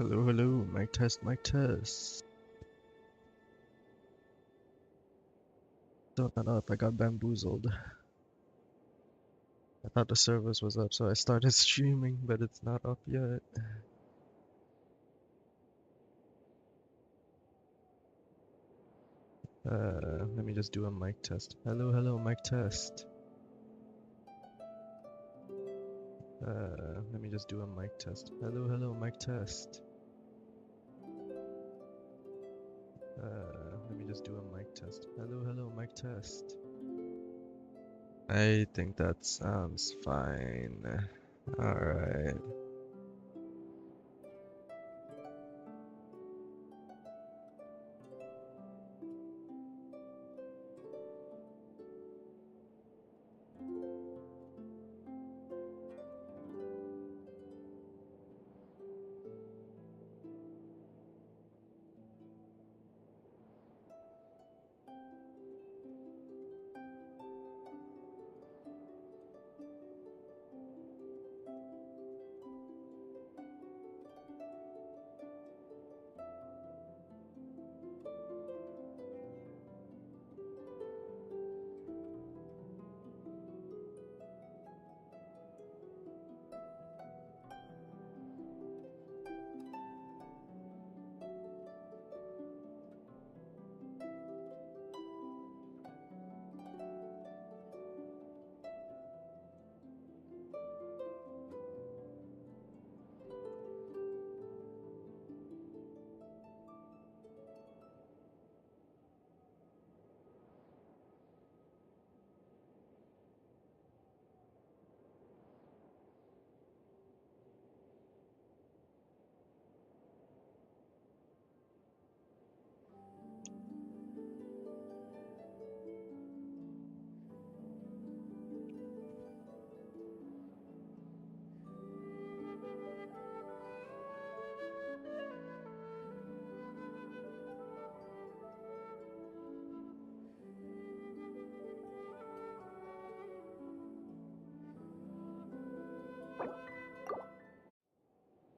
Hello, hello, mic test, mic test. Still not up, I got bamboozled. I thought the service was up, so I started streaming, but it's not up yet. Let me just do a mic test. Hello, hello, mic test. Let me just do a mic test. Hello, hello, mic test. Let me just do a mic test. Hello, hello, mic test. I think that sounds fine. Alright.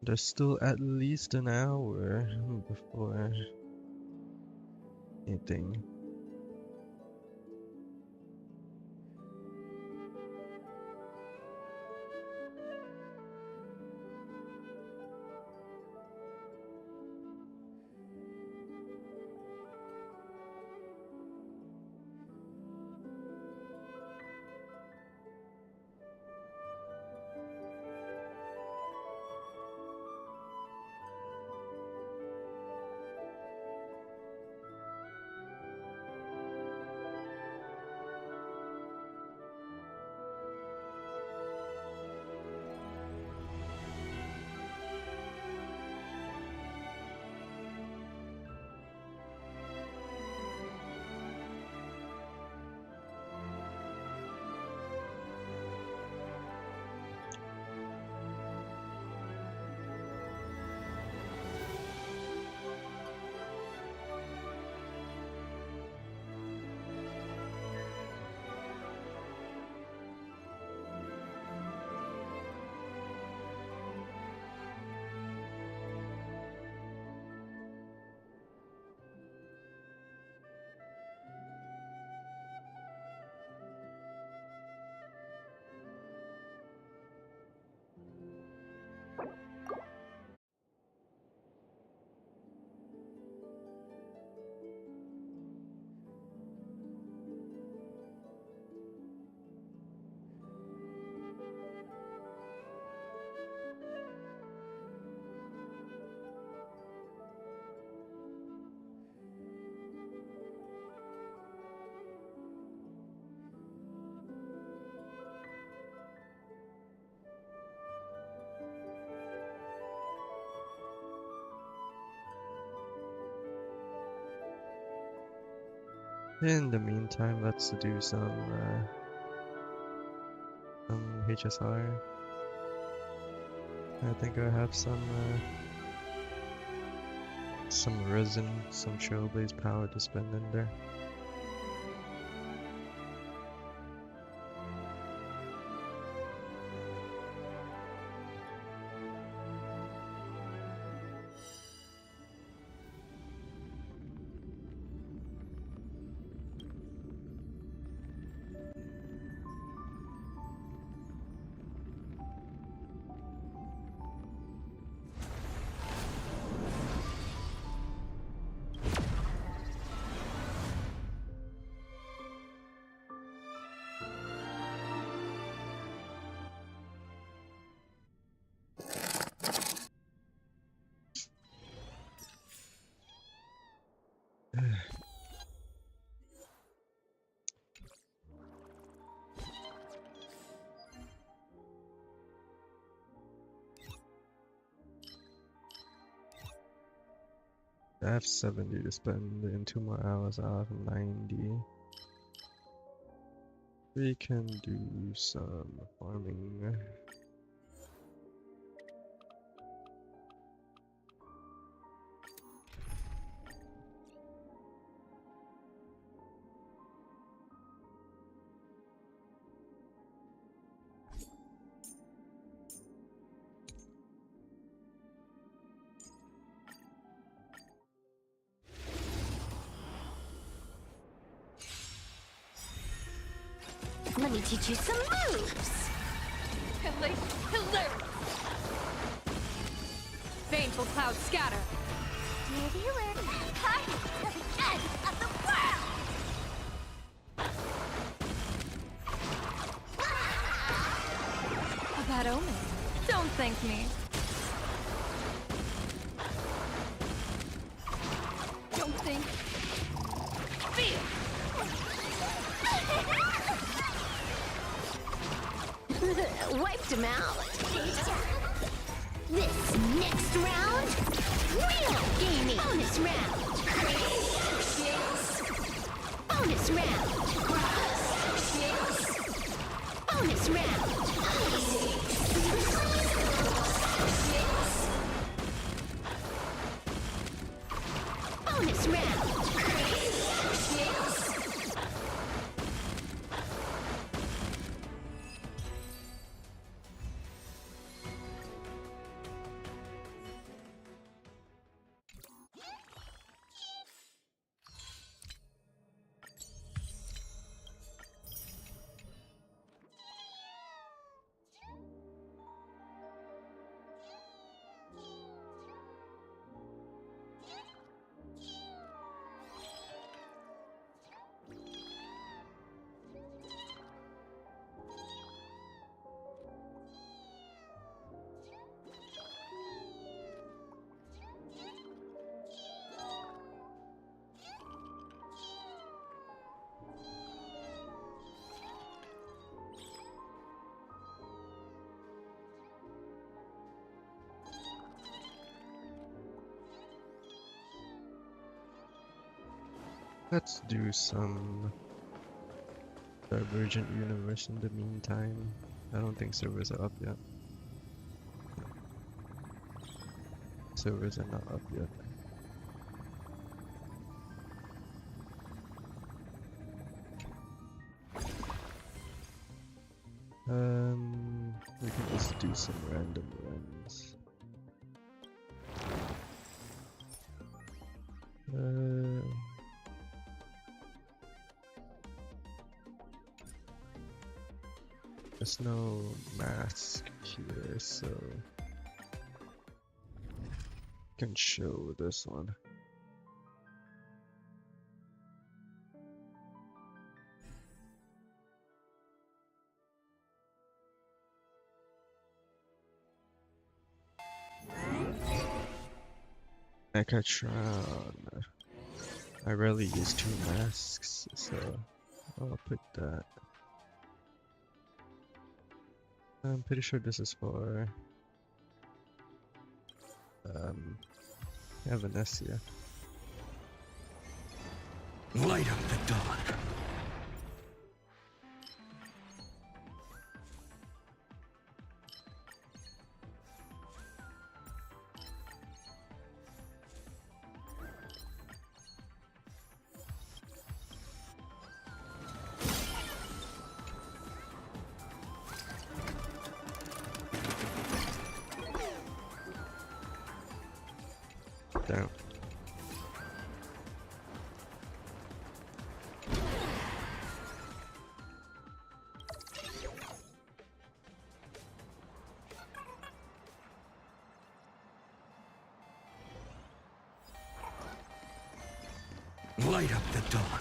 There's still at least an hour before anything. In the meantime, let's do some HSR. I think I have some resin, some trailblaze power to spend in there. I have 70 to spend in 2 more hours. I'll have 90. We can do some farming. Let me teach you some moves! Hilarious! Baneful clouds scatter! Did you learn party to the end of the world? A bad omen. Don't thank me. Don't think. Feel! Wiped him out. This next round, real gaming. Bonus round. Bonus round. Bonus round. Bonus round. Let's do some Divergent Universe in the meantime. I don't think servers are up yet. Servers are not up yet. We can just do some random runs. There's no mask here, so I can show this one. Megatron. I rarely use 2 masks, so I'll put that. I'm pretty sure this is for Vanessa. Light up the dawn. Down. Light up the dawn.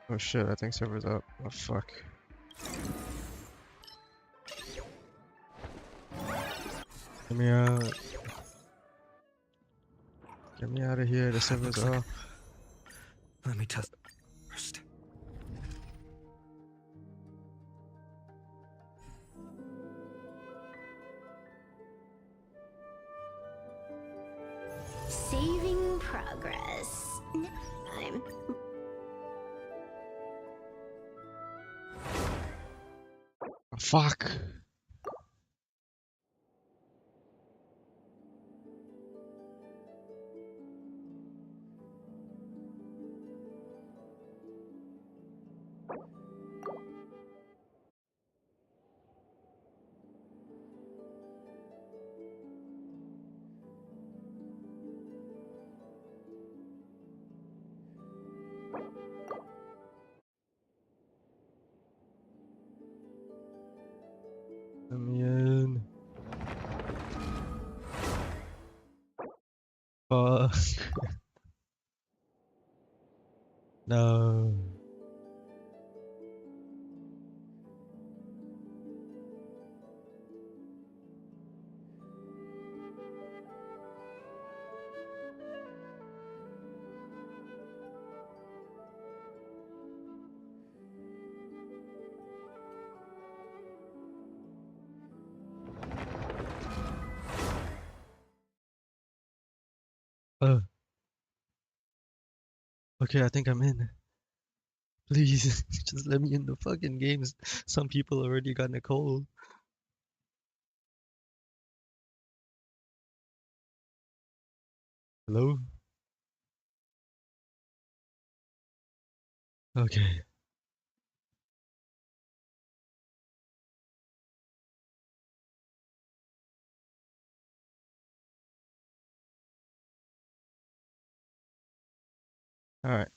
Oh shit, I think server's up. Oh fuck. Get me out. Get me out of here, the server's looks like- up. Let me test first. Saving progress. I'm Oh, fuck. Let me in. Fuck. No. Uh. Okay, I think I'm in. Please, just let me in the fucking games. Some people already got Nicole. Hello? Okay. Alright.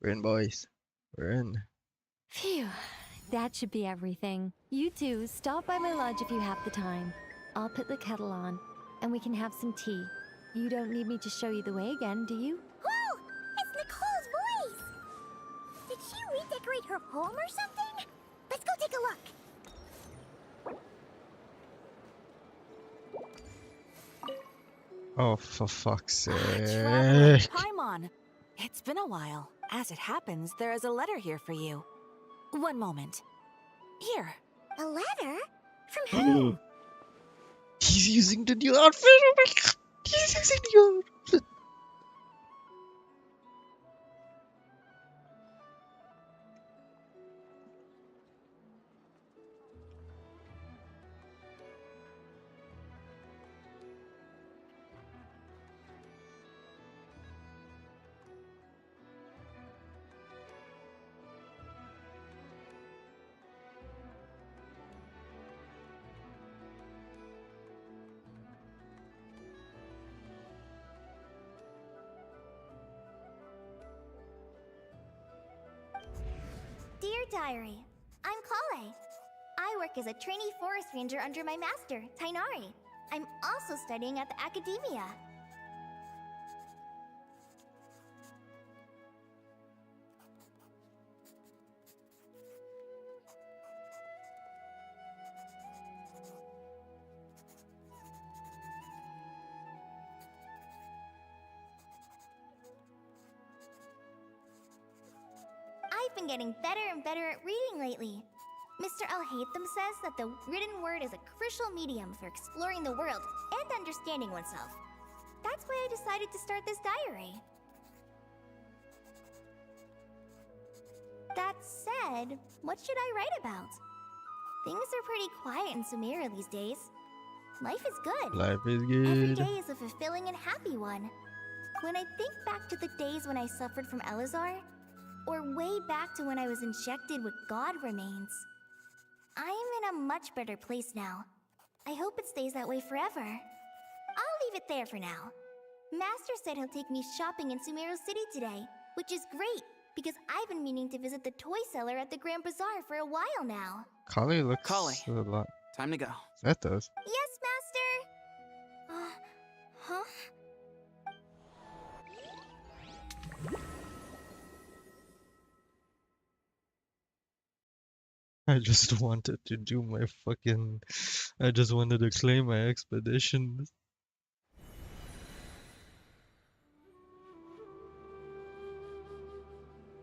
We're in, boys. We're in. Phew, that should be everything. You two, stop by my lodge if you have the time. I'll put the kettle on, and we can have some tea. You don't need me to show you the way again, do you? Whoa! It's Nicole's voice! Did she redecorate her home or something? Let's go take a look. Oh, for fuck's Traveler sake. Paimon, it's been a while. As it happens, there is a letter here for you. One moment. Here. A letter? From who? He's using the new outfit. Oh my god. He's using the new outfit. Dear Diary, I'm Kale. I work as a trainee forest ranger under my master, Tainari. I'm also studying at the academia. I've been getting better and better at reading lately. Mr. Alhaitham says that the written word is a crucial medium for exploring the world and understanding oneself. That's why I decided to start this diary. That said, what should I write about? Things are pretty quiet in Sumeria these days. Life is good. Life is Every good. day is a fulfilling and happy one. When I think back to the days when I suffered from Elazar, or way back to when I was injected with God remains, I am in a much better place now. I hope it stays that way forever. I'll leave it there for now. Master said he'll take me shopping in Sumeru City today, which is great, because I've been meaning to visit the toy seller at the Grand Bazaar for a while now. Kale looks Kale. a lot. Time to go. That does. Yes, Master! Huh? I just wanted to do my fucking. I just wanted to claim my expedition.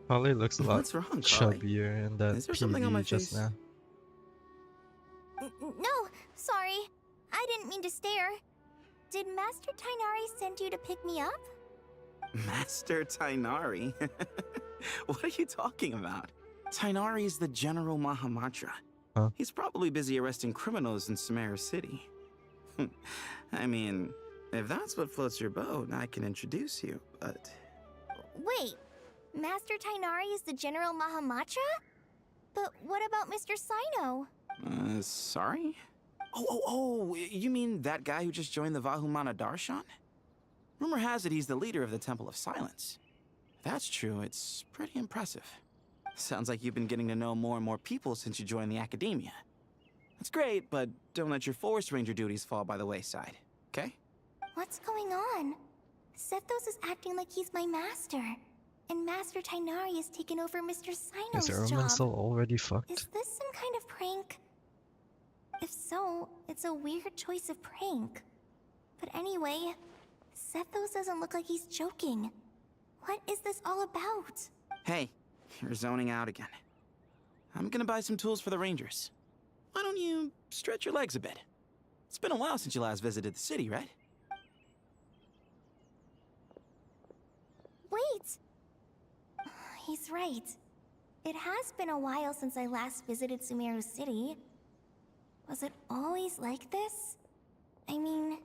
Holly looks a lot What's wrong, Carly? chubbier in that Is there something on my PV just face? now. No, sorry. I didn't mean to stare. Did Master Tainari send you to pick me up? Master Tainari? What are you talking about? Tainari is the General Mahamatra. Huh? He's probably busy arresting criminals in Sumeru City. I mean, if that's what floats your boat, I can introduce you, but... Wait, Master Tainari is the General Mahamatra? But what about Mr. Sino? Sorry? Oh, you mean that guy who just joined the Vahumana Darshan? Rumor has it he's the leader of the Temple of Silence. If that's true, it's pretty impressive. Sounds like you've been getting to know more and more people since you joined the academia. That's great, but don't let your forest ranger duties fall by the wayside, okay? What's going on? Sethos is acting like he's my master. And Master Tainari has taken over Mr. Is Sino's Ermancel job. already fucked? Is this some kind of prank? If so, it's a weird choice of prank. But anyway, Sethos doesn't look like he's joking. What is this all about? Hey, you're zoning out again. I'm gonna buy some tools for the rangers. Why don't you stretch your legs a bit? It's been a while since you last visited the city, right? Wait! He's right. It has been a while since I last visited Sumeru City. Was it always like this? I mean,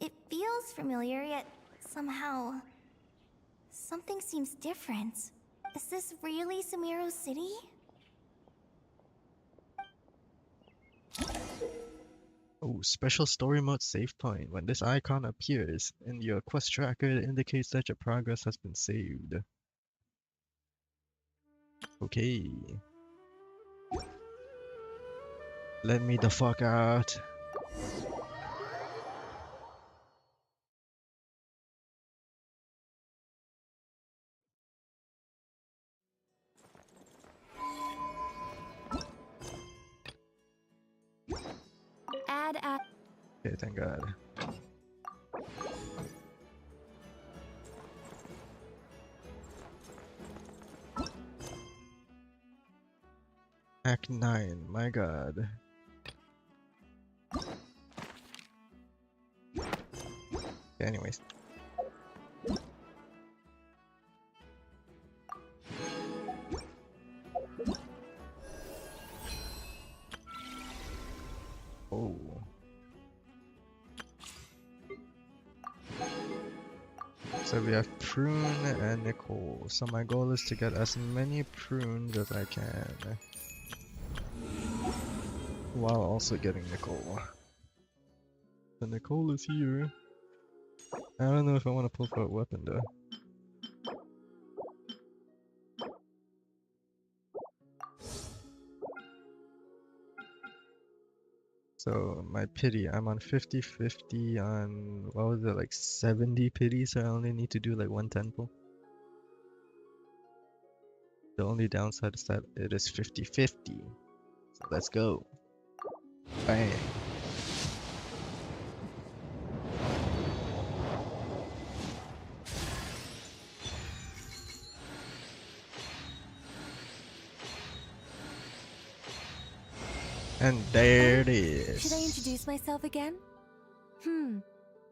it feels familiar, yet somehow... something seems different. Is this really Sumeru City? Oh, special story mode save point. When this icon appears in your quest tracker, it indicates that your progress has been saved. Okay. Let me the fuck out. Add at. Okay, thank God. Act 9, my God. Okay, anyways. Oh. So we have Prune and Nicole. So my goal is to get as many prunes as I can, while also getting Nicole. So Nicole is here. I don't know if I want to pull for a weapon though. So my pity, I'm on 50-50 on, what was it, like 70 pity, so I only need to do like one temple. The only downside is that it is 50-50. So let's go. Bang. And there it is. Should I introduce myself again?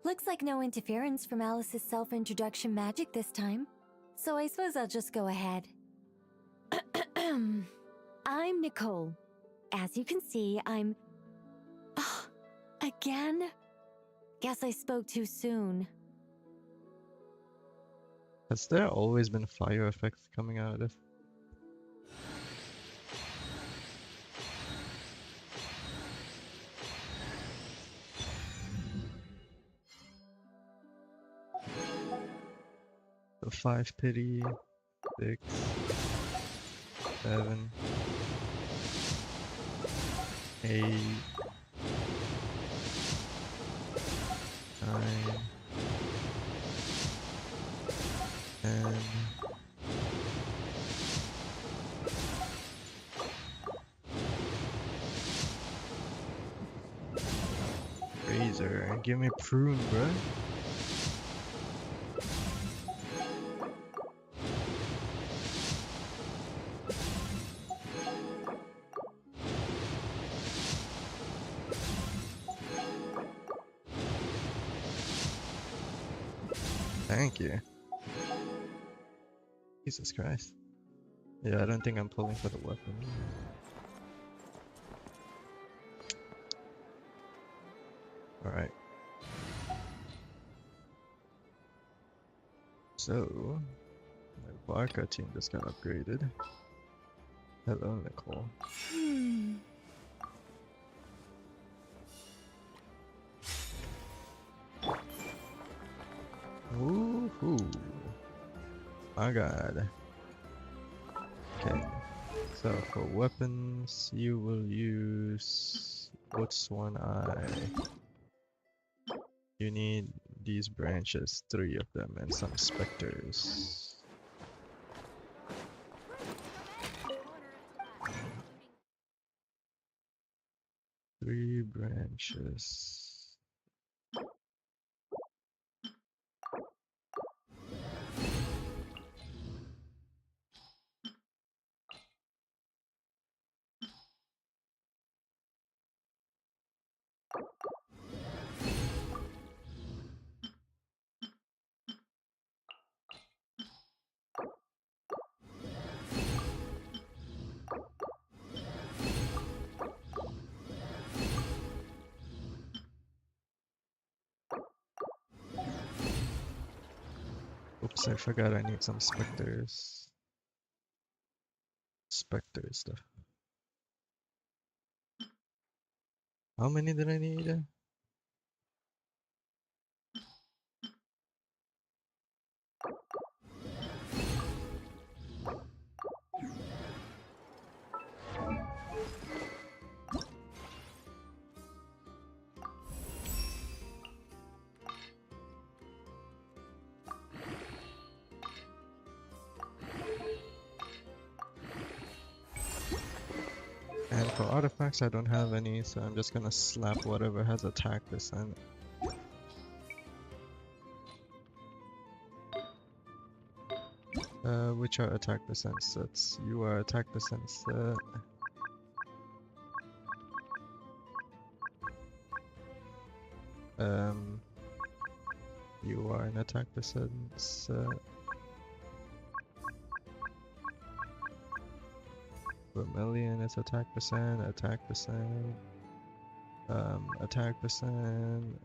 Looks like no interference from Alice's self-introduction magic this time. So I suppose I'll just go ahead. I'm Nicole. As you can see, I'm... again? Guess I spoke too soon. Has there always been fire effects coming out of this? So 5 pity, 6, 7, 8, 9, 10, 11, Razor. Give me prune, bruh. Thank you. Jesus Christ. Yeah, I don't think I'm pulling for the weapon. Alright. So, my Barca team just got upgraded. Hello, Nicole. Woohoo! My god. Okay. So for weapons, you will use what's one eye? You need these branches, 3 of them, and some specters. Three branches. Oops, I forgot I need some specters. Spectre stuff. How many did I need? And for artifacts, I don't have any, so I'm just gonna slap whatever has attack percent. Which are attack percent sets? You are attack percent set. You are an attack percent set. Vermilion is attack percent, attack percent. Attack percent.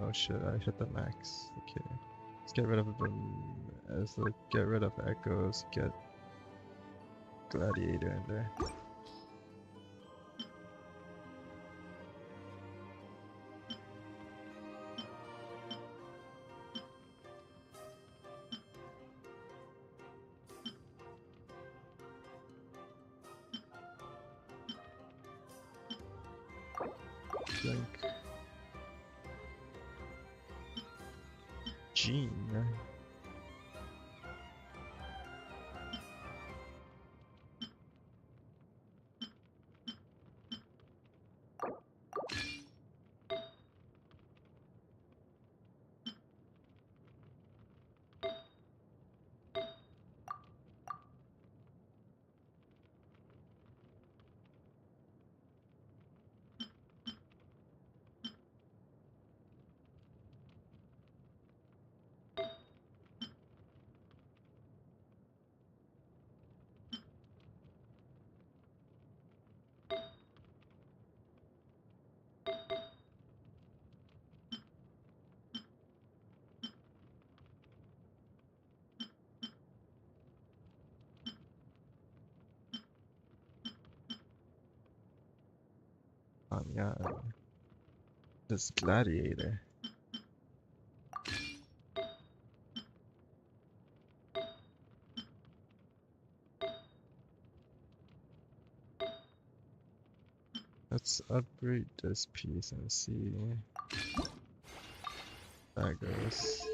Oh shit! I hit the max. Okay, let's get rid of them. Let's get rid of echoes. Get gladiator in there. Like Gene. Yeah, this gladiator. Let's upgrade this piece and see how that goes.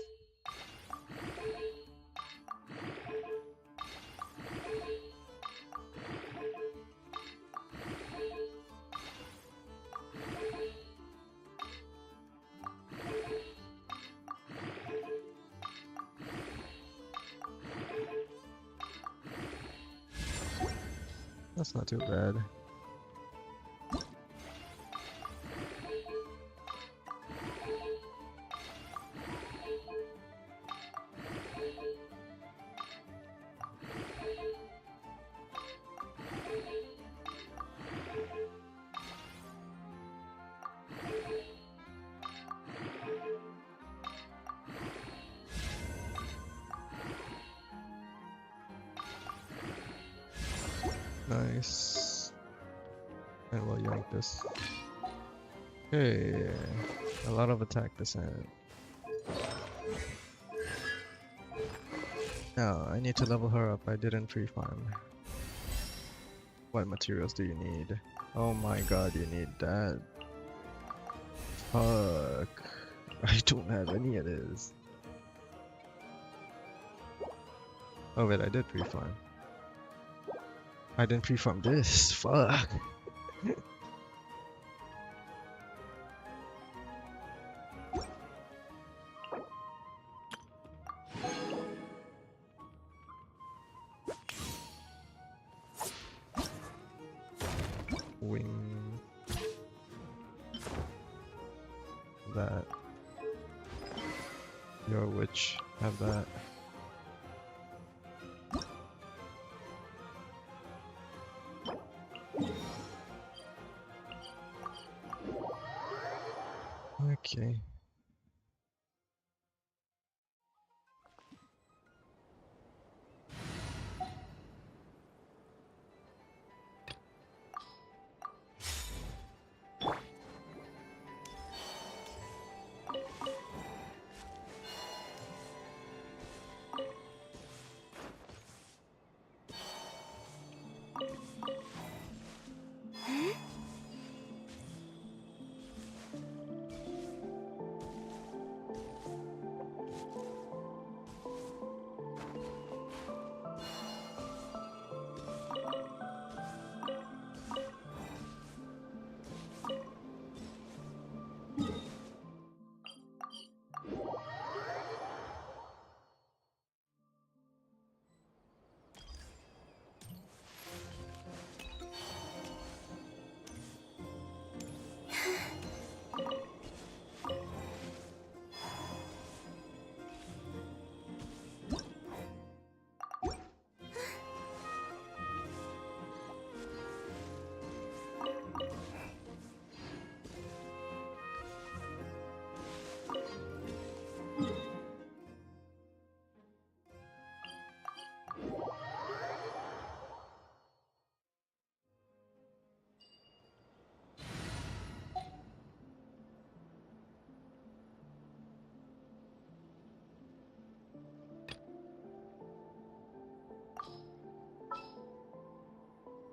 That's not too bad. Nice. And we'll yank this. Hey, a lot of attack descent. Now, I need to level her up. I didn't pre-farm. What materials do you need? Oh my god, you need that. Fuck. I don't have any of this. Oh wait, I did pre-farm. I didn't pre-farm this. Fuck. Wing. That. Your witch. Have that. Okay.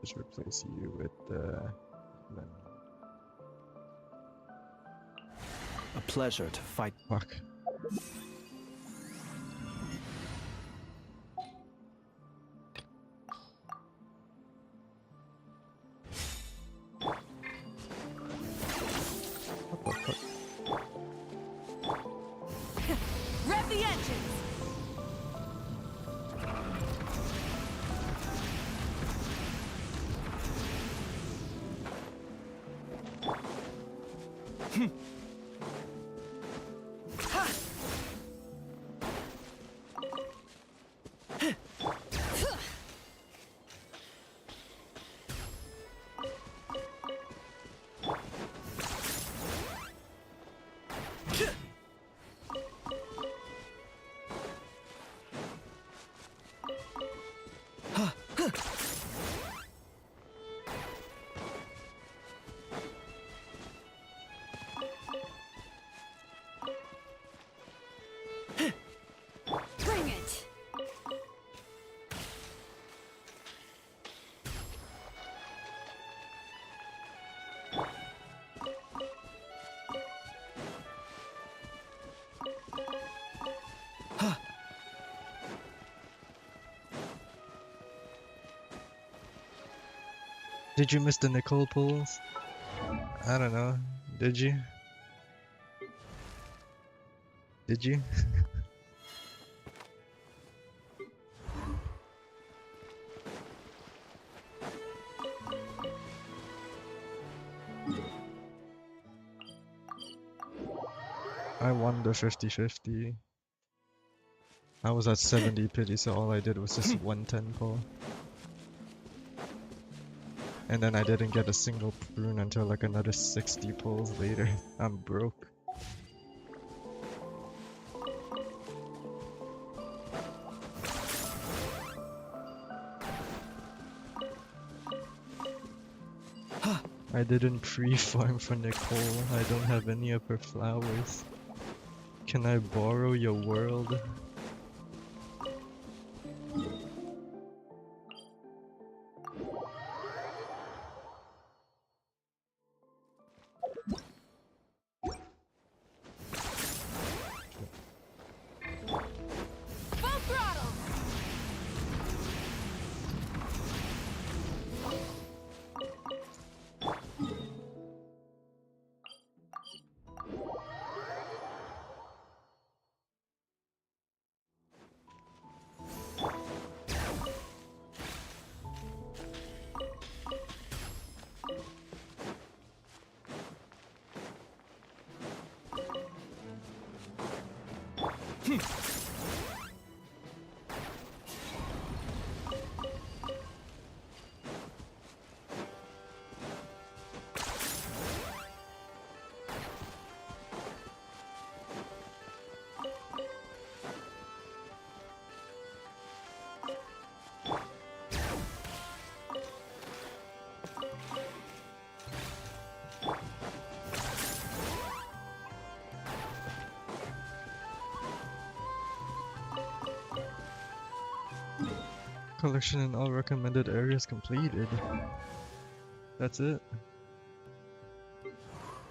Just replace you with the. A pleasure to fight. Fuck. What the fuck? Rev the engines! Bring it! Did you miss the NICOLE pulls? I don't know. Did you? Did you? I won the 50-50. I was at 70 pity, so all I did was just 110 pull. And then I didn't get a single prune until like another 60 pulls later. I'm broke. I didn't pre-farm for Nicole. I don't have any of her flowers. Can I borrow your world? Full throttle! Collection in all recommended areas completed. That's it.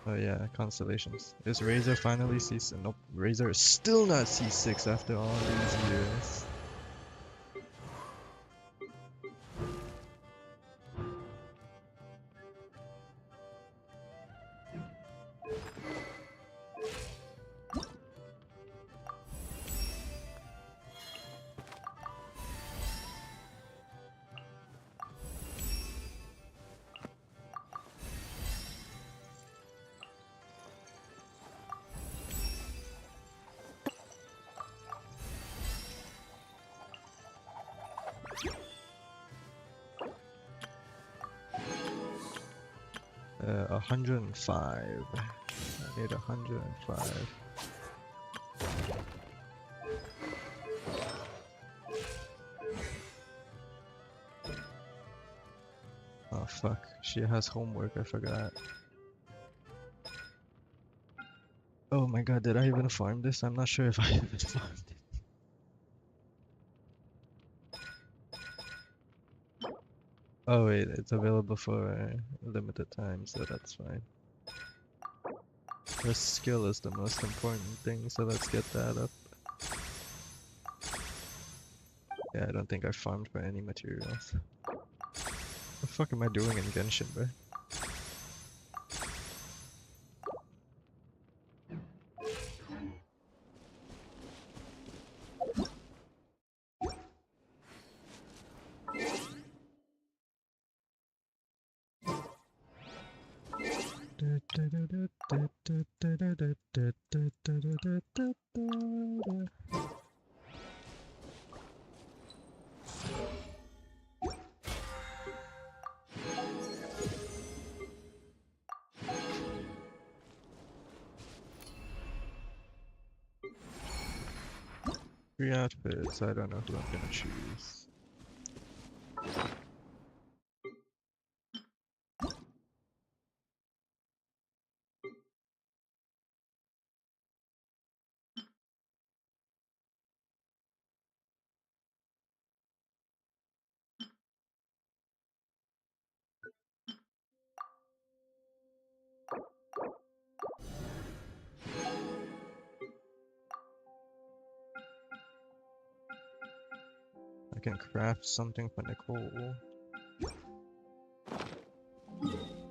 Oh yeah, constellations. Is Razor finally C6? Nope, Razor is still not C6 after all these years. Uh, 105. I need 105. Oh fuck, she has homework, I forgot. Oh my god, did I even farm this? I'm not sure if I even farmed it. Oh wait, it's available for a limited time, so that's fine. Her skill is the most important thing, so let's get that up. Yeah, I don't think I farmed for any materials. What the fuck am I doing in Genshin, bro? Three outfits, I don't know who I'm gonna choose. I can craft something for Nicole.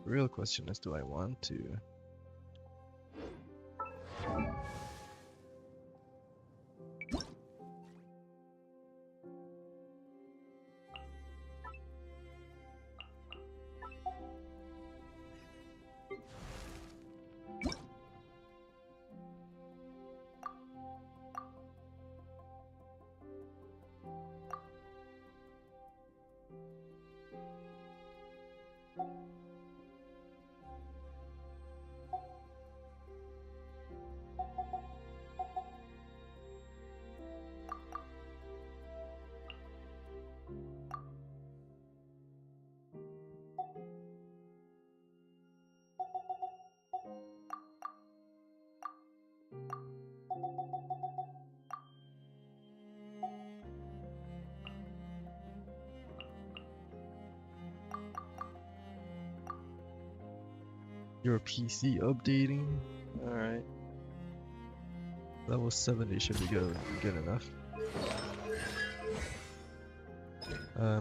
Real question is, do I want to? Your PC updating? Alright. Level 70 should be good enough.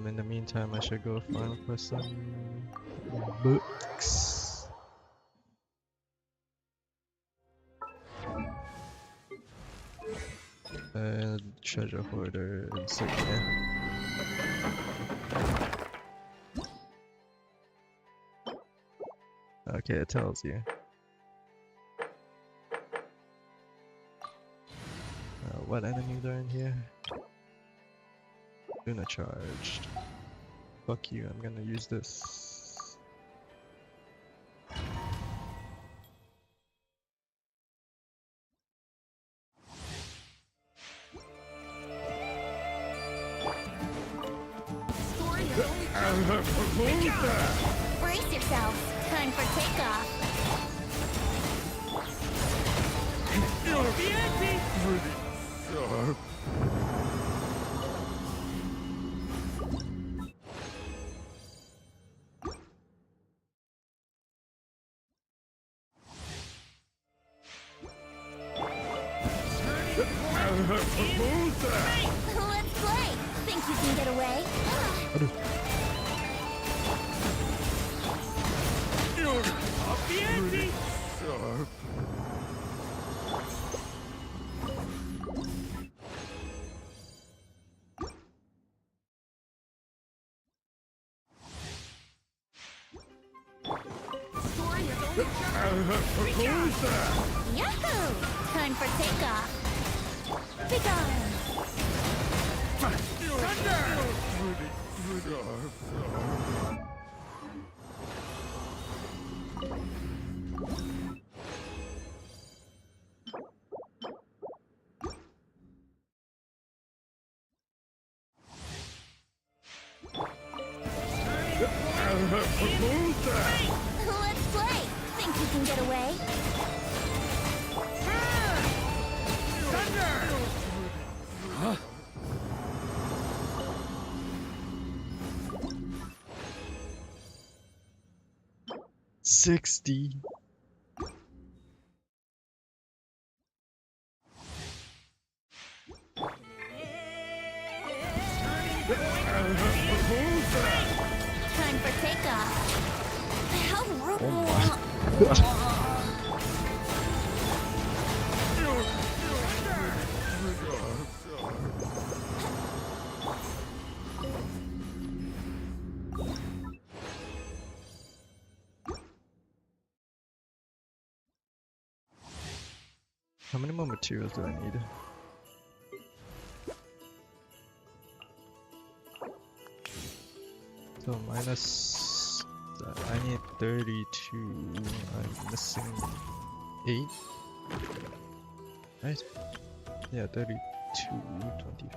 In the meantime, I should go farm for some books. And treasure hoarder insignia. Okay, it tells you. What enemies are in here? Luna charged. Fuck you, I'm gonna use this. Story is only just... Brace yourselves. Time for takeoff. Let's play. Think you can get away? Story is only just... Yahoo! Time for takeoff. Be gone. Let's play. Think you can get away? Huh? 60. Time for takeoff. How rude. Oh my god. How many more materials do I need? So minus... I need 32. I'm missing 8. Right? Yeah, 32,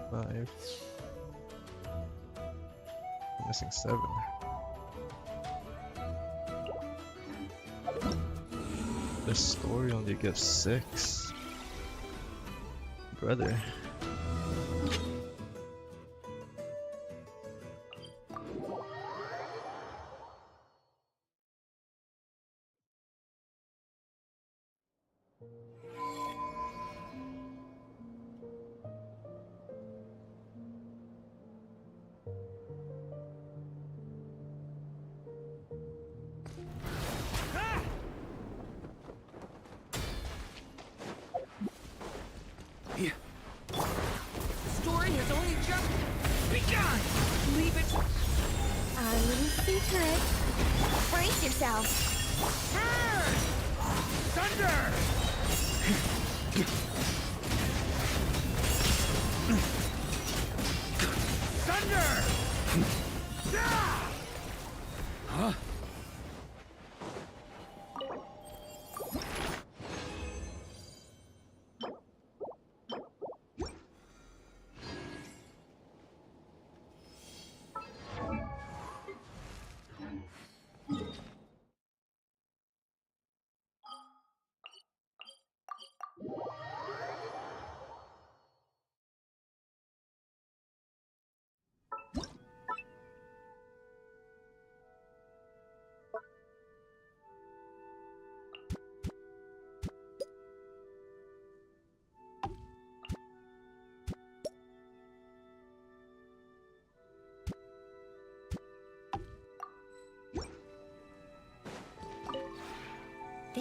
25. I'm missing 7. The story only gives 6. Brother. Story has only just begun. Leave it. Our little secret. Brace yourself. Turn. Thunder. Thunder. Huh?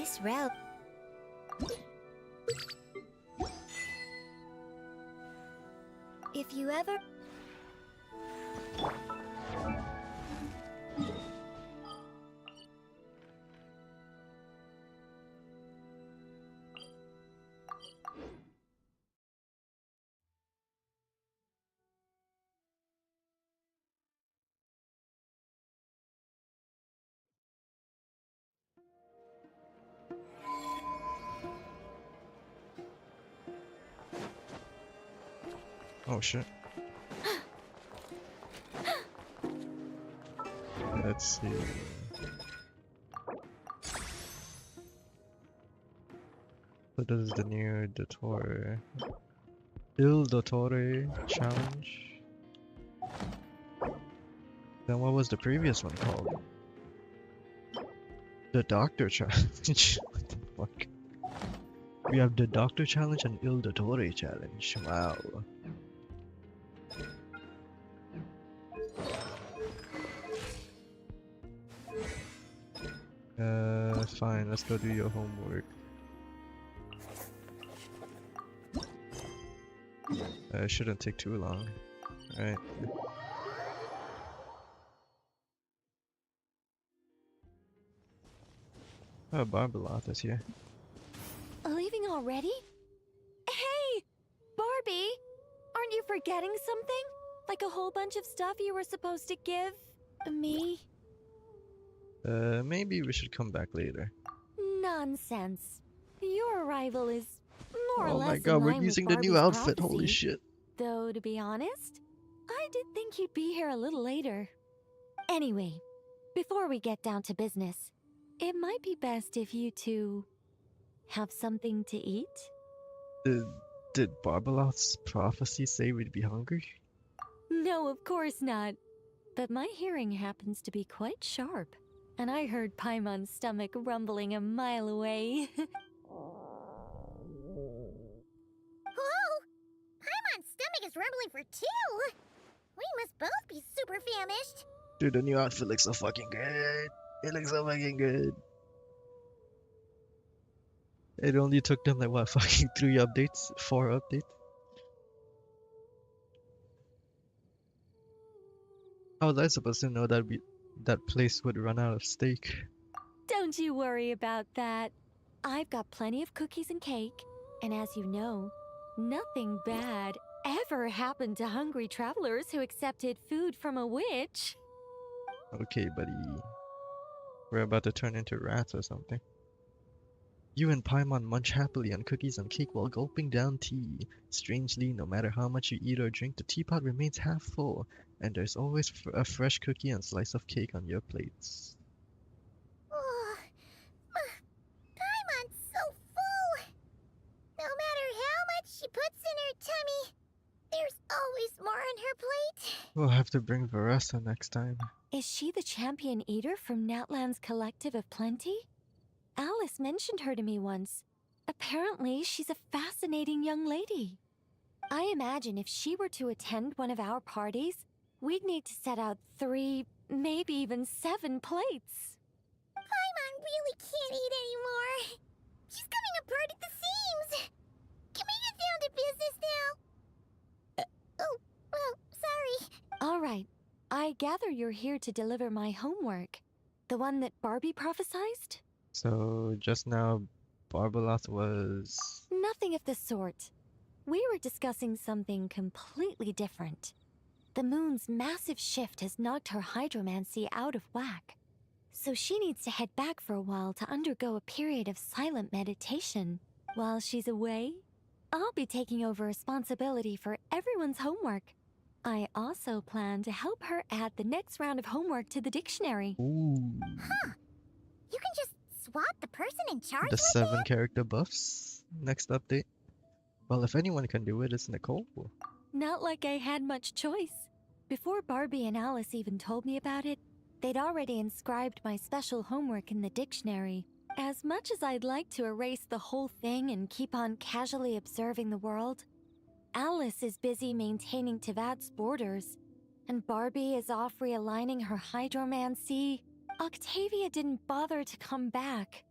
This route. If you ever... Oh shit. Let's see. So this is the new Il Dottore challenge. Then what was the previous one called? The Doctor challenge. What the fuck? We have the Doctor challenge and Il Dottore challenge. Wow. Fine, let's go do your homework. It shouldn't take too long. Alright. Oh, Barbeloth is here. Leaving already? Hey! Barbie! Aren't you forgetting something? Like a whole bunch of stuff you were supposed to give me? Maybe we should come back later. Nonsense. Your arrival is more or Oh less my god, in we're line using with the new Barbie's outfit, holy prophecy. shit. Though, to be honest, I did think you'd be here a little later. Anyway, before we get down to business, it might be best if you two have something to eat? Did Barbeloth's prophecy say we'd be hungry? No, of course not. But my hearing happens to be quite sharp, and I heard Paimon's stomach rumbling a mile away. Whoa! Paimon's stomach is rumbling for two! We must both be super famished. Dude, the new outfit looks so fucking good. It looks so fucking good. It only took them like what, fucking 3 updates? 4 updates? How was I supposed to know that that place would run out of steak? Don't you worry about that. I've got plenty of cookies and cake, and as you know, nothing bad ever happened to hungry travelers who accepted food from a witch. Okay, buddy. We're about to turn into rats or something. You and Paimon munch happily on cookies and cake while gulping down tea. Strangely, no matter how much you eat or drink, the teapot remains half full, and there's always a fresh cookie and slice of cake on your plates. Oh, Paimon's so full. No matter how much she puts in her tummy, there's always more on her plate. We'll have to bring Varessa next time. Is she the champion eater from Natlan's Collective of Plenty? Alice mentioned her to me once. Apparently, she's a fascinating young lady. I imagine if she were to attend one of our parties, we'd need to set out 3, maybe even 7 plates. Paimon really can't eat anymore. She's coming apart at the seams. Can we get down to business now? Oh, well, sorry. All right. I gather you're here to deliver my homework. The one that Barbie prophesized? So, just now, Barbeloth was... Nothing of the sort. We were discussing something completely different. The moon's massive shift has knocked her hydromancy out of whack. So she needs to head back for a while to undergo a period of silent meditation. While she's away, I'll be taking over responsibility for everyone's homework. I also plan to help her add the next round of homework to the dictionary. Ooh. You can just swap the person in charge The with 7 it? character buffs. Next update. Well, if anyone can do it, it's Nicole. Not like I had much choice. Before Barbie and Alice even told me about it, they'd already inscribed my special homework in the dictionary. As much as I'd like to erase the whole thing and keep on casually observing the world, Alice is busy maintaining Teyvat's borders, and Barbie is off realigning her hydromancy. Octavia didn't bother to come back.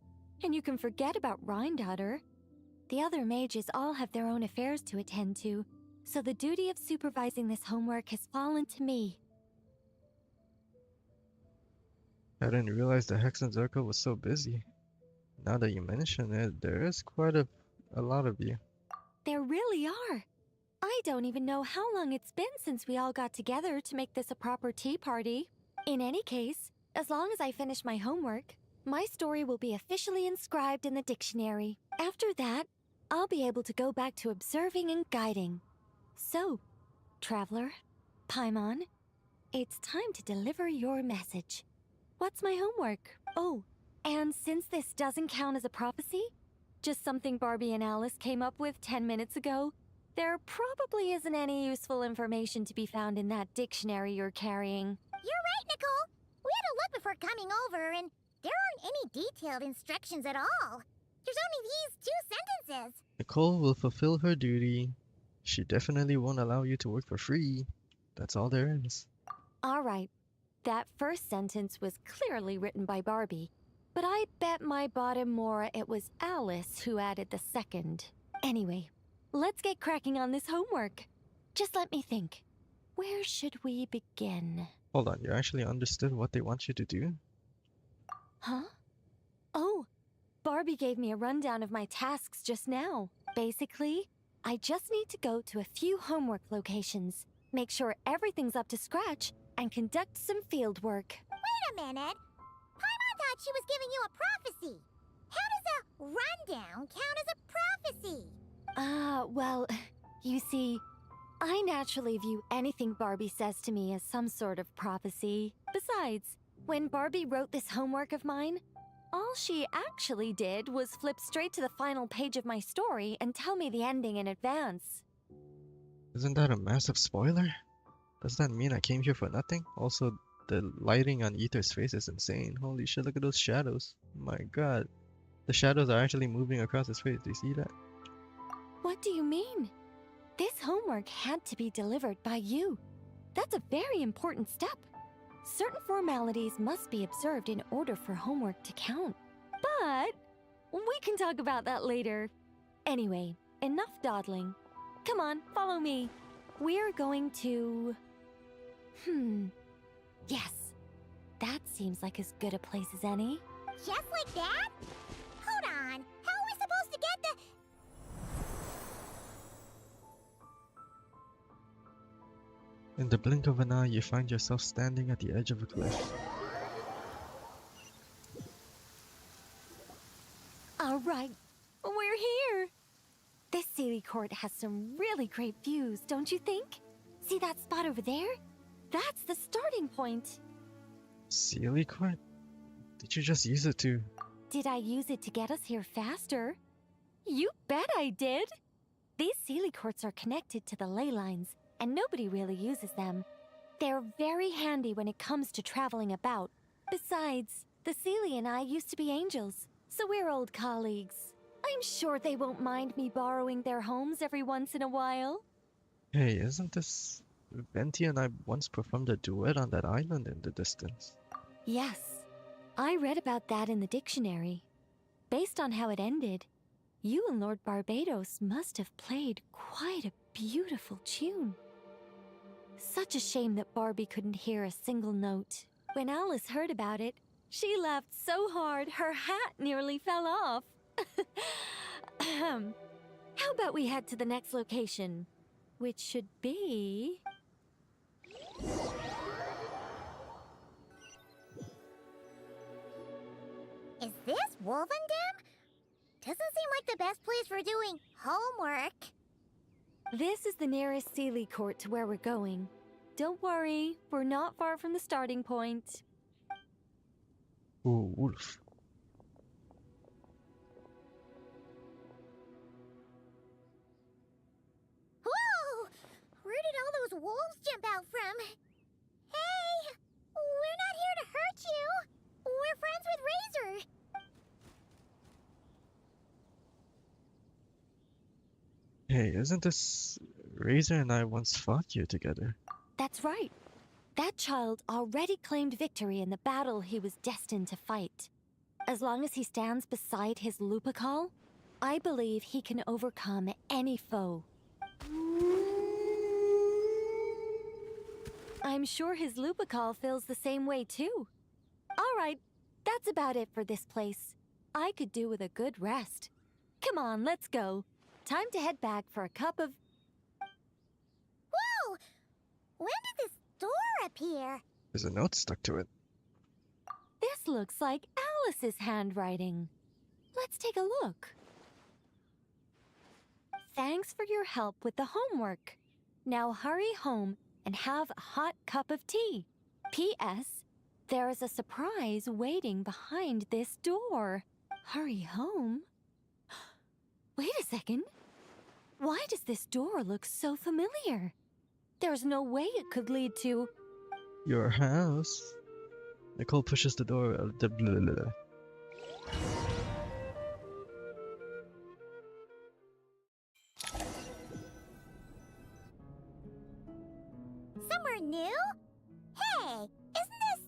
And you can forget about Rhindaughter. The other mages all have their own affairs to attend to, so the duty of supervising this homework has fallen to me. I didn't realize the Hexen Circle was so busy. Now that you mention it, there is quite a lot of you. There really are. I don't even know how long it's been since we all got together to make this a proper tea party. In any case, as long as I finish my homework, my story will be officially inscribed in the dictionary. After that, I'll be able to go back to observing and guiding. So, Traveler, Paimon, it's time to deliver your message. What's my homework? Oh, and since this doesn't count as a prophecy, just something Barbie and Alice came up with 10 minutes ago, there probably isn't any useful information to be found in that dictionary you're carrying. You're right, Nicole. We had a look before coming over, and there aren't any detailed instructions at all. There's only these 2 sentences. Nicole will fulfill her duty. She definitely won't allow you to work for free. That's all there is. All right. That first sentence was clearly written by Barbie, but I bet my bottom Mora it was Alice who added the second. Anyway, let's get cracking on this homework. Just let me think. Where should we begin? Hold on, you actually understood what they want you to do? Huh? Oh, Barbie gave me a rundown of my tasks just now. Basically, I just need to go to a few homework locations, make sure everything's up to scratch, and conduct some field work. Wait a minute. Paimon thought she was giving you a prophecy. How does a rundown count as a prophecy? Well, you see, I naturally view anything Barbie says to me as some sort of prophecy. Besides, when Barbie wrote this homework of mine, all she actually did was flip straight to the final page of my story and tell me the ending in advance. Isn't that a massive spoiler? Does that mean I came here for nothing? Also, the lighting on Ether's face is insane. Holy shit, look at those shadows. My god. The shadows are actually moving across his face. Do you see that? What do you mean? This homework had to be delivered by you. That's a very important step. Certain formalities must be observed in order for homework to count. But we can talk about that later. Anyway, enough dawdling. Come on, follow me. We're going to... Yes, that seems like as good a place as any. Just like that? Hold on. How are we supposed to get the... In the blink of an eye, you find yourself standing at the edge of a cliff. All right, we're here. This Sealy Court has some really great views, don't you think? See that spot over there? That's the starting point. Sealy Court? Did you just use it to... Did I use it to get us here faster? You bet I did. These Sealy Courts are connected to the ley lines, and nobody really uses them. They're very handy when it comes to traveling about. Besides, the Sealy and I used to be angels, so we're old colleagues. I'm sure they won't mind me borrowing their homes every once in a while. Hey, isn't this... Venti and I once performed a duet on that island in the distance. Yes, I read about that in the dictionary. Based on how it ended, you and Lord Barbados must have played quite a beautiful tune. Such a shame that Barbie couldn't hear a single note. When Alice heard about it, she laughed so hard her hat nearly fell off. How about we head to the next location, which should be... Is this Wolvendam? Doesn't seem like the best place for doing homework. This is the nearest Sealy Court to where we're going. Don't worry, we're not far from the starting point. Ooh, wolf. Whoa! Where did all those wolves jump out from? Hey! We're not here to hurt you! We're friends with Razor! Hey, isn't this... Razor and I once fought here together. That's right. That child already claimed victory in the battle he was destined to fight. As long as he stands beside his Lupacol, I believe he can overcome any foe. I'm sure his Lupacol feels the same way too. All right, that's about it for this place. I could do with a good rest. Come on, let's go. Time to head back for a cup of... Whoa! When did this door appear? There's a note stuck to it. This looks like Alice's handwriting. Let's take a look. Thanks for your help with the homework. Now hurry home and have a hot cup of tea. P.S. There is a surprise waiting behind this door. Hurry home? Wait a second. Why does this door look so familiar? There's no way it could lead to... Your house. Nicole pushes the door. Somewhere new? Hey, isn't this...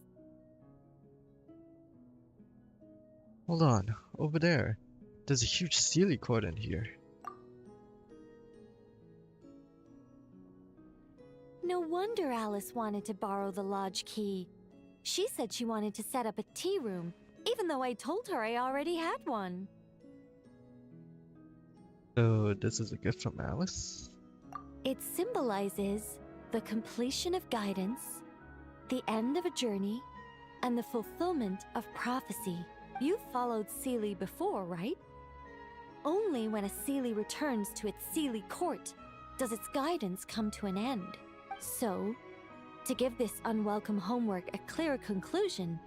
Hold on. Over there. There's a huge Sealy cord in here. No wonder Alice wanted to borrow the lodge key. She said she wanted to set up a tea room, even though I told her I already had one. So this is a gift from Alice? It symbolizes the completion of guidance, the end of a journey, and the fulfillment of prophecy. You've followed Sealy before, right? Only when a Sealy returns to its Sealy court does its guidance come to an end. So, to give this unwelcome homework a clear conclusion,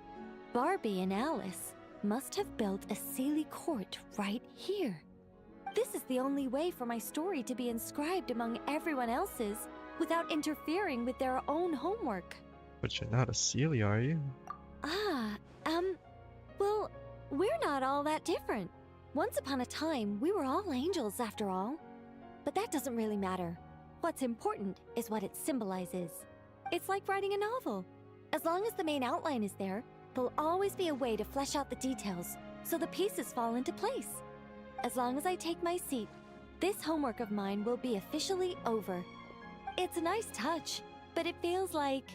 Barbie and Alice must have built a Sealy court right here. This is the only way for my story to be inscribed among everyone else's without interfering with their own homework. But you're not a Sealy, are you? Well, we're not all that different. Once upon a time, we were all angels after all. But that doesn't really matter. What's important is what it symbolizes. It's like writing a novel. As long as the main outline is there, there'll always be a way to flesh out the details so the pieces fall into place. As long as I take my seat, this homework of mine will be officially over. It's a nice touch, but it feels like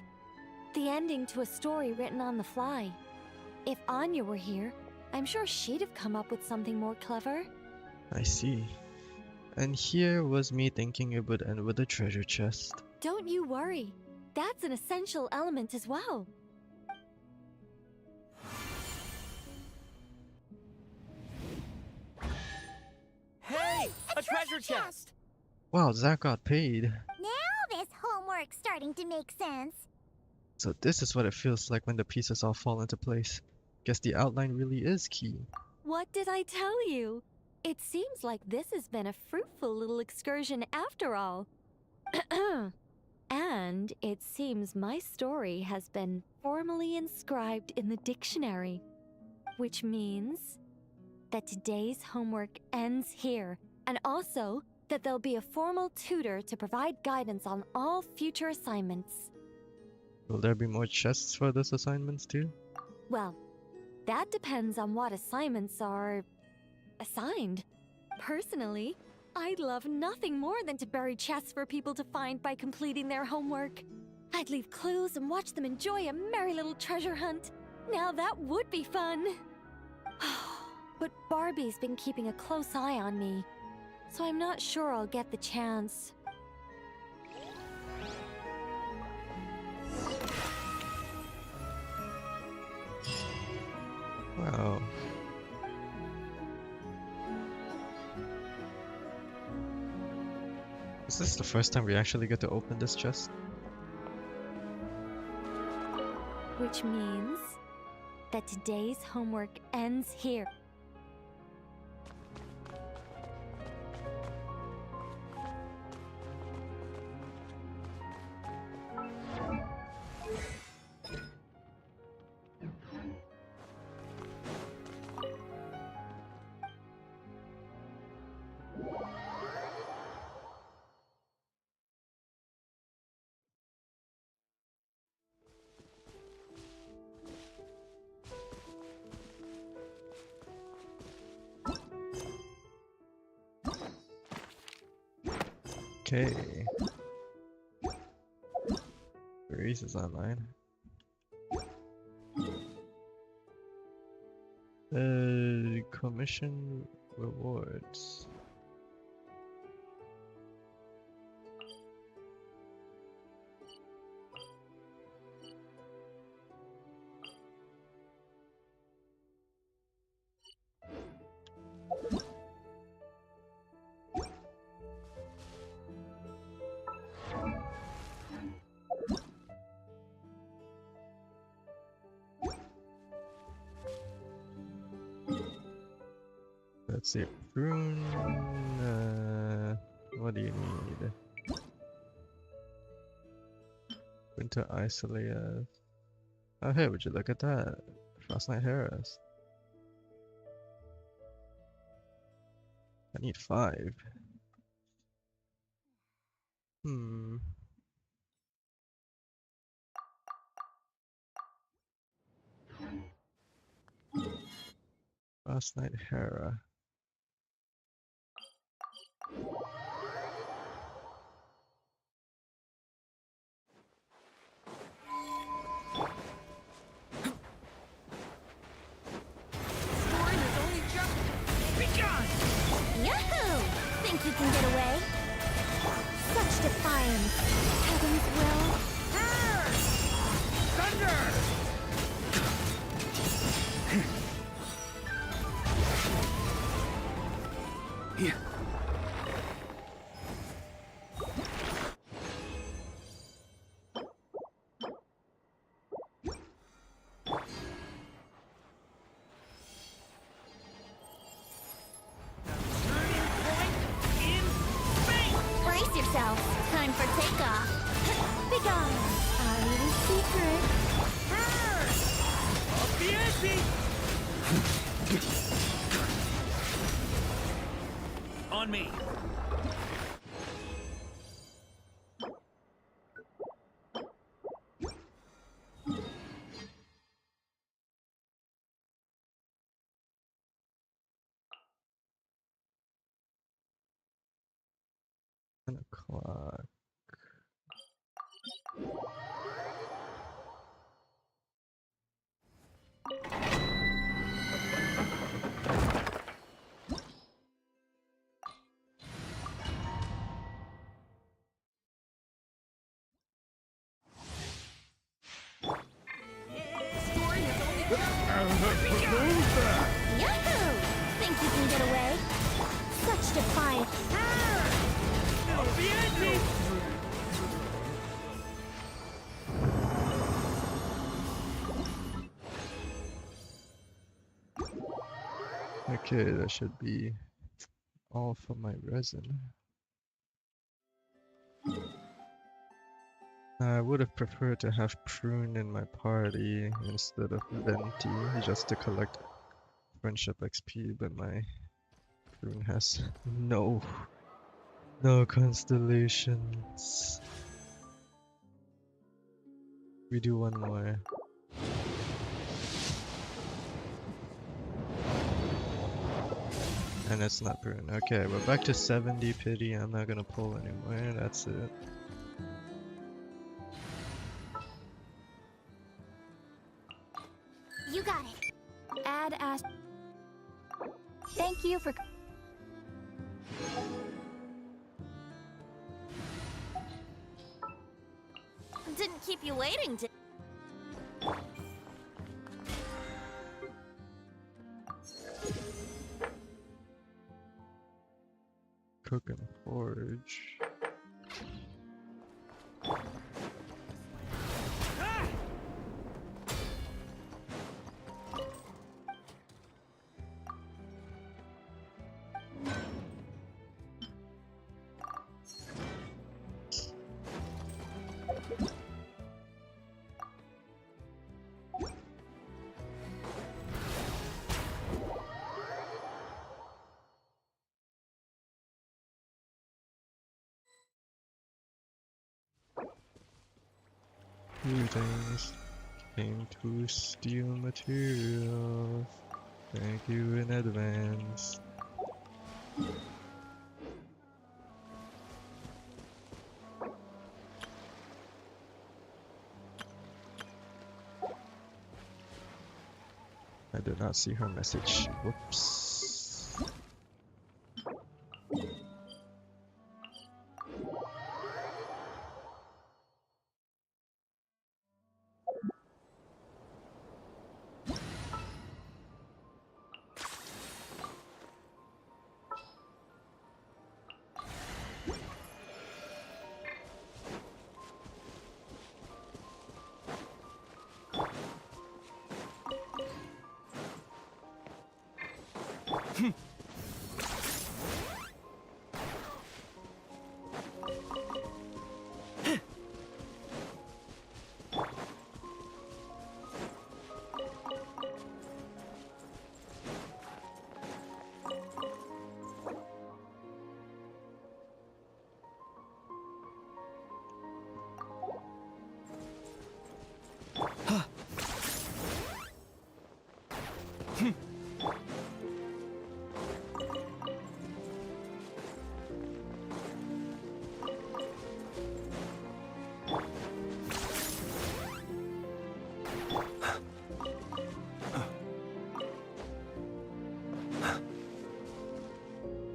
the ending to a story written on the fly. If Anya were here, I'm sure she'd have come up with something more clever. I see. And here was me thinking it would end with a treasure chest. Don't you worry. That's an essential element as well. Hey! A treasure chest! Wow, Zach got paid. Now this homework's starting to make sense. So this is what it feels like when the pieces all fall into place. Guess the outline really is key. What did I tell you? It seems like this has been a fruitful little excursion after all. And it seems my story has been formally inscribed in the dictionary, which means that today's homework ends here, and also that there'll be a formal tutor to provide guidance on all future assignments. Will there be more chests for those assignments too? Well, that depends on what assignments are assigned. Personally, I'd love nothing more than to bury chests for people to find by completing their homework. I'd leave clues and watch them enjoy a merry little treasure hunt. Now that would be fun. But Barbie's been keeping a close eye on me, so I'm not sure I'll get the chance. Wow. Is this the first time we actually get to open this chest? Which means that today's homework ends here. Okay. Grace is online. Commission rewards. Let's see. Prune. What do you need? Winter Isolate. Oh, hey, would you look at that? Frostnight Harris. I need 5. Hmm. Frostnight Hera. Story has only just begun! Yahoo! Think you can get away? Such defiance. Heaven's will. Thunder! Yeah. Turning point in space! Brace yourself. Time for takeoff. Begone. Our little secret. Off the ante! On me. O'clock. Story has only just begun! Yahoo! Think you can get away? Such defiance. Off the ante! Okay, that should be all for my resin. I would have preferred to have Prune in my party instead of Venti, just to collect friendship XP, but my Prune has no constellations. We do one more. And it's not Prune. Okay, we're back to 70 pity. I'm not gonna pull anymore. That's it. You got it. Add Ash. Thank you for. Didn't keep you waiting, did Cook and forge. Greetings. Came to steal materials. Thank you in advance. I did not see her message. Whoops.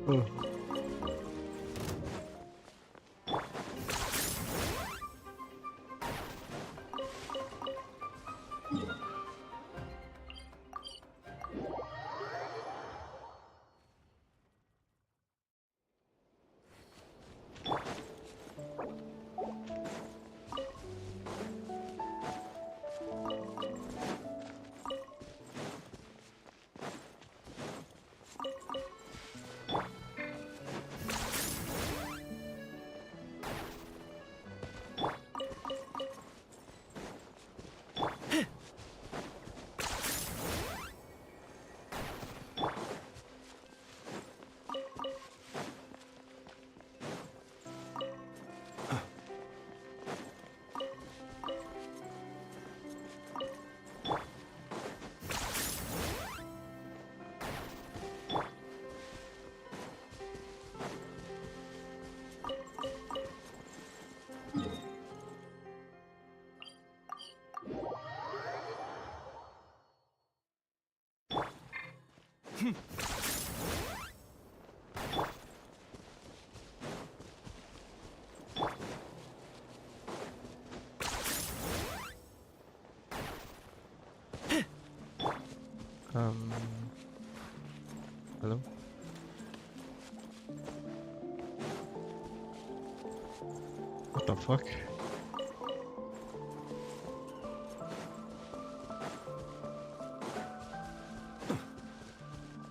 Oh. Hello? What the fuck?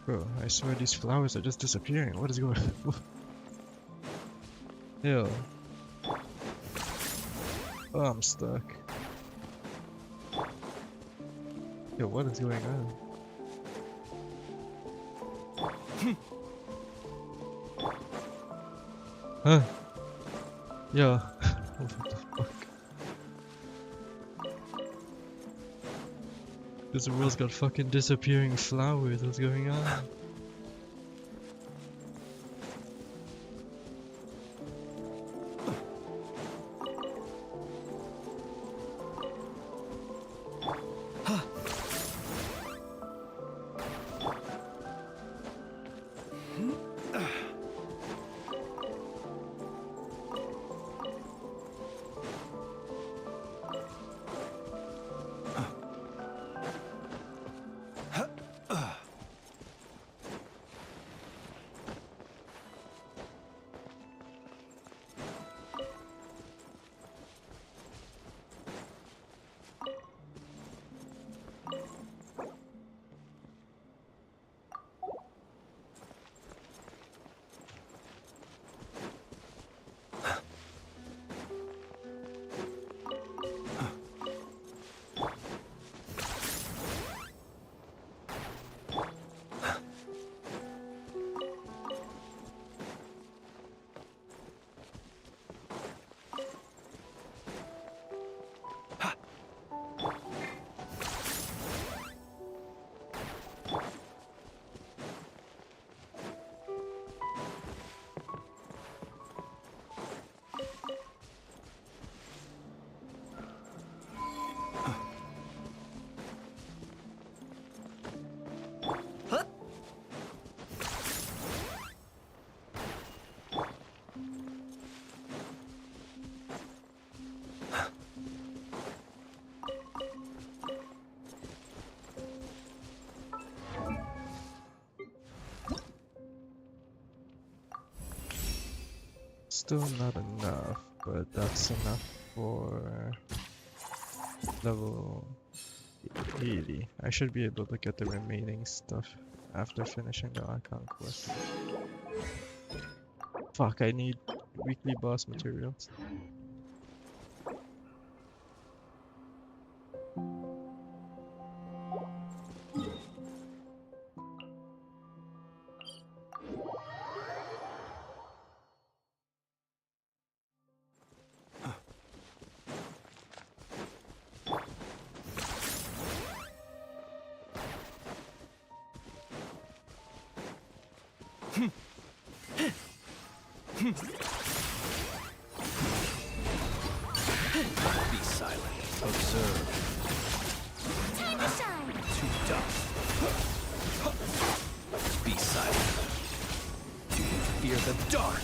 Bro, I swear these flowers are just disappearing. What is going on? Ew. Oh, I'm stuck. Yo, what is going on? Huh? Yo. What the fuck? This world's got fucking disappearing flowers. What's going on? Still not enough, but that's enough for level 80. I should be able to get the remaining stuff after finishing the Archon quest. Fuck, I need weekly boss materials. Be silent. Observe. Time to shine! Too tough. Be silent. Do you fear the dark?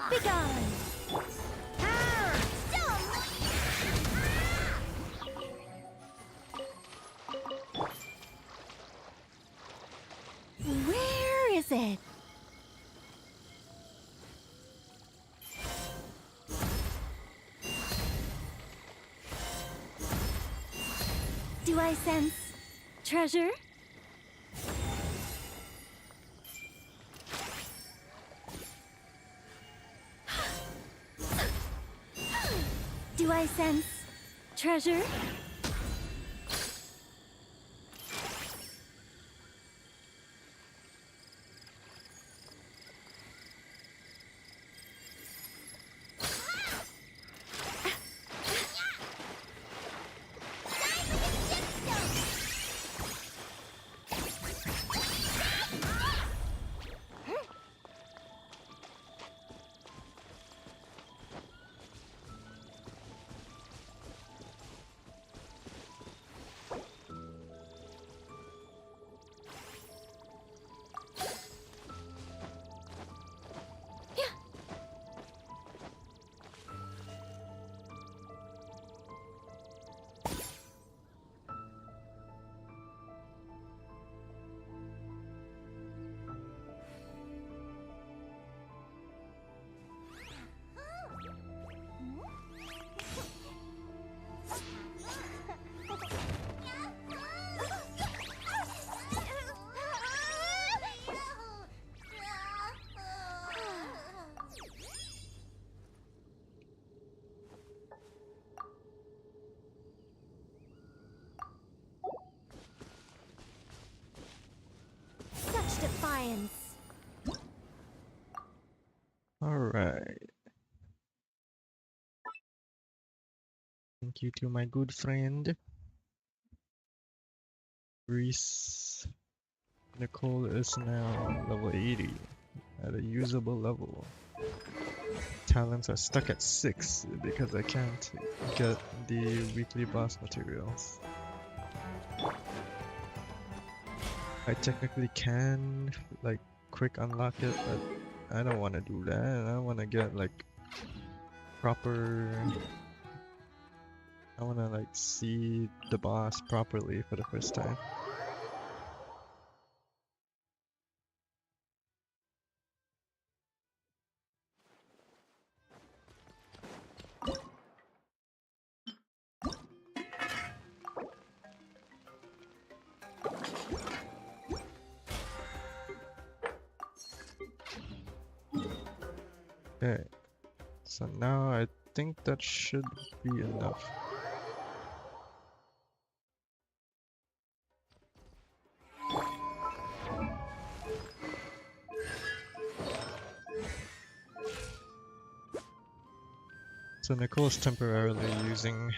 Be gone! Where is it? Do I sense treasure? Do I sense treasure? Such defiance. Alright. Thank you to my good friend Reese. Nicole is now level 80 at a usable level. Talents are stuck at 6 because I can't get the weekly boss materials. I technically can like quick unlock it, but I don't want to do that. I want to get like proper. I want to like see the boss properly for the first time. Okay, so now I think that should be enough. So Nicole's temporarily using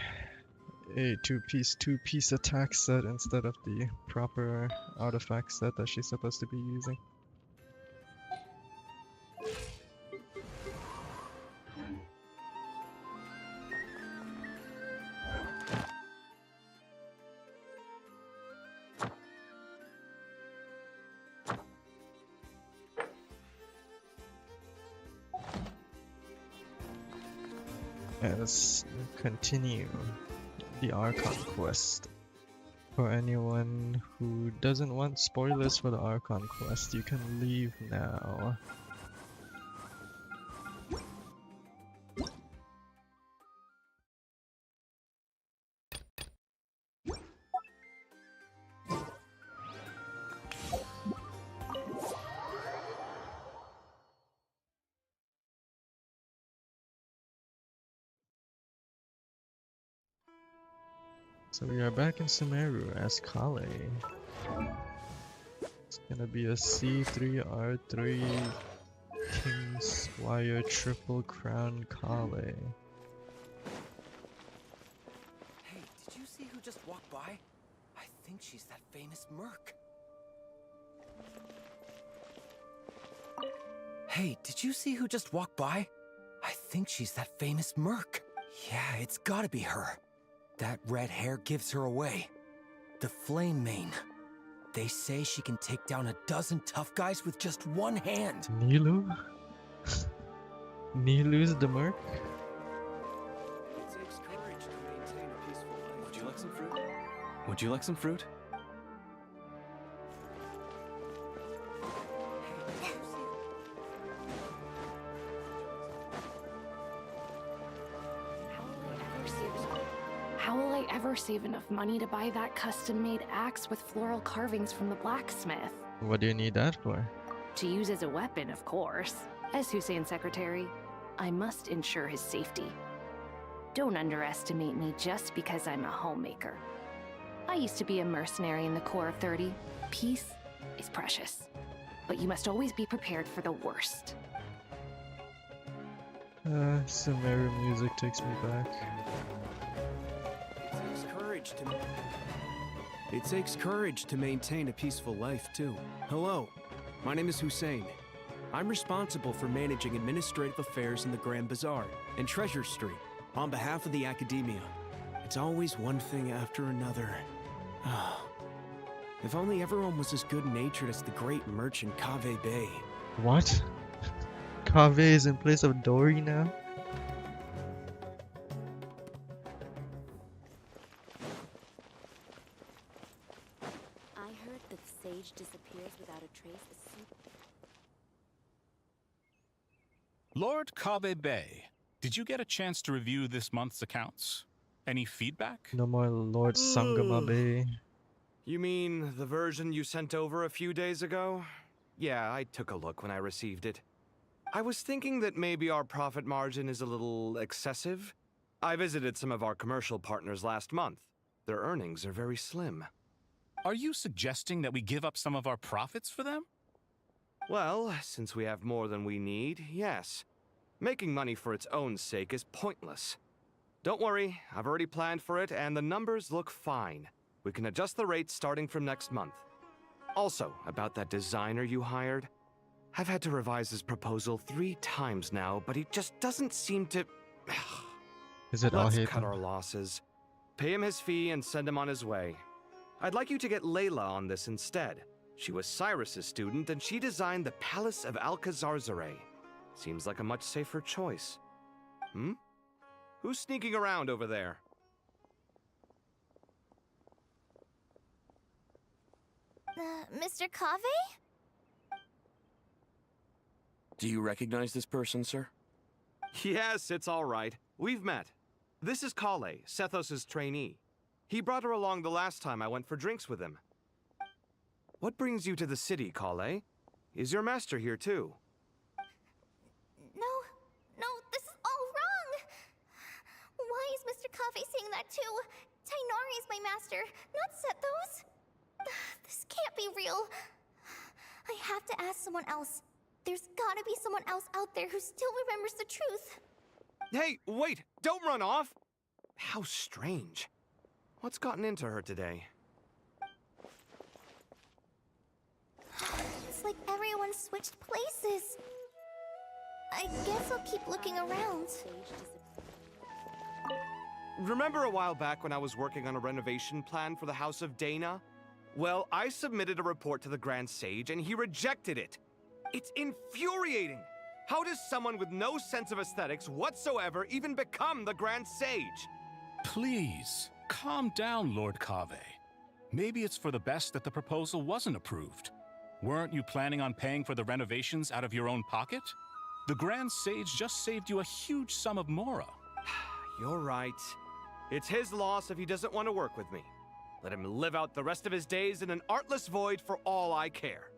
a two-piece attack set instead of the proper artifact set that she's supposed to be using. Let's continue the Archon quest. For anyone who doesn't want spoilers for the Archon quest, you can leave now. So we are back in Sumeru as Kale. It's gonna be a C3R3 King's Wire Triple Crown Kale. Hey, did you see who just walked by? I think she's that famous merc. Hey, did you see who just walked by? I think she's that famous merc. Yeah, it's gotta be her. That red hair gives her away. The Flame Mane. They say she can take down a dozen tough guys with just one hand. Nilu? Nilu's the merc? It takes courage to maintain a peaceful life. Would you like some fruit? Would you like some fruit? How will I ever save enough money to buy that custom-made axe with floral carvings from the blacksmith? What do you need that for? To use as a weapon, of course. As Hussein's secretary, I must ensure his safety. Don't underestimate me just because I'm a homemaker. I used to be a mercenary in the Corps of 30. Peace is precious. But you must always be prepared for the worst. Sumeru music takes me back. It takes courage to maintain a peaceful life, too. Hello, my name is Hussein. I'm responsible for managing administrative affairs in the Grand Bazaar and Treasure Street on behalf of the Academia. It's always one thing after another. If only everyone was as good-natured as the great merchant Kaveh Bey. What? Kaveh is in place of Dory now? I heard that Sage disappears without a trace as soon. Lord Kaveh Bey, did you get a chance to review this month's accounts? Any feedback? No more Lord Sangama Bay. You mean the version you sent over a few days ago? Yeah, I took a look when I received it. I was thinking that maybe our profit margin is a little excessive. I visited some of our commercial partners last month. Their earnings are very slim. Are you suggesting that we give up some of our profits for them? Well, since we have more than we need, yes. Making money for its own sake is pointless. Don't worry, I've already planned for it, and the numbers look fine. We can adjust the rates starting from next month. Also, about that designer you hired, I've had to revise his proposal 3 times now, but he just doesn't seem to... Is it all Let's hate? cut our losses. Pay him his fee and send him on his way. I'd like you to get Layla on this instead. She was Cyrus's student, and she designed the Palace of Alcazarzare. Seems like a much safer choice. Hmm? Who's sneaking around over there? Mr. Kaveh? Do you recognize this person, sir? Yes, it's all right. We've met. This is Kale, Sethos' trainee. He brought her along the last time I went for drinks with him. What brings you to the city, Kale? Is your master here too? No, this is all wrong! Why is Mr. Kaveh saying that too? Tainari is my master, not Sethos. This can't be real. I have to ask someone else. There's gotta be someone else out there who still remembers the truth. Hey, wait! Don't run off! How strange. What's gotten into her today? It's like everyone switched places. I guess I'll keep looking around. Remember a while back when I was working on a renovation plan for the House of Dana? Well, I submitted a report to the Grand Sage and he rejected it. It's infuriating! How does someone with no sense of aesthetics whatsoever even become the Grand Sage? Please, calm down, Lord Kave. Maybe it's for the best that the proposal wasn't approved. Weren't you planning on paying for the renovations out of your own pocket? The Grand Sage just saved you a huge sum of mora. You're right. It's his loss if he doesn't want to work with me. Let him live out the rest of his days in an artless void for all I care.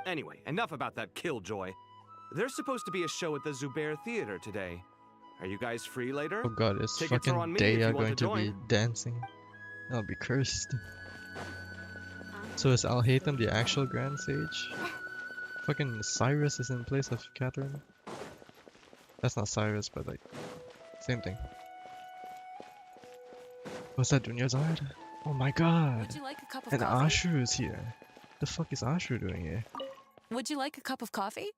Anyway, enough about that killjoy. There's supposed to be a show at the Zubair Theater today. Are you guys free later? Oh god, it's Tickets are on fucking me if Daya you want going to to be join. dancing. I'll be cursed. So is Alhaitham the actual Grand Sage? Fucking Cyrus is in place of Catherine? That's not Cyrus, but like, same thing. What's that, Dunyazard? Oh my god! Would you like a cup of And coffee? Ashru is here. The fuck is Ashru doing here? Would you like a cup of coffee?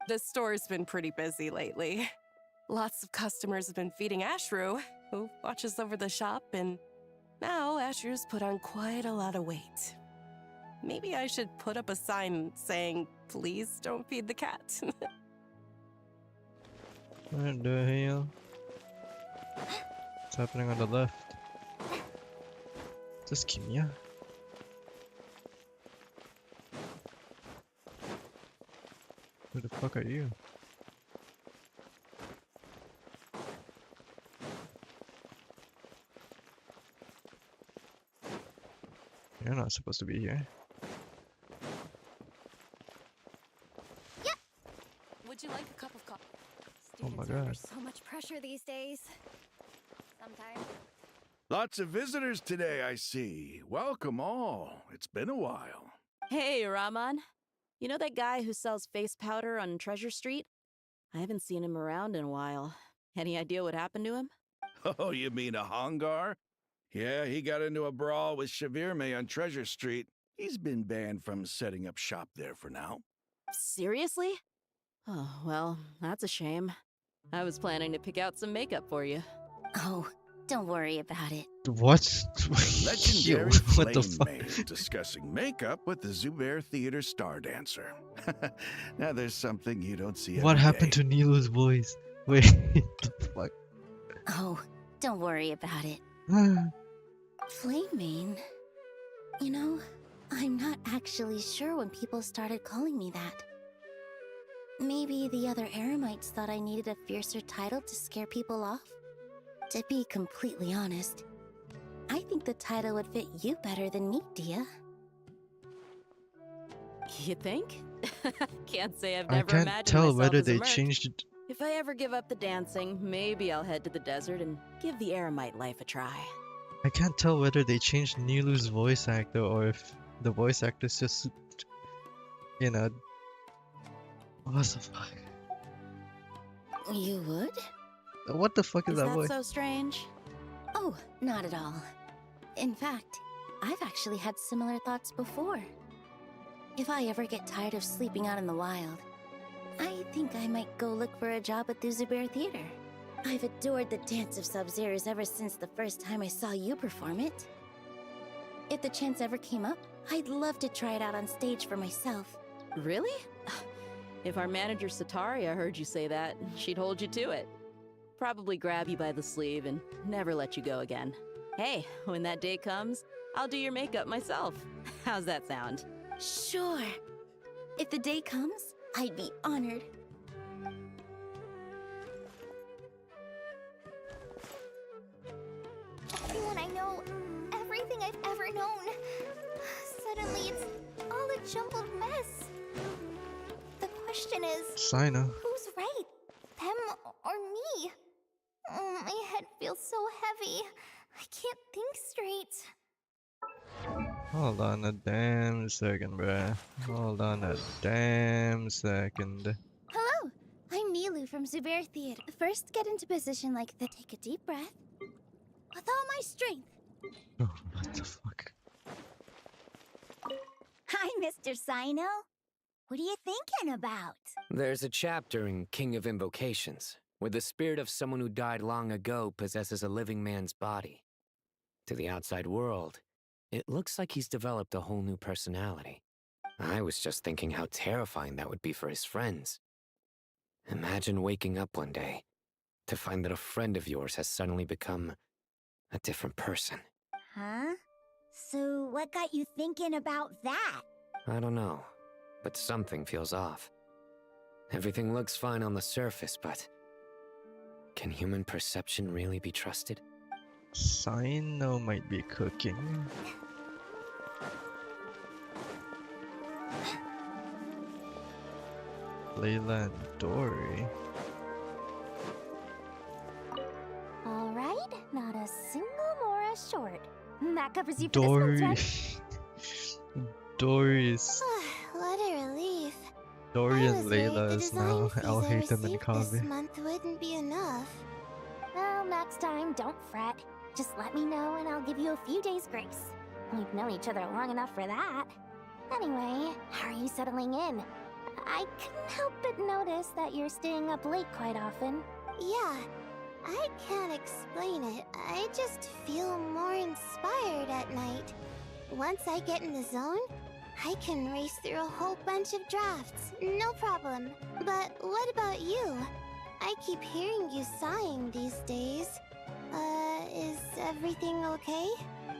This store's been pretty busy lately. Lots of customers have been feeding Ashru, who watches over the shop, and now Ashru's put on quite a lot of weight. Maybe I should put up a sign saying, please don't feed the cat. What the hell? What's happening on the left? Is this Kimia? Who the fuck are you? You're not supposed to be here. Would you like a cup of coffee? Oh my Students are under god. so much pressure these days. Sometimes. Lots of visitors today, I see. Welcome all. It's been a while. Hey, Rahman. You know that guy who sells face powder on Treasure Street? I haven't seen him around in a while. Any idea what happened to him? Oh, you mean a Hongar? Yeah, he got into a brawl with Shavirme on Treasure Street. He's been banned from setting up shop there for now. Seriously? Oh, well, that's a shame. I was planning to pick out some makeup for you. Oh, don't worry about it. What? Legendary Yo, what the Flame fuck? Maid discussing makeup with the Zubair Theater star dancer. Now there's something you don't see What every happened day. to Nilu's voice? Wait, the fuck? Oh, don't worry about it. Flaming? You know, I'm not actually sure when people started calling me that. Maybe the other Eremites thought I needed a fiercer title to scare people off? To be completely honest, I think the title would fit you better than me, Dia. You think? Can't say I've I never can't imagined tell myself whether as a they merc. changed it. If I ever give up the dancing, maybe I'll head to the desert and give the Eremite life a try. I can't tell whether they changed Nilu's voice actor or if the voice actor's just, you know, what the fuck? You would? What the fuck is, Is that that voice? so strange? Oh, not at all. In fact, I've actually had similar thoughts before. If I ever get tired of sleeping out in the wild, I think I might go look for a job at the Zubair Theater. I've adored the dance of Sub-Zeros ever since the first time I saw you perform it. If the chance ever came up, I'd love to try it out on stage for myself. Really? If our manager Sataria heard you say that, she'd hold you to it. Probably grab you by the sleeve and never let you go again. Hey, when that day comes, I'll do your makeup myself. How's that sound? Sure. If the day comes, I'd be honored. When I know everything I've ever known, suddenly it's all a jumbled mess. The question is, Sina. who's right? Them or me? My head feels so heavy. I can't think straight. Hold on a damn second, bruh. Hold on a damn second. Hello, I'm Nilu from Zubair Theater. First, get into position like that. Take a deep breath. With all my strength. Oh, what the fuck? Hi, Mr. Sino. What are you thinking about? There's a chapter in King of Invocations where the spirit of someone who died long ago possesses a living man's body. To the outside world, it looks like he's developed a whole new personality. I was just thinking how terrifying that would be for his friends. Imagine waking up one day to find that a friend of yours has suddenly become a different person. Huh? So what got you thinking about that? I don't know, but something feels off. Everything looks fine on the surface, but can human perception really be trusted? Sino might be cooking. Layla and Dory. Alright, not a single Mora short. That covers you for Dory. this month's Dory's. What a relief. Dory I and was worried Layla the is design now fees I Al Haytham and received this Kaveh. month wouldn't be enough. Well, next time, don't fret. Just let me know and I'll give you a few days' grace. We've known each other long enough for that. Anyway, how are you settling in? I couldn't help but notice that you're staying up late quite often. Yeah, I can't explain it. I just feel more inspired at night. Once I get in the zone, I can race through a whole bunch of drafts, no problem. But what about you? I keep hearing you sighing these days. Is everything okay?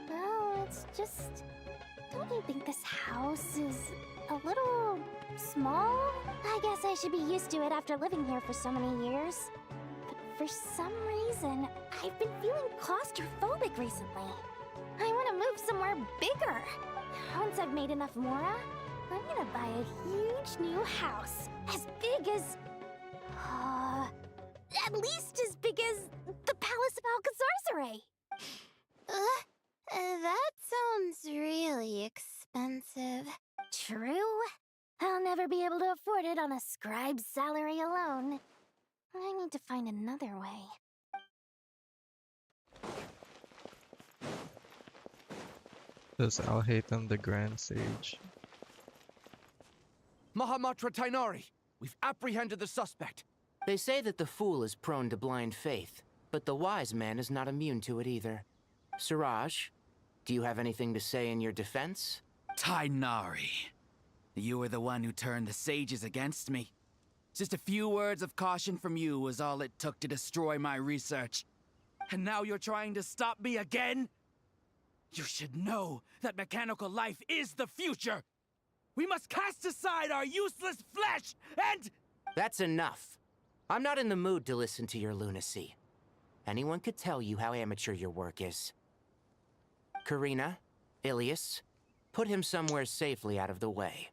Well, it's just... Don't you think this house is a little small? I guess I should be used to it after living here for so many years. But for some reason, I've been feeling claustrophobic recently. I want to move somewhere bigger. Once I've made enough Mora, I'm gonna buy a huge new house. As big as... at least as big as the Palace of Alcazarzaray. That sounds really expensive. True. I'll never be able to afford it on a scribe's salary alone. I need to find another way. Does Al Haytham the Grand Sage? Mahamatra Tainari, we've apprehended the suspect. They say that the fool is prone to blind faith, but the wise man is not immune to it either. Siraj, do you have anything to say in your defense? Tainari, you were the one who turned the sages against me. Just a few words of caution from you was all it took to destroy my research. And now you're trying to stop me again? You should know that mechanical life is the future! We must cast aside our useless flesh and... That's enough. I'm not in the mood to listen to your lunacy. Anyone could tell you how amateur your work is. Karina, Ilias, put him somewhere safely out of the way.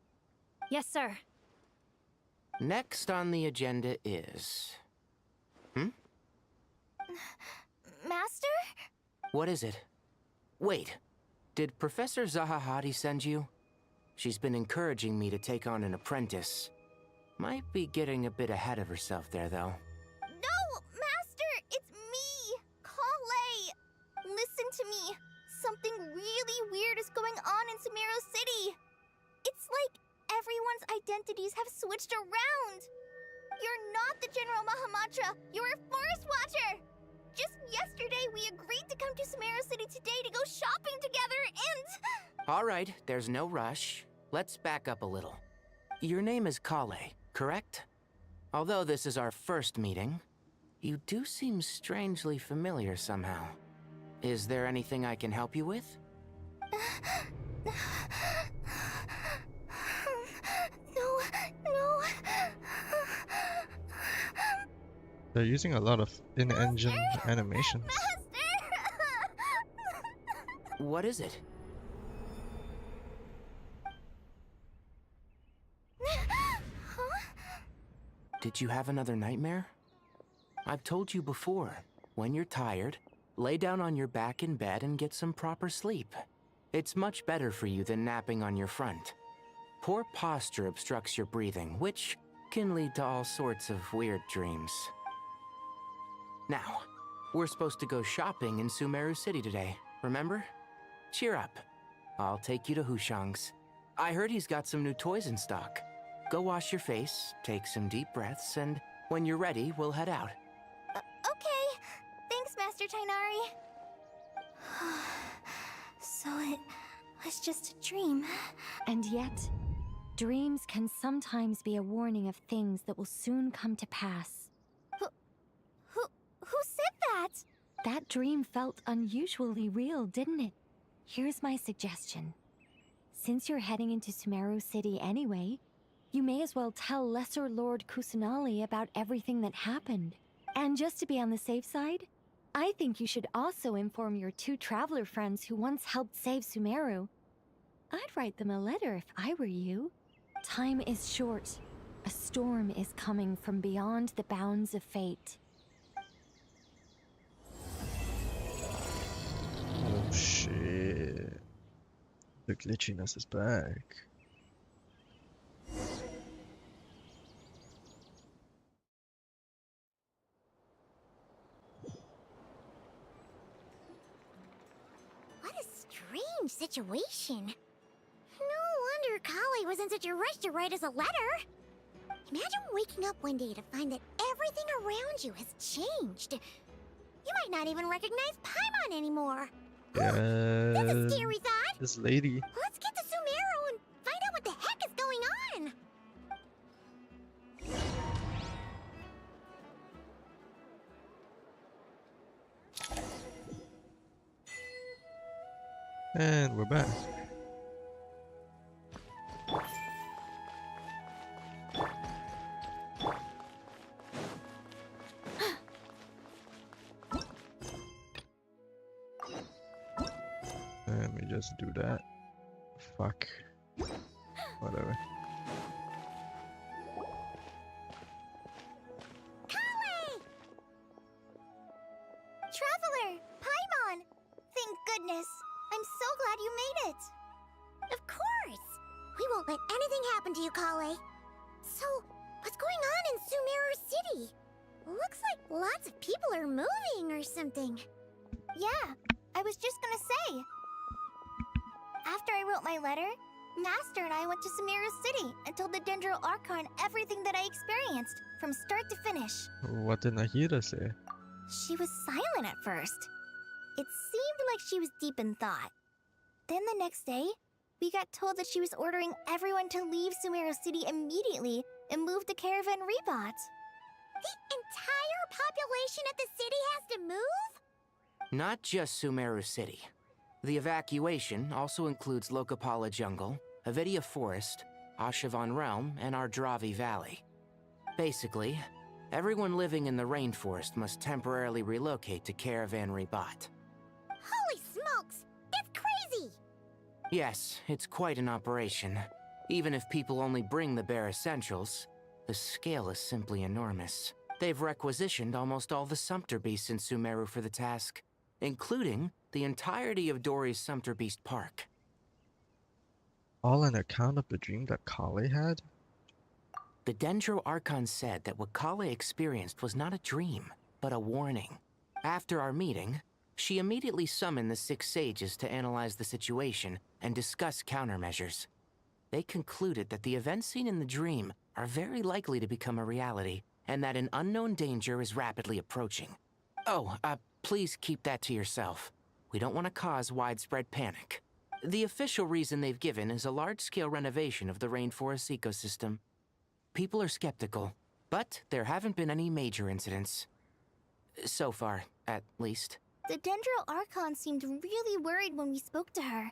Yes, sir. Next on the agenda is... Master? What is it? Wait, did Professor Zahahati send you? She's been encouraging me to take on an apprentice. Might be getting a bit ahead of herself there, though. No, Master! It's me! Kale! Listen to me. Something really weird is going on in Sumeru City. It's like everyone's identities have switched around. You're not the General Mahamatra. You're a Forest Watcher. Just yesterday, we agreed to come to Sumeru City today to go shopping together and... All right, there's no rush. Let's back up a little. Your name is Kale, correct? Although this is our first meeting, you do seem strangely familiar somehow. Is there anything I can help you with? No. They're using a lot of in-engine animations. What is it? Did you have another nightmare? I've told you before, when you're tired, lay down on your back in bed and get some proper sleep. It's much better for you than napping on your front. Poor posture obstructs your breathing, which can lead to all sorts of weird dreams. Now, we're supposed to go shopping in Sumeru City today, remember? Cheer up. I'll take you to Hushang's. I heard he's got some new toys in stock. Go wash your face, take some deep breaths, and when you're ready, we'll head out. Okay. Thanks, Master Tainari. So it was just a dream. And yet, Dreams can sometimes be a warning of things that will soon come to pass. Who said that? That dream felt unusually real, didn't it? Here's my suggestion. Since you're heading into Sumeru City anyway, you may as well tell Lesser Lord Kusanali about everything that happened. And just to be on the safe side, I think you should also inform your 2 traveler friends who once helped save Sumeru. I'd write them a letter if I were you. Time is short. A storm is coming from beyond the bounds of fate. Oh shit. The glitchiness is back. What a strange situation. No wonder Kale was in such a rush to write us a letter. Imagine waking up one day to find that everything around you has changed. You might not even recognize Paimon anymore. Yeah. That's a scary thought. This lady. Let's get to Sumeru and find out what the heck is going on. And we're back. Let me just do that. Fuck. Whatever. Traveler! Paimon! Thank goodness. I'm so glad you made it. Of course. We won't let anything happen to you, Kale. So, what's going on in Sumeru City? Looks like lots of people are moving or something. Yeah, I was just gonna say. After I wrote my letter, Master and I went to Sumeru City and told the Dendro Archon everything that I experienced, from start to finish. What did Nahida say? She was silent at first. It seemed like she was deep in thought. Then the next day, we got told that she was ordering everyone to leave Sumeru City immediately and move to Caravan Rebot. The entire population of the city has to move? Not just Sumeru City. The evacuation also includes Lokapala Jungle, Avidia Forest, Ashavan Realm, and Ardravi Valley. Basically, everyone living in the rainforest must temporarily relocate to Caravan Rebot. Holy smokes! That's crazy! Yes, it's quite an operation. Even if people only bring the bare essentials, the scale is simply enormous. They've requisitioned almost all the Sumpter Beasts in Sumeru for the task, including the entirety of Dori's Sumpter Beast Park. All on account of the dream that Kale had? The Dendro Archon said that what Kale experienced was not a dream, but a warning. After our meeting, she immediately summoned the 6 sages to analyze the situation and discuss countermeasures. They concluded that the events seen in the dream are very likely to become a reality, and that an unknown danger is rapidly approaching. Oh, please keep that to yourself. We don't want to cause widespread panic. The official reason they've given is a large-scale renovation of the rainforest ecosystem. People are skeptical, but there haven't been any major incidents. So far, at least. The Dendro Archon seemed really worried when we spoke to her.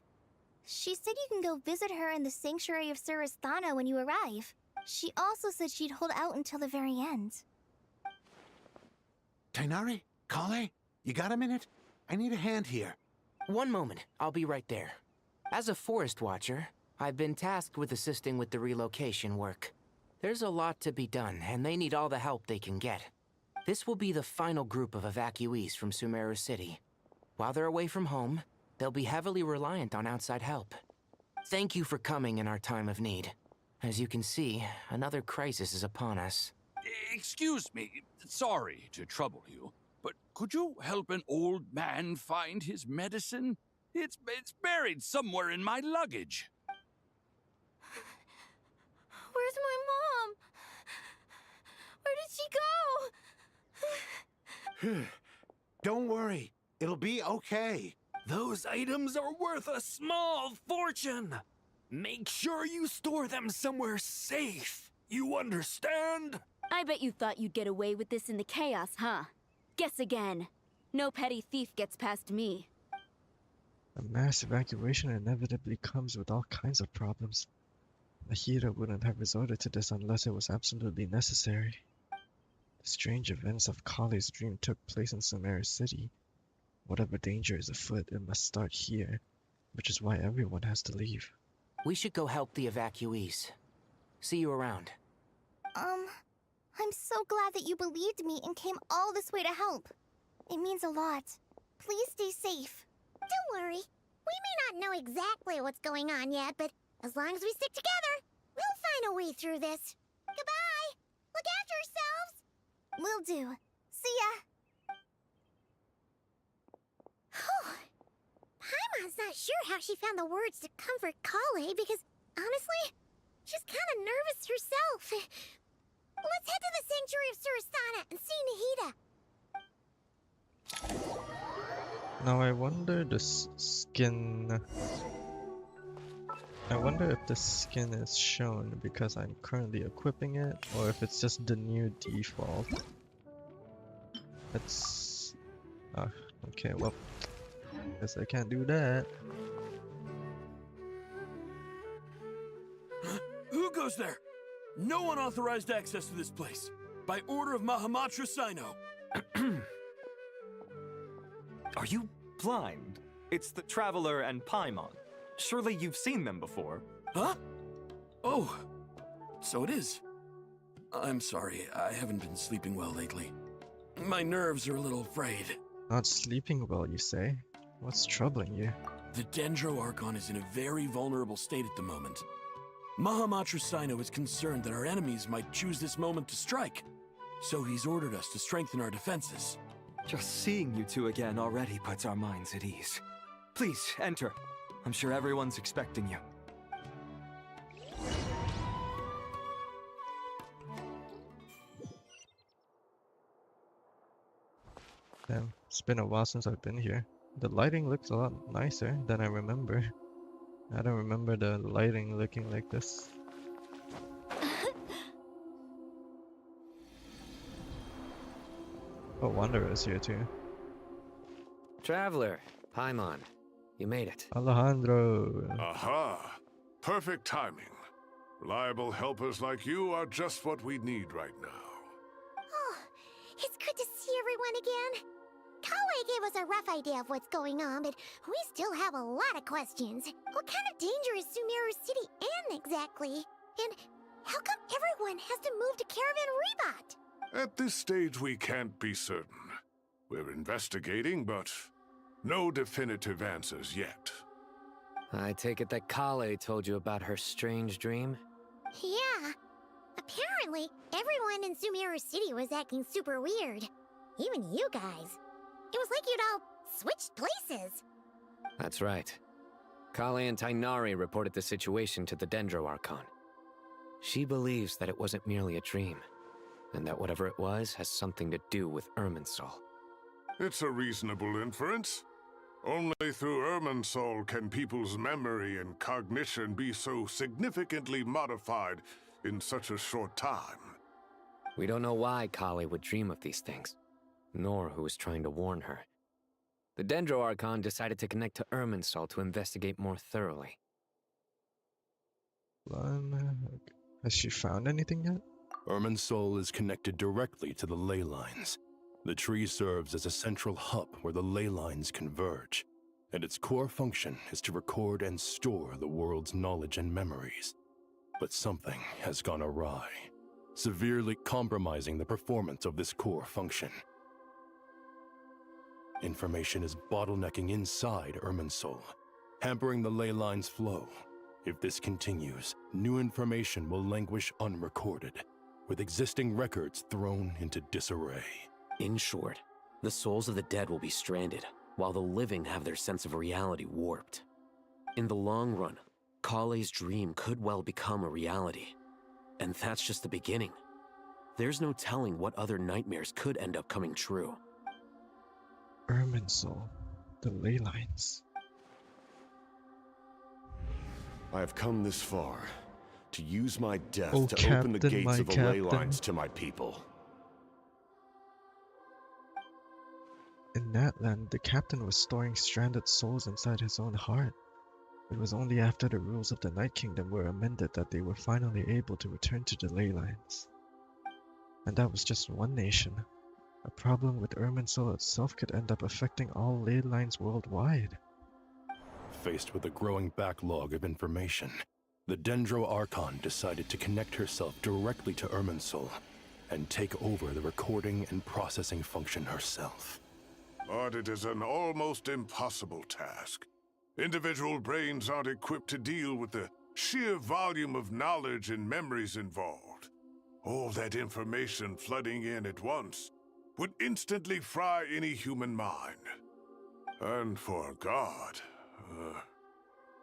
She said you can go visit her in the Sanctuary of Surasthana when you arrive. She also said she'd hold out until the very end. Tainari? Kale? You got a minute? I need a hand here. One moment, I'll be right there. As a forest watcher, I've been tasked with assisting with the relocation work. There's a lot to be done, and they need all the help they can get. This will be the final group of evacuees from Sumeru City. While they're away from home, they'll be heavily reliant on outside help. Thank you for coming in our time of need. As you can see, another crisis is upon us. Excuse me, sorry to trouble you, but could you help an old man find his medicine? It's buried somewhere in my luggage. Where's my mom? Where did she go? Don't worry. It'll be okay. Those items are worth a small fortune. Make sure you store them somewhere safe. You understand? I bet you thought you'd get away with this in the chaos, huh? Guess again. No petty thief gets past me. A mass evacuation inevitably comes with all kinds of problems. Nahida wouldn't have resorted to this unless it was absolutely necessary. The strange events of Kale's dream took place in Sumeru City. Whatever danger is afoot, it must start here, which is why everyone has to leave. We should go help the evacuees. See you around. I'm so glad that you believed me and came all this way to help. It means a lot. Please stay safe. Don't worry. We may not know exactly what's going on yet, but as long as we stick together, we'll find a way through this. Goodbye! Look after yourselves! Will do. See ya! Paimon's not sure how she found the words to comfort Kale because, honestly, she's kind of nervous herself. Let's head to the Sanctuary of Surasana and see Nahida. Now I wonder I wonder if the skin is shown because I'm currently equipping it, or if it's just the new default. It's... okay, well, guess I can't do that. Who goes there? No unauthorized access to this place. By order of Mahamatra Sino. Are you blind? It's the Traveler and Paimon. Surely you've seen them before. Huh? Oh, so it is. I'm sorry, I haven't been sleeping well lately. My nerves are a little frayed. Not sleeping well, you say? What's troubling you? The Dendro Archon is in a very vulnerable state at the moment. Mahamatra Sino is concerned that our enemies might choose this moment to strike, so he's ordered us to strengthen our defenses. Just seeing you two again already puts our minds at ease. Please, enter. I'm sure everyone's expecting you. Damn, it's been a while since I've been here. The lighting looks a lot nicer than I remember. I don't remember the lighting looking like this. Oh, Wanderer is here too. Traveler, Paimon, you made it. Alejandro. Aha! Perfect timing. Reliable helpers like you are just what we need right now. Oh, it's good to see everyone again. Kale gave us a rough idea of what's going on, but we still have a lot of questions. What kind of danger is Sumeru City in exactly? And how come everyone has to move to Caravan Reebot? At this stage, we can't be certain. We're investigating, but no definitive answers yet. I take it that Kale told you about her strange dream? Yeah. Apparently, everyone in Sumeru City was acting super weird. Even you guys. It was like you'd all switched places. That's right. Kale and Tainari reported the situation to the Dendro Archon. She believes that it wasn't merely a dream, and that whatever it was has something to do with Irminsul. It's a reasonable inference. Only through Irminsul can people's memory and cognition be so significantly modified in such a short time. We don't know why Kale would dream of these things, nor who was trying to warn her. The Dendro Archon decided to connect to Irminsul to investigate more thoroughly. Has she found anything yet? Irminsul is connected directly to the ley lines. The tree serves as a central hub where the ley lines converge, and its core function is to record and store the world's knowledge and memories. But something has gone awry, severely compromising the performance of this core function. Information is bottlenecking inside Irminsul, hampering the ley line's flow. If this continues, new information will languish unrecorded, with existing records thrown into disarray. In short, the souls of the dead will be stranded, while the living have their sense of reality warped. In the long run, Kale's dream could well become a reality. And that's just the beginning. There's no telling what other nightmares could end up coming true. Irminsul, the ley lines. I have come this far to use my death Oh, to open the Captain, gates my of the ley Captain. lines to my people. In that land, the captain was storing stranded souls inside his own heart. It was only after the rules of the Night Kingdom were amended that they were finally able to return to the ley lines. And that was just one nation. A problem with Irminsul itself could end up affecting all ley lines worldwide. Faced with a growing backlog of information, the Dendro Archon decided to connect herself directly to Irminsul and take over the recording and processing function herself. But it is an almost impossible task. Individual brains aren't equipped to deal with the sheer volume of knowledge and memories involved. All that information flooding in at once would instantly fry any human mind. And for a god,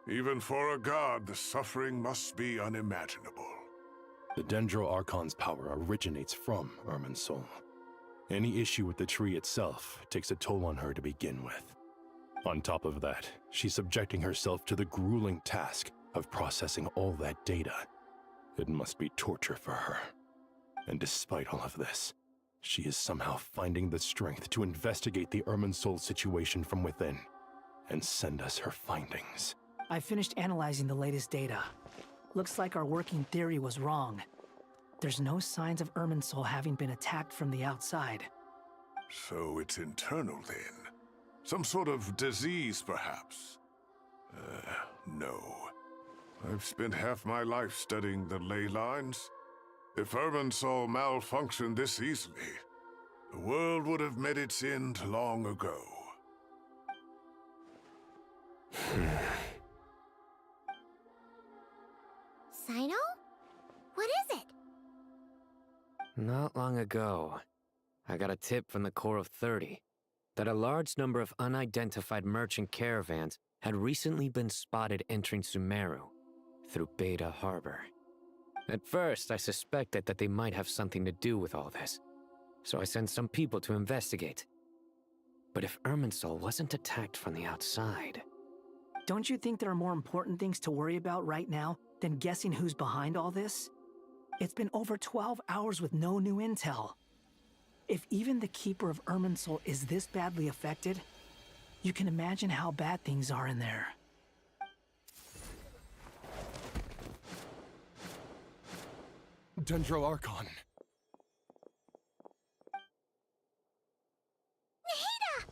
even for a god, the suffering must be unimaginable. The Dendro Archon's power originates from Irminsul. Any issue with the tree itself takes a toll on her to begin with. On top of that, she's subjecting herself to the grueling task of processing all that data. It must be torture for her. And despite all of this, she is somehow finding the strength to investigate the Irminsul situation from within and send us her findings. I finished analyzing the latest data. Looks like our working theory was wrong. There's no signs of Irminsul having been attacked from the outside. So it's internal then? Some sort of disease, perhaps? No. I've spent half my life studying the ley lines. If Irminsul malfunctioned this easily, the world would have met its end long ago. Sino? What is it? Not long ago, I got a tip from the Corps of 30 that a large number of unidentified merchant caravans had recently been spotted entering Sumeru through Beta Harbor. At first, I suspected that they might have something to do with all this, so I sent some people to investigate. But if Irminsul wasn't attacked from the outside... Don't you think there are more important things to worry about right now than guessing who's behind all this? It's been over 12 hours with no new intel. If even the Keeper of Irminsul is this badly affected, you can imagine how bad things are in there. Dendro Archon. Nahida!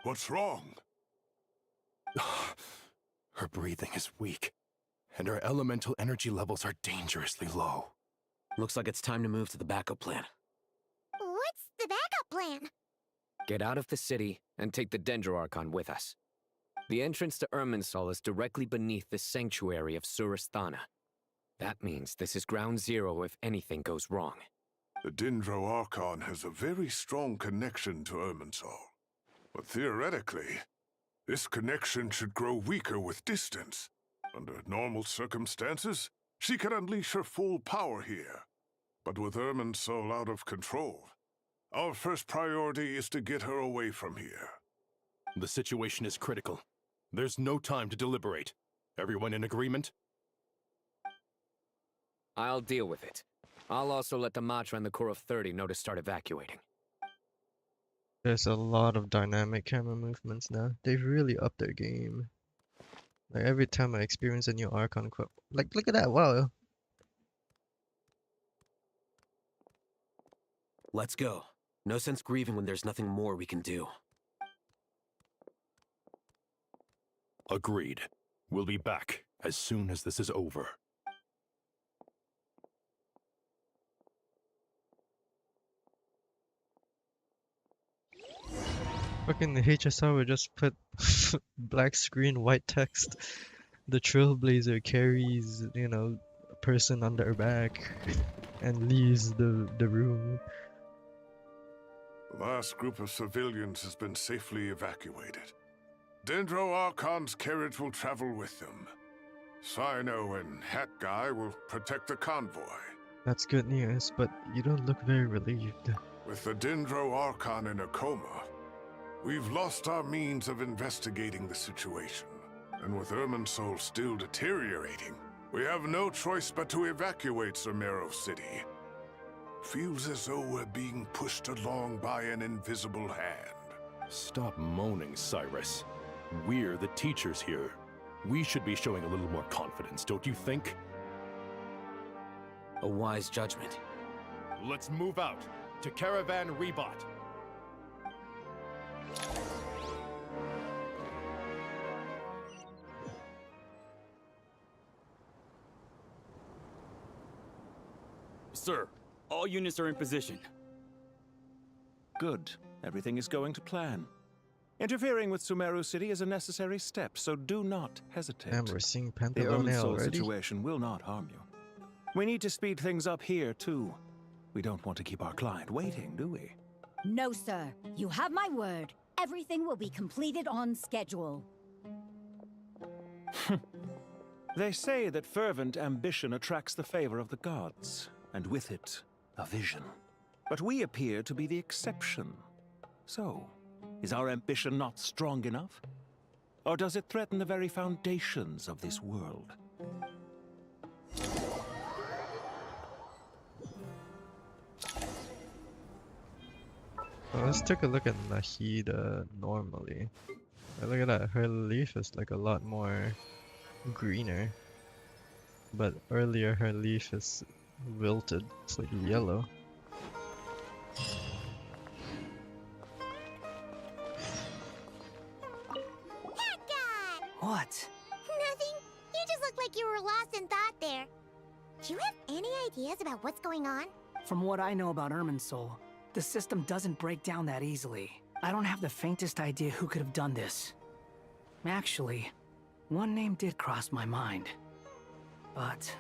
What's wrong? Her breathing is weak, and her elemental energy levels are dangerously low. Looks like it's time to move to the backup plan. What's the backup plan? Get out of the city and take the Dendro Archon with us. The entrance to Irminsul is directly beneath the sanctuary of Surasthana. That means this is ground zero if anything goes wrong. The Dendro Archon has a very strong connection to Irminsul. But theoretically, this connection should grow weaker with distance. Under normal circumstances, she could unleash her full power here. But with Irminsul out of control, our first priority is to get her away from here. The situation is critical. There's no time to deliberate. Everyone in agreement? I'll deal with it. I'll also let the Matra and the Corps of 30 know to start evacuating. There's a lot of dynamic camera movements now. They've really upped their game. Like every time I experience a new Archon quip, like look at that, wow. Let's go. No sense grieving when there's nothing more we can do. Agreed. We'll be back as soon as this is over. Fucking the HSR would just put black screen, white text. The Trailblazer carries, you know, a person on their back and leaves the room. The last group of civilians has been safely evacuated. Dendro Archon's carriage will travel with them. Sino and Hat Guy will protect the convoy. That's good news, but you don't look very relieved. With the Dendro Archon in a coma, we've lost our means of investigating the situation. And with Irminsul still deteriorating, we have no choice but to evacuate Sumeru City. Feels as though we're being pushed along by an invisible hand. Stop moaning, Cyrus. We're the teachers here. We should be showing a little more confidence, don't you think? A wise judgment. Let's move out to Caravan Rebot. Sir, all units are in position. Good. Everything is going to plan. Interfering with Sumeru City is a necessary step, so do not hesitate. Damn, we're seeing The Pantaloone Irminsul already. situation will not harm you. We need to speed things up here, too. We don't want to keep our client waiting, do we? No, sir. You have my word. Everything will be completed on schedule. They say that fervent ambition attracts the favor of the gods, and with it, a vision. But we appear to be the exception. So, is our ambition not strong enough? Or does it threaten the very foundations of this world? Well, let's take a look at Nahida normally. Look at that, her leaf is like a lot more greener. But earlier her leaf is wilted, it's like yellow. What? Nothing. You just look like you were lost in thought there. Do you have any ideas about what's going on? From what I know about Irminsul, the system doesn't break down that easily. I don't have the faintest idea who could have done this. Actually, one name did cross my mind. But,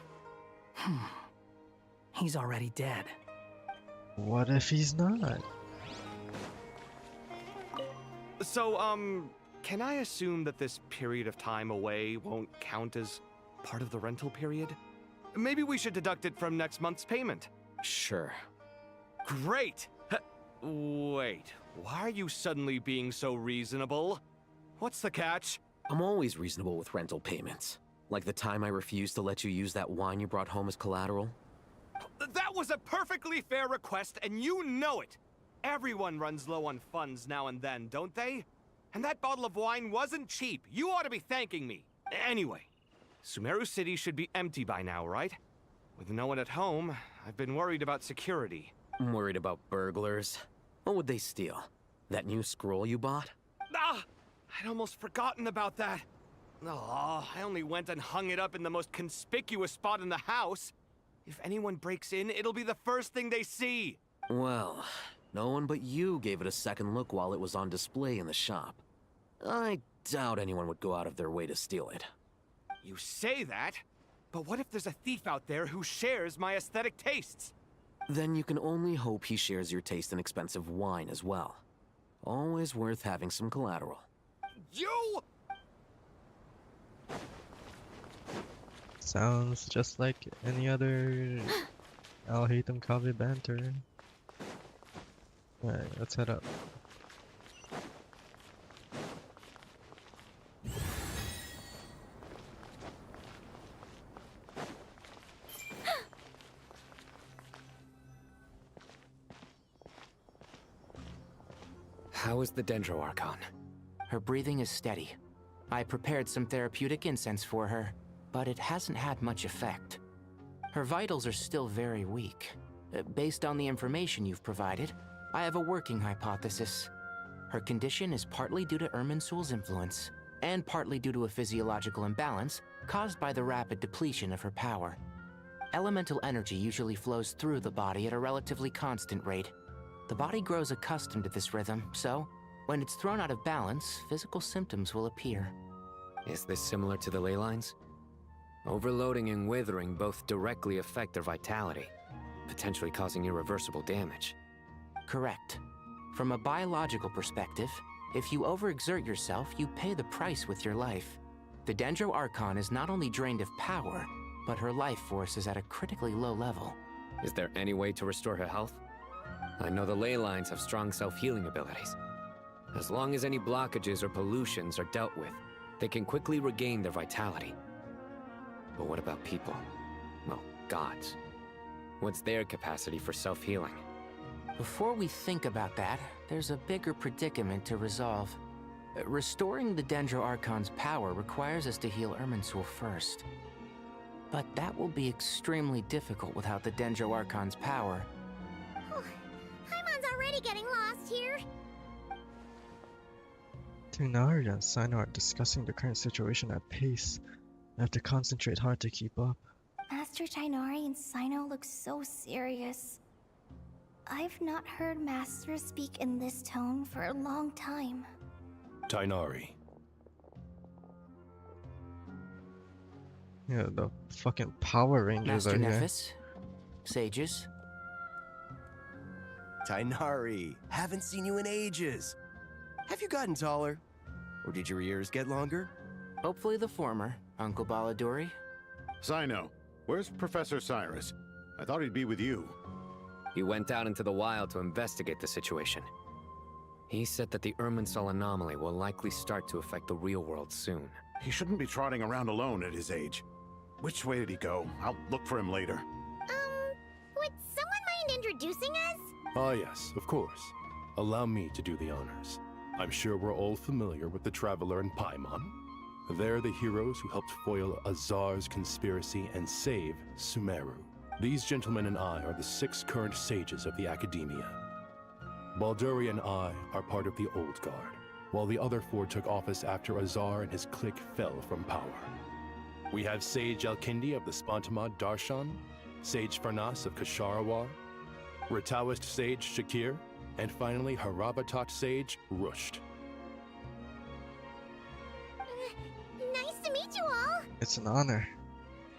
he's already dead. What if he's not? So, can I assume that this period of time away won't count as part of the rental period? Maybe we should deduct it from next month's payment. Sure. Great! Wait, why are you suddenly being so reasonable? What's the catch? I'm always reasonable with rental payments. Like the time I refused to let you use that wine you brought home as collateral. That was a perfectly fair request, and you know it! Everyone runs low on funds now and then, don't they? And that bottle of wine wasn't cheap. You ought to be thanking me. Anyway, Sumeru City should be empty by now, right? With no one at home, I've been worried about security. I'm worried about burglars. What would they steal? That new scroll you bought? Ah! I'd almost forgotten about that. Oh, I only went and hung it up in the most conspicuous spot in the house. If anyone breaks in, it'll be the first thing they see. Well, no one but you gave it a second look while it was on display in the shop. I doubt anyone would go out of their way to steal it. You say that, but what if there's a thief out there who shares my aesthetic tastes? Then you can only hope he shares your taste in expensive wine as well. Always worth having some collateral. You! Sounds just like any other I'll hate them coffee banter. Alright, let's head up. How is the Dendro Archon? Her breathing is steady. I prepared some therapeutic incense for her, but it hasn't had much effect. Her vitals are still very weak. Based on the information you've provided, I have a working hypothesis. Her condition is partly due to Irminsul's influence, and partly due to a physiological imbalance caused by the rapid depletion of her power. Elemental energy usually flows through the body at a relatively constant rate. The body grows accustomed to this rhythm, so when it's thrown out of balance, physical symptoms will appear. Is this similar to the ley lines? Overloading and withering both directly affect their vitality, potentially causing irreversible damage. Correct. From a biological perspective, if you overexert yourself, you pay the price with your life. The Dendro Archon is not only drained of power, but her life force is at a critically low level. Is there any way to restore her health? I know the ley lines have strong self-healing abilities. As long as any blockages or pollutions are dealt with, they can quickly regain their vitality. But what about people? Well, gods. What's their capacity for self-healing? Before we think about that, there's a bigger predicament to resolve. Restoring the Dendro Archon's power requires us to heal Irminsul first. But that will be extremely difficult without the Dendro Archon's power. Paimon's already getting lost here. Tighnari and Sino are discussing the current situation at pace. I have to concentrate hard to keep up. Master Tighnari and Sino look so serious. I've not heard Master speak in this tone for a long time. Tighnari. Yeah, the fucking Power Rangers Master are here. Nephis, sages. Tighnari, haven't seen you in ages. Have you gotten taller? Or did your ears get longer? Hopefully the former, Uncle Baladuri. Sino, where's Professor Cyrus? I thought he'd be with you. He went out into the wild to investigate the situation. He said that the Irminsul anomaly will likely start to affect the real world soon. He shouldn't be trotting around alone at his age. Which way did he go? I'll look for him later. Would someone mind introducing us? Ah yes, of course. Allow me to do the honors. I'm sure we're all familiar with the Traveler and Paimon. They're the heroes who helped foil Azar's conspiracy and save Sumeru. These gentlemen and I are the 6 current sages of the Academia. Balduri and I are part of the Old Guard, while the other 4 took office after Azar and his clique fell from power. We have Sage Elkindi of the Spontamad Darshan, Sage Farnas of Kasharawar, Rataoist Sage Shakir, and finally Harabatot Sage Rusht. Nice to meet you all. It's an honor.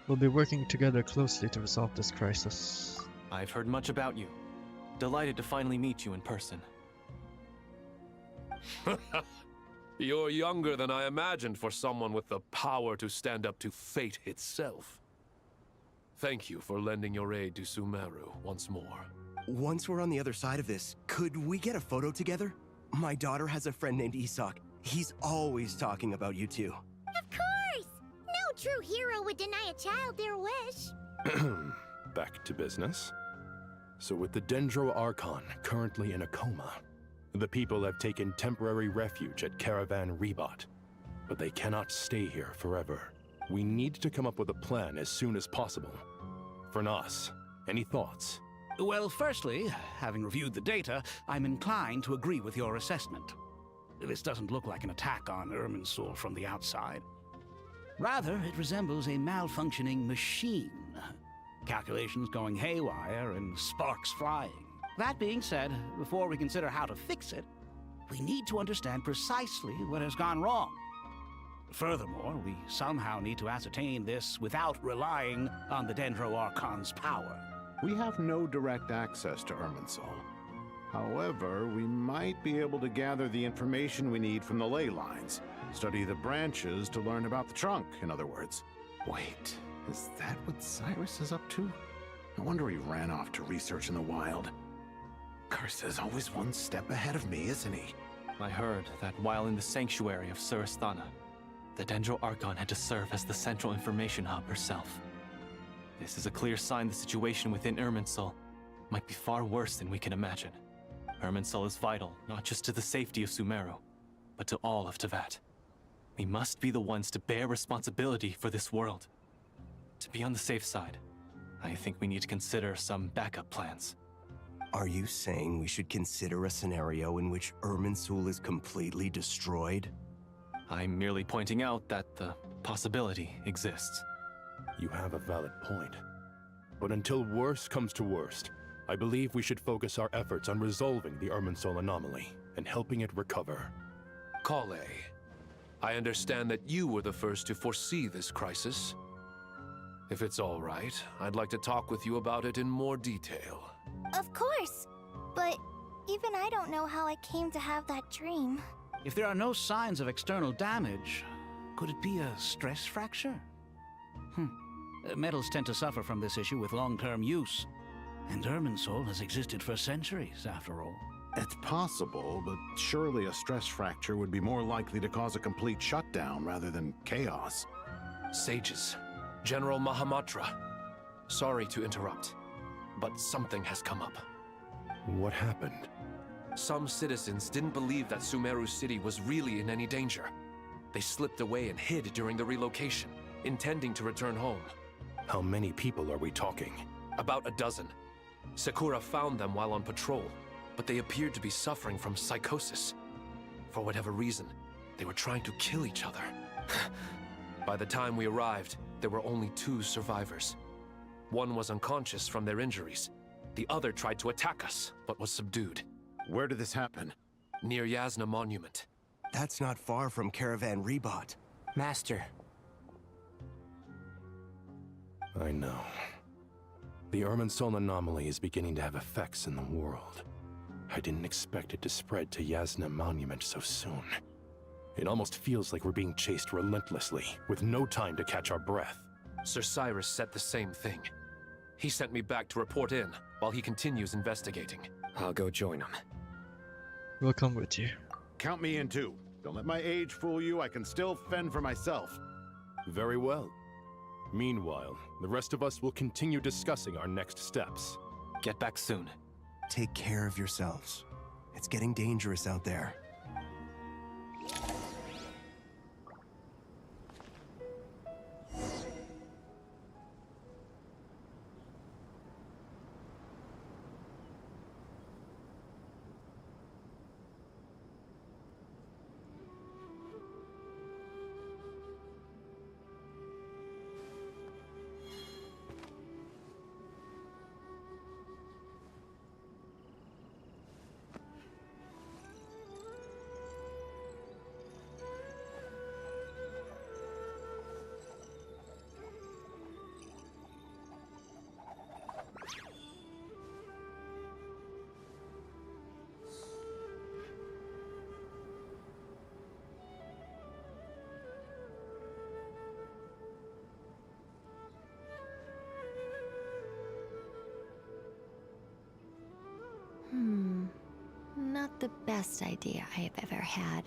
We'll be working together closely to resolve this crisis. I've heard much about you. Delighted to finally meet you in person. You're younger than I imagined for someone with the power to stand up to fate itself. Thank you for lending your aid to Sumeru once more. Once we're on the other side of this, could we get a photo together? My daughter has a friend named Isak. He's always talking about you two. Of course! No true hero would deny a child their wish. Back to business. So with the Dendro Archon currently in a coma, the people have taken temporary refuge at Caravan Rebot. But they cannot stay here forever. We need to come up with a plan as soon as possible. Farnas, any thoughts? Well, firstly, having reviewed the data, I'm inclined to agree with your assessment. This doesn't look like an attack on Irminsul from the outside. Rather, it resembles a malfunctioning machine. Calculations going haywire and sparks flying. That being said, before we consider how to fix it, we need to understand precisely what has gone wrong. Furthermore, we somehow need to ascertain this without relying on the Dendro Archon's power. We have no direct access to Irminsul. However, we might be able to gather the information we need from the ley lines. Study the branches to learn about the trunk, in other words. Wait, is that what Cyrus is up to? No wonder he ran off to research in the wild. Curse always one step ahead of me, isn't he? I heard that while in the sanctuary of Surasthana, the Dendro Archon had to serve as the central information hub herself. This is a clear sign the situation within Irminsul might be far worse than we can imagine. Irminsul is vital, not just to the safety of Sumeru, but to all of Teyvat. We must be the ones to bear responsibility for this world. To be on the safe side, I think we need to consider some backup plans. Are you saying we should consider a scenario in which Irminsul is completely destroyed? I'm merely pointing out that the possibility exists. You have a valid point. But until worst comes to worst, I believe we should focus our efforts on resolving the Irminsul anomaly and helping it recover. Kale, I understand that you were the first to foresee this crisis. If it's all right, I'd like to talk with you about it in more detail. Of course, but even I don't know how I came to have that dream. If there are no signs of external damage, could it be a stress fracture? Metals tend to suffer from this issue with long-term use, and Irminsul has existed for centuries, after all. It's possible, but surely a stress fracture would be more likely to cause a complete shutdown rather than chaos. Sages, General Mahamatra. Sorry to interrupt, but something has come up. What happened? Some citizens didn't believe that Sumeru City was really in any danger. They slipped away and hid during the relocation, intending to return home. How many people are we talking? About a dozen. Sakura found them while on patrol, but they appeared to be suffering from psychosis. For whatever reason, they were trying to kill each other. By the time we arrived, there were only 2 survivors. One was unconscious from their injuries. The other tried to attack us, but was subdued. Where did this happen? Near Yasna Monument. That's not far from Caravan Rebot. Master. I know. The Irminsul anomaly is beginning to have effects in the world. I didn't expect it to spread to Yasna Monument so soon. It almost feels like we're being chased relentlessly, with no time to catch our breath. Sir Cyrus said the same thing. He sent me back to report in, while he continues investigating. I'll go join him. We'll come with you. Count me in too. Don't let my age fool you, I can still fend for myself. Very well. Meanwhile, the rest of us will continue discussing our next steps. Get back soon. Take care of yourselves. It's getting dangerous out there. Not the best idea I have ever had.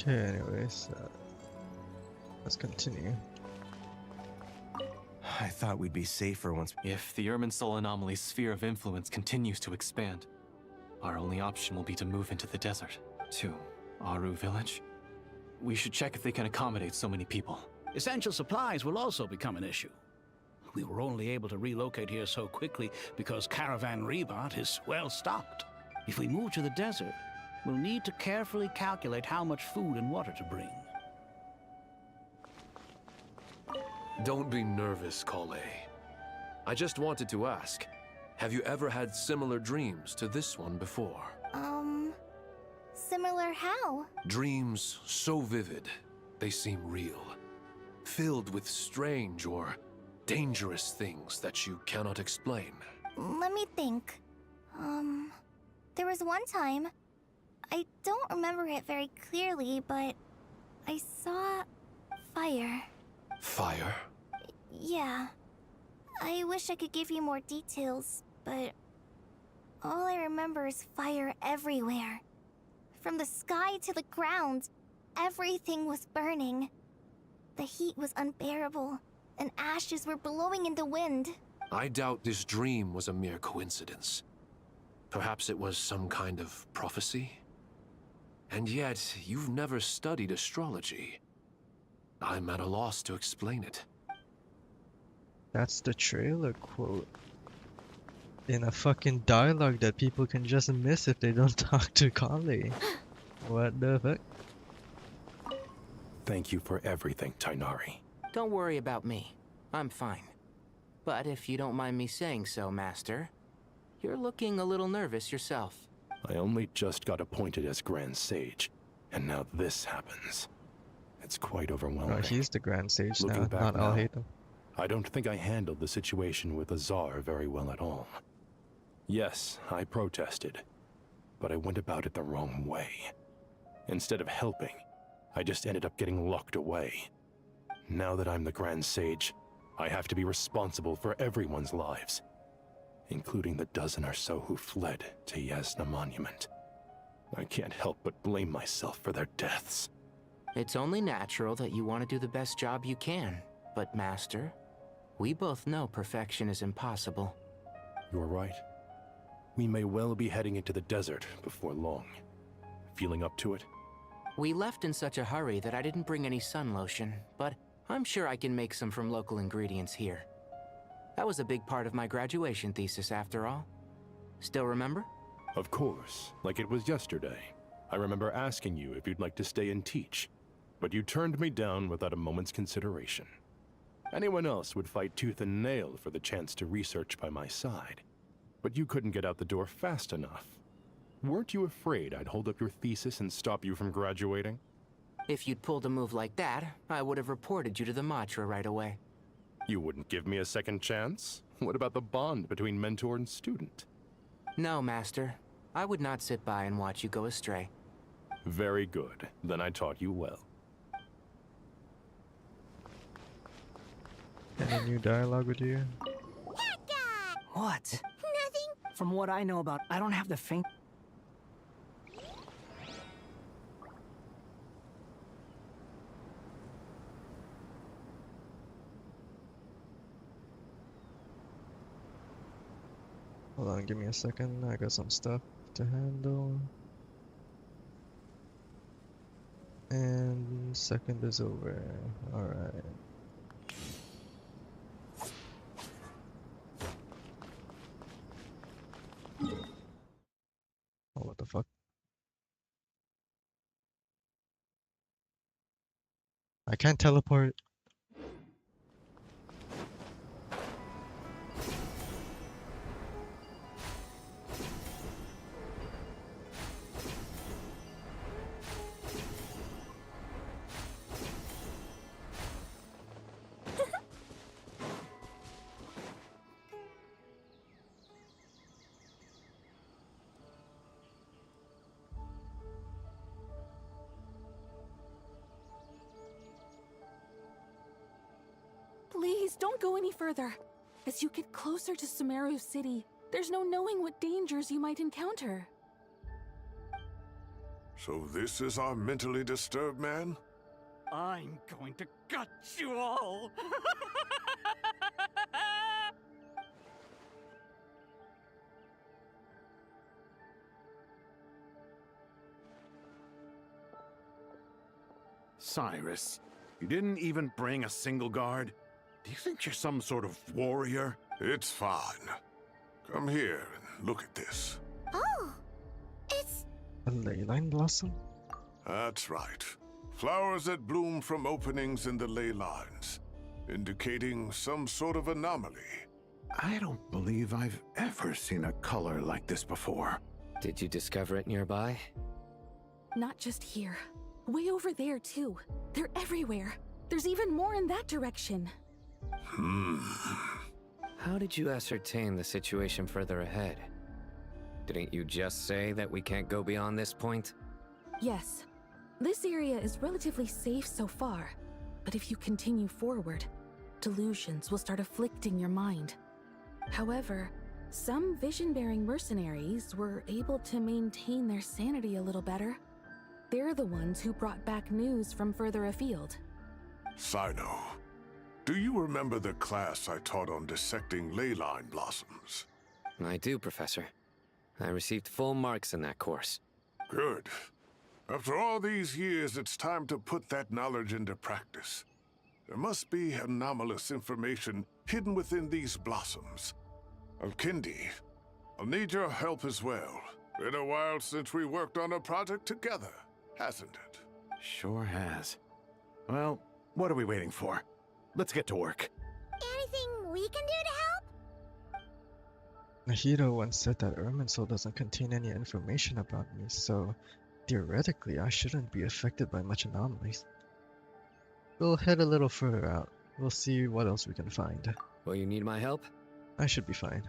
Okay, anyways, let's continue. I thought we'd be safer once. If the Irminsul anomaly's sphere of influence continues to expand, our only option will be to move into the desert. To Aru Village? We should check if they can accommodate so many people. Essential supplies will also become an issue. We were only able to relocate here so quickly because Caravan Rebot is well stocked. If we move to the desert, we'll need to carefully calculate how much food and water to bring. Don't be nervous, Kale. I just wanted to ask, have you ever had similar dreams to this one before? Similar how? Dreams so vivid, they seem real. Filled with strange or dangerous things that you cannot explain. Let me think. There was one time, I don't remember it very clearly, but I saw fire. Fire? Yeah. I wish I could give you more details, but all I remember is fire everywhere. From the sky to the ground, everything was burning. The heat was unbearable, and ashes were blowing in the wind. I doubt this dream was a mere coincidence. Perhaps it was some kind of prophecy? And yet, you've never studied astrology. I'm at a loss to explain it. That's the trailer quote. In a fucking dialogue that people can just miss if they don't talk to Kale. What the fuck? Thank you for everything, Tainari. Don't worry about me. I'm fine. But if you don't mind me saying so, Master, you're looking a little nervous yourself. I only just got appointed as Grand Sage, and now this happens. It's quite overwhelming. Oh, he's the Grand Sage Looking now, back not now, Alhaitham. I don't think I handled the situation with Azar very well at all. Yes, I protested, but I went about it the wrong way. Instead of helping, I just ended up getting locked away. Now that I'm the Grand Sage, I have to be responsible for everyone's lives, including the dozen or so who fled to Yasna Monument. I can't help but blame myself for their deaths. It's only natural that you want to do the best job you can, but Master, we both know perfection is impossible. You're right. We may well be heading into the desert before long. Feeling up to it? We left in such a hurry that I didn't bring any sun lotion, but I'm sure I can make some from local ingredients here. That was a big part of my graduation thesis, after all. Still remember? Of course, like it was yesterday. I remember asking you if you'd like to stay and teach, but you turned me down without a moment's consideration. Anyone else would fight tooth and nail for the chance to research by my side, but you couldn't get out the door fast enough. Weren't you afraid I'd hold up your thesis and stop you from graduating? If you'd pulled a move like that, I would have reported you to the Matra right away. You wouldn't give me a second chance? What about the bond between mentor and student? No, Master. I would not sit by and watch you go astray. Very good. Then I taught you well. Any new dialogue with you? What? Nothing. From what I know about, I don't have the faint... Hold on, give me a second. I got some stuff to handle. And second is over. Alright. Oh, what the fuck? I can't teleport. Please, don't go any further. As you get closer to Sumeru City, there's no knowing what dangers you might encounter. So this is our mentally disturbed man? I'm going to gut you all! Cyrus, you didn't even bring a single guard? Do you think you're some sort of warrior? It's fine. Come here and look at this. Oh, it's... A leyline blossom? That's right. Flowers that bloom from openings in the ley lines, indicating some sort of anomaly. I don't believe I've ever seen a color like this before. Did you discover it nearby? Not just here. Way over there, too. They're everywhere. There's even more in that direction. How did you ascertain the situation further ahead? Didn't you just say that we can't go beyond this point? Yes. This area is relatively safe so far, but if you continue forward, delusions will start afflicting your mind. However, some vision-bearing mercenaries were able to maintain their sanity a little better. They're the ones who brought back news from further afield. Sino, do you remember the class I taught on dissecting leyline blossoms? I do, Professor. I received full marks in that course. Good. After all these years, it's time to put that knowledge into practice. There must be anomalous information hidden within these blossoms. Alkindi, I'll need your help as well. Been a while since we worked on a project together, hasn't it? Sure has. Well, what are we waiting for? Let's get to work. Anything we can do to help? Nahito once said that Irminsul doesn't contain any information about me, so theoretically I shouldn't be affected by much anomalies. We'll head a little further out, We'll see what else we can find. Will you need my help? I should be fine.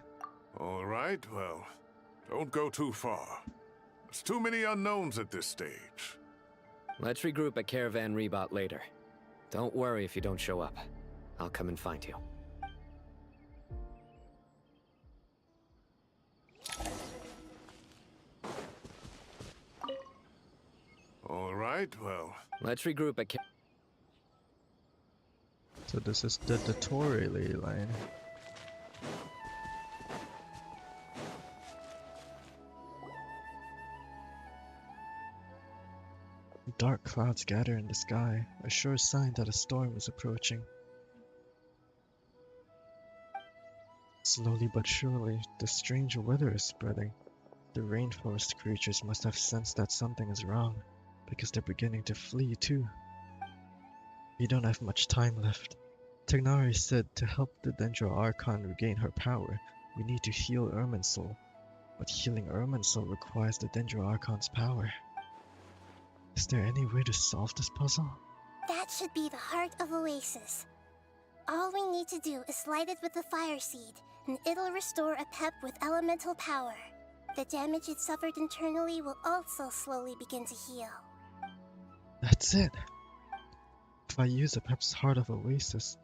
All right, well, don't go too far. There's too many unknowns at this stage. Let's regroup at Caravan Rebot later. Don't worry if you don't show up. I'll come and find you. All right, well... Let's regroup at So this is the Torre ley line. Dark clouds gather in the sky, a sure sign that a storm is approaching. Slowly but surely, the strange weather is spreading. The rainforest creatures must have sensed that something is wrong, because they're beginning to flee too. We don't have much time left. Tignari said to help the Dendro Archon regain her power, we need to heal Irminsul. But healing Irminsul requires the Dendro Archon's power. Is there any way to solve this puzzle? That should be the heart of Oasis. All we need to do is light it with the fire seed, and it'll restore a pep with elemental power. The damage it suffered internally will also slowly begin to heal. That's it! If I use the Pep's Heart of Oasis,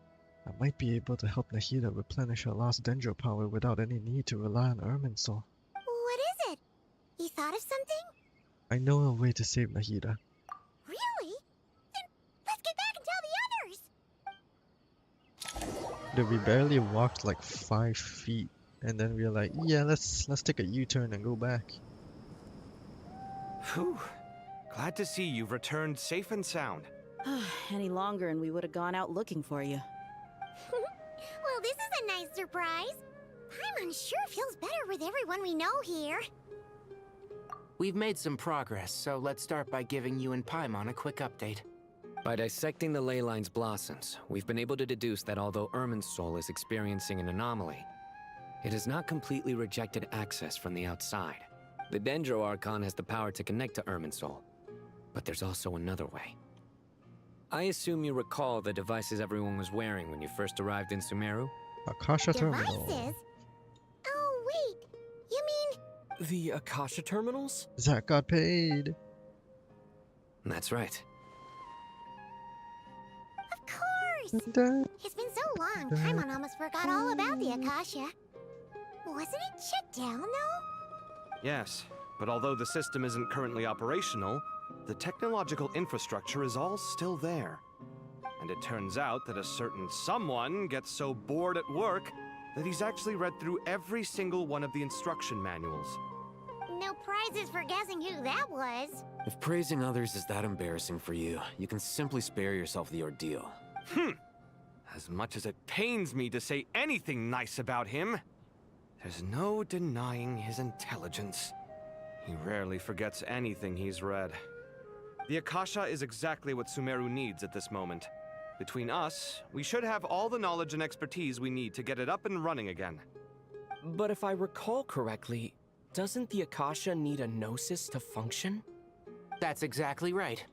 I might be able to help Nahida replenish her lost Dendro power without any need to rely on Irminsul. What is it? You thought of something? I know a way to save Nahida. Really? Then let's get back and tell the others! Dude, we barely walked like 5 feet, and then we were like, yeah, let's take a U-turn and go back. Phew. Glad to see you've returned safe and sound. Any longer and we would have gone out looking for you. Well, this is a nice surprise. Paimon sure feels better with everyone we know here. We've made some progress, so let's start by giving you and Paimon a quick update. By dissecting the ley line's blossoms, we've been able to deduce that although Irminsul is experiencing an anomaly, it has not completely rejected access from the outside. The Dendro Archon has the power to connect to Irminsul, but there's also another way. I assume you recall the devices everyone was wearing when you first arrived in Sumeru? Akasha Terminal. Devices? Oh, wait. You mean... The Akasha terminals? Zach got paid. That's right. Of course! It's been so long, Paimon almost forgot all about the Akasha. Wasn't it shut down, though? Yes, but although the system isn't currently operational, the technological infrastructure is all still there. And it turns out that a certain someone gets so bored at work that he's actually read through every single one of the instruction manuals. No prizes for guessing who that was. If praising others is that embarrassing for you, you can simply spare yourself the ordeal. As much as it pains me to say anything nice about him, there's no denying his intelligence. He rarely forgets anything he's read. The Akasha is exactly what Sumeru needs at this moment. Between us, we should have all the knowledge and expertise we need to get it up and running again. But if I recall correctly, doesn't the Akasha need a Gnosis to function? That's exactly right.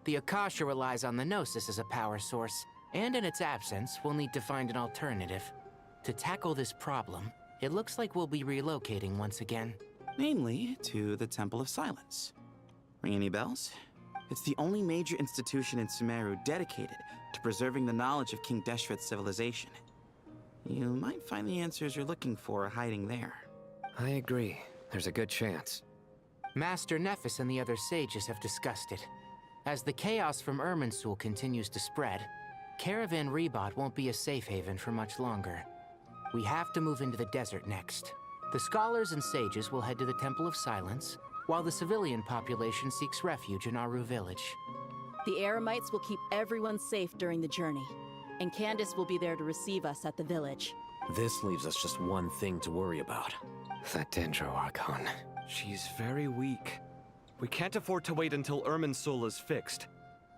The Akasha relies on the Gnosis as a power source, and in its absence, we'll need to find an alternative. To tackle this problem, it looks like we'll be relocating once again. Namely, to the Temple of Silence. Ring any bells? It's the only major institution in Sumeru dedicated to preserving the knowledge of King Deshret's civilization. You might find the answers you're looking for hiding there. I agree. There's a good chance. Master Nephis and the other sages have discussed it. As the chaos from Irminsul continues to spread, Caravan Rebot won't be a safe haven for much longer. We have to move into the desert next. The scholars and sages will head to the Temple of Silence, while the civilian population seeks refuge in Aru village. The Eremites will keep everyone safe during the journey, and Candace will be there to receive us at the village. This leaves us just one thing to worry about. That Dendro Archon. She's very weak. We can't afford to wait until Irminsul is fixed.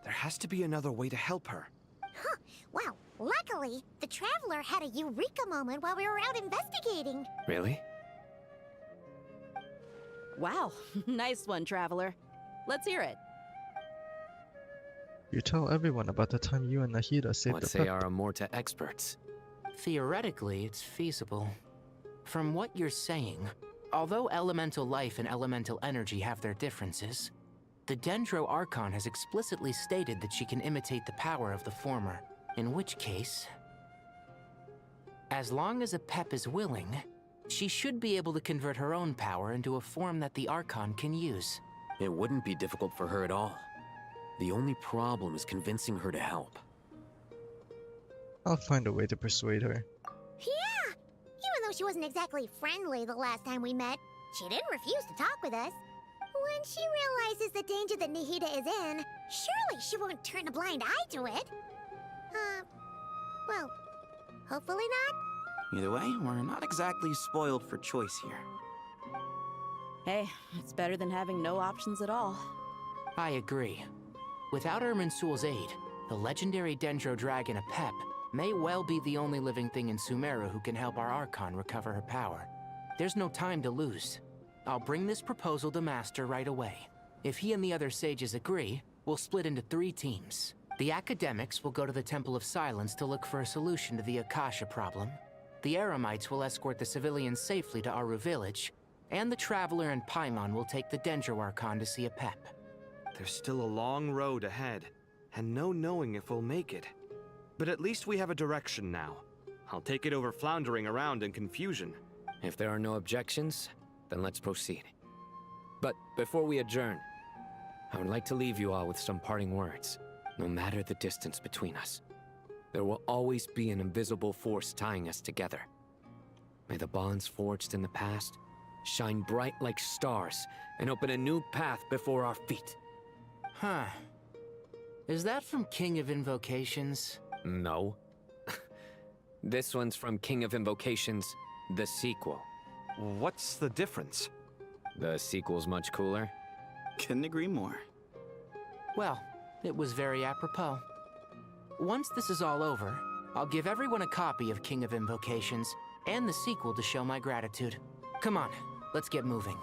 There has to be another way to help her. Huh. Wow. Luckily, the Traveler had a eureka moment while we were out investigating. Really? Wow, nice one, Traveler. Let's hear it. You tell everyone about the time you and Nahida saved What the say pep. our Amorta experts? Theoretically, it's feasible. From what you're saying, although elemental life and elemental energy have their differences, the Dendro Archon has explicitly stated that she can imitate the power of the former, in which case, as long as a Pep is willing, she should be able to convert her own power into a form that the Archon can use. It wouldn't be difficult for her at all. The only problem is convincing her to help. I'll find a way to persuade her. Yeah! Even though she wasn't exactly friendly the last time we met, she didn't refuse to talk with us. When she realizes the danger that Nahida is in, surely she won't turn a blind eye to it. Well, hopefully not. Either way, we're not exactly spoiled for choice here. Hey, it's better than having no options at all. I agree. Without Irminsul's aid, the legendary Dendro Dragon Apep may well be the only living thing in Sumeru who can help our Archon recover her power. There's no time to lose. I'll bring this proposal to Master right away. If he and the other sages agree, we'll split into 3 teams. The academics will go to the Temple of Silence to look for a solution to the Akasha problem. The Eremites will escort the civilians safely to Aru village, and the Traveler and Paimon will take the Dendro Archon to see Apep. There's still a long road ahead, and no knowing if we'll make it. But at least we have a direction now. I'll take it over floundering around in confusion. If there are no objections, then let's proceed. But before we adjourn, I would like to leave you all with some parting words. No matter the distance between us, there will always be an invisible force tying us together. May the bonds forged in the past shine bright like stars and open a new path before our feet. Huh. Is that from King of Invocations? No. This one's from King of Invocations, the sequel. What's the difference? The sequel's much cooler. Couldn't agree more. Well, it was very apropos. Once this is all over, I'll give everyone a copy of King of Invocations and the sequel to show my gratitude. Come on, let's get moving.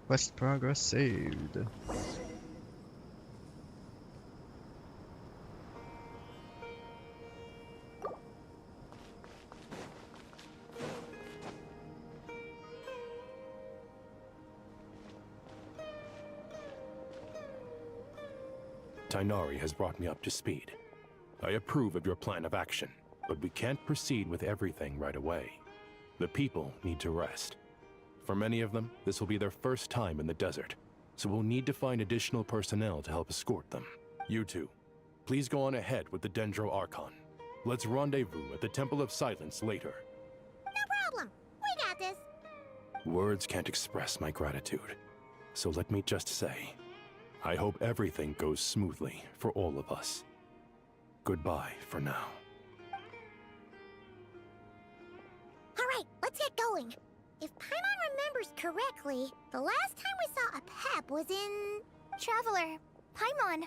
Quest progress saved. Tighnari has brought me up to speed. I approve of your plan of action, but we can't proceed with everything right away. The people need to rest. For many of them, this will be their first time in the desert, so we'll need to find additional personnel to help escort them. You two, please go on ahead with the Dendro Archon. Let's rendezvous at the Temple of Silence later. No problem. We got this. Words can't express my gratitude, so let me just say, I hope everything goes smoothly for all of us. Goodbye for now. All right, let's get going. If Paimon remembers correctly, the last time we saw Apep was in... Traveler, Paimon.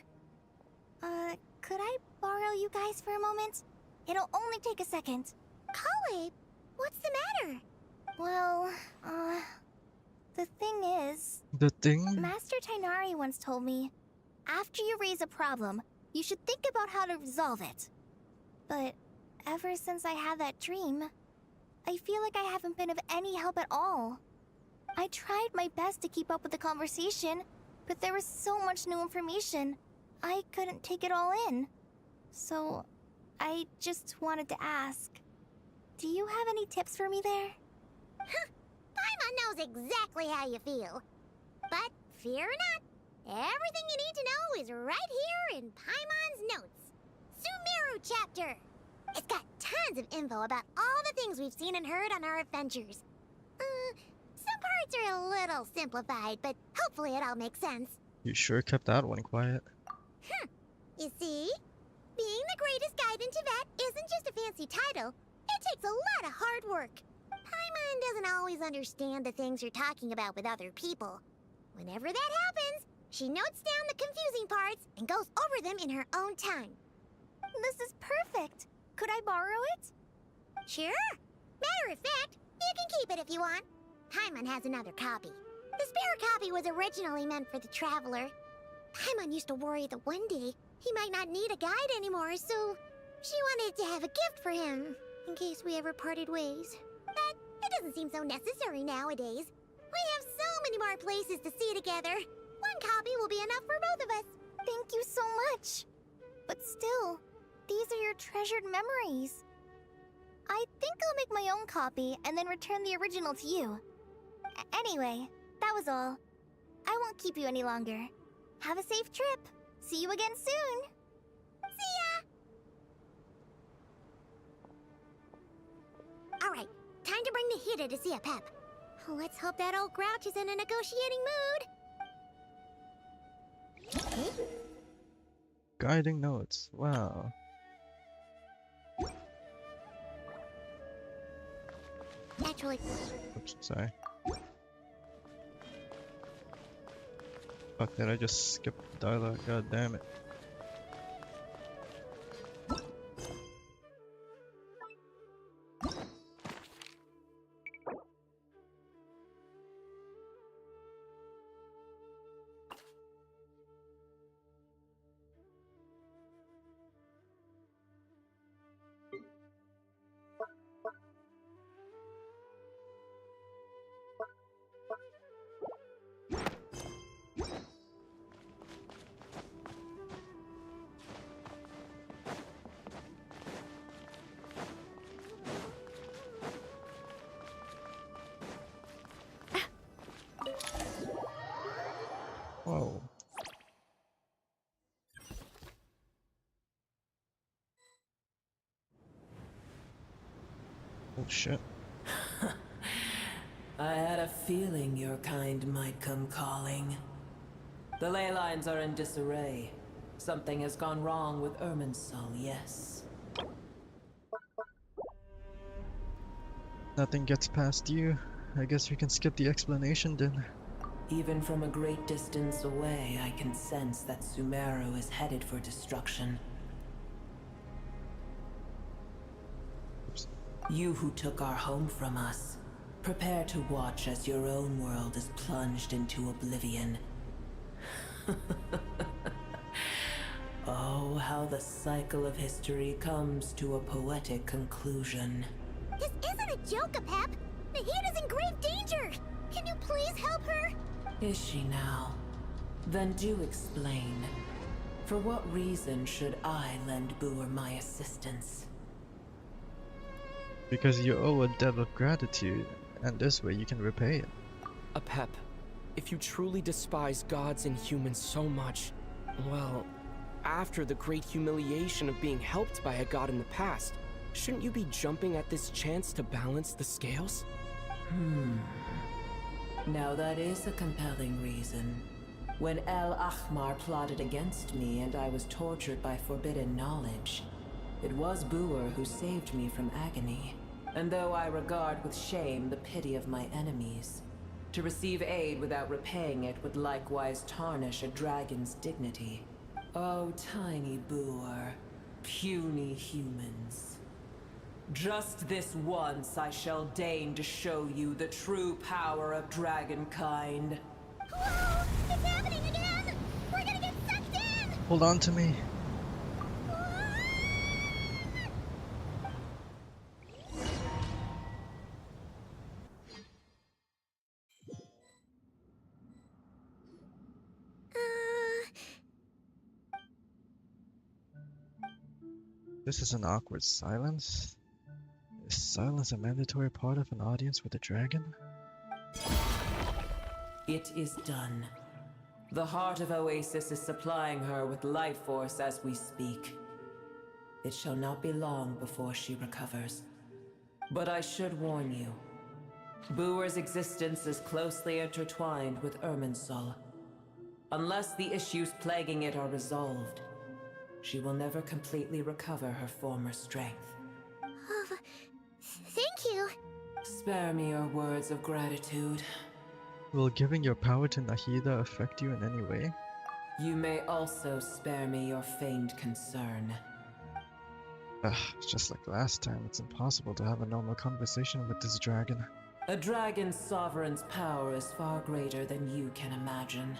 Could I borrow you guys for a moment? It'll only take a second. Kale, what's the matter? Well, the thing is... The thing? Master Tighnari once told me, after you raise a problem, you should think about how to resolve it. But ever since I had that dream, I feel like I haven't been of any help at all. I tried my best to keep up with the conversation, but there was so much new information, I couldn't take it all in. So, I just wanted to ask, do you have any tips for me there? Paimon knows exactly how you feel. But fear not, everything you need to know is right here in Paimon's notes. Sumeru chapter. It's got tons of info about all the things we've seen and heard on our adventures. Some parts are a little simplified, but hopefully it all makes sense. You sure kept that one quiet. You see? Being the greatest guide in Tibet isn't just a fancy title. It takes a lot of hard work. Paimon doesn't always understand the things you're talking about with other people. Whenever that happens, she notes down the confusing parts and goes over them in her own time. This is perfect. Could I borrow it? Sure. Matter of fact, you can keep it if you want. Paimon has another copy. The spare copy was originally meant for the Traveler. Paimon used to worry that one day he might not need a guide anymore, so she wanted to have a gift for him, in case we ever parted ways. But it doesn't seem so necessary nowadays. We have so many more places to see together. One copy will be enough for both of us. Thank you so much. But still, these are your treasured memories. I think I'll make my own copy and then return the original to you. Anyway, that was all. I won't keep you any longer. Have a safe trip. See you again soon. See ya! Alright, time to bring the Hida to see a Pep. Let's hope that old grouch is in a negotiating mood. Guiding notes. Wow. Actually, Oops, sorry. Fuck, did I just skip the dialogue? God damn it. Whoa. Oh shit. I had a feeling your kind might come calling. The ley lines are in disarray. Something has gone wrong with Irminsul, yes. Nothing gets past you. I guess we can skip the explanation then. Even from a great distance away, I can sense that Sumeru is headed for destruction. Oops. You who took our home from us, prepare to watch as your own world is plunged into oblivion. Oh, how the cycle of history comes to a poetic conclusion. this isn't a joke, Apep. Nahida's in grave danger. Can you please help her? Is she now? Then do explain. For what reason should I lend Booer my assistance? Because you owe a debt of gratitude, and this way you can repay it. Apep, if you truly despise gods and humans so much, well, after the great humiliation of being helped by a god in the past, shouldn't you be jumping at this chance to balance the scales? Now that is a compelling reason. When El Ahmar plotted against me and I was tortured by forbidden knowledge, it was Booer who saved me from agony. And though I regard with shame the pity of my enemies, to receive aid without repaying it would likewise tarnish a dragon's dignity. Oh, tiny Booer, puny humans. Just this once I shall deign to show you the true power of dragonkind. Whoa! It's happening again! We're gonna get sucked in! Hold on to me. This is an awkward silence. Is silence a mandatory part of an audience with a dragon? It is done. The heart of Oasis is supplying her with life force as we speak. It shall not be long before she recovers. But I should warn you. Booer's existence is closely intertwined with Irminsul. Unless the issues plaguing it are resolved, she will never completely recover her former strength. Thank you. Spare me your words of gratitude. Will giving your power to Nahida affect you in any way? You may also spare me your feigned concern. Ugh, just like last time, it's impossible to have a normal conversation with this dragon. A dragon's sovereign's power is far greater than you can imagine.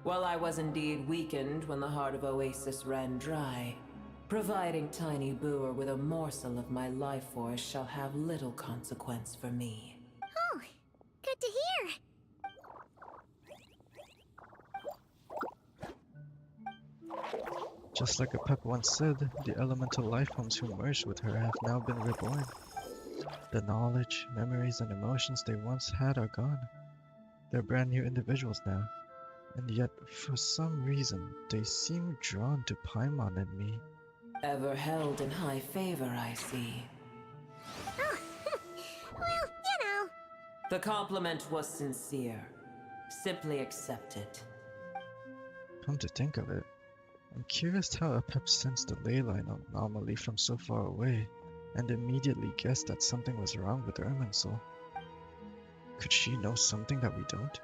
While I was indeed weakened when the heart of Oasis ran dry, providing Tiny Booer with a morsel of my life force shall have little consequence for me. Oh, good to hear. Just like a Pep once said, the elemental life forms who merged with her have now been reborn. The knowledge, memories, and emotions they once had are gone. They're brand new individuals now. And yet, for some reason, they seem drawn to Paimon and me. Ever held in high favor, I see. Oh, well, you know. The compliment was sincere. Simply accept it. Come to think of it, I'm curious how a Pep sensed the leyline anomaly from so far away, and immediately guessed that something was wrong with Irminsul. Could she know something that we don't?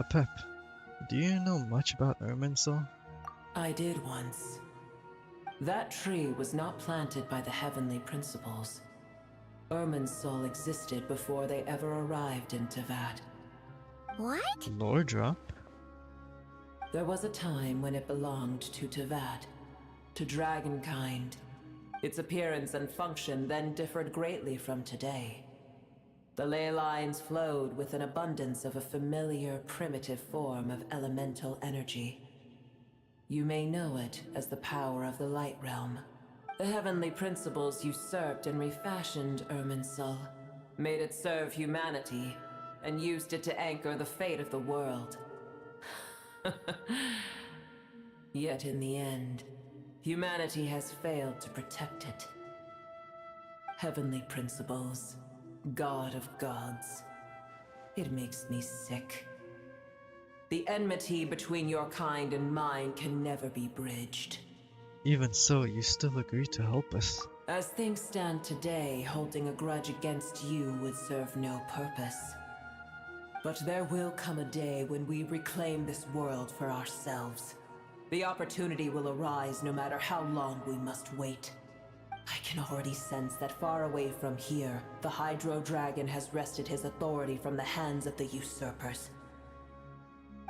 Pep, do you know much about Irminsul? I did once. That tree was not planted by the heavenly principles. Irminsul existed before they ever arrived in Tevat. What? Lore drop? There was a time when it belonged to Tevat, to dragonkind. Its appearance and function then differed greatly from today. The ley lines flowed with an abundance of a familiar, primitive form of elemental energy. You may know it as the power of the Light Realm. The heavenly principles usurped and refashioned Irminsul, made it serve humanity, and used it to anchor the fate of the world. Yet in the end, humanity has failed to protect it. Heavenly principles, God of gods. It makes me sick. The enmity between your kind and mine can never be bridged. Even so, you still agree to help us. As things stand today, holding a grudge against you would serve no purpose. But there will come a day when we reclaim this world for ourselves. The opportunity will arise no matter how long we must wait. I can already sense that far away from here, the Hydro Dragon has wrested his authority from the hands of the usurpers.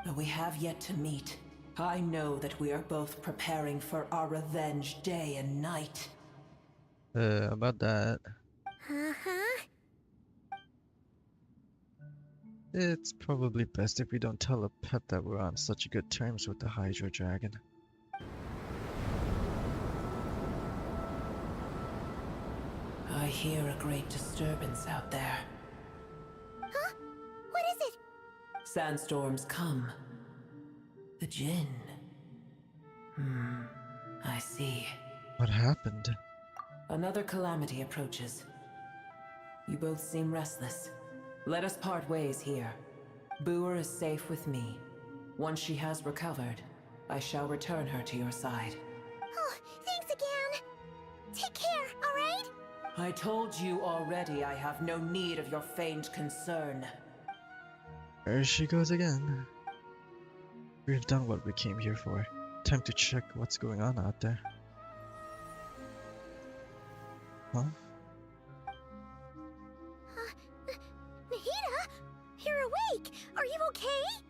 Though we have yet to meet, I know that we are both preparing for our revenge day and night. About that. Uh-huh. It's probably best if we don't tell a Pep that we're on such good terms with the Hydro Dragon. I hear a great disturbance out there. Huh? What is it? Sandstorms come. The Jinn. I see. What happened? Another calamity approaches. You both seem restless. Let us part ways here. Booer is safe with me. Once she has recovered, I shall return her to your side. Oh, thanks again. Take care, alright? I told you already I have no need of your feigned concern. There she goes again. We've done what we came here for. Time to check what's going on out there. Huh? Nahida? You're awake! Are you okay?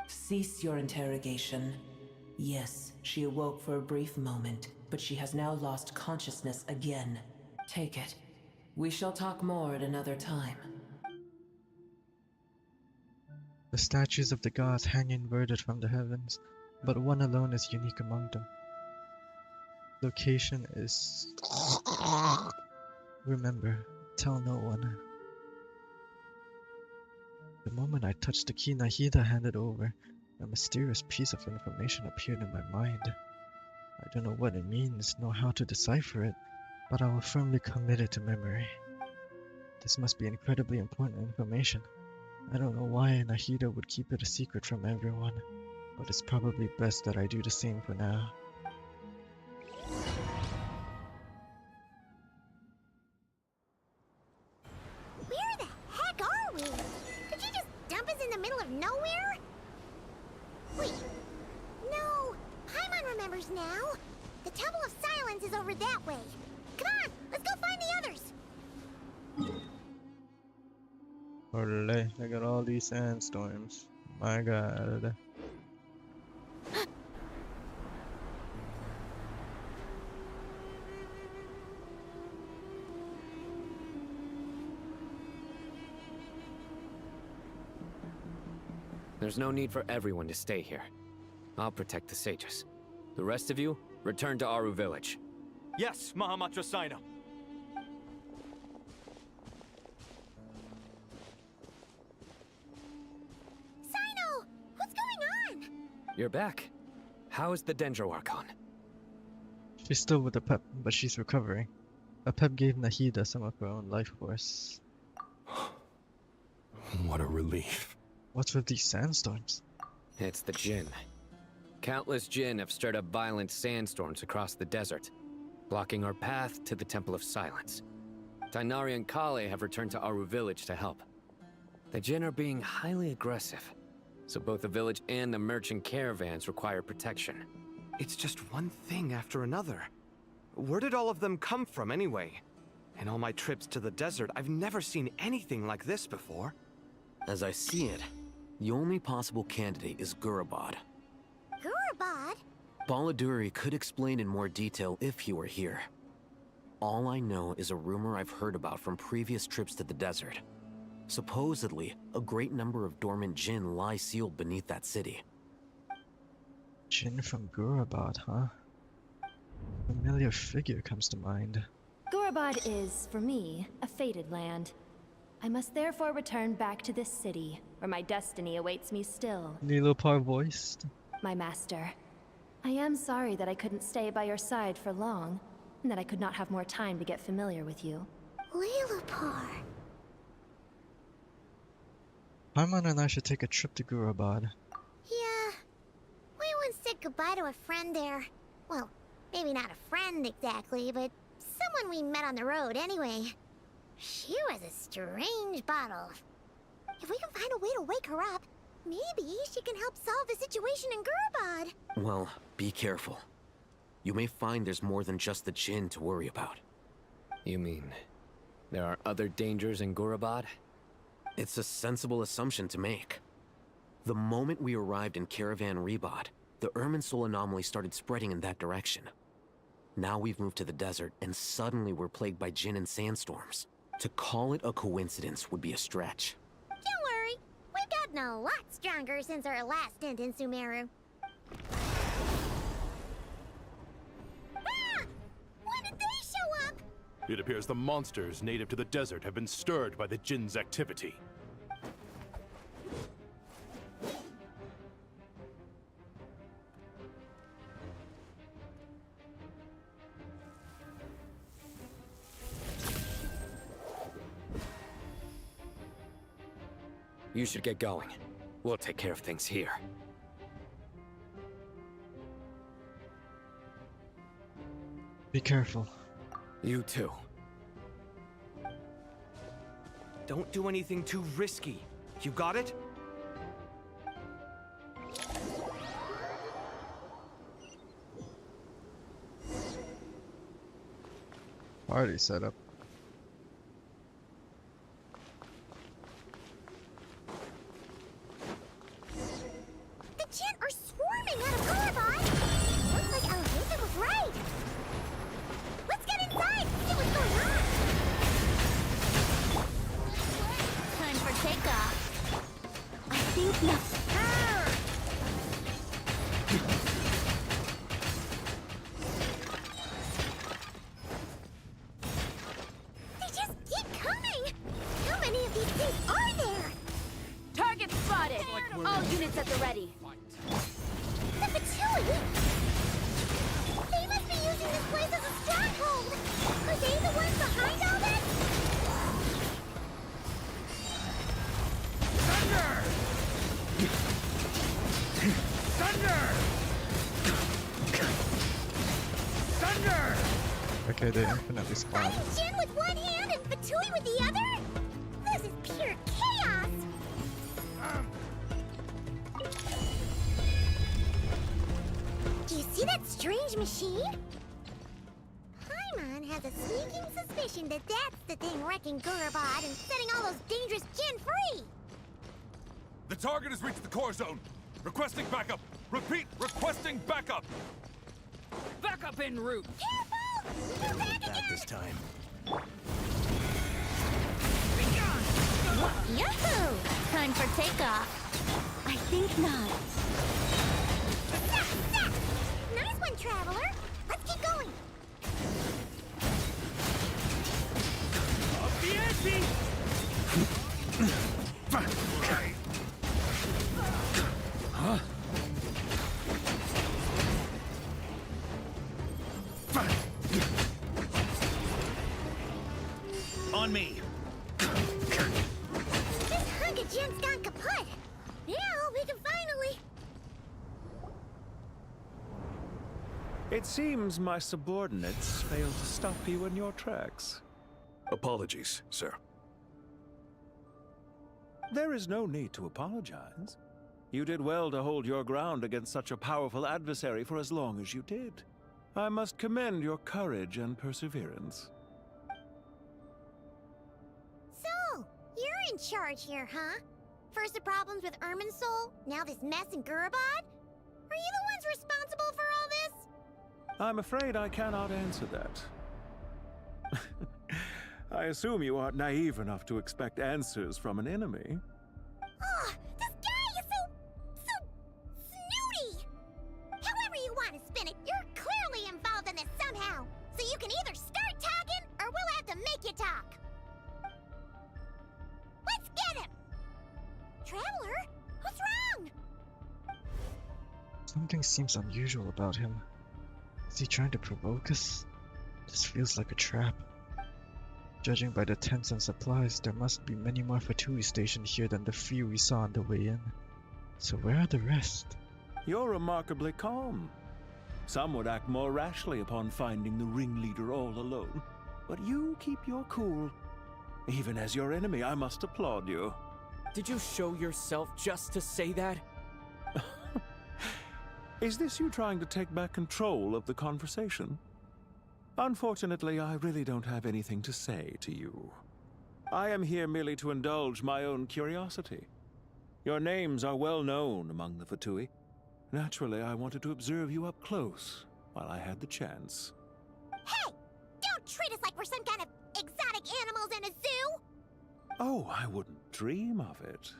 Cease your interrogation. Yes, she awoke for a brief moment, but she has now lost consciousness again. Take it. We shall talk more at another time. The statues of the gods hang inverted from the heavens, but one alone is unique among them. Location is... Remember, tell no one. The moment I touched the key Nahida handed over, a mysterious piece of information appeared in my mind. I don't know what it means, nor how to decipher it, but I will firmly commit it to memory. This must be incredibly important information. I don't know why Nahida would keep it a secret from everyone, but it's probably best that I do the same for now. Where the heck are we? Did you just dump us in the middle of nowhere? Wait. No. Paimon remembers now. The Temple of Silence is over that way. Come on, let's go find the others. Olé, I got all these sandstorms. My god. There's no need for everyone to stay here. I'll protect the sages. The rest of you, return to Aru village. Yes, Mahamatra Sino. Sino! What's going on? You're back. How is the Dendro Archon? She's still with the Pep, but she's recovering. A Pep gave Nahida some of her own life force. What a relief. What's with these sandstorms? It's the Jinn. Countless Jinn have stirred up violent sandstorms across the desert, blocking our path to the Temple of Silence. Tainari and Kale have returned to Aru village to help. The Jinn are being highly aggressive, so both the village and the merchant caravans require protection. It's just one thing after another. Where did all of them come from anyway? In all my trips to the desert, I've never seen anything like this before. As I see it, the only possible candidate is Gurabad. Gurabad? Baladuri could explain in more detail if he were here. All I know is a rumor I've heard about from previous trips to the desert. Supposedly, a great number of dormant Jinn lie sealed beneath that city. Jinn from Gurabad, huh? Familiar figure comes to mind. Gurabad is, for me, a fated land. I must therefore return back to this city, where my destiny awaits me still. Nilopar voiced. My master, I am sorry that I couldn't stay by your side for long, and that I could not have more time to get familiar with you. Lilopar. Paimon and I should take a trip to Gurabad. Yeah. We once said goodbye to a friend there. Well, maybe not a friend exactly, but someone we met on the road anyway. She was a strange bottle. If we can find a way to wake her up, maybe she can help solve the situation in Gurabad. Well, be careful. You may find there's more than just the Jinn to worry about. You mean, there are other dangers in Gurabad? It's a sensible assumption to make. The moment we arrived in Caravan Rebod, the Irminsul anomaly started spreading in that direction. Now we've moved to the desert, and suddenly we're plagued by Jinn and sandstorms. To call it a coincidence would be a stretch. Don't worry, we've gotten a lot stronger since our last stint in Sumeru. Ah! When did they show up? It appears the monsters native to the desert have been stirred by the Jinn's activity. You should get going. We'll take care of things here. Be careful. You too. Don't do anything too risky. You got it? Party setup. The Jinn are swarming out of Gurabad! Looks like Alhazen was right! Let's get inside and see what's going on! Time for takeoff. I think no. They just keep coming! How many of these things are there? Target spotted! All units at the ready. The Fatui! They must be using this place as a stronghold! Are they the ones behind all this? Thunder! Thunder! Thunder! Okay, they infinitely spawn. Fighting Jinn with one hand and Fatui with the other? This is pure chaos! Do you see that strange machine? Paimon has a sneaking suspicion that that's the thing wrecking Gurabad and setting all those dangerous Jinn free! target has reached the core zone. Requesting backup. Repeat, requesting backup. Backup en route. Careful! Bad this time. Yahoo! Time for takeoff. I think not. Nice one, Traveler. Let's keep going. Up the ante! Huh? On me. This hunk of gen's gone kaput. Now we can finally... It seems my subordinates failed to stop you in your tracks. Apologies, sir. There is no need to apologize. You did well to hold your ground against such a powerful adversary for as long as you did. I must commend your courage and perseverance. So, you're in charge here, huh? First the problems with Irminsul, now this mess in Gurabad? Are you the ones responsible for all this? I'm afraid I cannot answer that. I assume you aren't naive enough to expect answers from an enemy. Oh, this guy is so snooty! However you want to spin it, you're clearly involved in this somehow. So you can either start talking, or we'll have to make you talk. Let's get him! Traveler, what's wrong? Something seems unusual about him. Is he trying to provoke us? This feels like a trap. Judging by the tents and supplies, there must be many more Fatui stationed here than the few we saw on the way in. So where are the rest? You're remarkably calm. Some would act more rashly upon finding the ringleader all alone. But you keep your cool. Even as your enemy, I must applaud you. Did you show yourself just to say that? Is this you trying to take back control of the conversation? Unfortunately, I really don't have anything to say to you. I am here merely to indulge my own curiosity. Your names are well known among the Fatui. Naturally, I wanted to observe you up close while I had the chance. Hey! Don't treat us like we're some kind of exotic animals in a zoo! Oh, I wouldn't dream of it.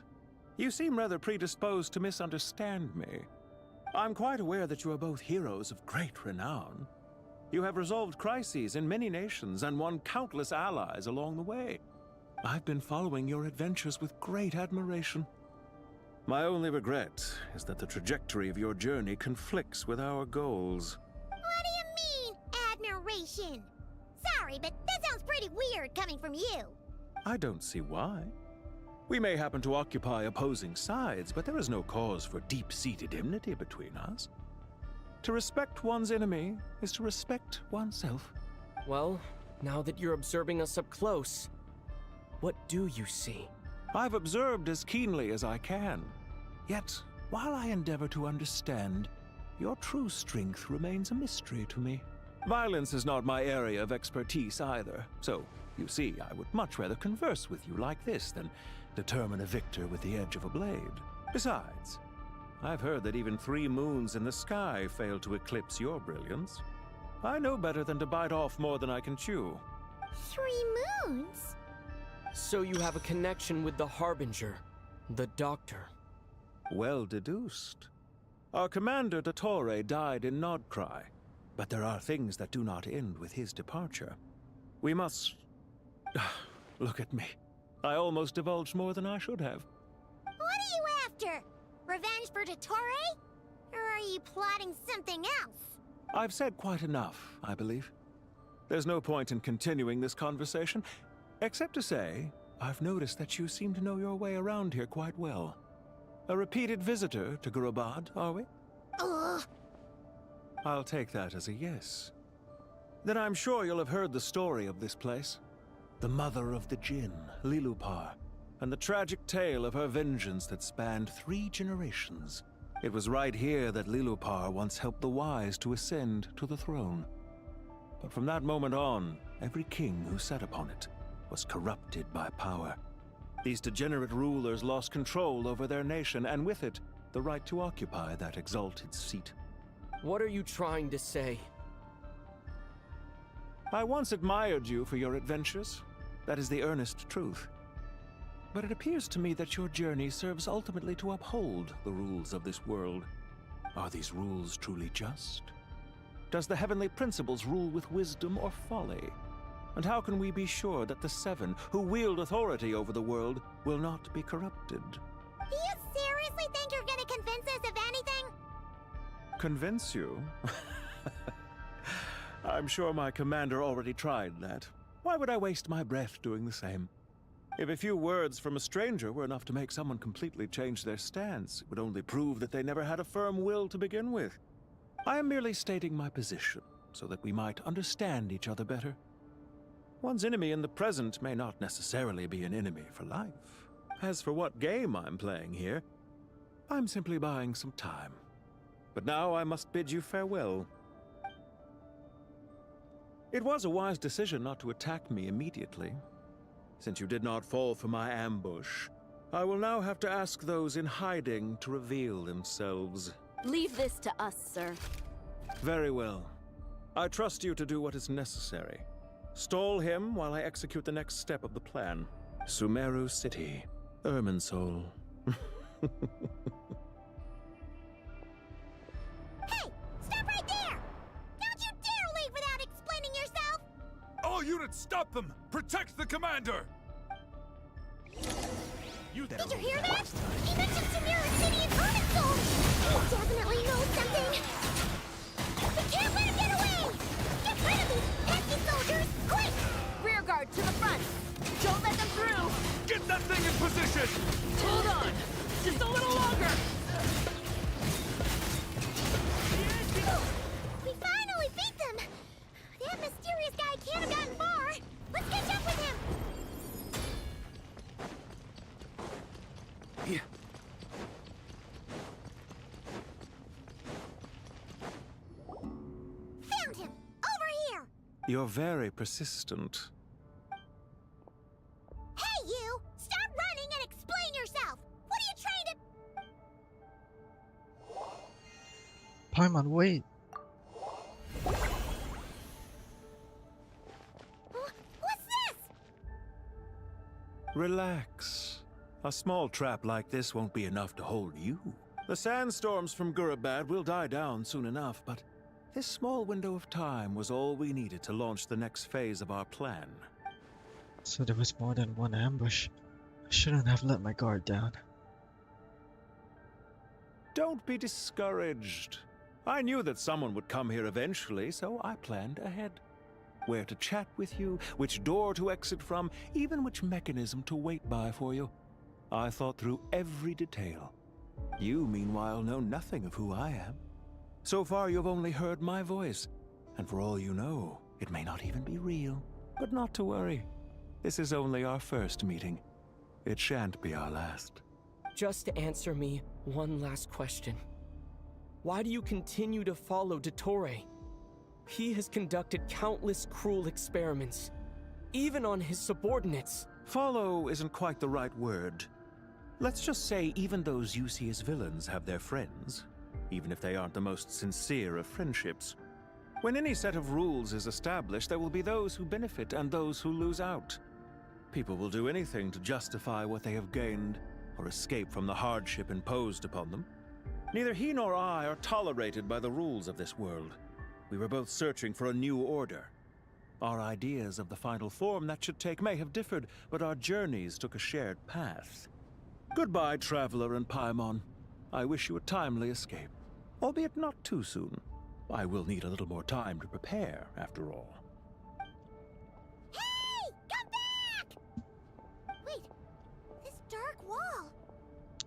You seem rather predisposed to misunderstand me. I'm quite aware that you are both heroes of great renown. You have resolved crises in many nations and won countless allies along the way. I've been following your adventures with great admiration. My only regret is that the trajectory of your journey conflicts with our goals. What do you mean, admiration? Sorry, but that sounds pretty weird coming from you. I don't see why. We may happen to occupy opposing sides, but there is no cause for deep-seated enmity between us. To respect one's enemy is to respect oneself. Well, now that you're observing us up close, what do you see? I've observed as keenly as I can. Yet, while I endeavor to understand, your true strength remains a mystery to me. Violence is not my area of expertise either, so, you see, I would much rather converse with you like this than determine a victor with the edge of a blade. Besides, I've heard that even 3 moons in the sky fail to eclipse your brilliance. I know better than to bite off more than I can chew. 3 moons? So you have a connection with the Harbinger, the Doctor. Well deduced. Our commander, Dottore, died in Nodcry, but there are things that do not end with his departure. We must... Look at me. I almost divulged more than I should have. What are you after? Revenge for Dottore? Or are you plotting something else? I've said quite enough, I believe. There's no point in continuing this conversation, except to say, I've noticed that you seem to know your way around here quite well. A repeated visitor to Gurabad, are we? Ugh. I'll take that as a yes. Then I'm sure you'll have heard the story of this place. The mother of the Jinn, Lilupar, and the tragic tale of her vengeance that spanned 3 generations. It was right here that Lilupar once helped the wise to ascend to the throne. But from that moment on, every king who sat upon it was corrupted by power. These degenerate rulers lost control over their nation, and with it, the right to occupy that exalted seat. What are you trying to say? I once admired you for your adventures. That is the earnest truth. But it appears to me that your journey serves ultimately to uphold the rules of this world. Are these rules truly just? Does the heavenly principles rule with wisdom or folly? And how can we be sure that the Seven, who wield authority over the world, will not be corrupted? Do you seriously think you're gonna convince us of anything? Convince you? I'm sure my commander already tried that. Why would I waste my breath doing the same? If a few words from a stranger were enough to make someone completely change their stance, it would only prove that they never had a firm will to begin with. I am merely stating my position, so that we might understand each other better. One's enemy in the present may not necessarily be an enemy for life. As for what game I'm playing here, I'm simply buying some time. But now I must bid you farewell. It was a wise decision not to attack me immediately. Since you did not fall for my ambush, I will now have to ask those in hiding to reveal themselves. Leave this to us, sir. Very well. I trust you to do what is necessary. Stall him while I execute the next step of the plan. Sumeru City, Irminsul. Hey! Stop right there! Don't you dare leave without explaining yourself! All units, stop them! Protect the commander! Did you hear that? He mentioned Sumeru City and Irminsul! He definitely knows something! We can't let him get away! Get rid of these pesky soldiers, quick! Rear guard to the front. Don't let them through. Get that thing in position! Hold on. Just a little longer. We finally beat them! That mysterious guy can't have gotten far! Let's catch up with him! Yeah. Found him! Over here! You're very persistent. Hey, you! Stop running and explain yourself! What are you trying to... Paimon, wait! What's this? Relax. A small trap like this won't be enough to hold you. The sandstorms from Gurabad will die down soon enough, but this small window of time was all we needed to launch the next phase of our plan. So there was more than one ambush. I shouldn't have let my guard down. Don't be discouraged. I knew that someone would come here eventually, so I planned ahead. Where to chat with you, which door to exit from, even which mechanism to wait by for you. I thought through every detail. You, meanwhile, know nothing of who I am. So far, you've only heard my voice, and for all you know, it may not even be real. But not to worry. This is only our first meeting. It shan't be our last. Just answer me one last question. Why do you continue to follow Dottore? He has conducted countless cruel experiments, even on his subordinates. Follow isn't quite the right word. Let's just say even those you see as villains have their friends, even if they aren't the most sincere of friendships. When any set of rules is established, there will be those who benefit and those who lose out. People will do anything to justify what they have gained, or escape from the hardship imposed upon them. Neither he nor I are tolerated by the rules of this world. We were both searching for a new order. Our ideas of the final form that should take may have differed, but our journeys took a shared path. Goodbye, Traveler and Paimon. I wish you a timely escape, albeit not too soon. I will need a little more time to prepare, after all. Hey! Come back! Wait, this dark wall.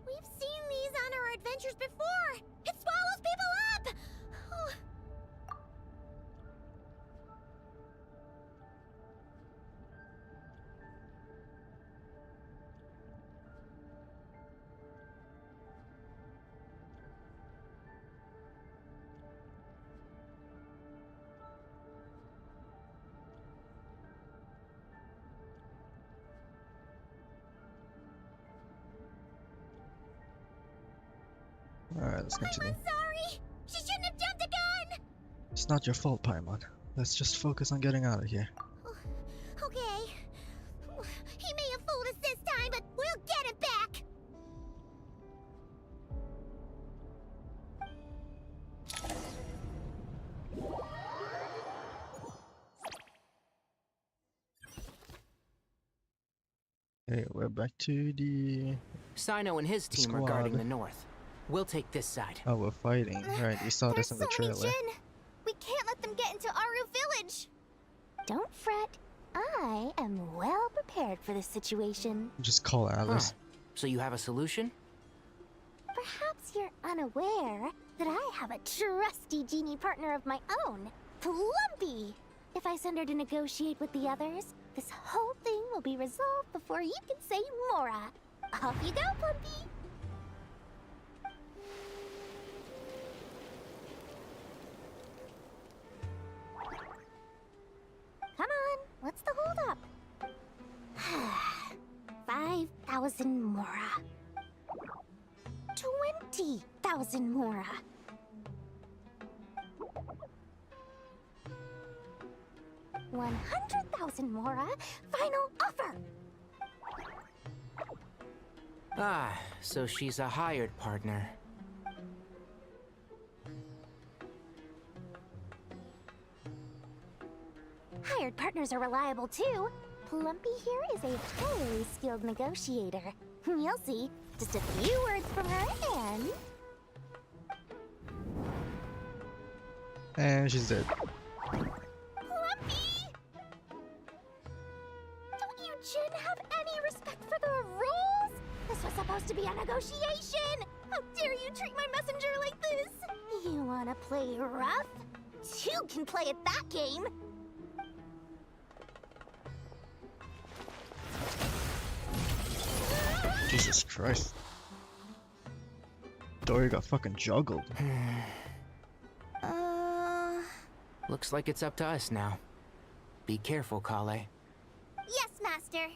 We've seen these on our adventures before. It swallows people up! Oh. Alright, let's continue. Sorry! She shouldn't have jumped a gun! It's not your fault, Paimon. Let's just focus on getting out of here. Okay. He may have fooled us this time, but we'll get it back! Okay, we're back to the Sino and his team are guarding the north. We'll take this side. Oh, we're fighting. Right, we saw this in the trailer. Jin. We can't let them get into Aru Village. Don't fret. I am well prepared for this situation. Just call Alice. So you have a solution? Perhaps you're unaware that I have a trusty genie partner of my own, Plumpy. If I send her to negotiate with the others, this whole thing will be resolved before you can say Mora. Off you go, Plumpy. Come on, what's the holdup? 5,000 Mora. 20,000 Mora. 100,000 Mora. Final offer. Ah, so she's a hired partner. Hired partners are reliable too. Plumpy here is a very skilled negotiator. You'll see. Just a few words from her and... And she's dead. Plumpy! Don't you, Jin, have any respect for the rules? This was supposed to be a negotiation! How dare you treat my messenger like this? You wanna play rough? Two can play at that game! Jesus Christ. Dory got fucking juggled. Looks like it's up to us now. Be careful, Kale. Yes, Master.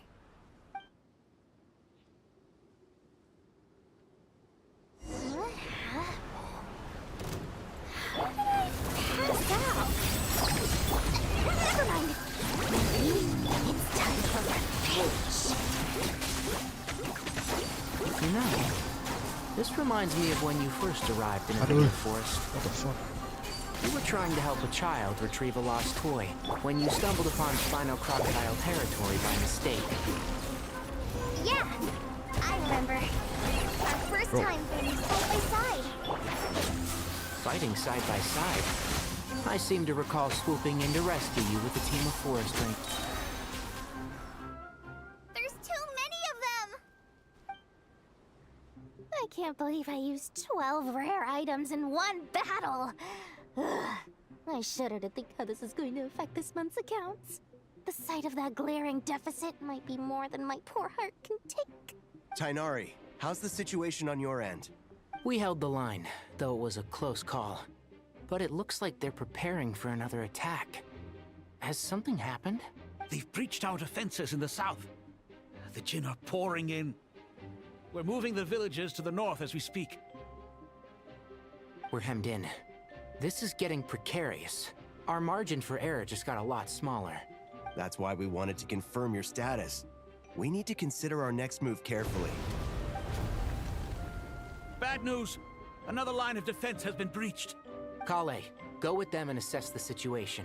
How did I pass out? Never mind. It's time for revenge. You know, this reminds me of when you first arrived in the forest. What the fuck? You were trying to help a child retrieve a lost toy when you stumbled upon Spino Crocodile territory by mistake. Yeah, I remember. Our first time fighting side by side. Fighting side by side? I seem to recall swooping in to rescue you with a team of forest rangers. There's too many of them! I can't believe I used 12 rare items in one battle! Ugh. I shudder to think how this is going to affect this month's accounts. The sight of that glaring deficit might be more than my poor heart can take. Tighnari, how's the situation on your end? We held the line, though it was a close call. But it looks like they're preparing for another attack. Has something happened? They've breached our defenses in the south. The Jinn are pouring in. We're moving the villagers to the north as we speak. We're hemmed in. This is getting precarious. Our margin for error just got a lot smaller. That's why we wanted to confirm your status. We need to consider our next move carefully. Bad news! Another line of defense has been breached. Kale, go with them and assess the situation.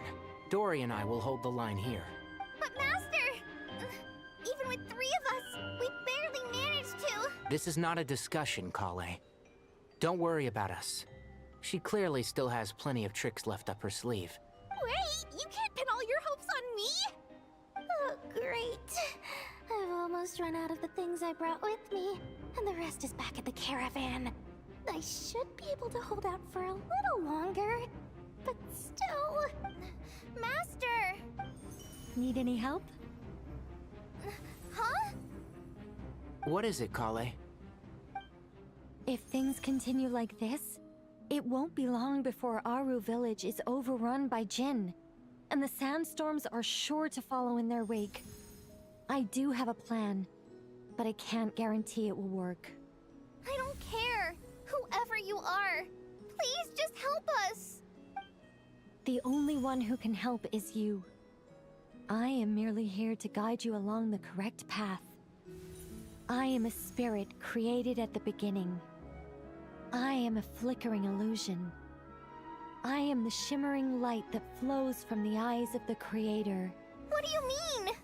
Dory and I will hold the line here. But Master! Even with 3 of us, we barely managed to... This is not a discussion, Kale. Don't worry about us. She clearly still has plenty of tricks left up her sleeve. Wait, you can't pin all your hopes on me? Oh, great. I've almost run out of the things I brought with me, and the rest is back at the caravan. I should be able to hold out for a little longer, but still... Master! Need any help? Huh? What is it, Kale? If things continue like this, it won't be long before Aru Village is overrun by Jinn, and the sandstorms are sure to follow in their wake. I do have a plan, but I can't guarantee it will work. I don't care. whoever you are, please just help us. The only one who can help is you. I am merely here to guide you along the correct path. I am a spirit created at the beginning. I am a flickering illusion. I am the shimmering light that flows from the eyes of the Creator. What do you mean?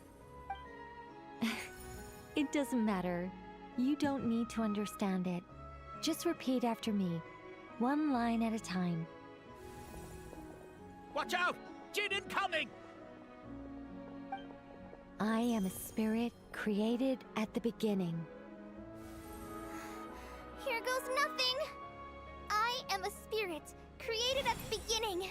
It doesn't matter. You don't need to understand it. Just repeat after me, one line at a time. Watch out! Jin incoming! I am a spirit created at the beginning. Here goes nothing. I am a spirit created at the beginning.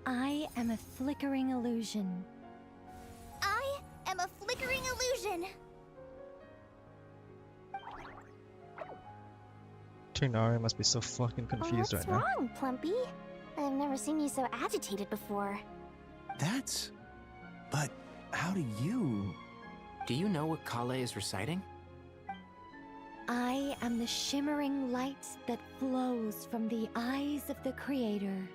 I am a flickering illusion. I am a flickering illusion. Tighnari must be so fucking confused What's right now. wrong, Plumpy? I've never seen you so agitated before. That's... But how do you... Do you know what Kale is reciting? I am the shimmering light that flows from the eyes of the Creator.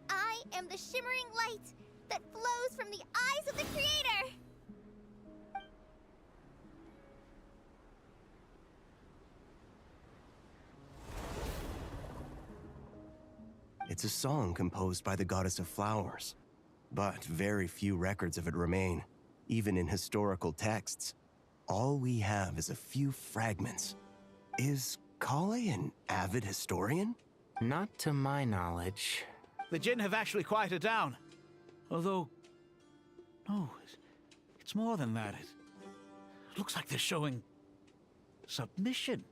I am the shimmering light that flows from the eyes of the Creator. It's a song composed by the goddess of flowers, but very few records of it remain, even in historical texts. All we have is a few fragments. Is Kale an avid historian? Not to my knowledge. The Jinn have actually quieted down. Although... No, it's more than that. It looks like they're showing... submission.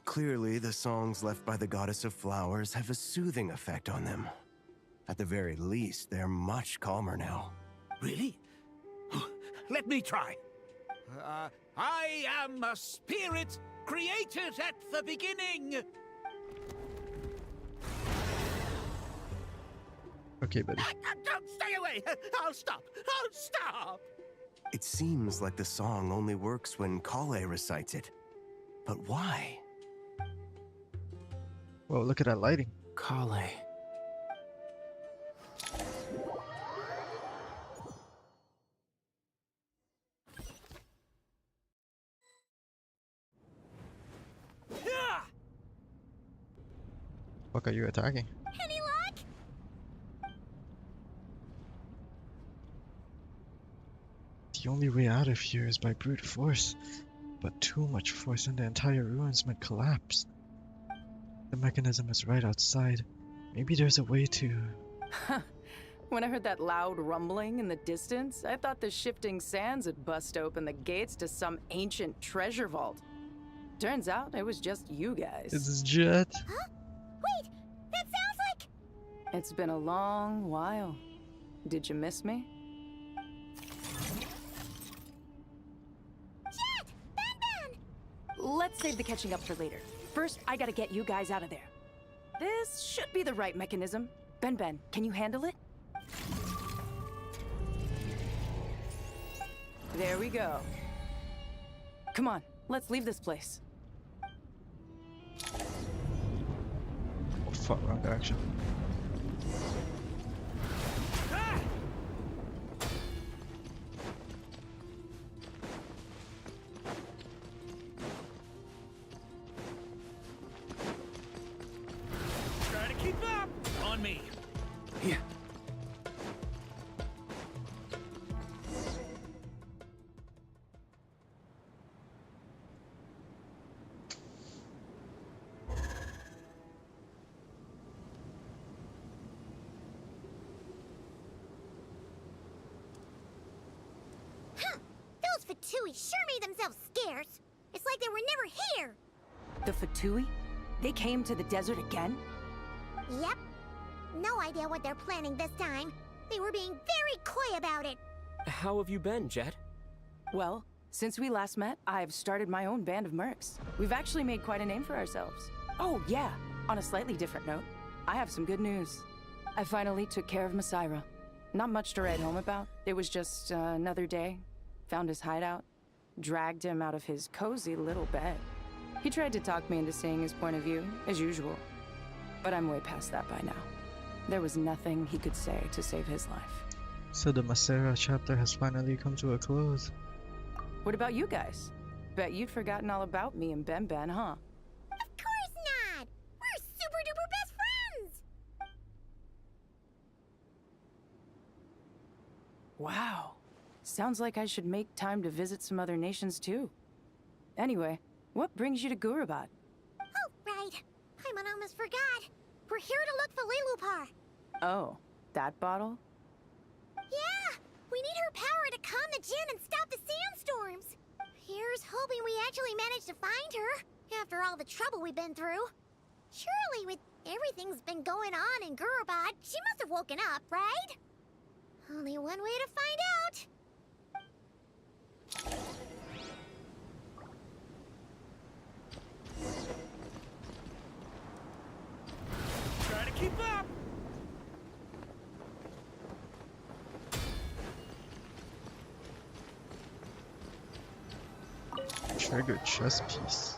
Clearly the songs left by the goddess of flowers have a soothing effect on them. At the very least, they're much calmer now. Really? Let me try. I am a spirit created at the beginning. Okay, buddy. Don't stay away. I'll stop. I'll stop. It seems like the song only works when Kale recites it. But why? Whoa, look at that lighting. Kale. Fuck are you attacking? Any luck? The only way out of here is by brute force. But too much force and the entire ruins might collapse. The mechanism is right outside. Maybe there's a way to... When I heard that loud rumbling in the distance, I thought the shifting sands had bust open the gates to some ancient treasure vault. Turns out it was just you guys. It's Jet. Huh? Wait, that sounds like... It's been a long while. Did you miss me? Let's save the catching up for later. First, I gotta get you guys out of there. This should be the right mechanism. Ben, can you handle it? There we go. Come on, let's leave this place. Oh fuck, wrong direction. Fatui sure made themselves scarce. It's like they were never here. The Fatui? They came to the desert again? Yep. No idea what they're planning this time. They were being very coy about it. How have you been, Jet? Well, since we last met, I've started my own band of mercs. We've actually made quite a name for ourselves. Oh, yeah. On a slightly different note, I have some good news. I finally took care of Masaira. Not much to write home about. It was just another day. Found his hideout. Dragged him out of his cozy little bed. He tried to talk me into seeing his point of view, as usual. But I'm way past that by now. There was nothing he could say to save his life. So the Masaira chapter has finally come to a close. What about you guys? Bet you'd forgotten all about me and Ben, huh? Of course not! We're super duper best friends! Wow. Sounds like I should make time to visit some other nations too. Anyway, what brings you to Gurabad? Oh, right. Paimon almost forgot. We're here to look for Lilupar. Oh, that bottle? Yeah! We need her power to calm the Jinn and stop the sandstorms. Here's hoping we actually manage to find her, after all the trouble we've been through. Surely, with everything's been going on in Gurabad, she must have woken up, right? Only one way to find out. Try to keep up! Trigger chess piece.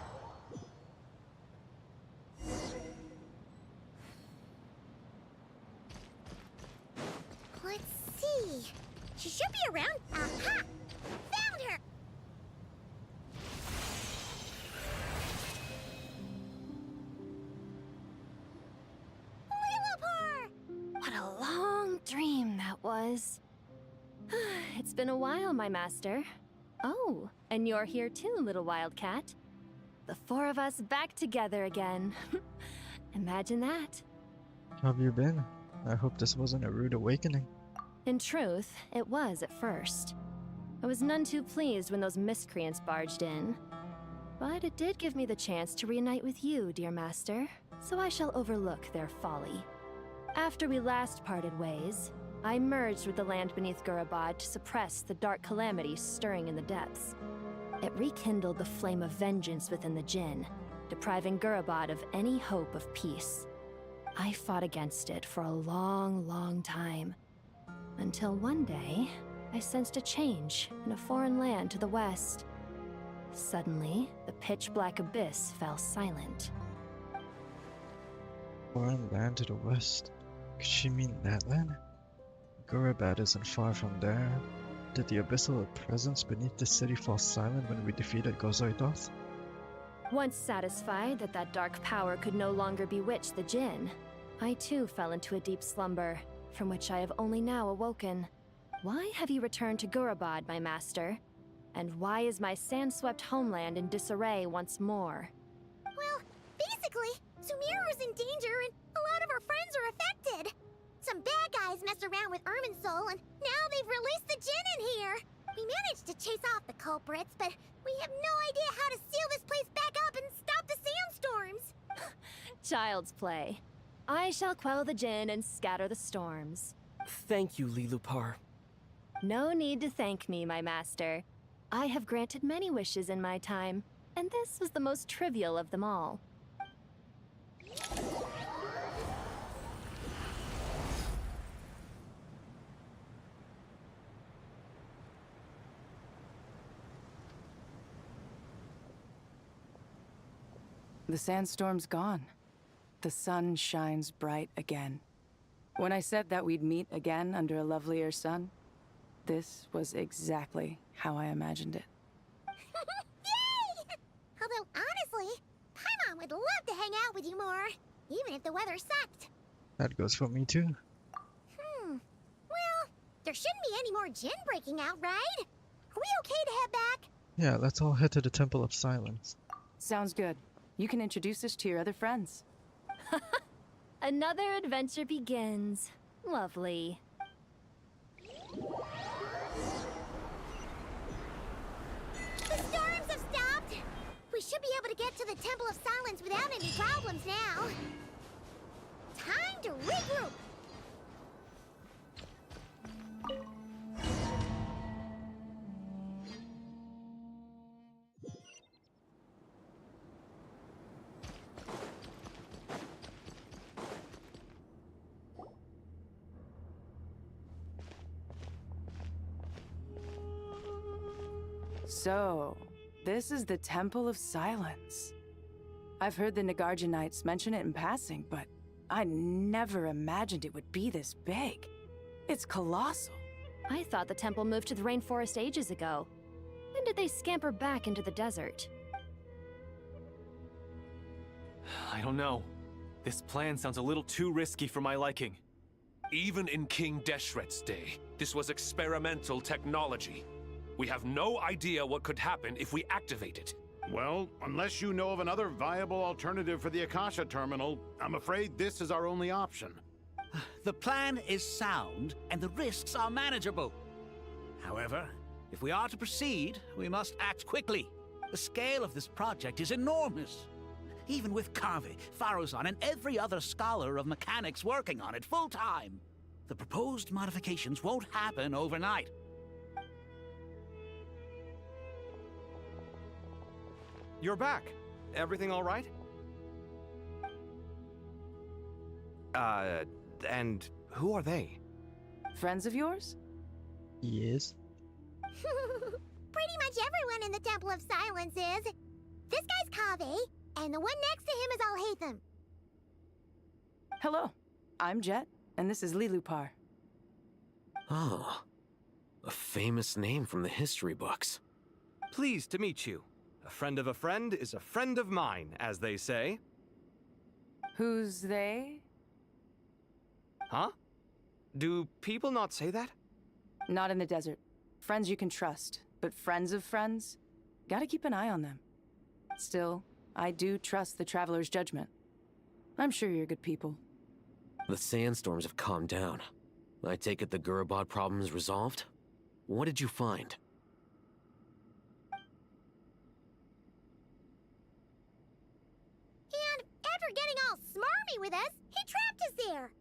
Let's see. She should be around. Aha! Found her! Lilupar! What a long dream that was. It's been a while, my master. Oh, and you're here too, little wildcat. The four of us back together again. Imagine that. How have you been? I hope this wasn't a rude awakening. In truth, it was at first. I was none too pleased when those miscreants barged in. But it did give me the chance to reunite with you, dear master, so I shall overlook their folly. After we last parted ways, I merged with the land beneath Gurabad to suppress the dark calamity stirring in the depths. It rekindled the flame of vengeance within the Jinn, depriving Gurabad of any hope of peace. I fought against it for a long, long time, until one day, I sensed a change in a foreign land to the west. Suddenly, the pitch-black abyss fell silent. Foreign land to the west? Could she mean that land? Gurabad isn't far from there. Did the abyssal presence beneath the city fall silent when we defeated Gozoidoth? Once satisfied that that dark power could no longer bewitch the Jinn, I too fell into a deep slumber, from which I have only now awoken. Why have you returned to Gurabad, my master? And why is my sand-swept homeland in disarray once more? Well, basically, Sumeru's in danger and a lot of our friends are affected. Some bad guys messed around with Irminsul and now they've released the Jinn in here. We managed to chase off the culprits, but we have no idea how to seal this place back up and stop the sandstorms. Child's play. I shall quell the Jinn and scatter the storms. Thank you, Lilupar. No need to thank me, my master. I have granted many wishes in my time, and this was the most trivial of them all. The sandstorm's gone. The sun shines bright again. When I said that we'd meet again under a lovelier sun, this was exactly how I imagined it. Yay! Although, honestly, Paimon would love to hang out with you more, even if the weather sucked. That goes for me too. Well, there shouldn't be any more Jinn breaking out, right? Are we okay to head back? Yeah, let's all head to the Temple of Silence. Sounds good. You can introduce us to your other friends. Another adventure begins. Lovely. The storms have stopped! We should be able to get to the Temple of Silence without any problems now. Time to regroup! So, this is the Temple of Silence. I've heard the Nagarjanites mention it in passing, but I never imagined it would be this big. It's colossal. I thought the temple moved to the rainforest ages ago. When did they scamper back into the desert? I don't know. This plan sounds a little too risky for my liking. Even in King Deshret's day, this was experimental technology. We have no idea what could happen if we activate it. Well, unless you know of another viable alternative for the Akasha terminal, I'm afraid this is our only option. The plan is sound, and the risks are manageable. However, if we are to proceed, we must act quickly. The scale of this project is enormous. Even with Carvey, Faruzan, and every other scholar of mechanics working on it full-time, the proposed modifications won't happen overnight. You're back. Everything all right? And who are they? Friends of yours? Yes. Pretty much everyone in the Temple of Silence is. This guy's Kaveh, and the one next to him is Alhaitham. Hello, I'm Jet, and this is Lilupar. Oh, a famous name from the history books. Pleased to meet you. A friend of a friend is a friend of mine, as they say. Who's they? Huh? Do people not say that? Not in the desert. Friends you can trust, but friends of friends? Gotta keep an eye on them. Still, I do trust the Traveler's judgment. I'm sure you're good people. The sandstorms have calmed down. I take it the Gurabad problem is resolved? What did you find? And after getting all smarmy with us, he trapped us there.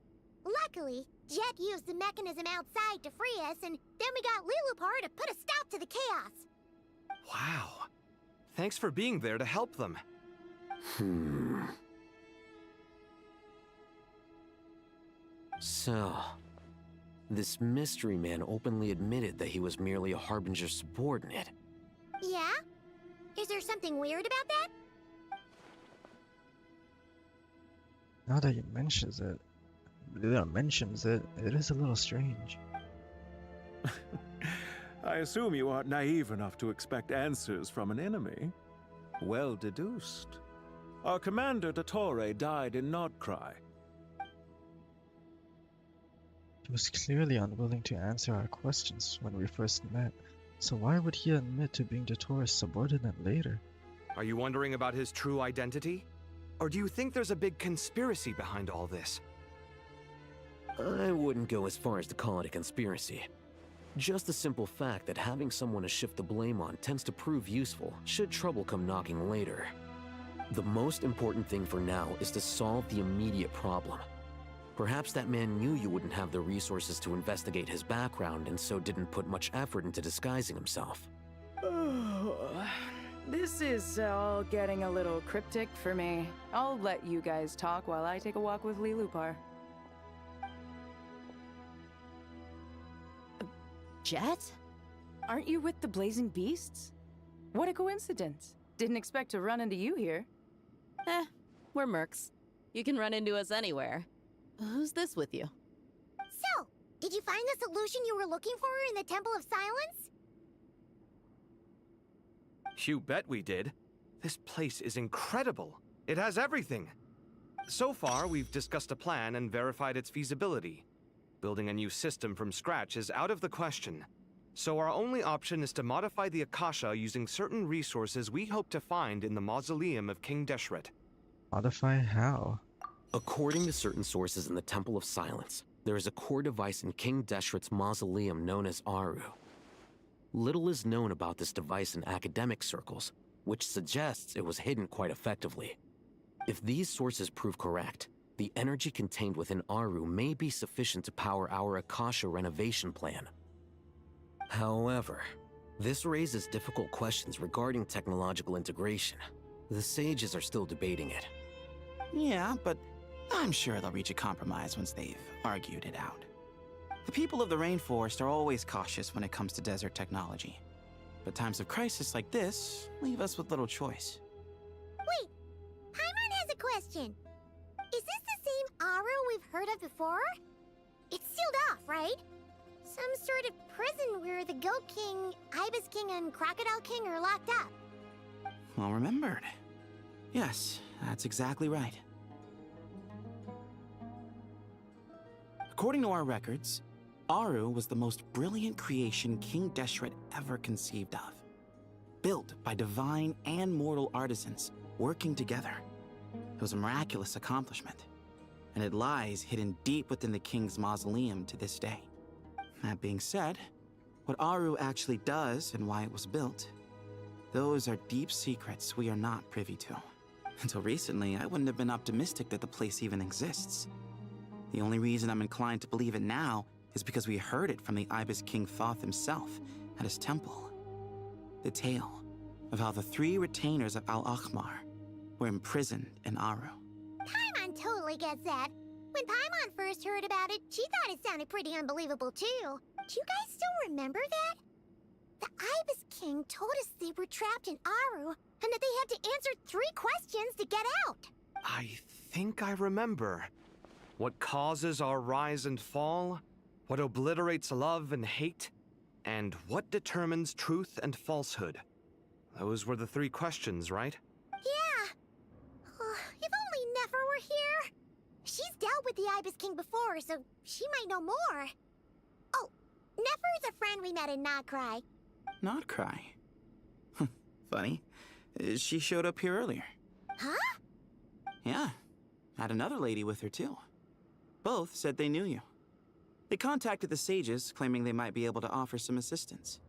Luckily, Jet used the mechanism outside to free us, and then we got Lilupar to put a stop to the chaos. Wow. Thanks for being there to help them. So, this mystery man openly admitted that he was merely a Harbinger subordinate. Yeah? Is there something weird about that? Now that you mentions it, it is a little strange. I assume you aren't naive enough to expect answers from an enemy. Well deduced. Our commander, Dottore, died in Nordcry. He was clearly unwilling to answer our questions when we first met, so why would he admit to being Dottore's subordinate later? Are you wondering about his true identity? Or do you think there's a big conspiracy behind all this? I wouldn't go as far as to call it a conspiracy. Just the simple fact that having someone to shift the blame on tends to prove useful should trouble come knocking later. The most important thing for now is to solve the immediate problem. Perhaps that man knew you wouldn't have the resources to investigate his background and so didn't put much effort into disguising himself. This is all getting a little cryptic for me. I'll let you guys talk while I take a walk with Lilupar. Jet? Aren't you with the Blazing Beasts? What a coincidence. Didn't expect to run into you here. We're mercs. You can run into us anywhere. Who's this with you? So, did you find the solution you were looking for in the Temple of Silence? You bet we did. This place is incredible. It has everything. So far, we've discussed a plan and verified its feasibility. Building a new system from scratch is out of the question. So our only option is to modify the Akasha using certain resources we hope to find in the mausoleum of King Deshret. Modify how? According to certain sources in the Temple of Silence, there is a core device in King Deshret's mausoleum known as Aru. Little is known about this device in academic circles, which suggests it was hidden quite effectively. If these sources prove correct, the energy contained within Aru may be sufficient to power our Akasha renovation plan. However, this raises difficult questions regarding technological integration. The sages are still debating it. Yeah, but I'm sure they'll reach a compromise once they've argued it out. The people of the rainforest are always cautious when it comes to desert technology. But times of crisis like this leave us with little choice. Wait, Paimon has a question. Is this the same Aru we've heard of before? It's sealed off, right? Some sort of prison where the Goat King, Ibis King, and Crocodile King are locked up. Well remembered. Yes, that's exactly right. According to our records, Aru was the most brilliant creation King Deshret ever conceived of. Built by divine and mortal artisans working together. It was a miraculous accomplishment, and it lies hidden deep within the king's mausoleum to this day. That being said, what Aru actually does and why it was built, those are deep secrets we are not privy to. Until recently, I wouldn't have been optimistic that the place even exists. The only reason I'm inclined to believe it now is because we heard it from the Ibis King Thoth himself at his temple. The tale of how the 3 retainers of Al-Akhmar were imprisoned in Aru. Paimon totally gets that. When Paimon first heard about it, she thought it sounded pretty unbelievable too. Do you guys still remember that? The Ibis King told us they were trapped in Aru and that they had to answer 3 questions to get out. I think I remember. What causes our rise and fall? What obliterates love and hate? And what determines truth and falsehood? Those were the 3 questions, right? Yeah. If only Nefer were here. She's dealt with the Ibis King before, so she might know more. Oh, Nefer is a friend we met in Notcry. Not cry. Funny. She showed up here earlier. Huh? Yeah. Had another lady with her too. Both said they knew you. They contacted the sages, claiming they might be able to offer some assistance.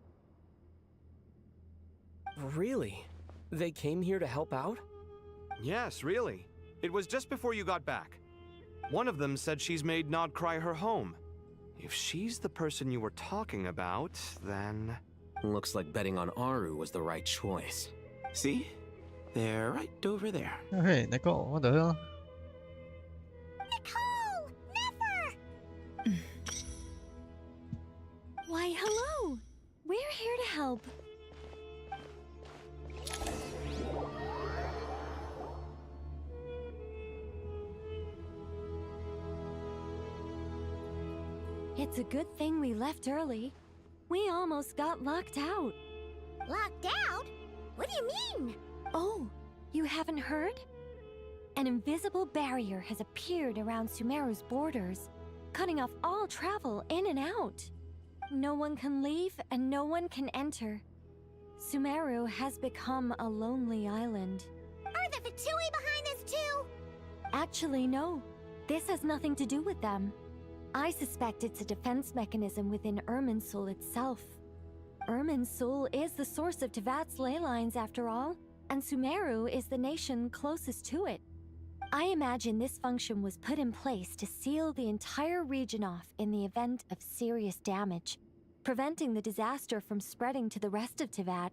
Really? They came here to help out? Yes, really. It was just before you got back. One of them said she's made Nodcry her home. If she's the person you were talking about, then... Looks like betting on Aru was the right choice. See? They're right over there. Oh, hey, Nicole, what the hell? Nicole! Nefer! Why, hello! We're here to help. It's a good thing we left early. We almost got locked out. Locked out? What do you mean? Oh, you haven't heard? An invisible barrier has appeared around Sumeru's borders, cutting off all travel in and out. No one can leave and no one can enter. Sumeru has become a lonely island. Are the Fatui behind this too? Actually, no. This has nothing to do with them. I suspect it's a defense mechanism within Irminsul itself. Irminsul is the source of Tevat's ley lines after all, and Sumeru is the nation closest to it. I imagine this function was put in place to seal the entire region off in the event of serious damage, preventing the disaster from spreading to the rest of Tevat.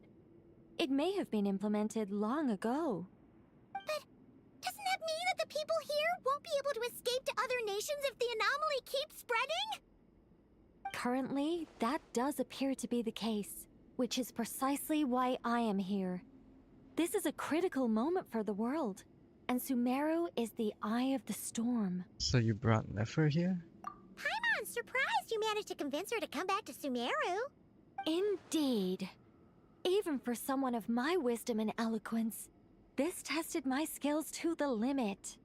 It may have been implemented long ago. But doesn't that mean that the people here won't be able to escape to other nations if the anomaly keeps spreading? Currently, that does appear to be the case, which is precisely why I am here. This is a critical moment for the world, and Sumeru is the eye of the storm. So you brought Nefer here? Paimon's surprised you managed to convince her to come back to Sumeru. Indeed. Even for someone of my wisdom and eloquence, this tested my skills to the limit.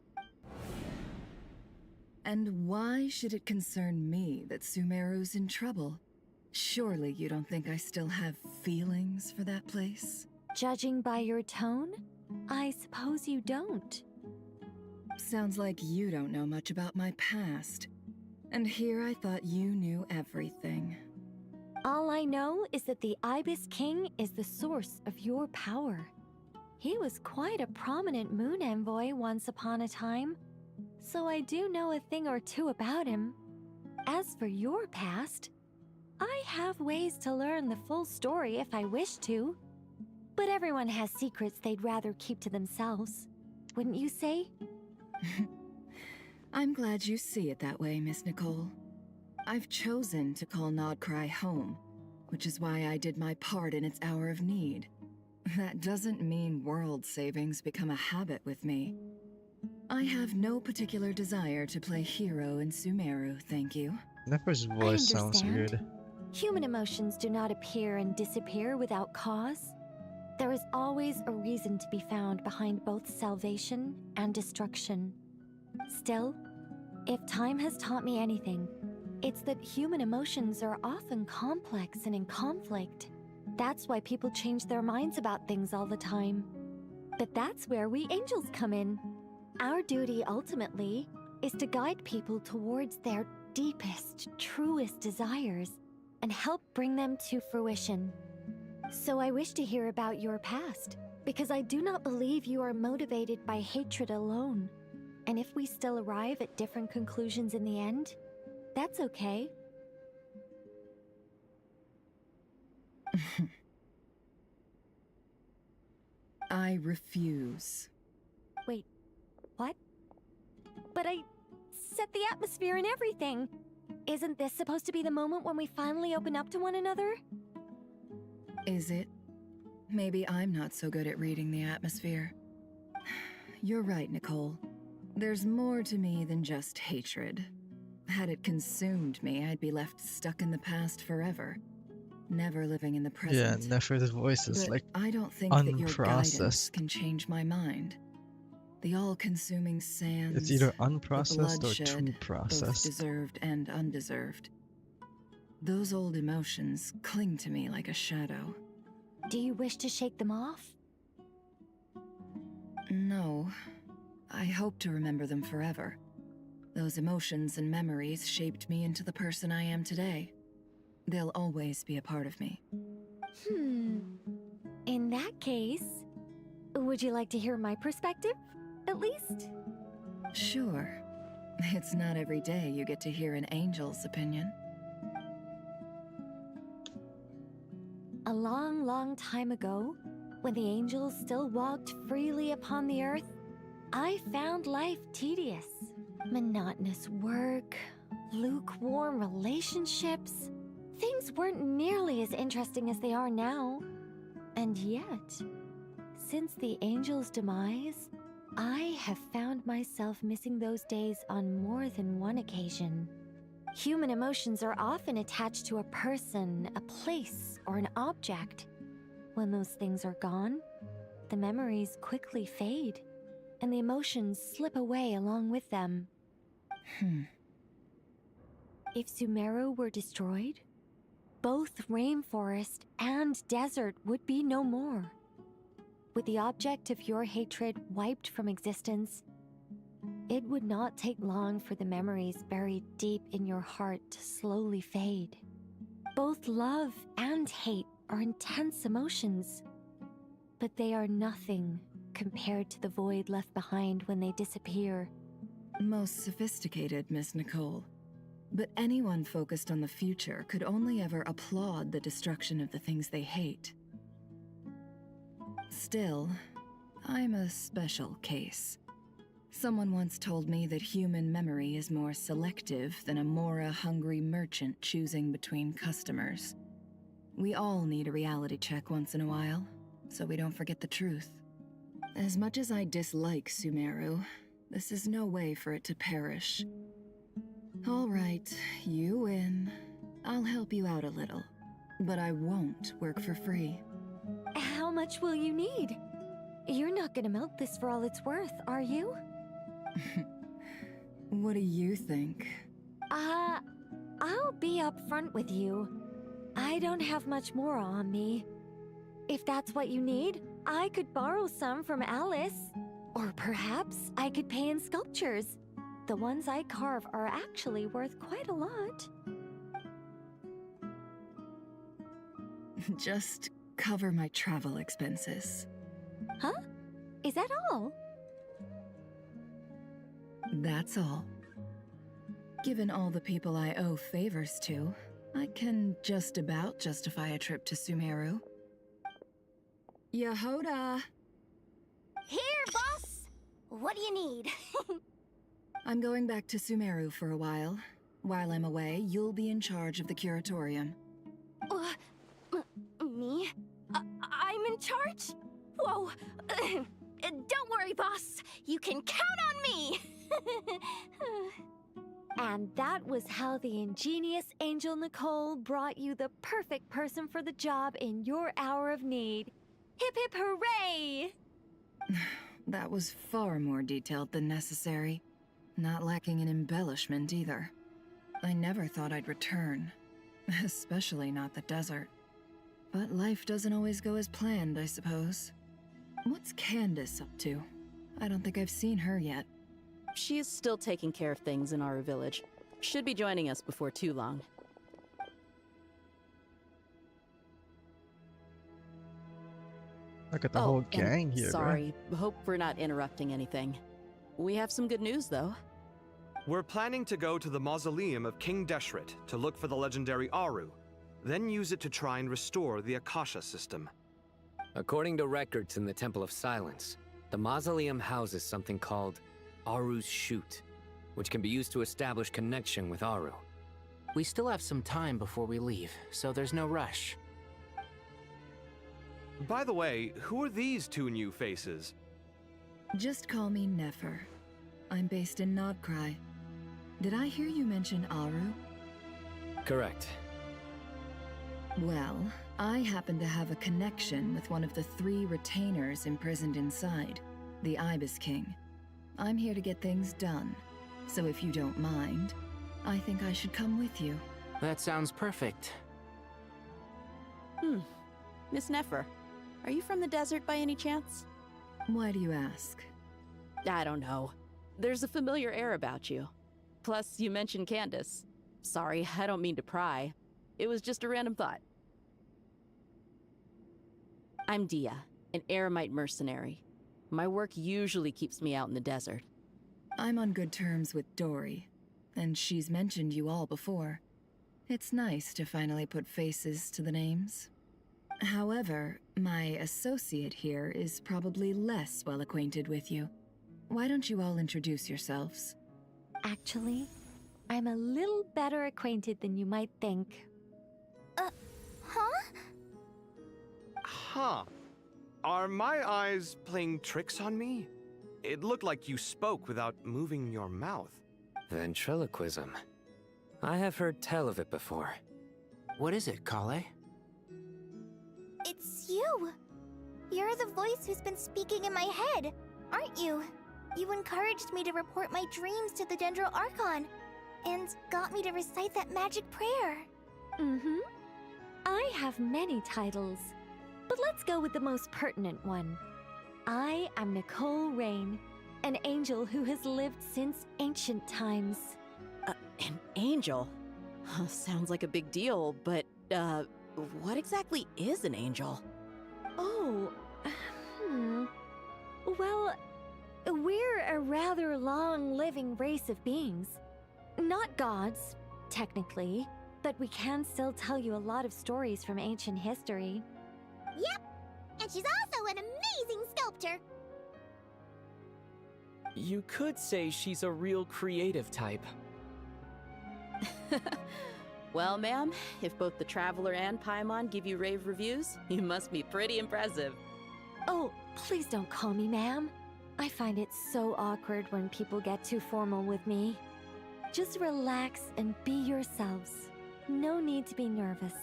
And why should it concern me that Sumeru's in trouble? Surely you don't think I still have feelings for that place? Judging by your tone, I suppose you don't. Sounds like you don't know much about my past. And here I thought you knew everything. All I know is that the Ibis King is the source of your power. He was quite a prominent moon envoy once upon a time, so I do know a thing or two about him. As for your past, I have ways to learn the full story if I wish to. But everyone has secrets they'd rather keep to themselves, wouldn't you say? I'm glad you see it that way, Miss Nicole. I've chosen to call Nodcry home, which is why I did my part in its hour of need. That doesn't mean world savings become a habit with me. I have no particular desire to play hero in Sumeru, thank you. Nefer's voice sounds weird. Human emotions do not appear and disappear without cause. There is always a reason to be found behind both salvation and destruction. Still, if time has taught me anything, it's that human emotions are often complex and in conflict. That's why people change their minds about things all the time. But that's where we angels come in. Our duty, ultimately, is to guide people towards their deepest, truest desires and help bring them to fruition. So I wish to hear about your past, because I do not believe you are motivated by hatred alone. And if we still arrive at different conclusions in the end, that's okay. I refuse. Wait, what? But I set the atmosphere and everything. Isn't this supposed to be the moment when we finally open up to one another? Is it? Maybe I'm not so good at reading the atmosphere. You're right, Nicole. There's more to me than just hatred. Had it consumed me, I'd be left stuck in the past forever, never living in the present. Yeah, Nefer's voice is But like I don't think that your guidance unprocessed. can change my mind. The all-consuming sands, It's either the unprocessed or bloodshed, too both processed. deserved and undeserved. Those old emotions cling to me like a shadow. Do you wish to shake them off? No. I hope to remember them forever. Those emotions and memories shaped me into the person I am today. They'll always be a part of me. In that case, would you like to hear my perspective, at least? Sure. It's not every day you get to hear an angel's opinion. A long, long time ago, when the angels still walked freely upon the earth, I found life tedious. Monotonous work, lukewarm relationships. Things weren't nearly as interesting as they are now. And yet, since the angels' demise, I have found myself missing those days on more than one occasion. Human emotions are often attached to a person, a place, or an object. When those things are gone, the memories quickly fade, and the emotions slip away along with them. If Sumeru were destroyed, both rainforest and desert would be no more. With the object of your hatred wiped from existence, it would not take long for the memories buried deep in your heart to slowly fade. Both love and hate are intense emotions, but they are nothing compared to the void left behind when they disappear. Most sophisticated, Miss Nicole. But anyone focused on the future could only ever applaud the destruction of the things they hate. Still, I'm a special case. Someone once told me that human memory is more selective than a Mora-hungry merchant choosing between customers. We all need a reality check once in a while, so we don't forget the truth. As much as I dislike Sumeru, this is no way for it to perish. All right, you win. I'll help you out a little, but I won't work for free. How much will you need? You're not gonna milk this for all it's worth, are you? What do you think? I'll be upfront with you. I don't have much more on me. If that's what you need, I could borrow some from Alice. Or perhaps I could pay in sculptures. The ones I carve are actually worth quite a lot. Just cover my travel expenses. Huh? Is that all? That's all. Given all the people I owe favors to, I can just about justify a trip to Sumeru. Yehoda! Here, boss! What do you need? I'm going back to Sumeru for a while. While I'm away, you'll be in charge of the curatorium. charge? Whoa. Don't worry, boss. You can count on me. And that was how the ingenious angel Nicole brought you the perfect person for the job in your hour of need. Hip hip hooray! That was far more detailed than necessary. Not lacking in embellishment either. I never thought I'd return. Especially not the desert. But life doesn't always go as planned, I suppose. What's Candace up to? I don't think I've seen her yet. She is still taking care of things in our village. Should be joining us before too long. Look at the whole gang and here, sorry, hope we're not interrupting anything. We have some good news, though. We're planning to go to the mausoleum of King Deshret to look for the legendary Aru, then use it to try and restore the Akasha system. According to records in the Temple of Silence, the mausoleum houses something called Aru's Chute, which can be used to establish connection with Aru. We still have some time before we leave, so there's no rush. By the way, who are these two new faces? Just call me Nefer. I'm based in Nodcry. Did I hear you mention Aru? Correct. Well, I happen to have a connection with one of the 3 retainers imprisoned inside, the Ibis King. I'm here to get things done, so if you don't mind, I think I should come with you. That sounds perfect. Miss Nefer, are you from the desert by any chance? Why do you ask? I don't know. There's a familiar air about you. Plus, you mentioned Candace. Sorry, I don't mean to pry. It was just a random thought. I'm Dia, an Eremite mercenary. My work usually keeps me out in the desert. I'm on good terms with Dory, and she's mentioned you all before. It's nice to finally put faces to the names. However, my associate here is probably less well acquainted with you. Why don't you all introduce yourselves? Actually, I'm a little better acquainted than you might think. Huh. Are my eyes playing tricks on me? It looked like you spoke without moving your mouth. Ventriloquism. I have heard tell of it before. What is it, Kale? It's you! You're the voice who's been speaking in my head, aren't you? You encouraged me to report my dreams to the Dendro Archon, and got me to recite that magic prayer. Mm-hmm. I have many titles, but let's go with the most pertinent one. I am Nicole Rain, an angel who has lived since ancient times. An angel? Sounds like a big deal, but, what exactly is an angel? Oh, Well, we're a rather long-living race of beings. Not gods, technically, but we can still tell you a lot of stories from ancient history. Yep, and she's also an amazing sculptor. You could say she's a real creative type. Well, ma'am, if both the Traveler and Paimon give you rave reviews, you must be pretty impressive. Oh, please don't call me ma'am. I find it so awkward when people get too formal with me. Just relax and be yourselves. No need to be nervous.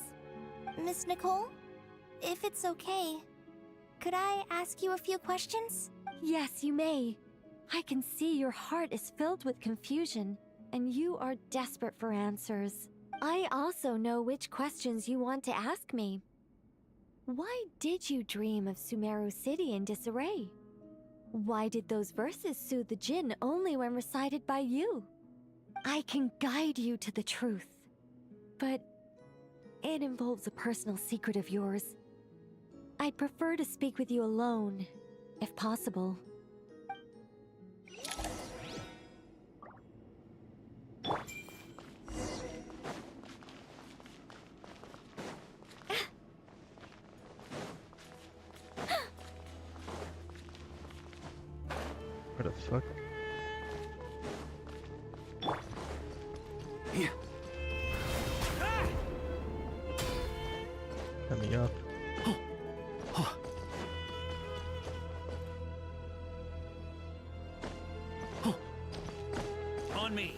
Miss Nicole, if it's okay, could I ask you a few questions? Yes, you may. I can see your heart is filled with confusion, and you are desperate for answers. I also know which questions you want to ask me. Why did you dream of Sumeru City in disarray? Why did those verses soothe the Jinn only when recited by you? I can guide you to the truth, but it involves a personal secret of yours. I'd prefer to speak with you alone, if possible. What the fuck? Let me up. on me.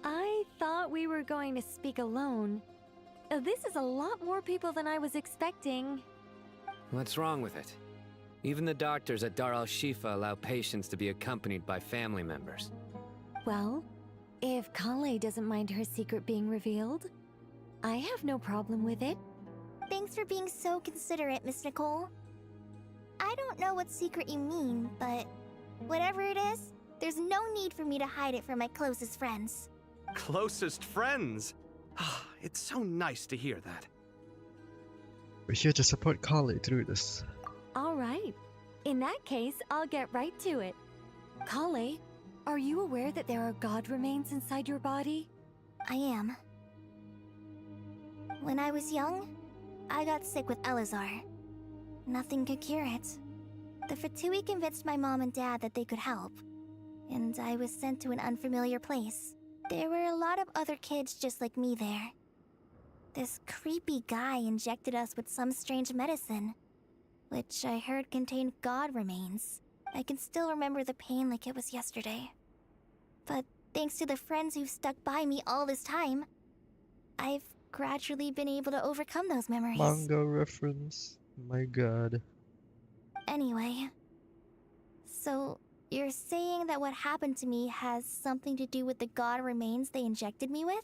I thought we were going to speak alone. This is a lot more people than I was expecting. What's wrong with it? Even the doctors at Dar al-Shifa allow patients to be accompanied by family members. Well, if Kale doesn't mind her secret being revealed, I have no problem with it. Thanks for being so considerate, Miss Nicole. I don't know what secret you mean, but whatever it is, there's no need for me to hide it from my closest friends. Closest friends? It's so nice to hear that. We're here to support Kale through this. All right. In that case, I'll get right to it. Kale, are you aware that there are god remains inside your body? I am. When I was young, I got sick with Elazar. Nothing could cure it. The Fatui convinced my mom and dad that they could help, and I was sent to an unfamiliar place. There were a lot of other kids just like me there. This creepy guy injected us with some strange medicine, which I heard contained god remains. I can still remember the pain like it was yesterday. But thanks to the friends who've stuck by me all this time, I've gradually been able to overcome those memories. Manga reference. My god. Anyway, so you're saying that what happened to me has something to do with the god remains they injected me with?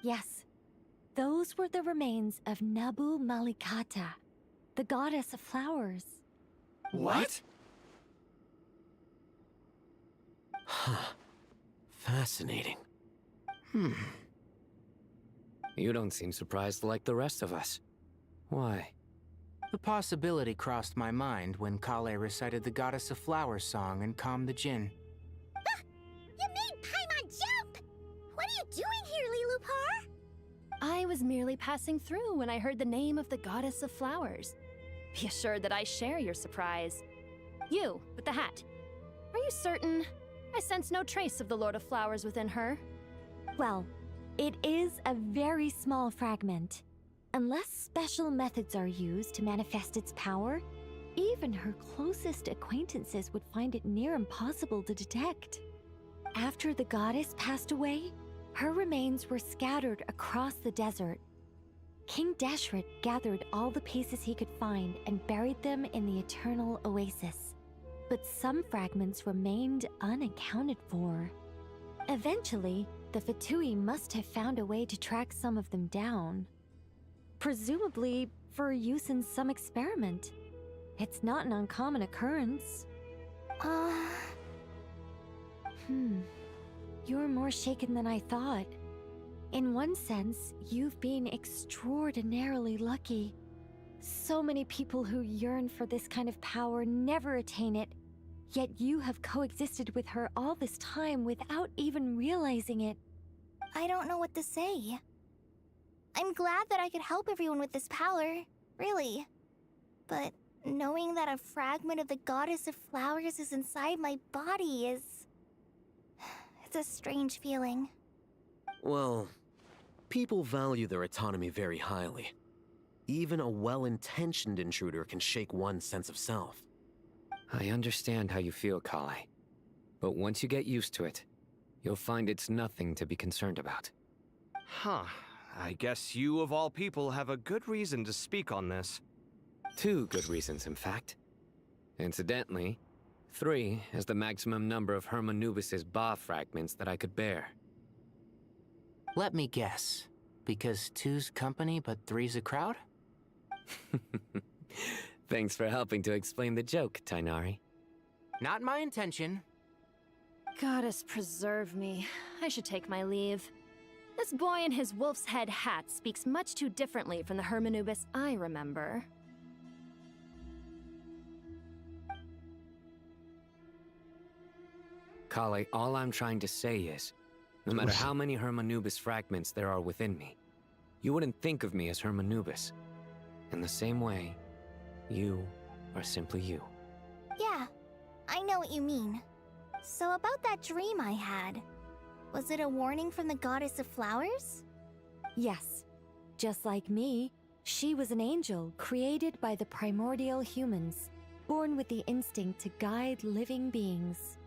Yes. Those were the remains of Nabu Malikata, the goddess of flowers. What? Huh. Fascinating. You don't seem surprised like the rest of us. Why? The possibility crossed my mind when Kale recited the Goddess of Flowers song and calmed the Jinn. You made Paimon jump! What are you doing here, Lilupar? I was merely passing through when I heard the name of the Goddess of Flowers. Be assured that I share your surprise. You, with the hat. Are you certain? I sense no trace of the Lord of Flowers within her. Well, it is a very small fragment. Unless special methods are used to manifest its power, even her closest acquaintances would find it near impossible to detect. After the goddess passed away, her remains were scattered across the desert. King Deshret gathered all the pieces he could find and buried them in the Eternal Oasis. But some fragments remained unaccounted for. Eventually, the Fatui must have found a way to track some of them down. Presumably for use in some experiment. It's not an uncommon occurrence. You're more shaken than I thought. In one sense, you've been extraordinarily lucky. So many people who yearn for this kind of power never attain it, yet you have coexisted with her all this time without even realizing it. I don't know what to say. I'm glad that I could help everyone with this power, really. But knowing that a fragment of the Goddess of Flowers is inside my body is... it's a strange feeling. Well, people value their autonomy very highly. Even a well-intentioned intruder can shake one's sense of self. I understand how you feel, Kale. But once you get used to it, you'll find it's nothing to be concerned about. Huh. I guess you, of all people, have a good reason to speak on this. 2 good reasons, in fact. Incidentally, 3 is the maximum number of Hermanubis' Ba fragments that I could bear. Let me guess. Because 2's company, but 3's a crowd? Thanks for helping to explain the joke, Tainari. Not my intention. Goddess preserve me. I should take my leave. This boy in his wolf's head hat speaks much too differently from the Hermanubis I remember. Kale, all I'm trying to say is, no matter how many Hermanubis fragments there are within me, you wouldn't think of me as Hermanubis. In the same way, you are simply you. Yeah, I know what you mean. So about that dream I had, was it a warning from the Goddess of Flowers? Yes. Just like me, She was an angel created by the primordial humans, born with the instinct to guide living beings.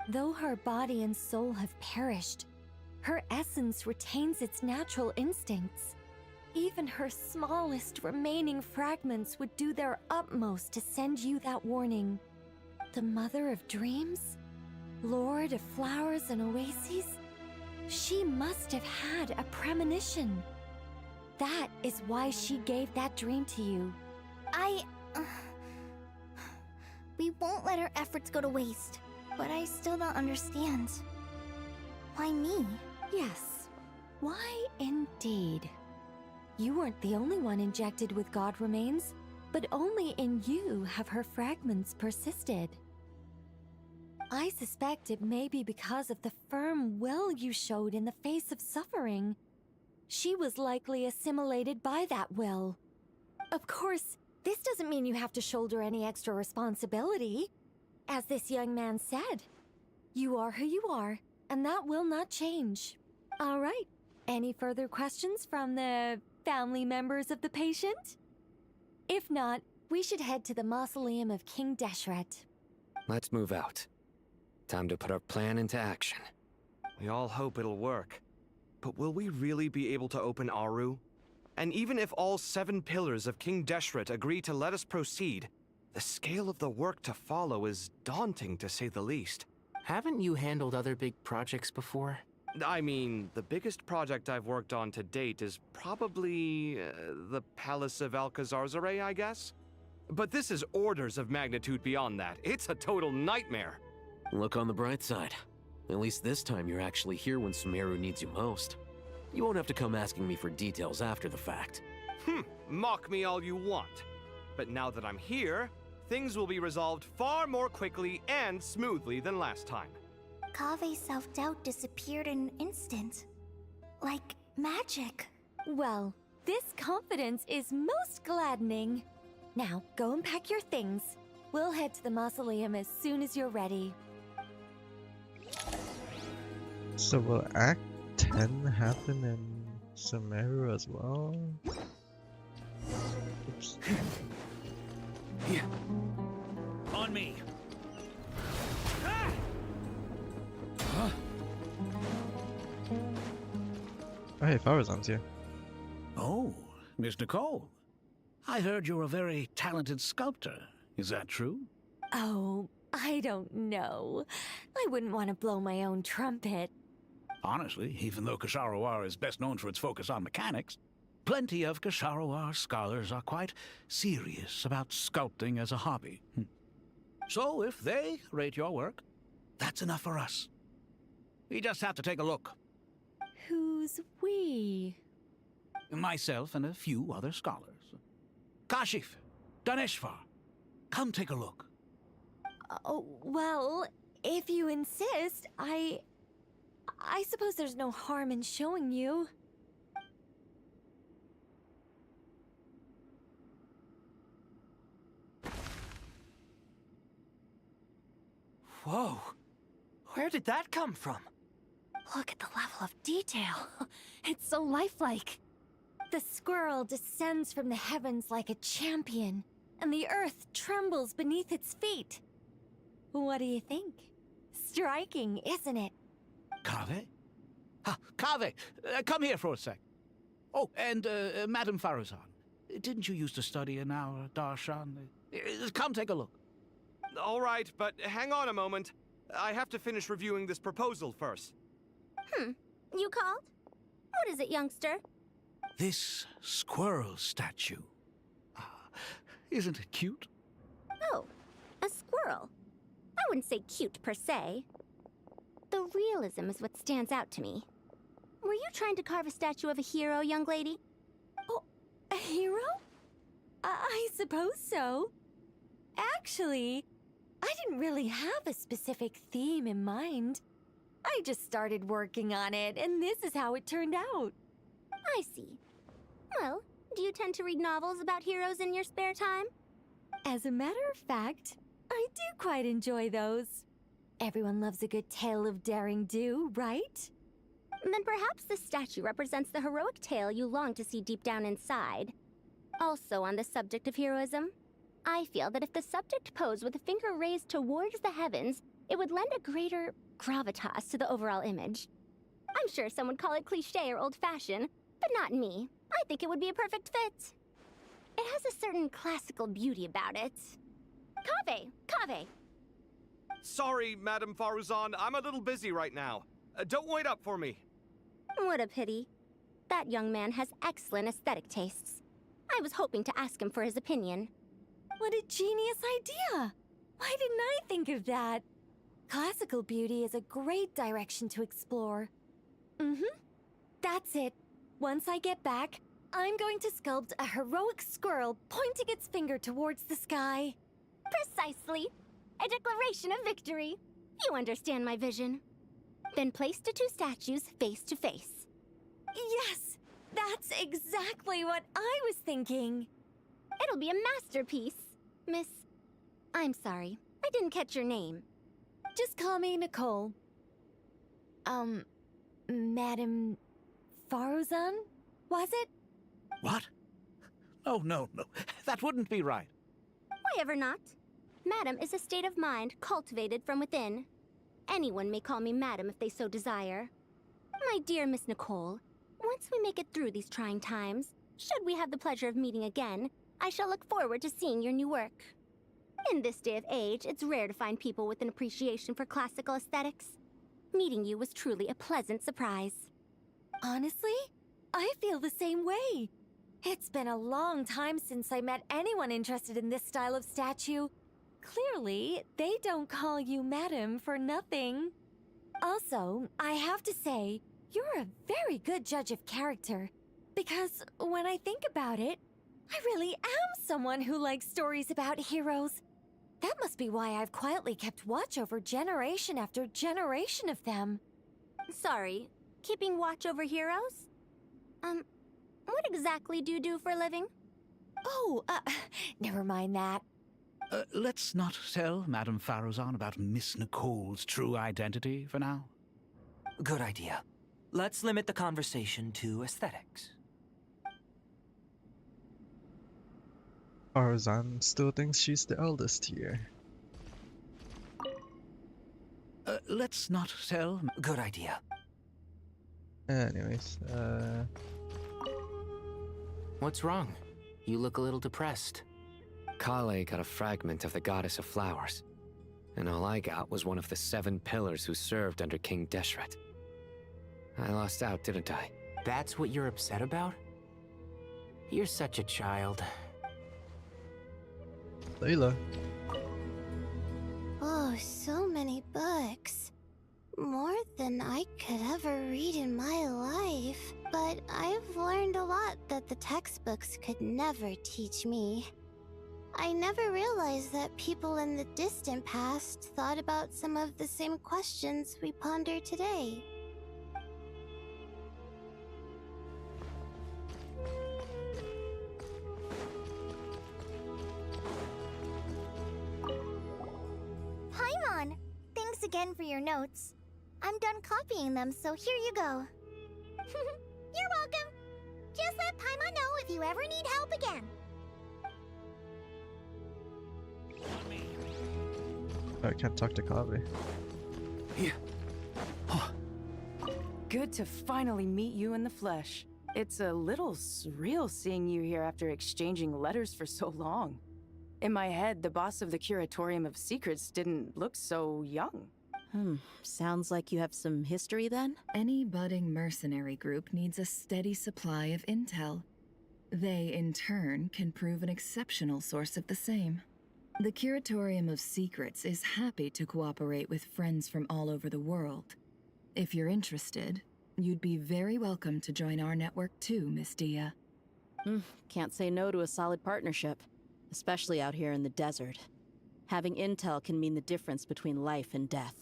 Though her body and soul have perished, her essence retains its natural instincts. Even her smallest remaining fragments would do their utmost to send you that warning. The Mother of Dreams? Lord of Flowers and Oases? She must have had a premonition. That is why she gave that dream to you. We won't let our efforts go to waste, but I still don't understand. Why me? Yes, why indeed? You weren't the only one injected with God remains, but only in you have her fragments persisted. I suspect it may be because of the firm will you showed in the face of suffering. She was likely assimilated by that will. Of course, this doesn't mean you have to shoulder any extra responsibility. As this young man said, you are who you are, and that will not change. All right, any further questions from the family members of the patient? If not, we should head to the mausoleum of King Deshret. Let's move out. Time to put our plan into action. We all hope it'll work. But will we really be able to open Aru? And even if all 7 pillars of King Deshret agree to let us proceed, the scale of the work to follow is daunting, to say the least. Haven't you handled other big projects before? I mean, the biggest project I've worked on to date is probably the Palace of Alcazarzaray, I guess? But this is orders of magnitude beyond that. It's a total nightmare. Look on the bright side. At least this time you're actually here when Sumeru needs you most. You won't have to come asking me for details after the fact. Mock me all you want. But now that I'm here, things will be resolved far more quickly and smoothly than last time. Kave's self-doubt disappeared in an instant. Like magic. Well, this confidence is most gladdening. Now, go and pack your things. We'll head to the mausoleum as soon as you're ready. So will Act 10 happen in Sumeru as well? Oops. Here. On me. Ah! Huh? Oh, hey, Farazan's here. Oh, Miss Nicole. I heard you're a very talented sculptor. Is that true? Oh, I don't know. I wouldn't want to blow my own trumpet. Honestly, even though Kasharawar is best known for its focus on mechanics, plenty of Kasharawar scholars are quite serious about sculpting as a hobby. So if they rate your work, that's enough for us. We just have to take a look. Who's we? Myself and a few other scholars. Kashif, Daneshvar, come take a look. Oh, well, if you insist, I suppose there's no harm in showing you. Whoa! Where did that come from? Look at the level of detail. It's so lifelike. The squirrel descends from the heavens like a champion, and the earth trembles beneath its feet. What do you think? Striking, isn't it? Kaveh? Kaveh, come here for a sec. Oh, and Madame Farazan, didn't you used to study in our darshan? Come take a look. All right, but hang on a moment. I have to finish reviewing this proposal first. You called? What is it, youngster? This squirrel statue. Isn't it cute? Oh, a squirrel. I wouldn't say cute per se. The realism is what stands out to me. Were you trying to carve a statue of a hero, young lady? Oh, a hero? I suppose so. Actually, I didn't really have a specific theme in mind. I just started working on it, and this is how it turned out. I see. Well, do you tend to read novels about heroes in your spare time? As a matter of fact, I do quite enjoy those. Everyone loves a good tale of daring do, right? Then perhaps this statue represents the heroic tale you long to see deep down inside. Also on the subject of heroism, I feel that if the subject posed with a finger raised towards the heavens, it would lend a greater gravitas to the overall image. I'm sure some would call it cliché or old-fashioned, but not me. I think it would be a perfect fit. It has a certain classical beauty about it. Kaveh! Sorry, Madame Faruzan, I'm a little busy right now. Don't wait up for me. What a pity. That young man has excellent aesthetic tastes. I was hoping to ask him for his opinion. What a genius idea! Why didn't I think of that? Classical beauty is a great direction to explore. That's it. Once I get back, I'm going to sculpt a heroic squirrel pointing its finger towards the sky. Precisely. A declaration of victory. You understand my vision. Then place the two statues face to face. Yes! That's exactly what I was thinking. It'll be a masterpiece. Miss... I'm sorry. I didn't catch your name. Just call me Nicole. Madame Faruzan? Was it? What? Oh, no. That wouldn't be right. Why ever not? Madam is a state of mind cultivated from within. Anyone may call me Madam if they so desire. My dear Miss Nicole, once we make it through these trying times, should we have the pleasure of meeting again, I shall look forward to seeing your new work. In this day of age, it's rare to find people with an appreciation for classical aesthetics. Meeting you was truly a pleasant surprise. Honestly, I feel the same way. It's been a long time since I met anyone interested in this style of statue. Clearly, they don't call you Madam for nothing. Also, I have to say, you're a very good judge of character. Because when I think about it, I really am someone who likes stories about heroes. That must be why I've quietly kept watch over generation after generation of them. Sorry, keeping watch over heroes? What exactly do you do for a living? Oh, never mind that. Let's not tell Madame Faruzan about Miss Nicole's true identity for now. Good idea. Let's limit the conversation to aesthetics. Farzan still thinks she's the eldest here. Let's not tell... Good idea. Anyways, What's wrong? You look a little depressed. Kale got a fragment of the Goddess of Flowers, and all I got was one of the 7 pillars who served under King Deshret. I lost out, didn't I? That's what you're upset about? You're such a child. Layla. Oh, so many books. More than I could ever read in my life. But I've learned a lot that the textbooks could never teach me. I never realized that people in the distant past thought about some of the same questions we ponder today. Paimon! Thanks again for your notes. I'm done copying them, so here you go. You're welcome. Just let Paimon know if you ever need help again. I can't talk to Kaveh. Yeah. Good to finally meet you in the flesh. It's a little surreal seeing you here after exchanging letters for so long. In my head, the boss of the Curatorium of Secrets didn't look so young. Sounds like you have some history then? Any budding mercenary group needs a steady supply of intel. They, in turn, can prove an exceptional source of the same. The Curatorium of Secrets is happy to cooperate with friends from all over the world. If you're interested, you'd be very welcome to join our network too, Miss Dia. Can't say no to a solid partnership, especially out here in the desert. Having intel can mean the difference between life and death.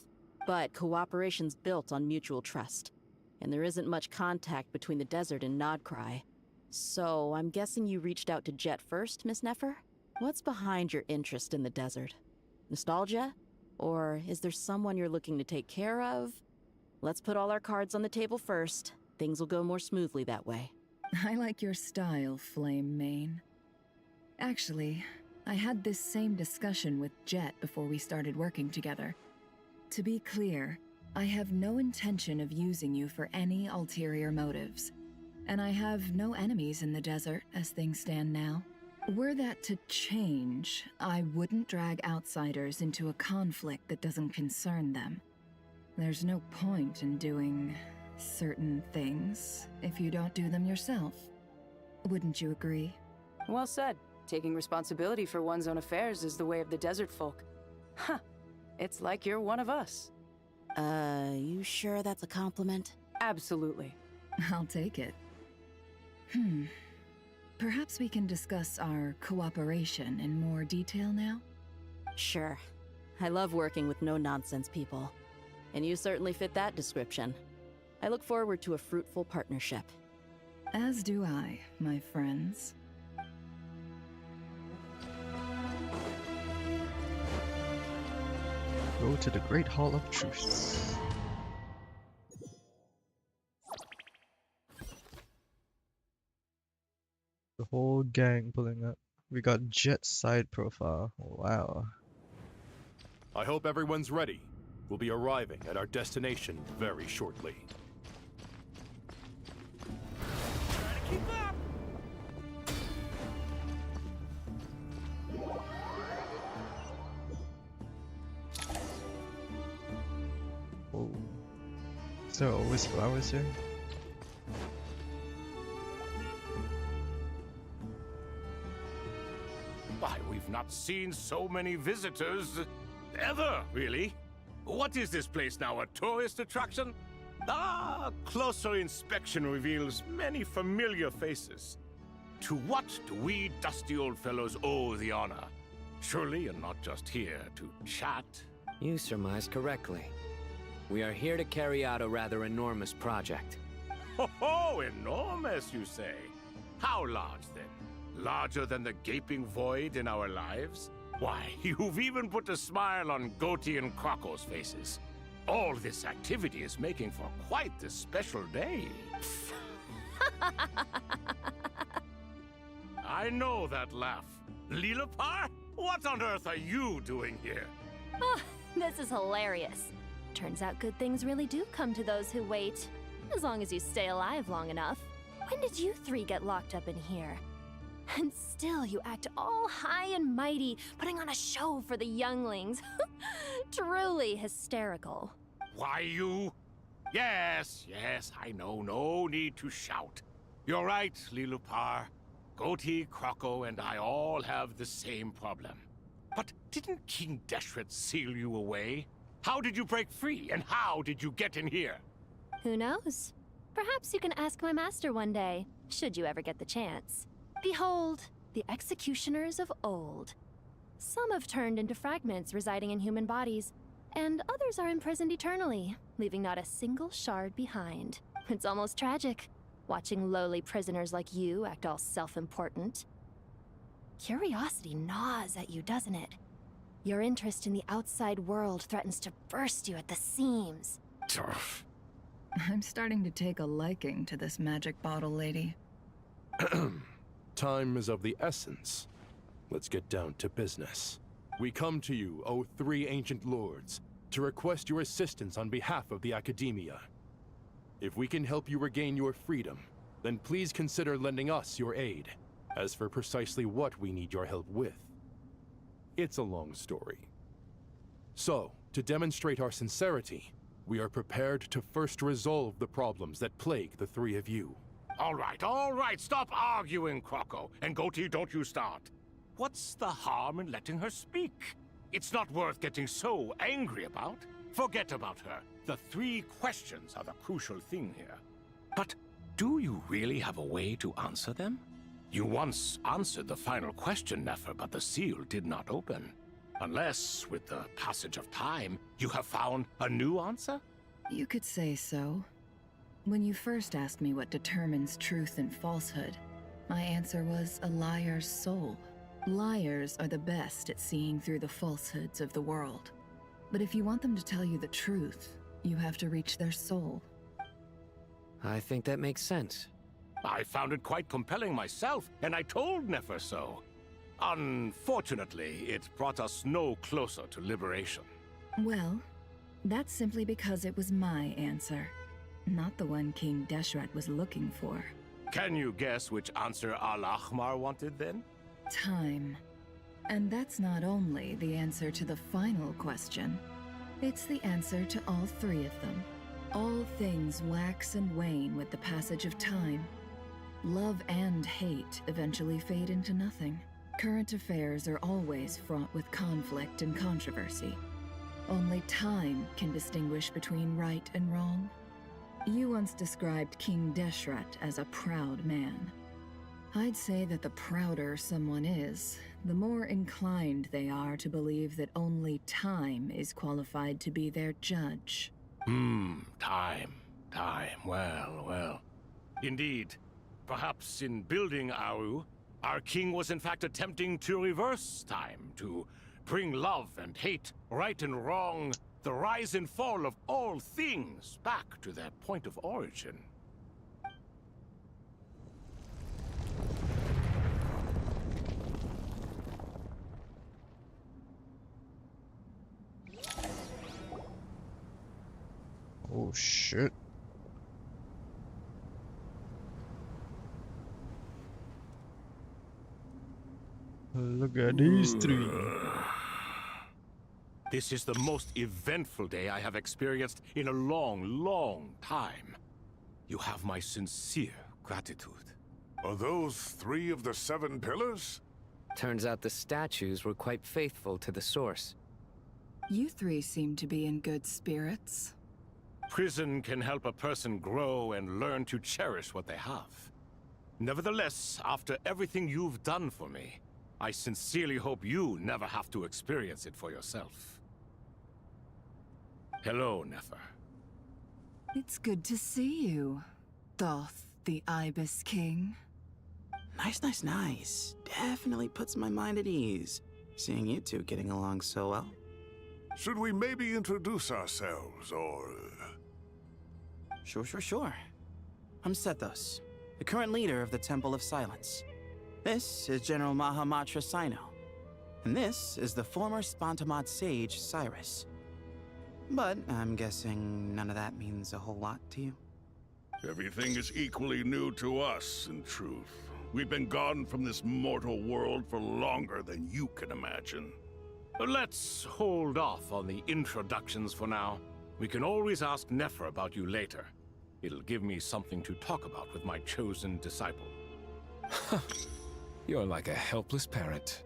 But cooperation's built on mutual trust, and there isn't much contact between the desert and Nodcry. So I'm guessing you reached out to Jet first, Miss Nefer? What's behind your interest in the desert? Nostalgia? Or is there someone you're looking to take care of? Let's put all our cards on the table first. Things will go more smoothly that way. I like your style, Flame Mane. Actually, I had this same discussion with Jet before we started working together. To be clear, I have no intention of using you for any ulterior motives. And I have no enemies in the desert as things stand now. Were that to change, I wouldn't drag outsiders into a conflict that doesn't concern them. There's no point in doing certain things if you don't do them yourself. Wouldn't you agree? Well said. Taking responsibility for one's own affairs is the way of the desert folk. Huh. It's like you're one of us. You sure that's a compliment? Absolutely. I'll take it. Perhaps we can discuss our cooperation in more detail now? Sure. I love working with no-nonsense people. And you certainly fit that description. I look forward to a fruitful partnership. As do I, my friends. Go to the Great Hall of Truths. The whole gang pulling up. We got Jet's side profile. Wow. I hope everyone's ready. We'll be arriving at our destination very shortly. Oh. Is there always flowers here? Why, we've not seen so many visitors ever, really. What is this place now, a tourist attraction? Ah, closer inspection reveals many familiar faces. To what do we dusty old fellows owe the honor? Surely you're not just here to chat. You surmise correctly. We are here to carry out a rather enormous project. Ho, enormous, you say? How large, then? Larger than the gaping void in our lives? Why, you've even put a smile on Goatee and Crocco's faces. All this activity is making for quite the special day. I know that laugh. Lilipar? What on earth are you doing here? Oh, this is hilarious. Turns out good things really do come to those who wait. As long as you stay alive long enough. When did you three get locked up in here? And still you act all high and mighty, putting on a show for the younglings. Truly hysterical. Why, you... Yes, I know. No need to shout. You're right, Lilipar. Goatee, Crocco, and I all have the same problem. But didn't King Deshret seal you away? How did you break free, and how did you get in here? Who knows? Perhaps you can ask my master one day, should you ever get the chance. Behold, the executioners of old. Some have turned into fragments residing in human bodies, and others are imprisoned eternally, leaving not a single shard behind. It's almost tragic, watching lowly prisoners like you act all self-important. Curiosity gnaws at you, doesn't it? Your interest in the outside world threatens to burst you at the seams. I'm starting to take a liking to this magic bottle lady. Time is of the essence. Let's get down to business. We come to you, O three ancient lords, to request your assistance on behalf of the Academia. If we can help you regain your freedom, then please consider lending us your aid. As for precisely what we need your help with, it's a long story. So, to demonstrate our sincerity, we are prepared to first resolve the problems that plague the three of you. All right, stop arguing, Crocco. And Goatee, don't you start. What's the harm in letting her speak? It's not worth getting so angry about. Forget about her. The three questions are the crucial thing here. But do you really have a way to answer them? You once answered the final question, Nefer, but the seal did not open. Unless, with the passage of time, you have found a new answer? You could say so. When you first asked me what determines truth and falsehood, my answer was a liar's soul. Liars are the best at seeing through the falsehoods of the world. But if you want them to tell you the truth, you have to reach their soul. I think that makes sense. I found it quite compelling myself, and I told Nefer so. Unfortunately, it brought us no closer to liberation. Well, that's simply because it was my answer, not the one King Deshret was looking for. Can you guess which answer Al-Ahmar wanted then? Time. And that's not only the answer to the final question, it's the answer to all three of them. All things wax and wane with the passage of time. Love and hate eventually fade into nothing. Current affairs are always fraught with conflict and controversy. Only time can distinguish between right and wrong. You once described King Deshret as a proud man. I'd say that the prouder someone is, the more inclined they are to believe that only time is qualified to be their judge. Time. Well. Indeed. Perhaps in building Aru, our king was in fact attempting to reverse time, to bring love and hate, right and wrong, the rise and fall of all things back to their point of origin. Oh shit. Look at these three. This is the most eventful day I have experienced in a long time. You have my sincere gratitude. Are those 3 of the 7 pillars? Turns out the statues were quite faithful to the source. You three seem to be in good spirits. Prison can help a person grow and learn to cherish what they have. Nevertheless, after everything you've done for me, I sincerely hope you never have to experience it for yourself. Hello, Nefer. It's good to see you, Thoth the Ibis King. Nice. Definitely puts my mind at ease, seeing you two getting along so well. Should we maybe introduce ourselves, or... Sure. I'm Sethos, the current leader of the Temple of Silence. This is General Mahamatra Sino, and this is the former Spantamad sage, Cyrus. But I'm guessing none of that means a whole lot to you. Everything is equally new to us, in truth. We've been gone from this mortal world for longer than you can imagine. Let's hold off on the introductions for now. We can always ask Nefer about you later. It'll give me something to talk about with my chosen disciple. You're like a helpless parrot.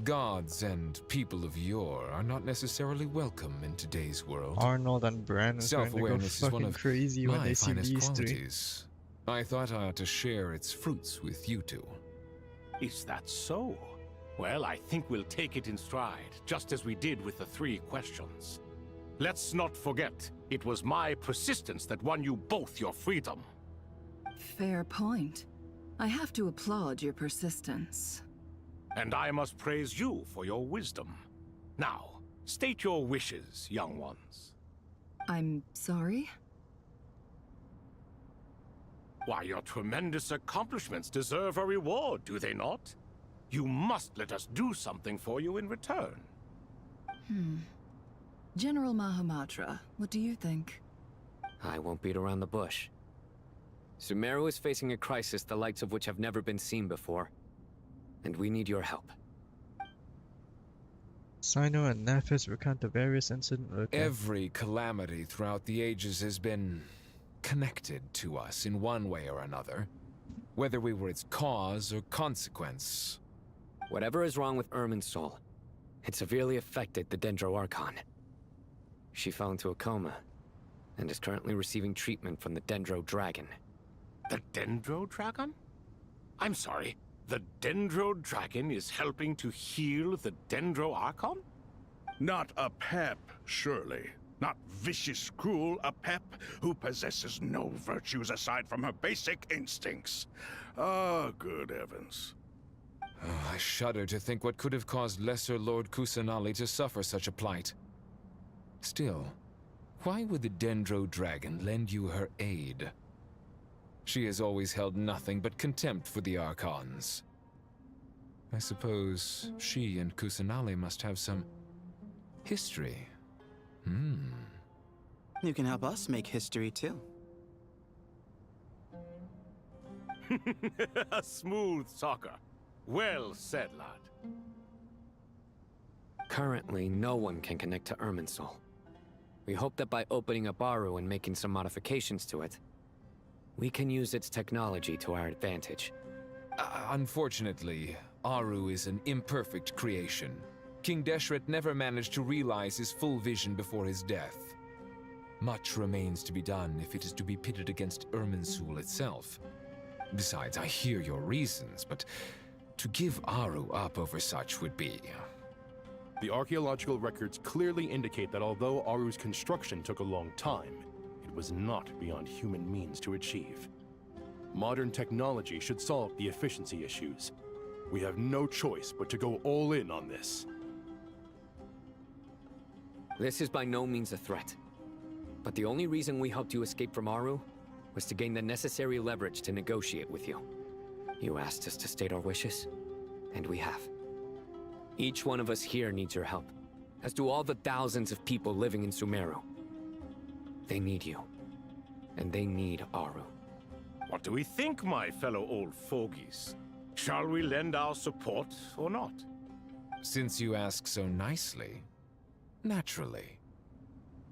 Gods and people of yore are not necessarily welcome in today's world. Arnold and Brandon starting to go Self-awareness is one fucking of crazy when my they see finest these three. qualities. I thought I ought to share its fruits with you two. Is that so? Well, I think we'll take it in stride, just as we did with the 3 questions. Let's not forget, it was my persistence that won you both your freedom. Fair point. I have to applaud your persistence. And I must praise you for your wisdom. Now, state your wishes, young ones. I'm sorry? Why, your tremendous accomplishments deserve a reward, do they not? You must let us do something for you in return. General Mahamatra, what do you think? I won't beat around the bush. Sumeru is facing a crisis the likes of which have never been seen before. And we need your help. Sino and Nephis recount the various incidents. Okay. Every calamity throughout the ages has been connected to us in one way or another, whether we were its cause or consequence. Whatever is wrong with Irminsul, it severely affected the Dendro Archon. She fell into a coma, and is currently receiving treatment from the Dendro Dragon. The Dendro Dragon? I'm sorry, the Dendro Dragon is helping to heal the Dendro Archon? Not a pep, surely. Not vicious, cruel, a pep who possesses no virtues aside from her basic instincts. Ah, good heavens. Oh, I shudder to think what could have caused Lesser Lord Kusanali to suffer such a plight. Still, why would the Dendro Dragon lend you her aid? She has always held nothing but contempt for the Archons. I suppose she and Kusanali must have some history. You can help us make history too. Smooth talker. Well said, lad. Currently, no one can connect to Irminsul. We hope that by opening up Aru and making some modifications to it, we can use its technology to our advantage. Unfortunately, Aru is an imperfect creation. King Deshret never managed to realize his full vision before his death. Much remains to be done if it is to be pitted against Irminsul itself. Besides, I hear your reasons, but to give Aru up over such would be... The archaeological records clearly indicate that although Aru's construction took a long time, it was not beyond human means to achieve. Modern technology should solve the efficiency issues. We have no choice but to go all in on this. This is by no means a threat. But the only reason we helped you escape from Aru was to gain the necessary leverage to negotiate with you. You asked us to state our wishes, and we have. Each one of us here needs your help, as do all the thousands of people living in Sumeru. They need you, and they need Aru. What do we think, my fellow old fogies? Shall we lend our support or not? Since you ask so nicely, naturally.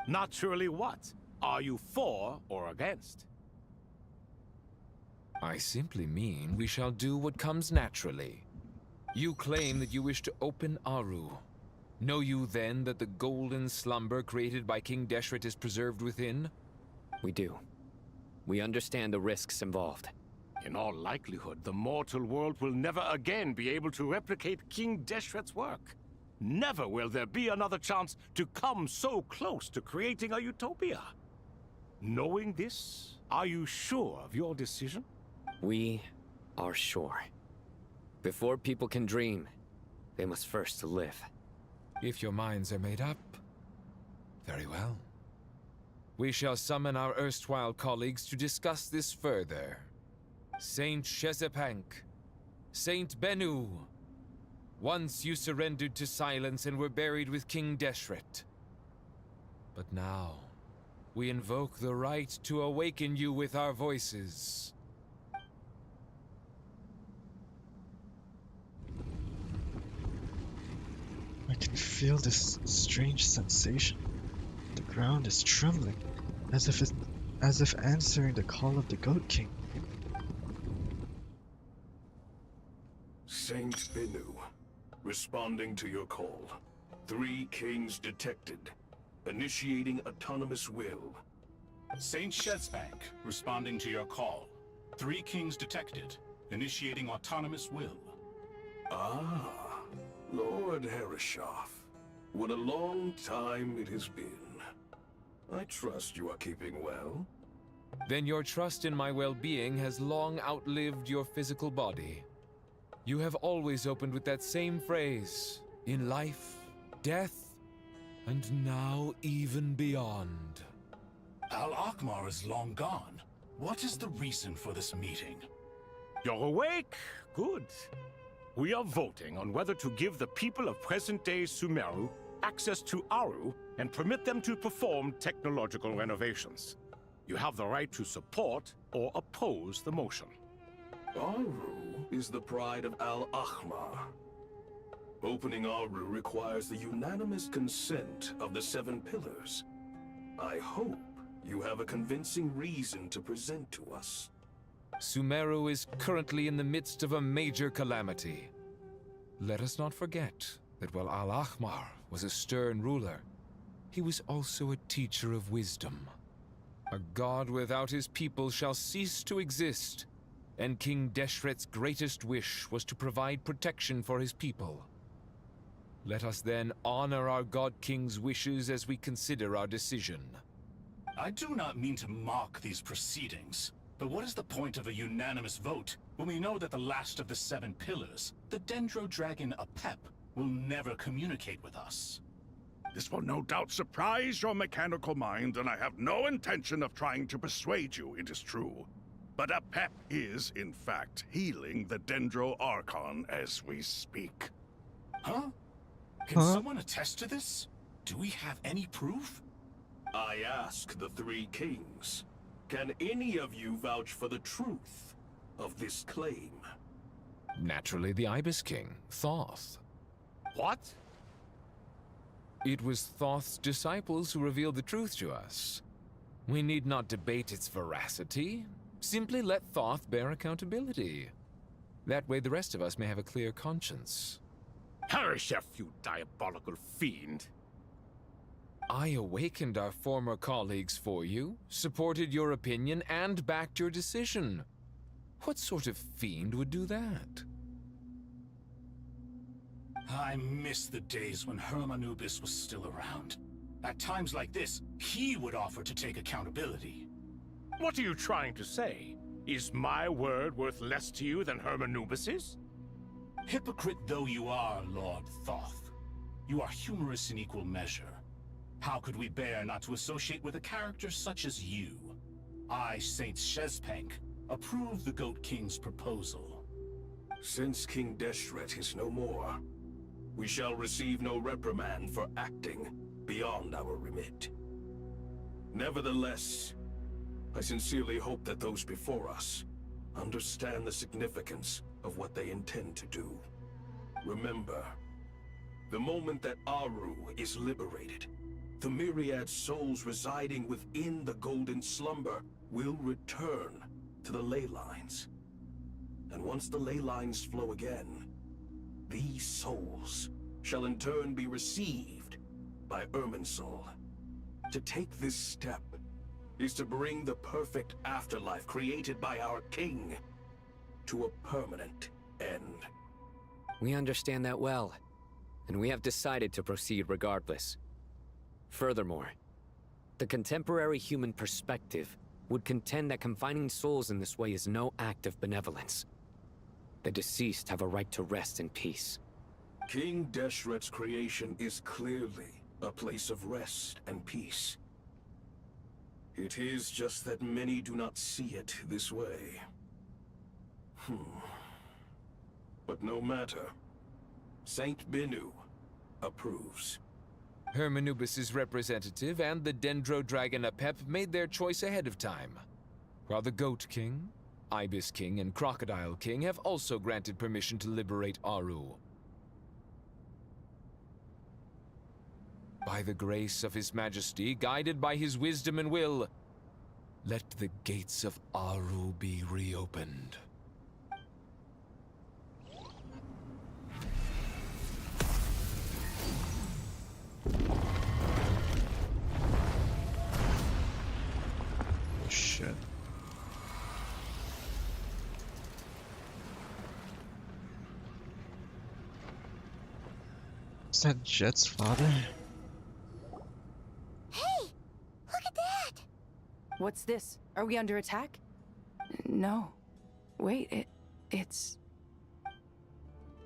Naturally what? Are you for or against? I simply mean we shall do what comes naturally. You claim that you wish to open Aru. Know you then that the golden slumber created by King Deshret is preserved within? We do. We understand the risks involved. In all likelihood, the mortal world will never again be able to replicate King Deshret's work. Never will there be another chance to come so close to creating a utopia. Knowing this, are you sure of your decision? We are sure. Before people can dream, they must first live. If your minds are made up, very well. We shall summon our erstwhile colleagues to discuss this further. Saint Shezepank, Saint Bennu, once you surrendered to silence and were buried with King Deshret. But now, we invoke the right to awaken you with our voices. I can feel this strange sensation. The ground is trembling, as if answering the call of the Goat King. Saint Bennu, responding to your call. 3 kings detected. Initiating autonomous will. Saint Shezbank, responding to your call. 3 kings detected. Initiating autonomous will. Ah, Lord Herreshoff. What a long time it has been. I trust you are keeping well. Then your trust in my well-being has long outlived your physical body. You have always opened with that same phrase, in life, death, and now even beyond. Al-Akhmar is long gone. What is the reason for this meeting? You're awake? Good. We are voting on whether to give the people of present-day Sumeru access to Aru and permit them to perform technological renovations. You have the right to support or oppose the motion. Aru is the pride of Al-Akhmar. Opening Aru requires the unanimous consent of the 7 pillars. I hope you have a convincing reason to present to us. Sumeru is currently in the midst of a major calamity. Let us not forget that while Al-Akhmar was a stern ruler, he was also a teacher of wisdom. A god without his people shall cease to exist, and King Deshret's greatest wish was to provide protection for his people. Let us then honor our God King's wishes as we consider our decision. I do not mean to mock these proceedings, but what is the point of a unanimous vote when we know that the last of the 7 pillars, the Dendro Dragon Apep, will never communicate with us? This will no doubt surprise your mechanical mind, and I have no intention of trying to persuade you it is true. But a pep is, in fact, healing the Dendro Archon as we speak. Huh? Can someone attest to this? Do we have any proof? I ask the three kings. Can any of you vouch for the truth of this claim? Naturally, the Ibis King, Thoth. What? It was Thoth's disciples who revealed the truth to us. We need not debate its veracity. Simply let Thoth bear accountability. That way the rest of us may have a clear conscience. Perish, you diabolical fiend! I awakened our former colleagues for you, supported your opinion, and backed your decision. What sort of fiend would do that? I miss the days when Hermanubis was still around. At times like this, he would offer to take accountability. What are you trying to say? Is my word worth less to you than Hermanubis's? Hypocrite though you are, Lord Thoth, you are humorous in equal measure. How could we bear not to associate with a character such as you? I, Saint Shezpenk, approve the Goat King's proposal. Since King Deshret is no more, we shall receive no reprimand for acting beyond our remit. Nevertheless, I sincerely hope that those before us understand the significance of what they intend to do. Remember, the moment that Aru is liberated, the myriad souls residing within the Golden Slumber will return to the ley lines. And once the ley lines flow again, these souls shall in turn be received by Irminsul. To take this step is to bring the perfect afterlife created by our king to a permanent end. We understand that well, and we have decided to proceed regardless. Furthermore, the contemporary human perspective would contend that confining souls in this way is no act of benevolence. The deceased have a right to rest in peace. King Deshret's creation is clearly a place of rest and peace. It is just that many do not see it this way. But no matter. Saint Binu approves. Hermanubis' representative and the Dendro Dragon Apep made their choice ahead of time, while the Goat King, Ibis King, and Crocodile King have also granted permission to liberate Aru. By the grace of His Majesty, guided by his wisdom and will, let the gates of Aru be reopened. Shit. Is that Jet's father? Hey! Look at that! What's this? Are we under attack? No. Wait, it's...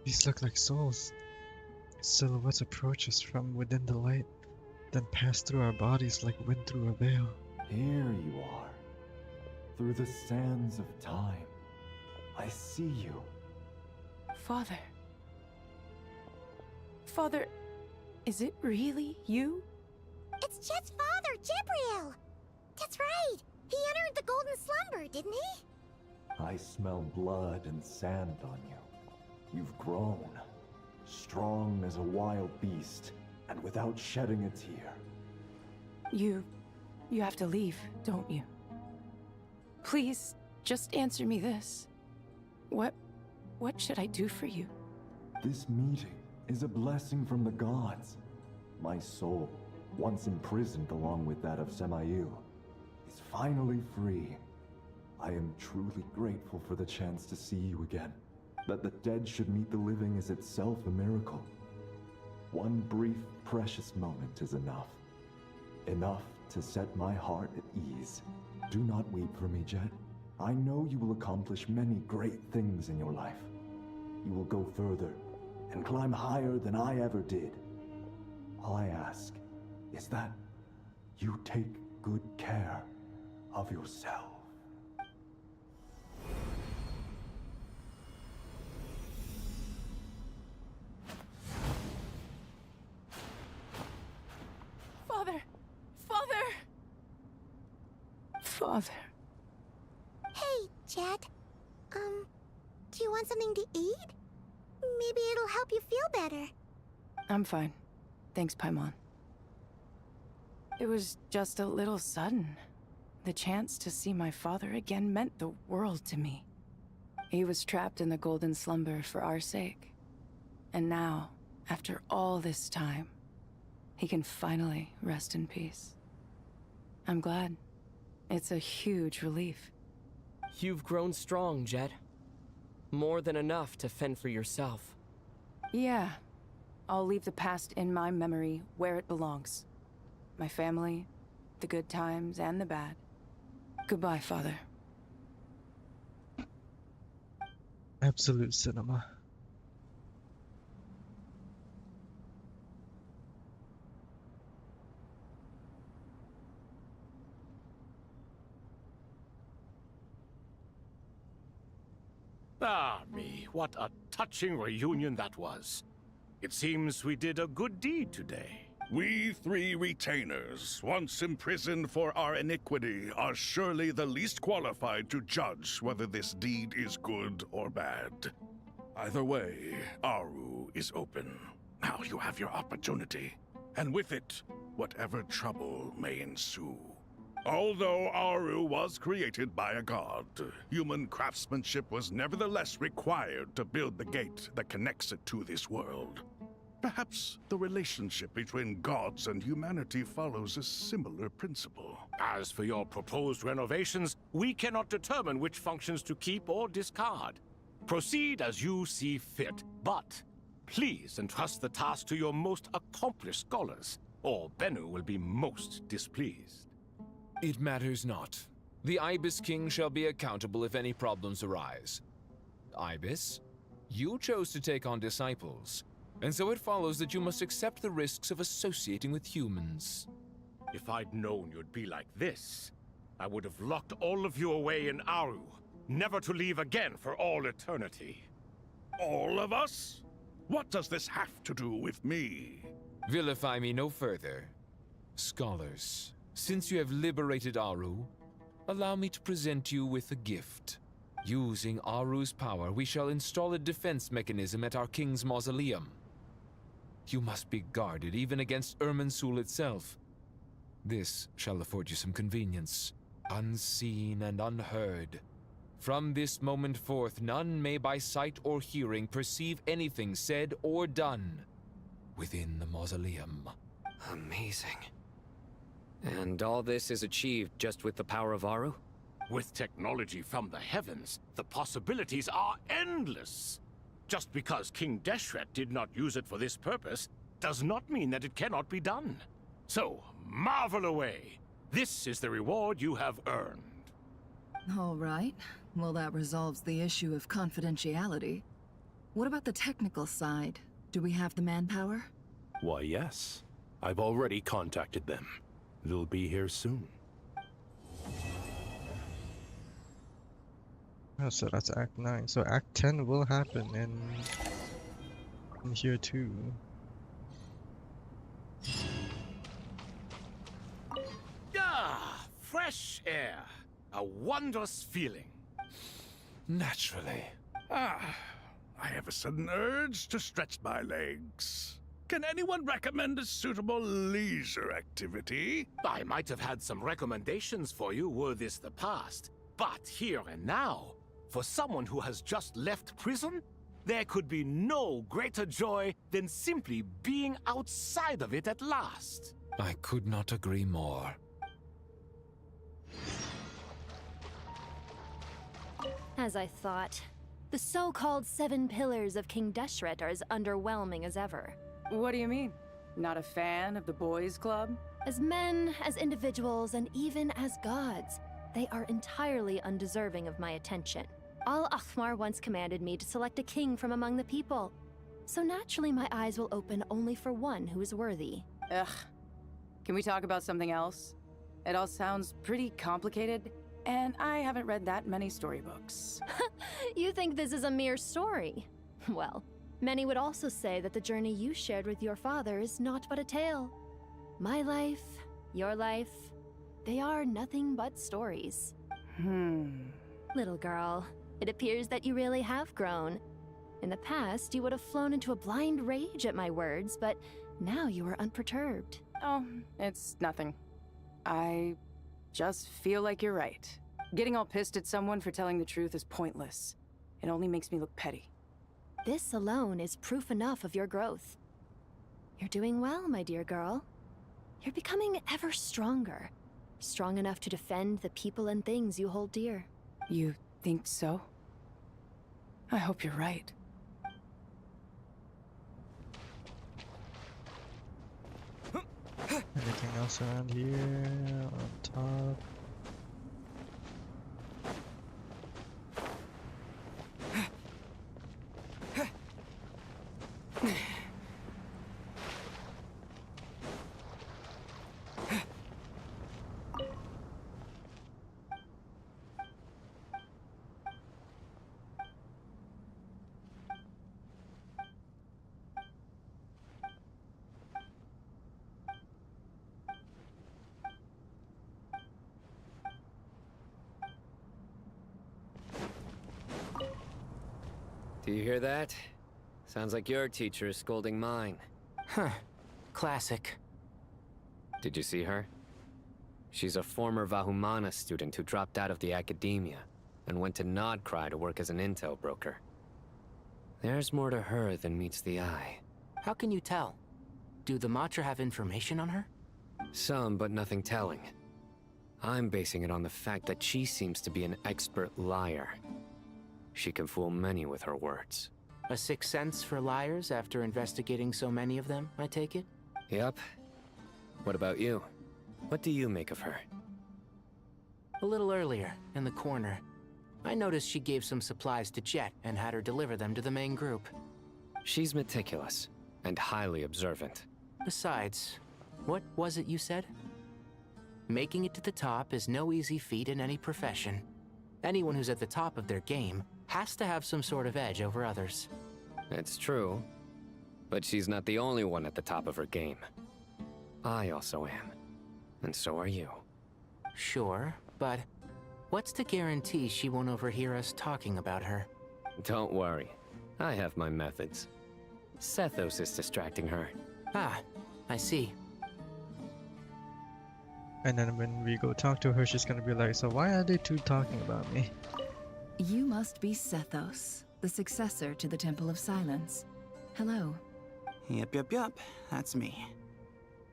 These look like souls. Silhouettes approach us from within the light, then pass through our bodies like wind through a veil. Here you are, through the sands of time. I see you. Father. Father, is it really you? It's Jet's father, Jibriel! That's right! He entered the Golden Slumber, didn't he? I smell blood and sand on you. You've grown, strong as a wild beast, and without shedding a tear. You have to leave, don't you? Please, just answer me this. What should I do for you? This meeting is a blessing from the gods. My soul, once imprisoned along with that of Semayu, is finally free. I am truly grateful for the chance to see you again. That the dead should meet the living is itself a miracle. One brief, precious moment is enough. Enough to set my heart at ease. Do not weep for me, Jet. I know you will accomplish many great things in your life. You will go further and climb higher than I ever did. All I ask is that you take good care of yourself. Father. Hey, Jet. Do you want something to eat? Maybe it'll help you feel better. I'm fine. Thanks, Paimon. It was just a little sudden. The chance to see my father again meant the world to me. He was trapped in the golden slumber for our sake. And now, after all this time, he can finally rest in peace. I'm glad. It's a huge relief. You've grown strong, Jet. More than enough to fend for yourself. Yeah. I'll leave the past in my memory where it belongs. My family, the good times and the bad. Goodbye, Father. Absolute cinema. Ah, me, what a touching reunion that was. It seems we did a good deed today. We three retainers, once imprisoned for our iniquity, are surely the least qualified to judge whether this deed is good or bad. Either way, Aru is open. Now you have your opportunity, and with it, whatever trouble may ensue. Although Aru was created by a god, human craftsmanship was nevertheless required to build the gate that connects it to this world. Perhaps the relationship between gods and humanity follows a similar principle. As for your proposed renovations, we cannot determine which functions to keep or discard. Proceed as you see fit, but please entrust the task to your most accomplished scholars, or Bennu will be most displeased. It matters not. The Ibis King shall be accountable if any problems arise. Ibis, you chose to take on disciples, and so it follows that you must accept the risks of associating with humans. If I'd known you'd be like this, I would have locked all of you away in Aru, never to leave again for all eternity. All of us? What does this have to do with me? Vilify me no further. Scholars, since you have liberated Aru, allow me to present you with a gift. Using Aru's power, we shall install a defense mechanism at our king's mausoleum. You must be guarded even against Irminsul itself. This shall afford you some convenience, unseen and unheard. From this moment forth, none may by sight or hearing perceive anything said or done within the mausoleum. Amazing. And all this is achieved just with the power of Aru? With technology from the heavens, the possibilities are endless. Just because King Deshret did not use it for this purpose does not mean that it cannot be done. So, marvel away. This is the reward you have earned. All right. Well, that resolves the issue of confidentiality. What about the technical side? Do we have the manpower? Why, yes. I've already contacted them. They'll be here soon. Oh, so that's Act 9. So Act 10 will happen in here too. Ah, fresh air. A wondrous feeling. Naturally. I have a sudden urge to stretch my legs. Can anyone recommend a suitable leisure activity? I might have had some recommendations for you were this the past. But here and now, for someone who has just left prison, there could be no greater joy than simply being outside of it at last. I could not agree more. As I thought. The so-called 7 pillars of King Deshret are as underwhelming as ever. What do you mean? Not a fan of the boys' club? As men, as individuals, and even as gods, they are entirely undeserving of my attention. Al-Ahmar once commanded me to select a king from among the people. So naturally my eyes will open only for one who is worthy. Ugh. Can we talk about something else? It all sounds pretty complicated, and I haven't read that many storybooks. You think this is a mere story? Well, many would also say that the journey you shared with your father is not but a tale. My life, your life, they are nothing but stories. Little girl, it appears that you really have grown. In the past, you would have flown into a blind rage at my words, but now you are unperturbed. Oh, it's nothing. I just feel like you're right. Getting all pissed at someone for telling the truth is pointless. It only makes me look petty. This alone is proof enough of your growth. You're doing well, my dear girl. You're becoming ever stronger. Strong enough to defend the people and things you hold dear. You think so? I hope you're right. Anything else around here? On top? Do you hear that? Sounds like your teacher is scolding mine. Huh. Classic. Did you see her? She's a former Vahumana student who dropped out of the academia and went to Nodcry to work as an intel broker. There's more to her than meets the eye. How can you tell? Do the Matra have information on her? Some, but nothing telling. I'm basing it on the fact that she seems to be an expert liar. She can fool many with her words. A sixth sense for liars after investigating so many of them, I take it? Yep. What about you? What do you make of her? A little earlier, in the corner, I noticed she gave some supplies to Jet and had her deliver them to the main group. She's meticulous and highly observant. Besides, what was it you said? Making it to the top is no easy feat in any profession. Anyone who's at the top of their game has to have some sort of edge over others. It's true, but she's not the only one at the top of her game. I also am, and so are you. Sure, but what's to guarantee she won't overhear us talking about her? Don't worry, I have my methods. Sethos is distracting her. Ah, I see. And then when we go talk to her, she's gonna be like, so why are they two talking about me? You must be Sethos, the successor to the Temple of Silence. Hello. Yep, that's me.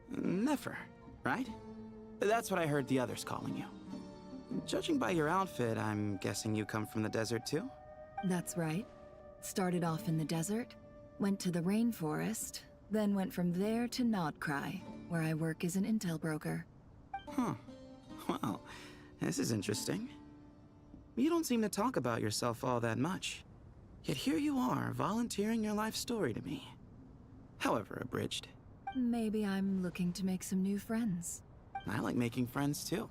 Nefer, right? That's what I heard the others calling you. Judging by your outfit, I'm guessing you come from the desert too? That's right. Started off in the desert, went to the rainforest, then went from there to Nodcry, where I work as an intel broker. Huh. Well, this is interesting. You don't seem to talk about yourself all that much. Yet here you are, volunteering your life story to me. However abridged. Maybe I'm looking to make some new friends. I like making friends too.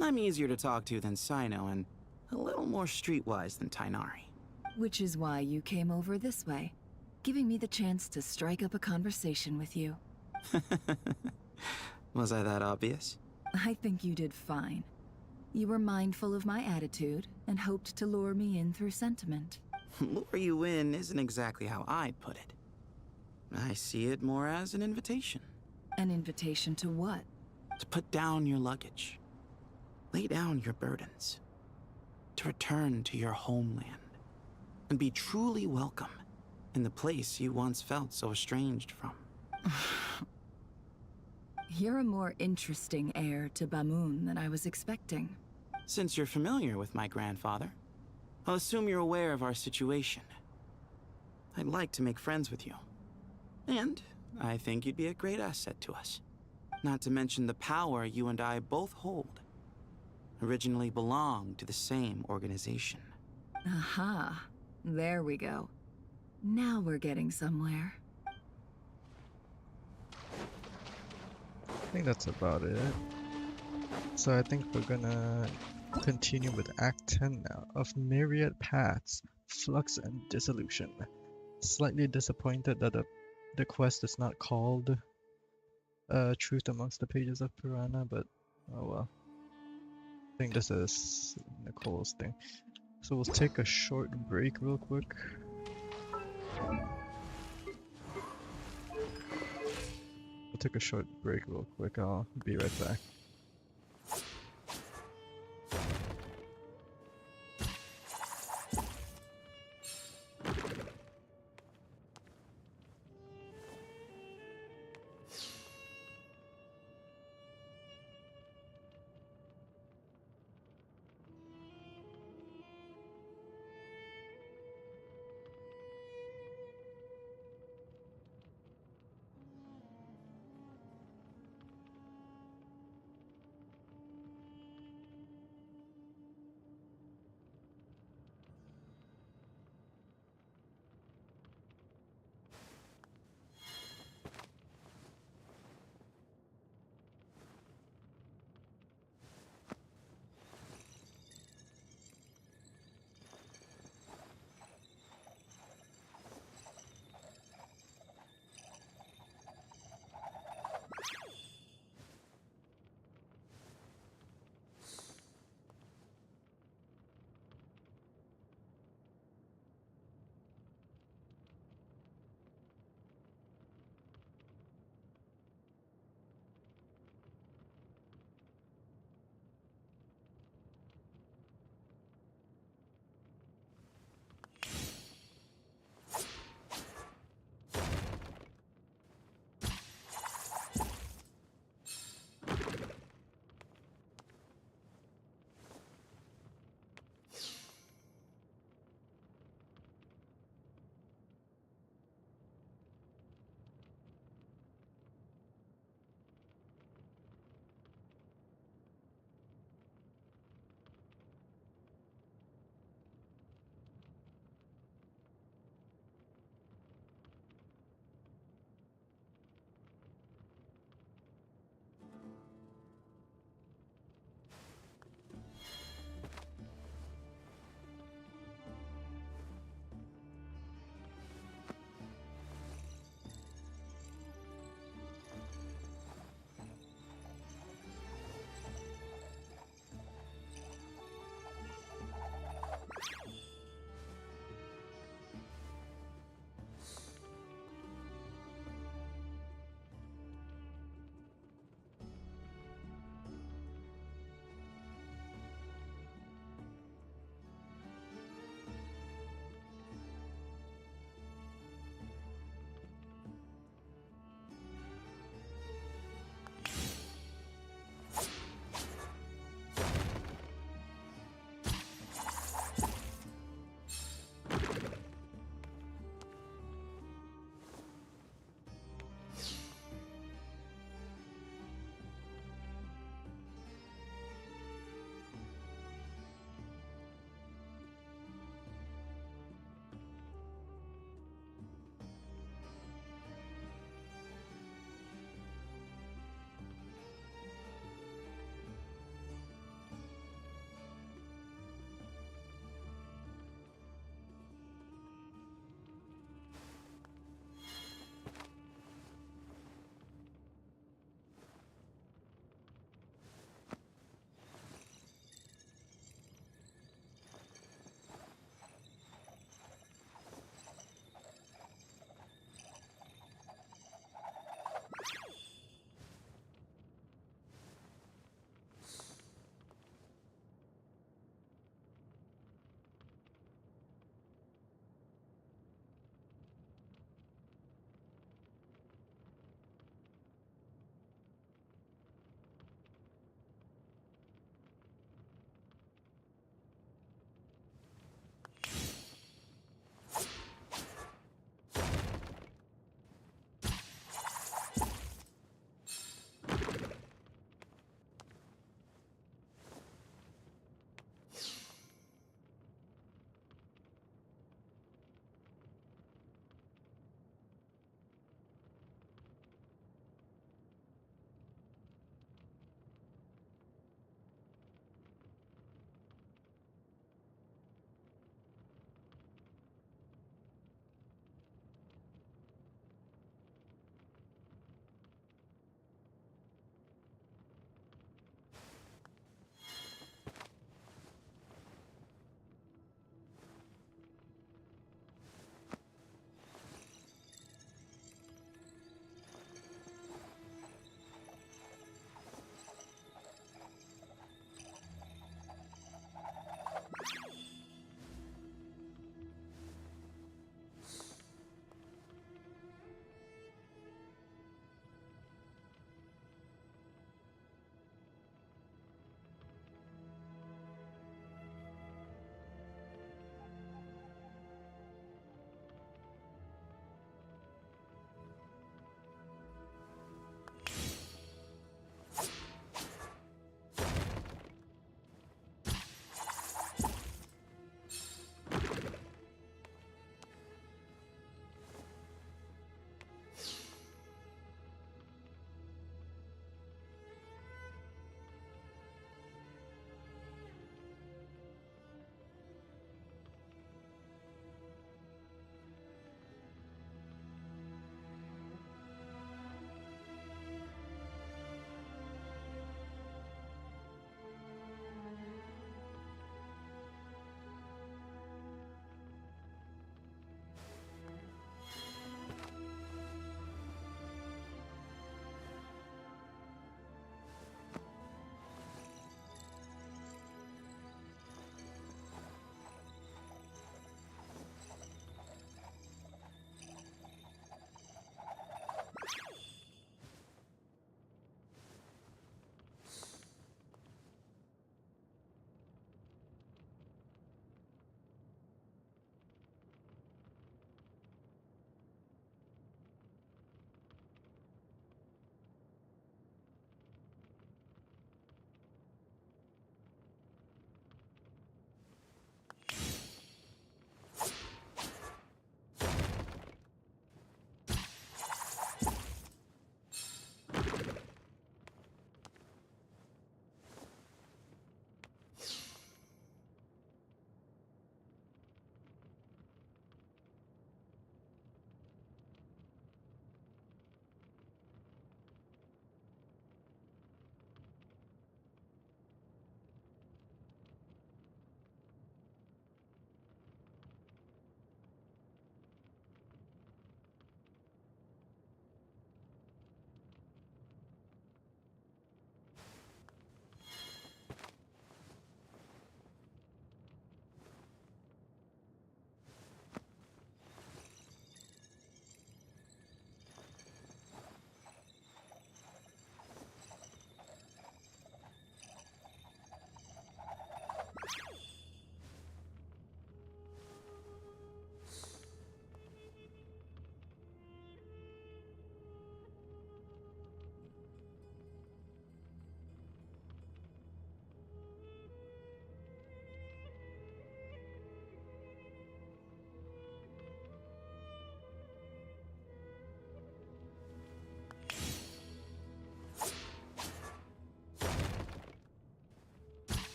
I'm easier to talk to than Sino and a little more streetwise than Tainari. Which is why you came over this way, giving me the chance to strike up a conversation with you. Was I that obvious? I think you did fine. You were mindful of my attitude and hoped to lure me in through sentiment. Lure you in isn't exactly how I'd put it. I see it more as an invitation. An invitation to what? To put down your luggage. Lay down your burdens. To return to your homeland. And be truly welcome in the place you once felt so estranged from. You're a more interesting heir to Bamun than I was expecting. Since you're familiar with my grandfather, I'll assume you're aware of our situation. I'd like to make friends with you. And I think you'd be a great asset to us. Not to mention the power you and I both hold. Originally belonged to the same organization. Aha. There we go. Now we're getting somewhere. I think that's about it. So I think we're gonna continue with Act 10 now, of Myriad Paths, Flux and Dissolution. Slightly disappointed that the quest is not called Truth Amongst the Pages of Piranha, but Oh well. I think this is Nicole's thing. So we'll take a short break real quick. We'll take a short break real quick. I'll be right back.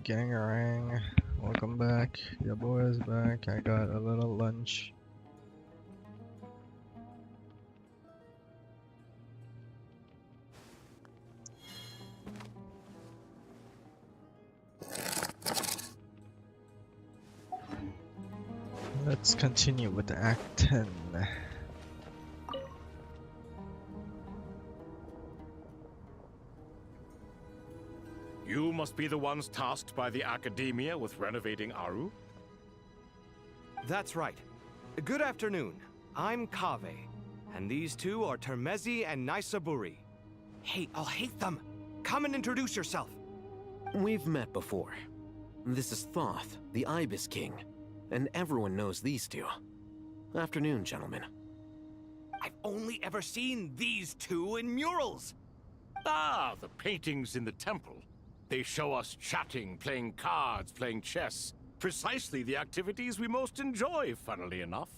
Gangarang, welcome back. Your boy is back. I got a little lunch. Let's continue with Act 10. You must be the ones tasked by the Academia with renovating Aru? That's right. Good afternoon. I'm Kaveh, and these two are Termezi and Naisaburi. Hey, I'll hate them! Come and introduce yourself! We've met before. This is Thoth, the Ibis King, and everyone knows these two. Afternoon, gentlemen. I've only ever seen these two in murals! Ah, the paintings in the temple. They show us chatting, playing cards, playing chess. Precisely the activities we most enjoy, funnily enough.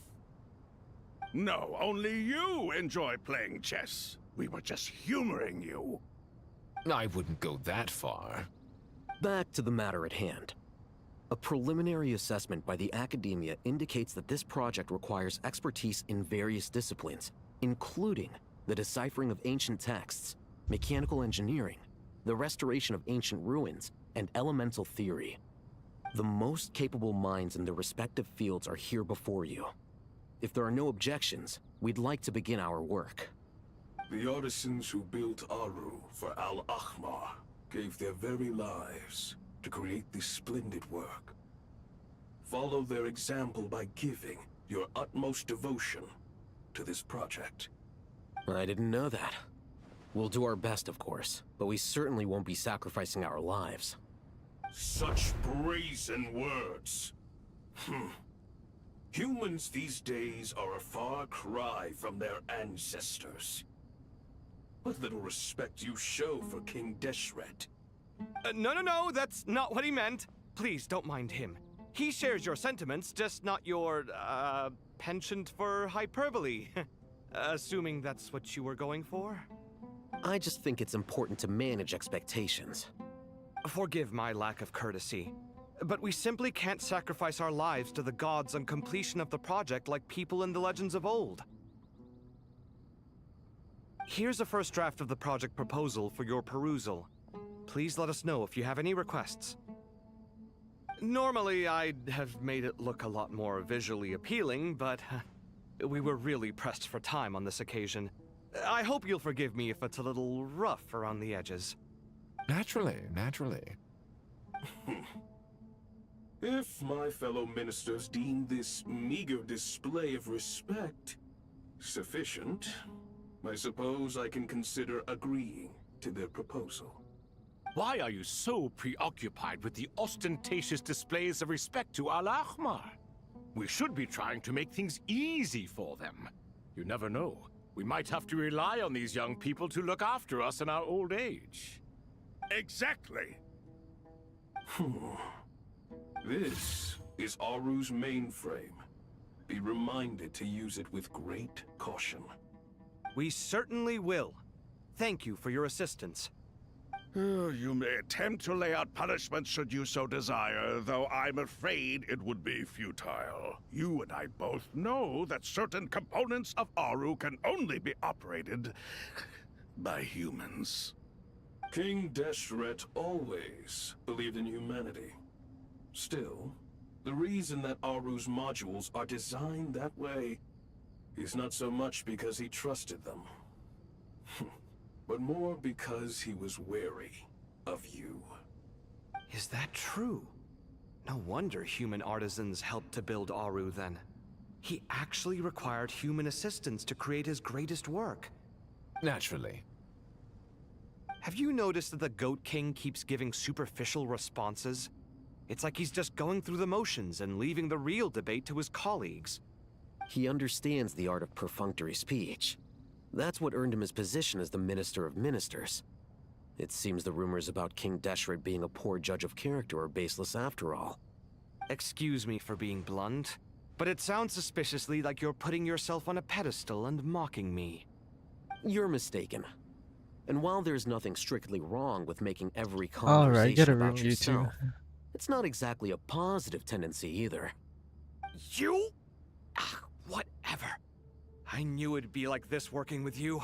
No, only you enjoy playing chess. We were just humoring you. I wouldn't go that far. Back to the matter at hand. A preliminary assessment by the Academia indicates that this project requires expertise in various disciplines, including the deciphering of ancient texts, mechanical engineering, the restoration of ancient ruins, and elemental theory. The most capable minds in their respective fields are here before you. If there are no objections, we'd like to begin our work. The artisans who built Aru for Al-Ahmar gave their very lives to create this splendid work. Follow their example by giving your utmost devotion to this project. I didn't know that. We'll do our best, of course, but we certainly won't be sacrificing our lives. Such brazen words. Humans these days are a far cry from their ancestors. What little respect you show for King Deshret. No, that's not what he meant. Please, don't mind him. He shares your sentiments, just not your, penchant for hyperbole. Assuming that's what you were going for? I just think it's important to manage expectations. Forgive my lack of courtesy, but we simply can't sacrifice our lives to the gods on completion of the project like people in the legends of old. Here's a first draft of the project proposal for your perusal. Please let us know if you have any requests. Normally, I'd have made it look a lot more visually appealing, but we were really pressed for time on this occasion. I hope you'll forgive me if it's a little rough around the edges. Naturally. If my fellow ministers deem this meager display of respect sufficient, I suppose I can consider agreeing to their proposal. Why are you so preoccupied with the ostentatious displays of respect to Al-Ahmar? We should be trying to make things easy for them. You never know. We might have to rely on these young people to look after us in our old age. Exactly. This is Aru's mainframe. Be reminded to use it with great caution. We certainly will. Thank you for your assistance. You may attempt to lay out punishment should you so desire, though I'm afraid it would be futile. You and I both know that certain components of Aru can only be operated by humans. King Deshret always believed in humanity. Still, the reason that Aru's modules are designed that way is not so much because he trusted them, but more because he was wary of you. Is that true? No wonder human artisans helped to build Aru then. He actually required human assistance to create his greatest work. Naturally. Have you noticed that the Goat King keeps giving superficial responses? It's like he's just going through the motions and leaving the real debate to his colleagues. He understands the art of perfunctory speech. That's what earned him his position as the Minister of Ministers. It seems the rumors about King Deshret being a poor judge of character are baseless after all. Excuse me for being blunt, but it sounds suspiciously like you're putting yourself on a pedestal and mocking me. You're mistaken. And while there's nothing strictly wrong with making every Alright, conversation get a room, about you two. yourself, It's not exactly a positive tendency either. You? Whatever. I knew it'd be like this working with you.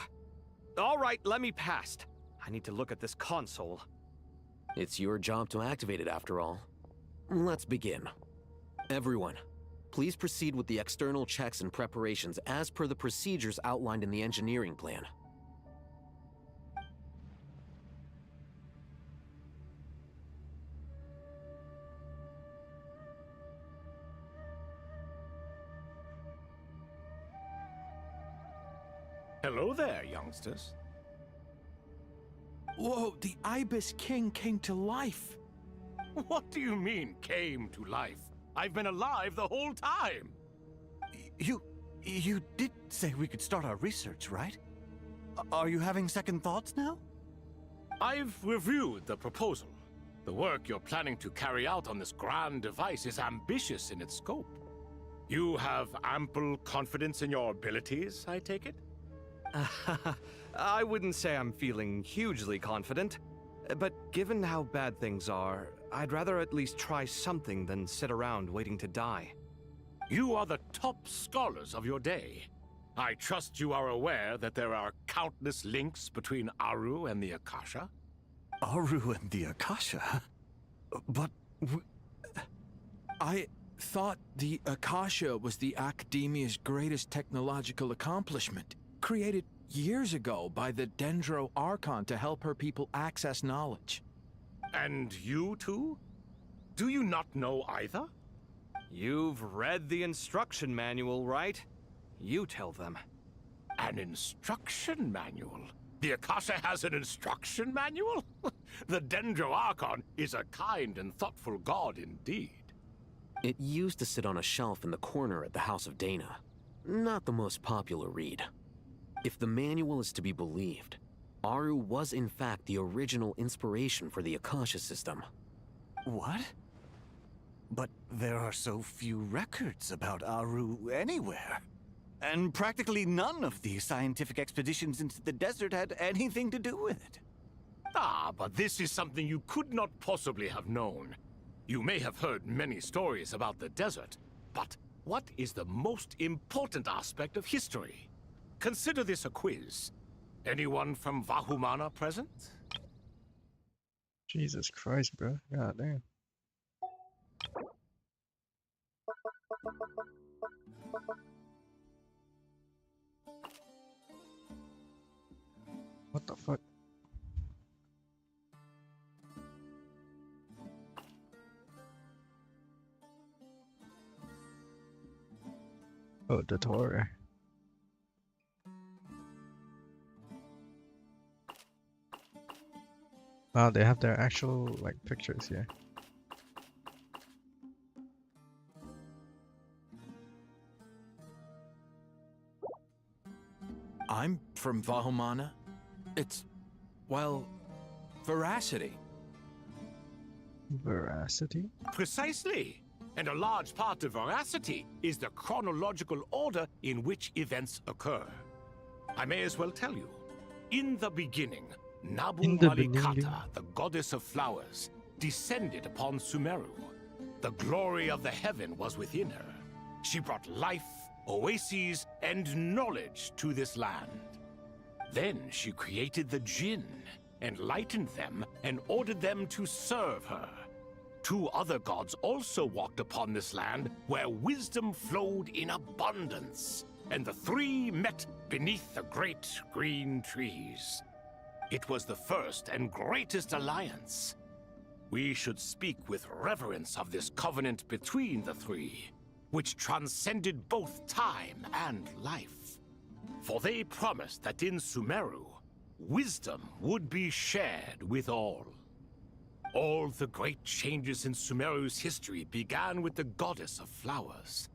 All right, let me past. I need to look at this console. It's your job to activate it after all. Let's begin. Everyone, please proceed with the external checks and preparations as per the procedures outlined in the engineering plan. Hello there, youngsters. Whoa, the Ibis King came to life. What do you mean, came to life? I've been alive the whole time. You did say we could start our research, right? Are you having second thoughts now? I've reviewed the proposal. The work you're planning to carry out on this grand device is ambitious in its scope. You have ample confidence in your abilities, I take it? I wouldn't say I'm feeling hugely confident, but given how bad things are, I'd rather at least try something than sit around waiting to die. You are the top scholars of your day. I trust you are aware that there are countless links between Aru and the Akasha? Aru and the Akasha? But I thought the Akasha was the Academia's greatest technological accomplishment, created years ago by the Dendro Archon to help her people access knowledge. And you too? Do you not know either? You've read the instruction manual, right? You tell them. An instruction manual? The Akasha has an instruction manual? The Dendro Archon is a kind and thoughtful god indeed. It used to sit on a shelf in the corner at the House of Dana. Not the most popular read. If the manual is to be believed, Aru was in fact the original inspiration for the Akasha system. What? But there are so few records about Aru anywhere. And practically none of these scientific expeditions into the desert had anything to do with it. Ah, but this is something you could not possibly have known. You may have heard many stories about the desert, but what is the most important aspect of history? Consider this a quiz. Anyone from Vahumana present? Jesus Christ, bro. God damn. What the fuck? Oh, the Torah. Wow, they have their actual, like, pictures here. I'm from Vahumana. It's, well, veracity. Veracity? Precisely. And a large part of veracity is the chronological order in which events occur. I may as well tell you. In the beginning, Nabu Malikata, the goddess of flowers, descended upon Sumeru. The glory of the heaven was within her. She brought life, oases, and knowledge to this land. Then she created the Jinn, enlightened them, and ordered them to serve her. Two other gods also walked upon this land where wisdom flowed in abundance, and the three met beneath the great green trees. It was the first and greatest alliance. We should speak with reverence of this covenant between the three, which transcended both time and life. For they promised that in Sumeru, wisdom would be shared with all. All the great changes in Sumeru's history began with the goddess of flowers.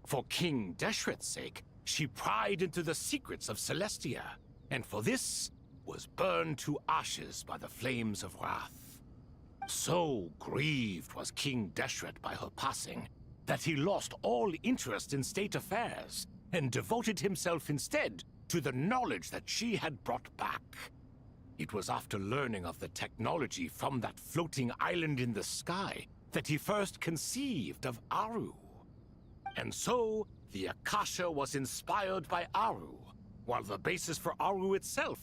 For King Deshret's sake, she pried into the secrets of Celestia, and for this, was burned to ashes by the flames of wrath. So grieved was King Deshret by her passing, that he lost all interest in state affairs, and devoted himself instead to the knowledge that she had brought back. It was after learning of the technology from that floating island in the sky that he first conceived of Aru. And so, the Akasha was inspired by Aru, while the basis for Aru itself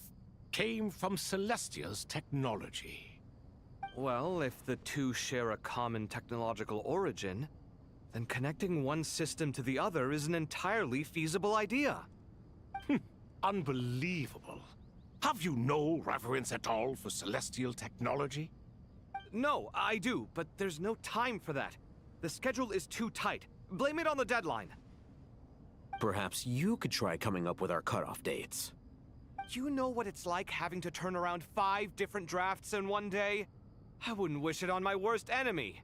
came from Celestia's technology. Well, if the two share a common technological origin, then connecting one system to the other is an entirely feasible idea. Unbelievable. Have you no reverence at all for celestial technology? No, I do, but there's no time for that. The schedule is too tight. Blame it on the deadline. Perhaps you could try coming up with our cutoff dates. You know what it's like having to turn around 5 different drafts in one day? I wouldn't wish it on my worst enemy.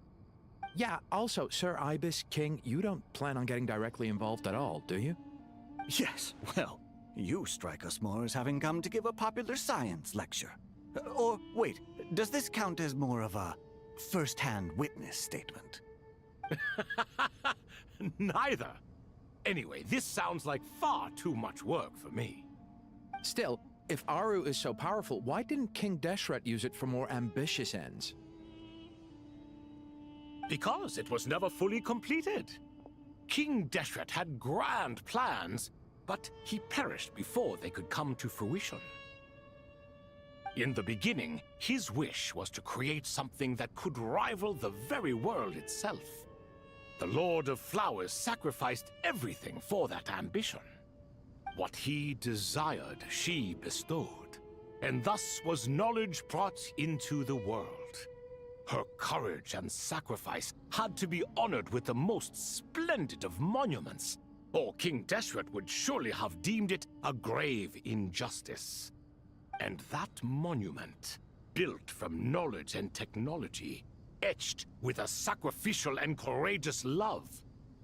Yeah, also, Sir Ibis, King, you don't plan on getting directly involved at all, do you? Yes, well, you strike us more as having come to give a popular science lecture. Or, wait, does this count as more of a first-hand witness statement? Neither. Anyway, this sounds like far too much work for me. Still, if Aru is so powerful, why didn't King Deshret use it for more ambitious ends? Because it was never fully completed. King Deshret had grand plans, but he perished before they could come to fruition. In the beginning, his wish was to create something that could rival the very world itself. The Lord of Flowers sacrificed everything for that ambition. What he desired, she bestowed, and thus was knowledge brought into the world. Her courage and sacrifice had to be honored with the most splendid of monuments, or King Deshret would surely have deemed it a grave injustice. And that monument, built from knowledge and technology, etched with a sacrificial and courageous love,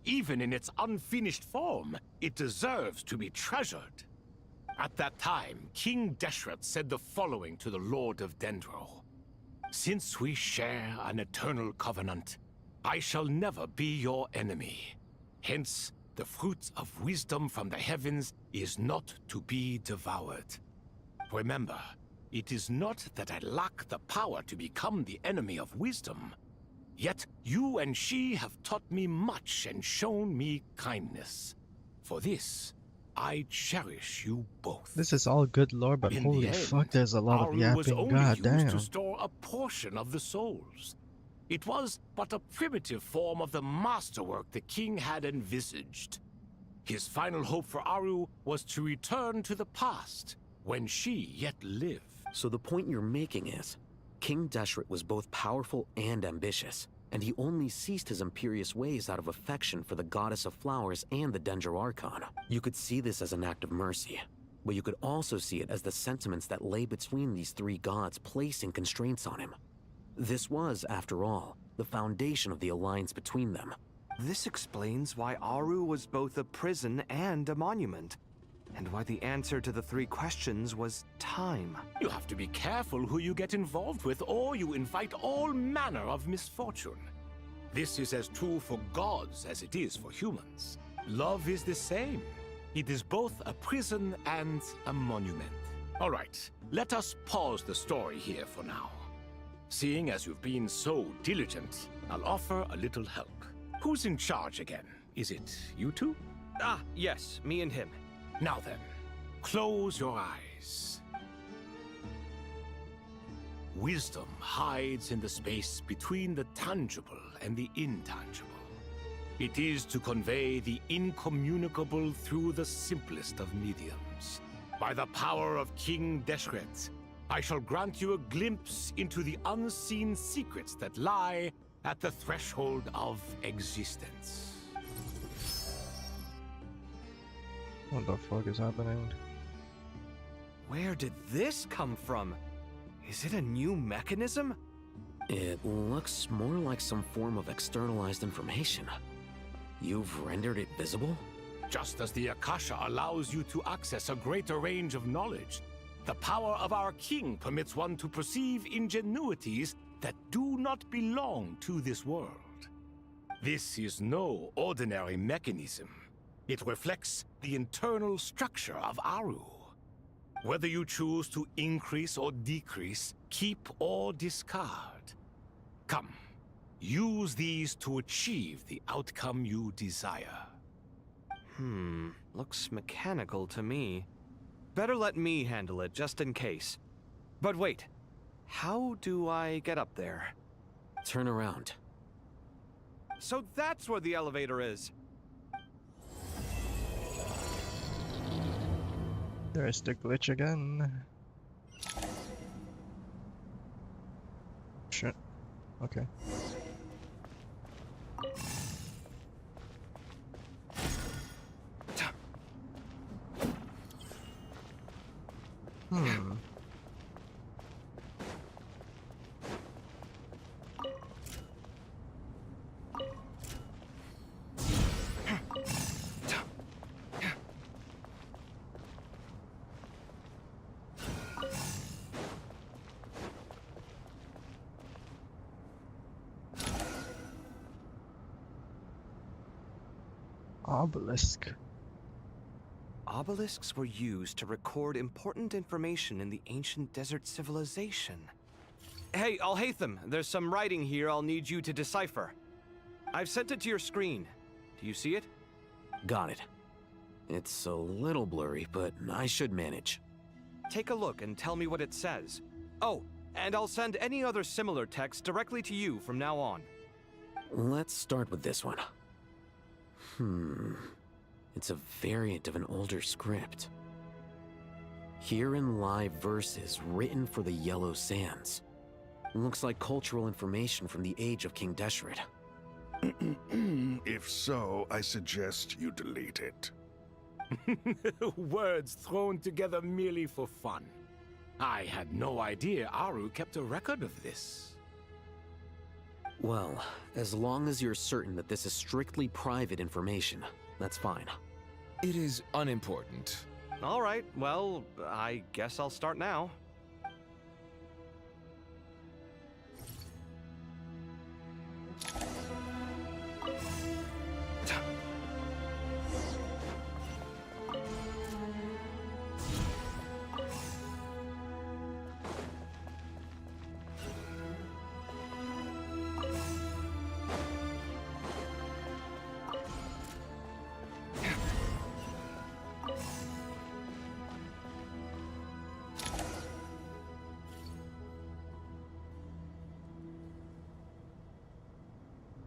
even in its unfinished form, it deserves to be treasured. At that time, King Deshret said the following to the Lord of Dendro. Since we share an eternal covenant, I shall never be your enemy. Hence, the fruit of wisdom from the heavens is not to be devoured. Remember, it is not that I lack the power to become the enemy of wisdom. Yet you and she have taught me much and shown me kindness. For this, I cherish you both. This is all good lore, but In holy the end, fuck, there's a lot of Aru was yapping. only God used damn. to store a portion of the souls. It was but a primitive form of the masterwork the king had envisaged. His final hope for Aru was to return to the past, when she yet lived. So the point you're making is, King Deshret was both powerful and ambitious, and he only ceased his imperious ways out of affection for the Goddess of Flowers and the Dendro Archon. You could see this as an act of mercy, but you could also see it as the sentiments that lay between these three gods placing constraints on him. This was, after all, the foundation of the alliance between them. This explains why Aru was both a prison and a monument, and why the answer to the 3 questions was time. You have to be careful who you get involved with, or you invite all manner of misfortune. This is as true for gods as it is for humans. Love is the same. It is both a prison and a monument. All right, let us pause the story here for now. Seeing as you've been so diligent, I'll offer a little help. Who's in charge again? Is it you two? Ah, yes, me and him. Now then, close your eyes. Wisdom hides in the space between the tangible and the intangible. It is to convey the incommunicable through the simplest of mediums. By the power of King Deshret, I shall grant you a glimpse into the unseen secrets that lie at the threshold of existence. What the fuck is happening? Where did this come from? Is it a new mechanism? It looks more like some form of externalized information. You've rendered it visible? Just as the Akasha allows you to access a greater range of knowledge, the power of our king permits one to perceive ingenuities that do not belong to this world. This is no ordinary mechanism. It reflects the internal structure of Aru. Whether you choose to increase or decrease, keep or discard. Come, Use these to achieve the outcome you desire. Looks mechanical to me. Better let me handle it, just in case. But wait, how do I get up there? Turn around. So that's where the elevator is. There's the glitch again. Shit. Okay. Obelisk. Obelisks were used to record important information in the ancient desert civilization. Hey, Alhaitham, there's some writing here I'll need you to decipher. I've sent it to your screen. Do you see it? Got it. It's a little blurry, but I should manage. Take a look and tell me what it says. Oh, and I'll send any other similar text directly to you from now on. Let's start with this one. It's a variant of an older script. Herein lie verses written for the Yellow Sands. Looks like cultural information from the age of King Deshret. If so, I suggest you delete it. Words thrown together merely for fun. I had no idea Aru kept a record of this. Well, as long as you're certain that this is strictly private information, that's fine. It is unimportant. All right, well, I guess I'll start now.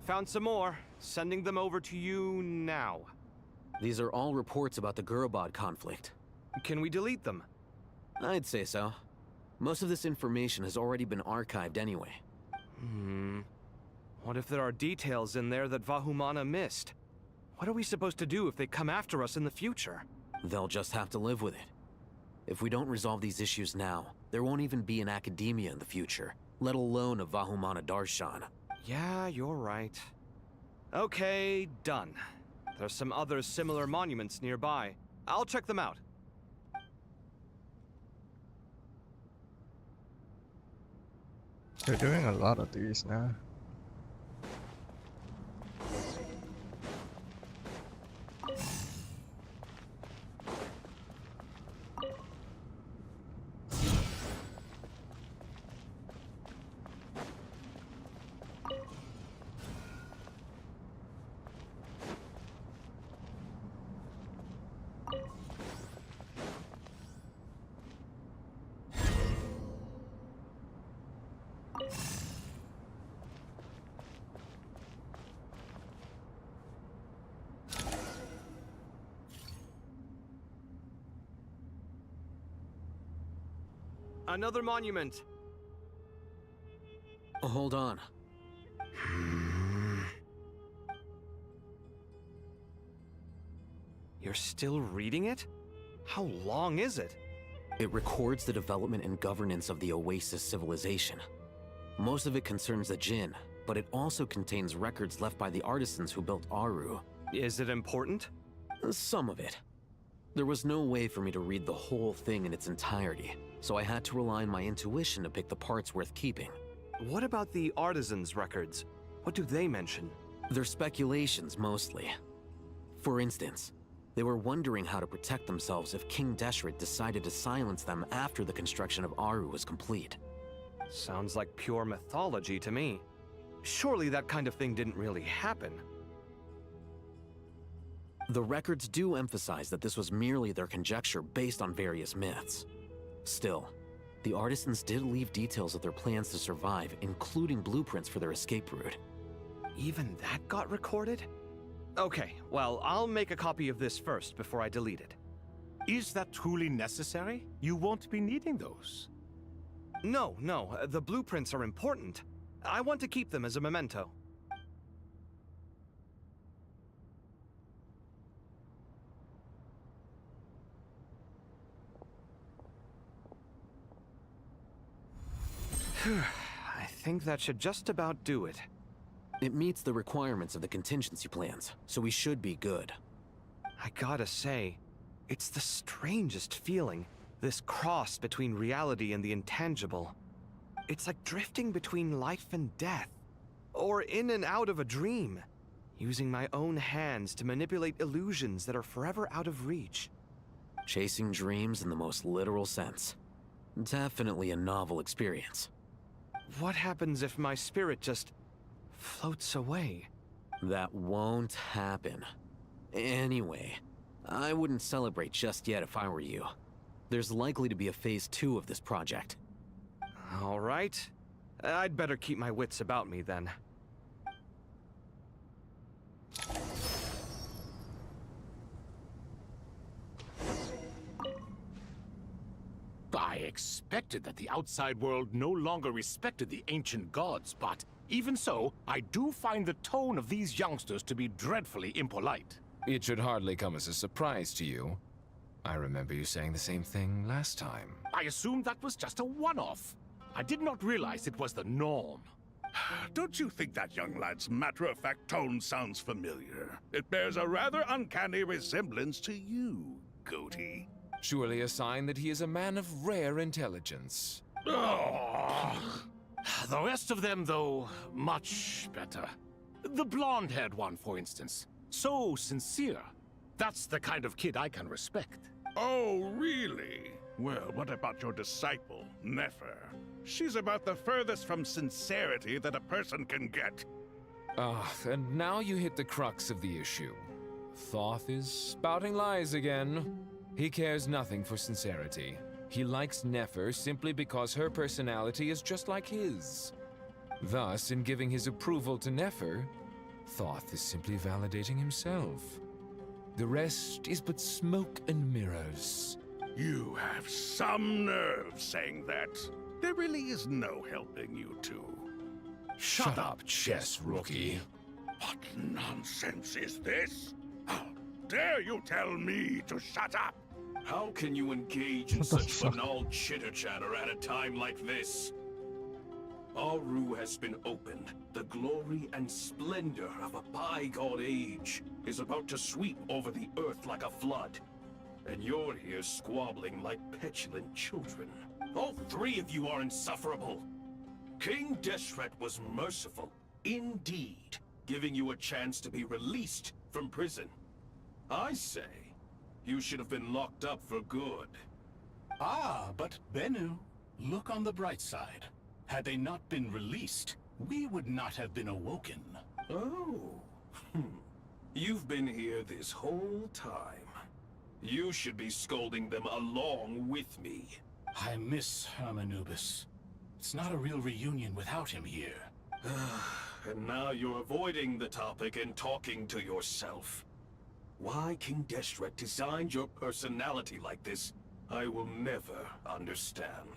Found some more. Sending them over to you now. These are all reports about the Gurubad conflict. Can we delete them? I'd say so. Most of this information has already been archived anyway. What if there are details in there that Vahumana missed? What are we supposed to do if they come after us in the future? They'll just have to live with it. If we don't resolve these issues now, there won't even be an academia in the future, let alone a Vahumana Darshan. Yeah, you're right. Okay, done. There's some other similar monuments nearby. I'll check them out. They're doing a lot of these now. Another monument. Hold on. You're still reading it? How long is it? It records the development and governance of the Oasis civilization. Most of it concerns the Jinn, but it also contains records left by the artisans who built Aru. Is it important? Some of it. There was no way for me to read the whole thing in its entirety, so I had to rely on my intuition to pick the parts worth keeping. What about the artisans' records? What do they mention? They're speculations, mostly. For instance, they were wondering how to protect themselves if King Deshret decided to silence them after the construction of Aru was complete. Sounds like pure mythology to me. Surely that kind of thing didn't really happen. The records do emphasize that this was merely their conjecture based on various myths. Still, the artisans did leave details of their plans to survive, including blueprints for their escape route. Even that got recorded? Okay, well, I'll make a copy of this first before I delete it. Is that truly necessary? You won't be needing those. No, the blueprints are important. I want to keep them as a memento. I think that should just about do it. It meets the requirements of the contingency plans, so we should be good. I gotta say, it's the strangest feeling, this cross between reality and the intangible. It's like drifting between life and death, or in and out of a dream, using my own hands to manipulate illusions that are forever out of reach. Chasing dreams in the most literal sense. Definitely a novel experience. What happens if my spirit just floats away? That won't happen. Anyway, I wouldn't celebrate just yet if I were you. There's likely to be a phase 2 of this project. All right. I'd better keep my wits about me then. I expected that the outside world no longer respected the ancient gods, but even so, I do find the tone of these youngsters to be dreadfully impolite. It should hardly come as a surprise to you. I remember you saying the same thing last time. I assumed that was just a one-off. I did not realize it was the norm. Don't you think that young lad's matter-of-fact tone sounds familiar? It bears a rather uncanny resemblance to you, Goatee. Surely a sign that he is a man of rare intelligence. The rest of them, though, much better. The blonde-haired one, for instance. So sincere. That's the kind of kid I can respect. Oh, really? Well, what about your disciple, Nefer? She's about the furthest from sincerity that a person can get. And now you hit the crux of the issue. Thoth is spouting lies again. He cares nothing for sincerity. He likes Nefer simply because her personality is just like his. Thus, in giving his approval to Nefer, Thoth is simply validating himself. The rest is but smoke and mirrors. You have some nerve saying that. There really is no helping you two. Shut up, chess rookie. What nonsense is this? How dare you tell me to shut up? How can you engage in such banal chitter-chatter at a time like this? Aru has been opened. The glory and splendor of a bygone age is about to sweep over the earth like a flood. And you're here squabbling like petulant children. All three of you are insufferable. King Deshret was merciful, indeed, giving you a chance to be released from prison. I say, you should have been locked up for good. Ah, but Bennu, look on the bright side. Had they not been released, we would not have been awoken. Oh. You've been here this whole time. You should be scolding them along with me. I miss Hermanubis. It's not a real reunion without him here. And now you're avoiding the topic and talking to yourself. Why King Deshret designed your personality like this, I will never understand.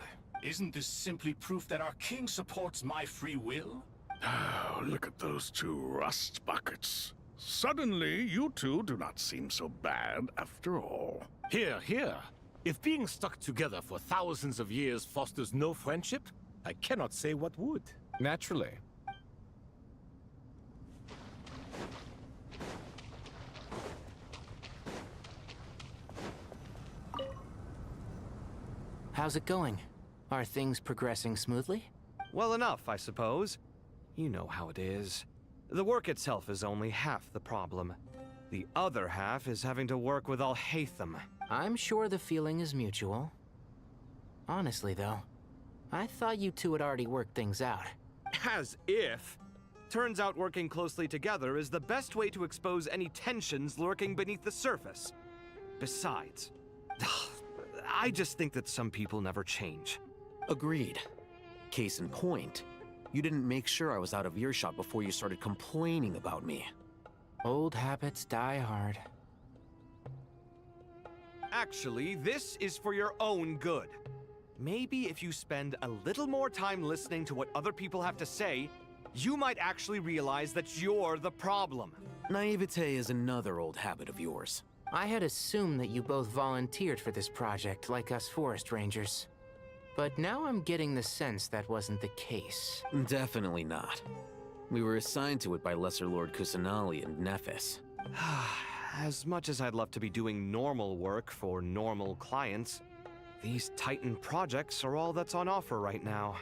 Isn't this simply proof that our king supports my free will? Oh, look at those two rust buckets. Suddenly, you two do not seem so bad after all. Here. If being stuck together for thousands of years fosters no friendship, I cannot say what would. Naturally. How's it going? Are things progressing smoothly? Well enough, I suppose. You know how it is. The work itself is only half the problem. The other half is having to work with Al-Haytham. I'm sure the feeling is mutual. Honestly, though, I thought you two had already worked things out. As if. Turns out working closely together is the best way to expose any tensions lurking beneath the surface. Besides, I just think that some people never change. Agreed. Case in point, you didn't make sure I was out of earshot before you started complaining about me. Old habits die hard. Actually, this is for your own good. Maybe if you spend a little more time listening to what other people have to say, you might actually realize that you're the problem. Naivete is another old habit of yours. I had assumed that you both volunteered for this project, like us forest rangers. But now I'm getting the sense that wasn't the case. Definitely not. We were assigned to it by Lesser Lord Kusanali and Nephis. As much as I'd love to be doing normal work for normal clients, these Titan projects are all that's on offer right now.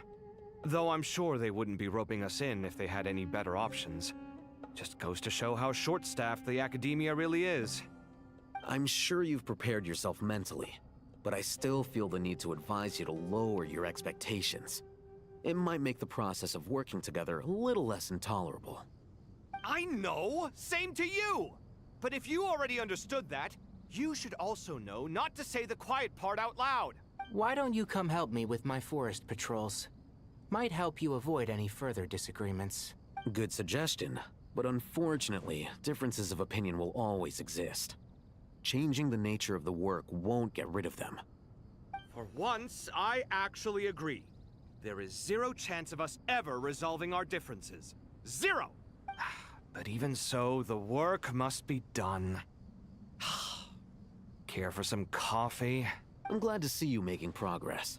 Though I'm sure they wouldn't be roping us in if they had any better options. Just goes to show how short-staffed the academia really is. I'm sure you've prepared yourself mentally, but I still feel the need to advise you to lower your expectations. It might make the process of working together a little less intolerable. I know! Same to you! But if you already understood that, you should also know not to say the quiet part out loud. Why don't you come help me with my forest patrols? Might help you avoid any further disagreements. Good suggestion, but unfortunately, differences of opinion will always exist. Changing the nature of the work won't get rid of them. For once, I actually agree. There is zero chance of us ever resolving our differences. Zero! But even so, the work must be done. Care for some coffee? I'm glad to see you making progress.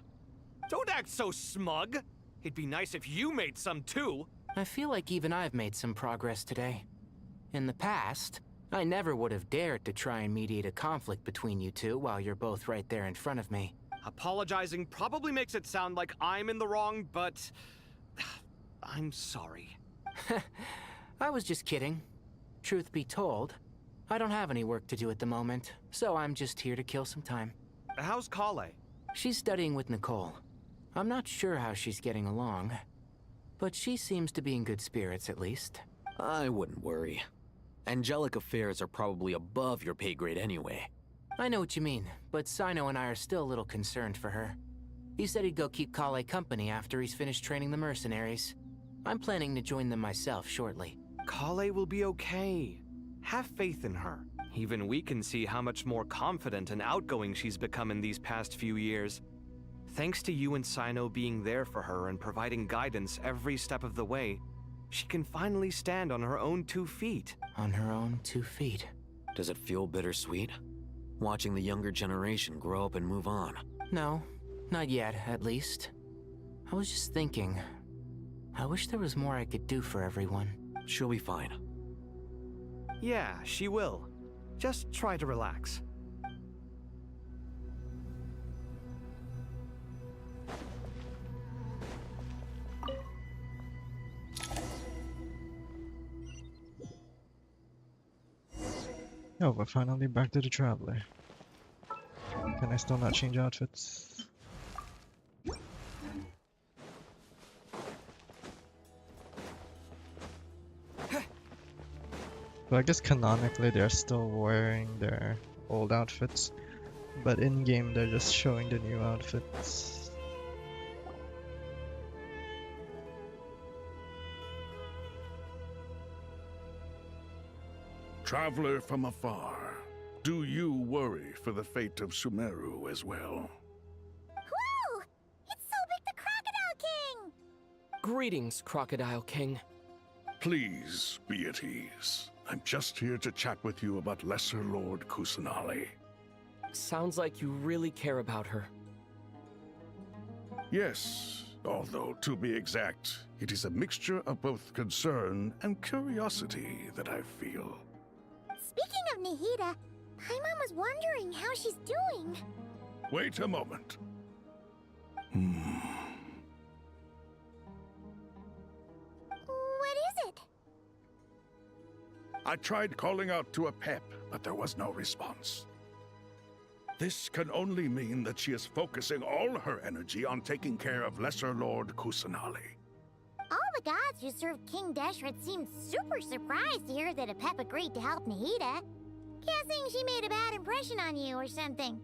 Don't act so smug! It'd be nice if you made some too. I feel like even I've made some progress today. In the past, I never would have dared to try and mediate a conflict between you two while you're both right there in front of me. Apologizing probably makes it sound like I'm in the wrong, but I'm sorry. I was just kidding. Truth be told, I don't have any work to do at the moment, so I'm just here to kill some time. How's Kale? She's studying with Nicole. I'm not sure how she's getting along, but she seems to be in good spirits at least. I wouldn't worry. Angelic affairs are probably above your pay grade anyway. I know what you mean, but Sino and I are still a little concerned for her. He said he'd go keep Kale company after he's finished training the mercenaries. I'm planning to join them myself shortly. Kale will be okay. Have faith in her. Even we can see how much more confident and outgoing she's become in these past few years. Thanks to you and Sino being there for her and providing guidance every step of the way, she can finally stand on her own 2 feet. On her own 2 feet. Does it feel bittersweet? Watching the younger generation grow up and move on? No, not yet, at least. I was just thinking, I wish there was more I could do for everyone. She'll be fine. Yeah, she will. Just try to relax. Oh, we're finally back to the Traveler. Can I still not change outfits? But I guess canonically they're still wearing their old outfits, but in-game they're just showing the new outfits. Traveler from afar, do you worry for the fate of Sumeru as well? Whoa! It's Sobek the Crocodile King! Greetings, Crocodile King. Please be at ease. I'm just here to chat with you about Lesser Lord Kusanali. Sounds like you really care about her. Yes, although to be exact, it is a mixture of both concern and curiosity that I feel. Speaking of Nihida, Paimon was wondering how she's doing. Wait a moment. What is it? I tried calling out to a pep, but there was no response. This can only mean that she is focusing all her energy on taking care of Lesser Lord Kusanali. All the gods who served King Deshret seemed super surprised to hear that Apep agreed to help Nahida. Guessing she made a bad impression on you or something.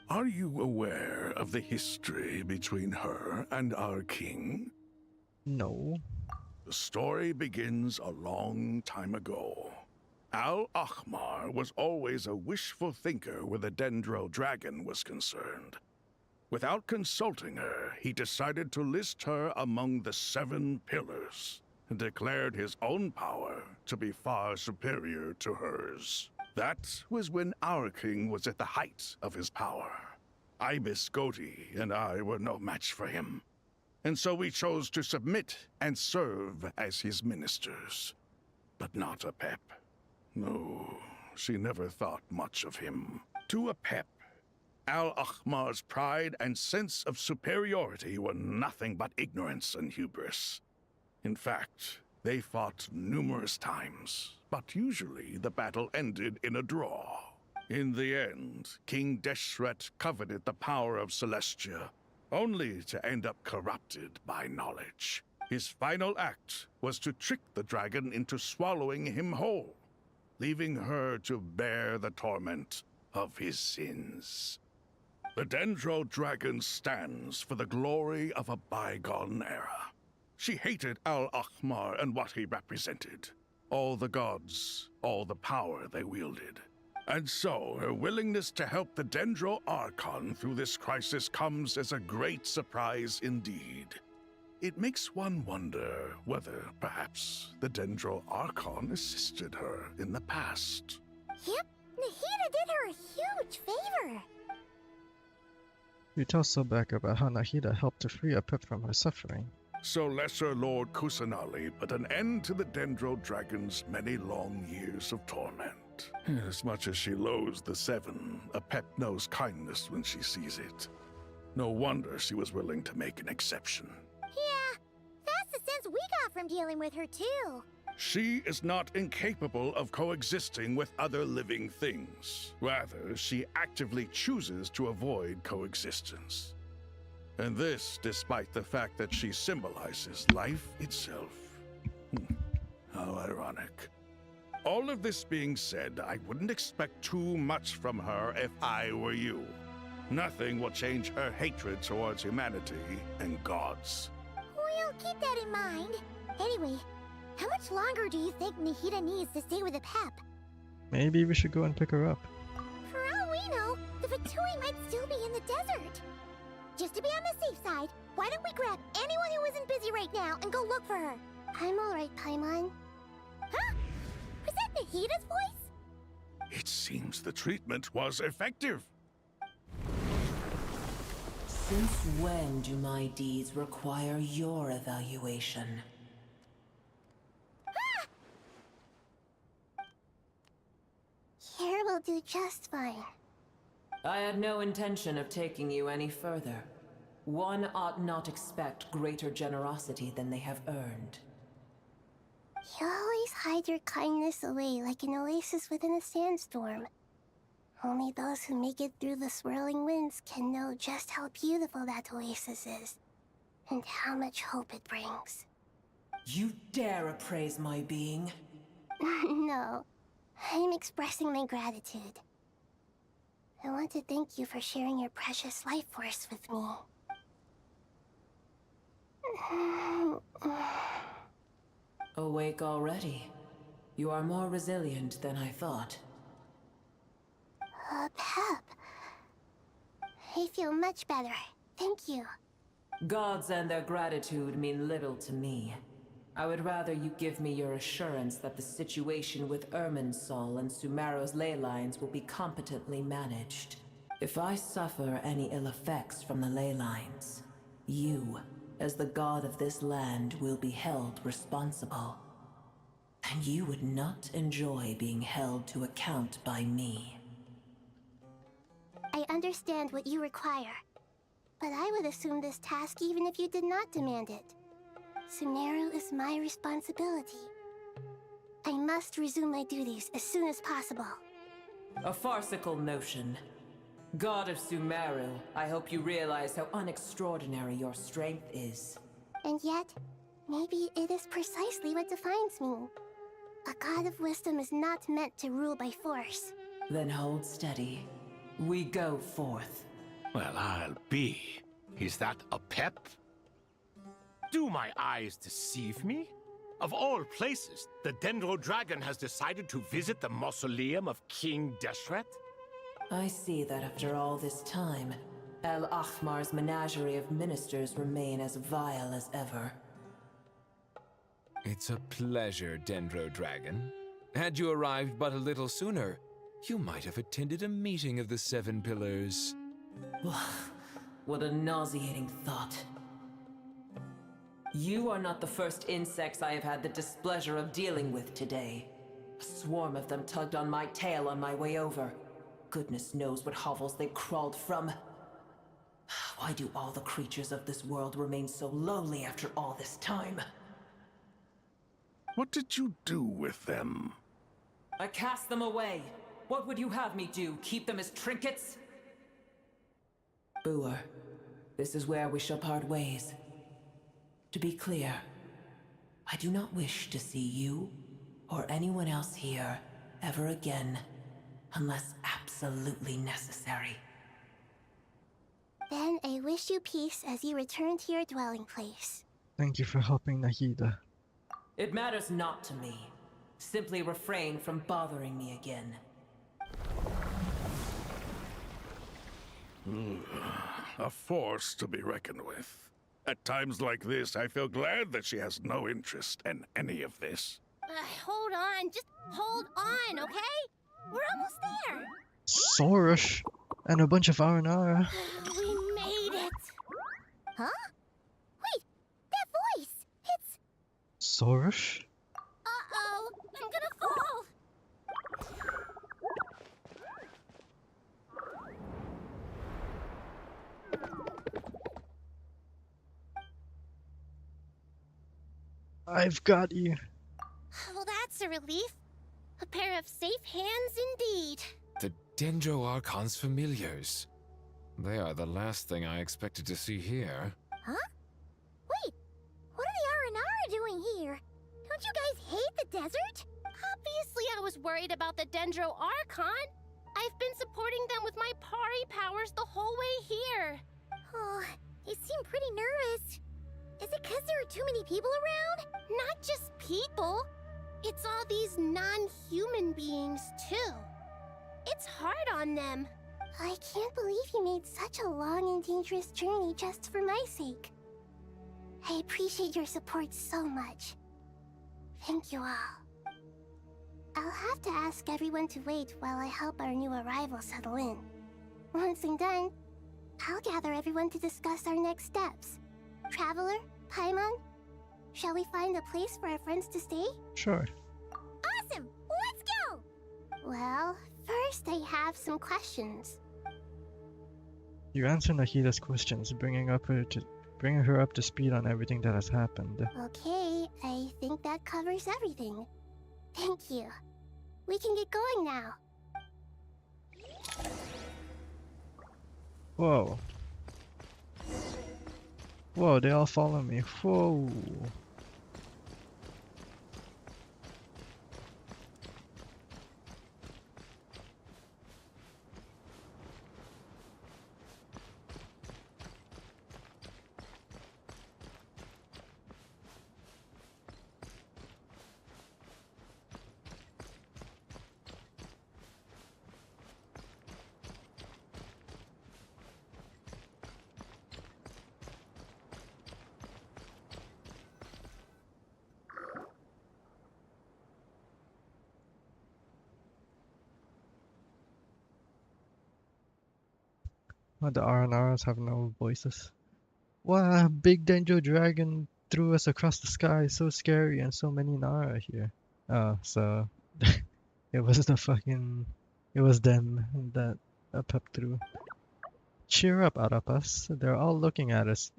Are you aware of the history between her and our king? No. The story begins a long time ago. Al-Ahmar was always a wishful thinker where the Dendro dragon was concerned. Without consulting her, he decided to list her among the 7 pillars and declared his own power to be far superior to hers. That was when our king was at the height of his power. Ibis Goti and I were no match for him, and so we chose to submit and serve as his ministers. But not Apep. No, she never thought much of him. To Apep, Al-Ahmar's pride and sense of superiority were nothing but ignorance and hubris. In fact, they fought numerous times, but usually the battle ended in a draw. In the end, King Deshret coveted the power of Celestia, only to end up corrupted by knowledge. His final act was to trick the dragon into swallowing him whole, leaving her to bear the torment of his sins. The Dendro dragon stands for the glory of a bygone era. She hated Al-Ahmar and what he represented. All the gods, all the power they wielded. And so, her willingness to help the Dendro Archon through this crisis comes as a great surprise indeed. It makes one wonder whether, perhaps, the Dendro Archon assisted her in the past. Yep, Nahida did her a huge favor. You tell Sobek about how Nahida helped to free Apep from her suffering. So Lesser Lord Kusanali put an end to the Dendro Dragon's many long years of torment. As much as she loathes the 7, Apep knows kindness when she sees it. No wonder she was willing to make an exception. Yeah, that's the sense we got from dealing with her too. She is not incapable of coexisting with other living things. Rather, she actively chooses to avoid coexistence. And this despite the fact that she symbolizes life itself. How ironic. All of this being said, I wouldn't expect too much from her if I were you. Nothing will change her hatred towards humanity and gods. We'll keep that in mind. Anyway, how much longer do you think Nahida needs to stay with Apep? Maybe we should go and pick her up. For all we know, the Fatui might still be in the desert. Just to be on the safe side, why don't we grab anyone who isn't busy right now and go look for her? I'm alright, Paimon. Huh? Was that Nahida's voice? It seems the treatment was effective. Since when do my deeds require your evaluation? Here will do just fine. I had no intention of taking you any further. One ought not expect greater generosity than they have earned. You always hide your kindness away like an oasis within a sandstorm. Only those who make it through the swirling winds can know just how beautiful that oasis is, and how much hope it brings. You dare appraise my being? No, I'm expressing my gratitude. I want to thank you for sharing your precious life force with me. Awake already? You are more resilient than I thought. Pep. I feel much better. Thank you. Gods and their gratitude mean little to me. I would rather you give me your assurance that the situation with Irminsul and Sumeru's ley lines will be competently managed. If I suffer any ill effects from the ley lines, you, as the god of this land, will be held responsible. And you would not enjoy being held to account by me. I understand what you require, but I would assume this task even if you did not demand it. Sumeru is my responsibility. I must resume my duties as soon as possible. A farcical notion. God of Sumeru, I hope you realize how unextraordinary your strength is. And yet, Maybe it is precisely what defines me. A god of wisdom is not meant to rule by force. Then hold steady. We go forth. Well, I'll be. Is that a pep? Do my eyes deceive me? Of all places, the Dendro Dragon has decided to visit the mausoleum of King Deshret? I see that after all this time, El Ahmar's menagerie of ministers remain as vile as ever. It's a pleasure, Dendro Dragon. Had you arrived but a little sooner, you might have attended a meeting of the Seven Pillars. What a nauseating thought. You are not the first insects I have had the displeasure of dealing with today. A swarm of them tugged on my tail on my way over. Goodness knows what hovels they crawled from. Why do all the creatures of this world remain so lowly after all this time? What did you do with them? I cast them away. What would you have me do? Keep them as trinkets? Boer, this is where we shall part ways. To be clear, I do not wish to see you or anyone else here ever again, unless absolutely necessary. Then I wish you peace as you return to your dwelling place. Thank you for helping Nahida. It matters not to me. Simply refrain from bothering me again. A force to be reckoned with. At times like this, I feel glad that she has no interest in any of this. Hold on, just hold on, okay? We're almost there. Sorush and a bunch of Aranara. We made it. Huh? Wait, that voice. It's... Sorush? Uh-oh, I'm gonna fall. I've got you. Well, that's a relief. A pair of safe hands indeed. The Dendro Archon's familiars. They are the last thing I expected to see here. Huh? Wait, what are the Aranara doing here? Don't you guys hate the desert? Obviously I was worried about the Dendro Archon. I've been supporting them with my Pari powers the whole way here. Oh, they seem pretty nervous. Is it because there are too many people around? Not just people. It's all these non-human beings, too. It's hard on them. I can't believe you made such a long and dangerous journey just for my sake. I appreciate your support so much. Thank you all. I'll have to ask everyone to wait while I help our new arrival settle in. Once I'm done, I'll gather everyone to discuss our next steps. Traveler, Paimon, shall we find a place for our friends to stay? Sure. Awesome! Let's go! Well, first I have some questions. You answer Nahida's questions, bringing her up to speed on everything that has happened. Okay, I think that covers everything. Thank you. We can get going now. Whoa. Whoa, they all follow me. Whoa. Oh, the Aranaras have no voices. Wow, big Dendro Dragon threw us across the sky. So scary, and so many Nara here. Oh, so it was it was them that Pep threw. Cheer up, Arapas. They're all looking at us.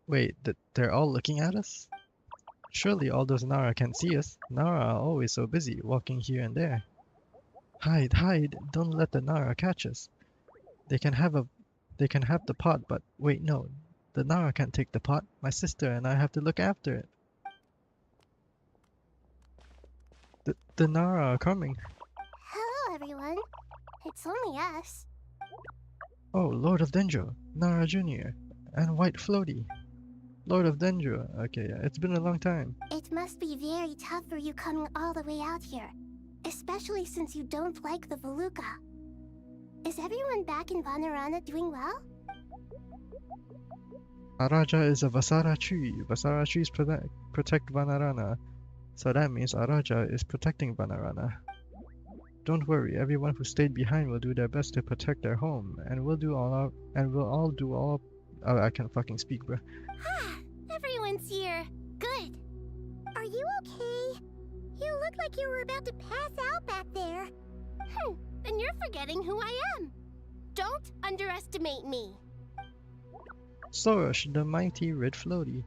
Wait, they're all looking at us? Surely all those Nara can't see us. Nara are always so busy, walking here and there. Hide, hide! Don't let the Nara catch us. They can have the pot, but wait, no. The Nara can't take the pot. My sister and I have to look after it. The Nara are coming. Hello, everyone. It's only us. Oh, Lord of Dendro, Nara Jr., and White Floaty. Lord of Dendro. Okay, yeah, it's been a long time. It must be very tough for you coming all the way out here, especially since you don't like the Voluka. Is everyone back in Vanarana doing well? Araja is a Vasara tree. Vasara trees protect Vanarana, so that means Araja is protecting Vanarana. Don't worry, everyone who stayed behind will do their best to protect their home, and we'll all do all. Oh, I can't fucking speak, bro. Everyone's here. Good. Are you okay? You look like you were about to pass out back there. Then you're forgetting who I am. Don't underestimate me. Sorosh, the mighty Red Floaty.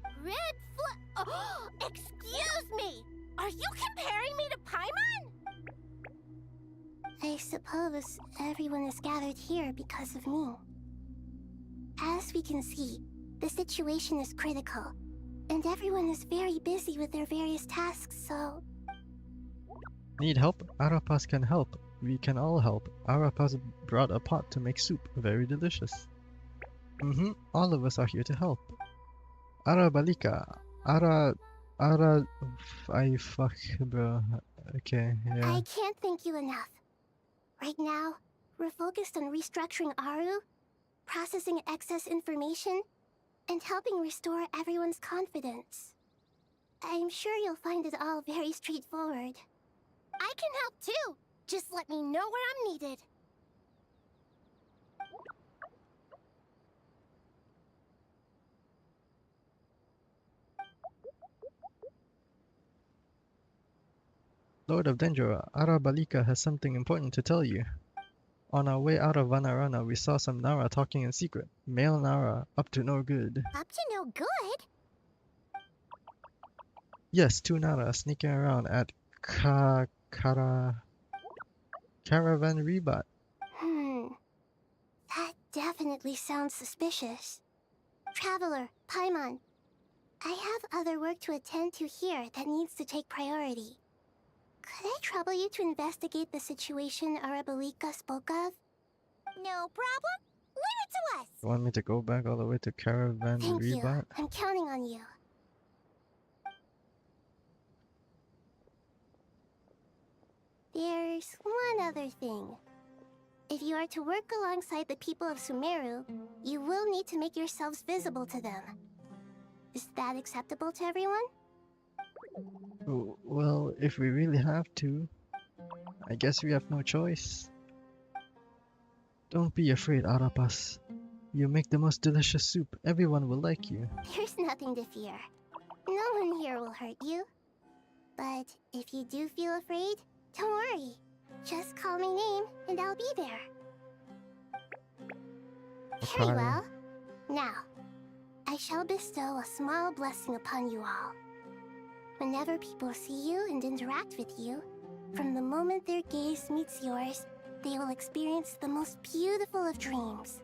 Oh, excuse me! Are you comparing me to Paimon? I suppose everyone is gathered here because of me. As we can see, the situation is critical, and everyone is very busy with their various tasks, so... Need help? Arapas can help. We can all help. Arapas brought a pot to make soup. Very delicious. All of us are here to help. Arabalika. I fuck, bro. Okay, yeah. I can't thank you enough. Right now, we're focused on restructuring Aru, processing excess information, and helping restore everyone's confidence. I'm sure you'll find it all very straightforward. I can help too! Just let me know where I'm needed. Lord of Dendro, Arabalika has something important to tell you. On our way out of Vanarana, we saw some Nara talking in secret. Male Nara, up to no good. Up to no good? Yes, 2 Nara sneaking around at Caravan Rebat. That definitely sounds suspicious. Traveler, Paimon, I have other work to attend to here that needs to take priority. Could I trouble you to investigate the situation Arabalika spoke of? No problem. Leave it to us. You want me to go back all the way to Caravan Thank you. Rebat? I'm counting on you. There's one other thing. If you are to work alongside the people of Sumeru, you will need to make yourselves visible to them. Is that acceptable to everyone? Well, if we really have to, I guess we have no choice. Don't be afraid, Arapas. You make the most delicious soup. Everyone will like you. There's nothing to fear. No one here will hurt you. But if you do feel afraid, don't worry. Just call my name and I'll be there. Okay. Very well. Now, I shall bestow a small blessing upon you all. Whenever people see you and interact with you, from the moment their gaze meets yours, they will experience the most beautiful of dreams.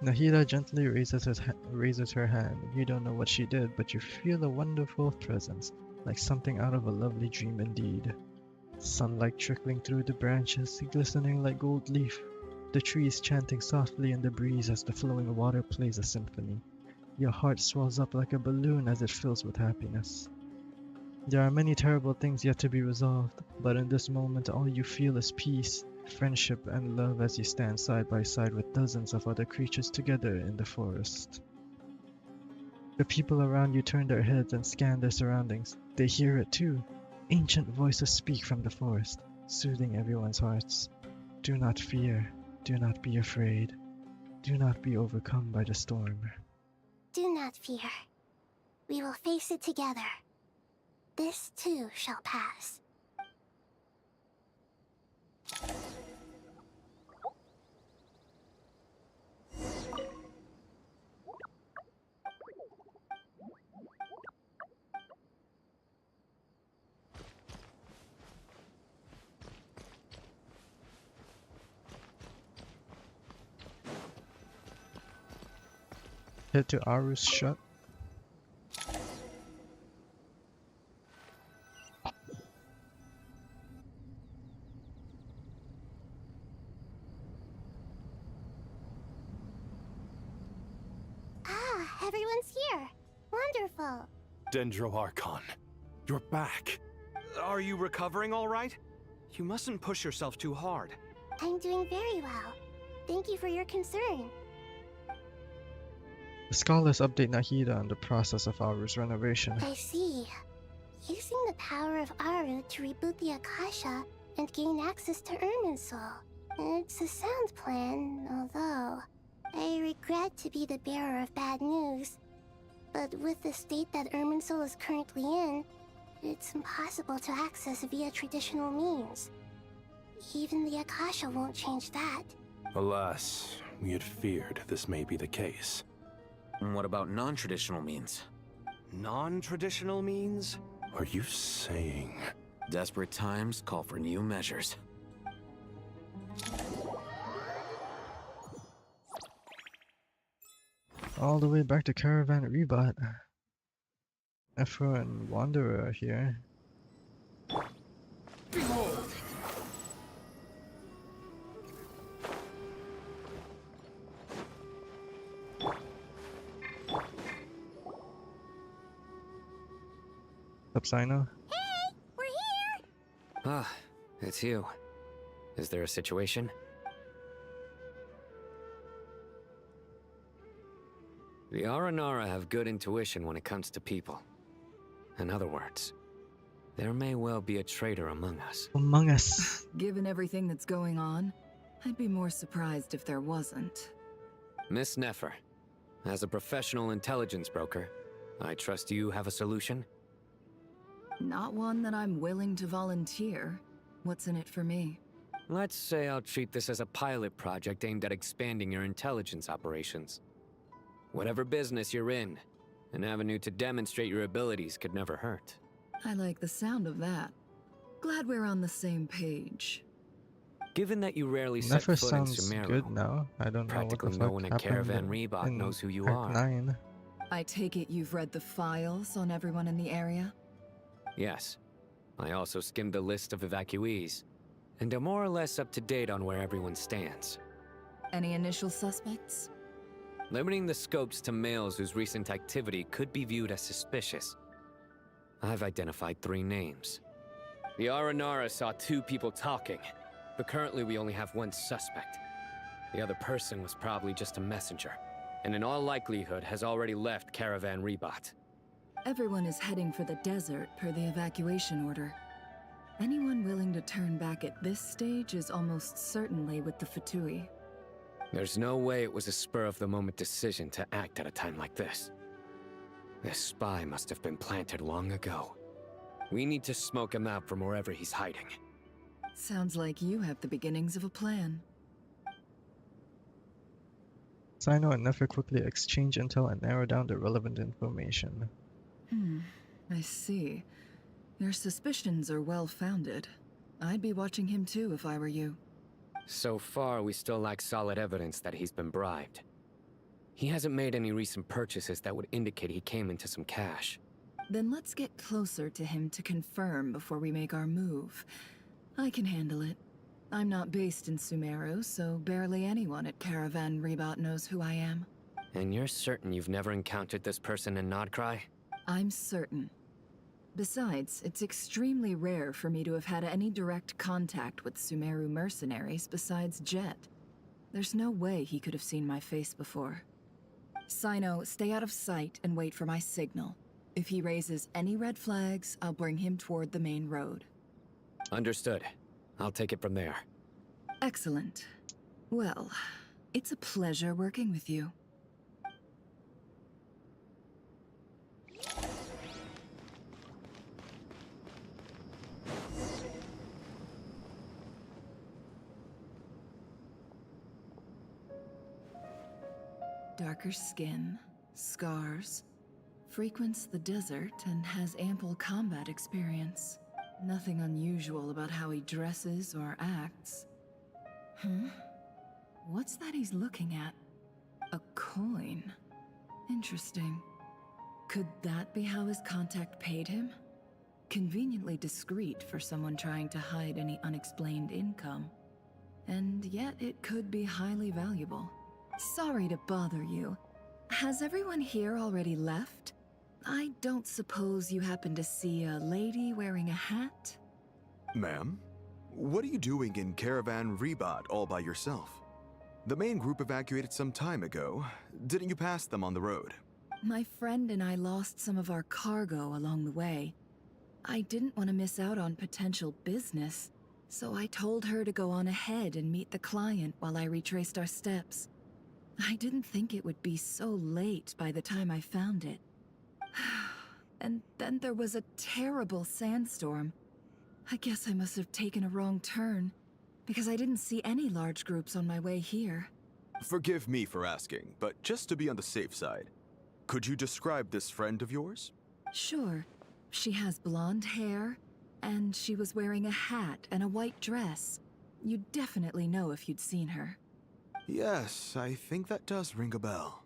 Nahida gently raises her hand. You don't know what she did, but you feel a wonderful presence, like something out of a lovely dream indeed. Sunlight trickling through the branches, glistening like gold leaf. The trees chanting softly in the breeze as the flowing water plays a symphony. Your heart swells up like a balloon as it fills with happiness. There are many terrible things yet to be resolved, but in this moment all you feel is peace, friendship, and love as you stand side by side with dozens of other creatures together in the forest. The people around you turn their heads and scan their surroundings. They hear it too. Ancient voices speak from the forest, soothing everyone's hearts. Do not fear. Do not be afraid. Do not be overcome by the storm. Do not fear. We will face it together. This too shall pass. Head to Aru's shut. Ah, everyone's here. Wonderful. Dendro Archon, you're back. Are you recovering all right? You mustn't push yourself too hard. I'm doing very well. Thank you for your concern. The scholars update Nahida on the process of Aru's renovation. I see. Using the power of Aru to reboot the Akasha and gain access to Irminsul. It's a sound plan, although I regret to be the bearer of bad news. But with the state that Irminsul is currently in, it's impossible to access via traditional means. Even the Akasha won't change that. Alas, we had feared this may be the case. What about non-traditional means? Non-traditional means? Are you saying... Desperate times call for new measures. All the way back to Caravan Rebot. Ephra and Wanderer are here. Behold! Up, Sino? Hey, we're here! Ah, it's you. Is there a situation? The Aranara have good intuition when it comes to people. In other words, there may well be a traitor among us. Among us. Given everything that's going on, I'd be more surprised if there wasn't. Miss Nefer, as a professional intelligence broker, I trust you have a solution? Not one that I'm willing to volunteer. What's in it for me? Let's say I'll treat this as a pilot project aimed at expanding your intelligence operations. Whatever business you're in, an avenue to demonstrate your abilities could never hurt. I like the sound of that. Glad we're on the same page. Given that you rarely set Nefer foot in sounds Sumeru, good now. I don't know what the practically fuck no one at happened Caravan Rebot in knows who you Act are. 9. I take it you've read the files on everyone in the area? Yes. I also skimmed the list of evacuees, and am more or less up to date on where everyone stands. Any initial suspects? Limiting the scopes to males whose recent activity could be viewed as suspicious. I've identified 3 names. The Aranara saw 2 people talking, but currently we only have 1 suspect. The other person was probably just a messenger, and in all likelihood has already left Caravan Rebot. Everyone is heading for the desert per the evacuation order. Anyone willing to turn back at this stage is almost certainly with the Fatui. There's no way it was a spur-of-the-moment decision to act at a time like this. This spy must have been planted long ago. We need to smoke him out from wherever he's hiding. Sounds like you have the beginnings of a plan. Sino and Nefer quickly exchange intel and narrow down the relevant information. I see. Your suspicions are well-founded. I'd be watching him too if I were you. So far, we still lack solid evidence that he's been bribed. He hasn't made any recent purchases that would indicate he came into some cash. Then let's get closer to him to confirm before we make our move. I can handle it. I'm not based in Sumeru, so barely anyone at Caravan Rebot knows who I am. And you're certain you've never encountered this person in Nodcry? I'm certain. Besides, it's extremely rare for me to have had any direct contact with Sumeru mercenaries besides Jet. There's no way he could have seen my face before. Sino, stay out of sight and wait for my signal. If he raises any red flags, I'll bring him toward the main road. Understood. I'll take it from there. Excellent. Well, it's a pleasure working with you. Darker skin, scars, frequents the desert and has ample combat experience. Nothing unusual about how he dresses or acts. What's that he's looking at? A coin. Interesting. Could that be how his contact paid him? Conveniently discreet for someone trying to hide any unexplained income. And yet it could be highly valuable. Sorry to bother you. Has everyone here already left? I don't suppose you happen to see a lady wearing a hat? Ma'am, what are you doing in Caravan Rebat all by yourself? The main group evacuated some time ago. Didn't you pass them on the road? My friend and I lost some of our cargo along the way. I didn't want to miss out on potential business, so I told her to go on ahead and meet the client while I retraced our steps. I didn't think it would be so late by the time I found it. And then there was a terrible sandstorm. I guess I must have taken a wrong turn, because I didn't see any large groups on my way here. Forgive me for asking, but just to be on the safe side, could you describe this friend of yours? Sure. She has blonde hair, and she was wearing a hat and a white dress. You'd definitely know if you'd seen her. Yes, I think that does ring a bell.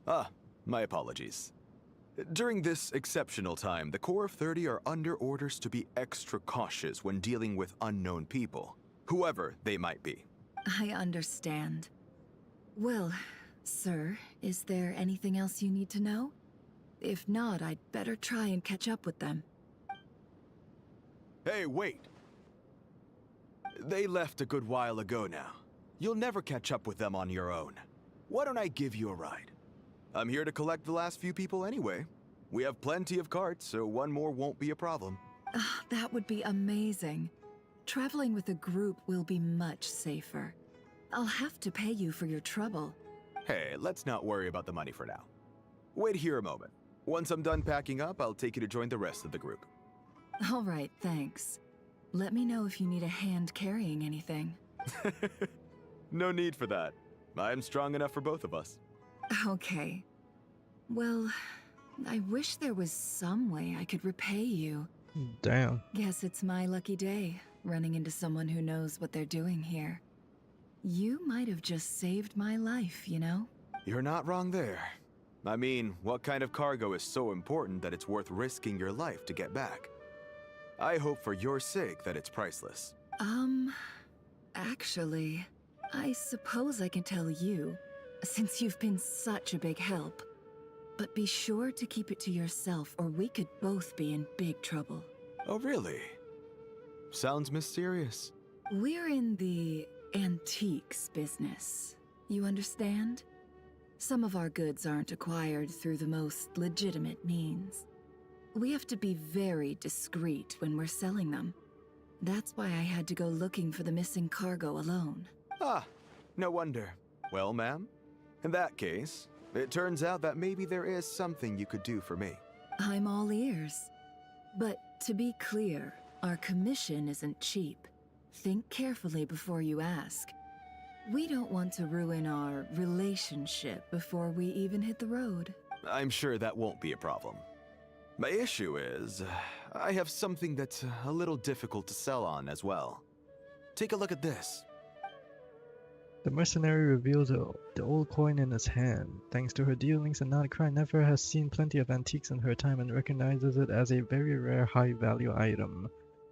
Ah, my apologies. During this exceptional time, the Corps of 30 are under orders to be extra cautious when dealing with unknown people, whoever they might be. I understand. Well, sir, is there anything else you need to know? If not, I'd better try and catch up with them. Hey, wait! They left a good while ago now. You'll never catch up with them on your own. Why don't I give you a ride? I'm here to collect the last few people anyway. We have plenty of carts, so one more won't be a problem. That would be amazing. Traveling with a group will be much safer. I'll have to pay you for your trouble. Hey, let's not worry about the money for now. Wait here a moment. Once I'm done packing up, I'll take you to join the rest of the group. All right, thanks. Let me know if you need a hand carrying anything. No need for that. I'm strong enough for both of us. Okay. Well, I wish there was some way I could repay you. Damn. Guess it's my lucky day, running into someone who knows what they're doing here. You might have just saved my life, you know? You're not wrong there. I mean, what kind of cargo is so important that it's worth risking your life to get back? I hope for your sake that it's priceless. Actually, I suppose I can tell you, since you've been such a big help. But be sure to keep it to yourself, or we could both be in big trouble. Oh, really? Sounds mysterious. We're in the antiques business. You understand? Some of our goods aren't acquired through the most legitimate means. We have to be very discreet when we're selling them. That's why I had to go looking for the missing cargo alone. Ah, no wonder. Well, ma'am, in that case, it turns out that maybe there is something you could do for me. I'm all ears. But to be clear, our commission isn't cheap. Think carefully before you ask. We don't want to ruin our relationship before we even hit the road. I'm sure that won't be a problem. My issue is, I have something that's a little difficult to sell on as well. Take a look at this. The mercenary reveals the old coin in his hand. Thanks to her dealings, Anarcry never has seen plenty of antiques in her time and recognizes it as a very rare high-value item.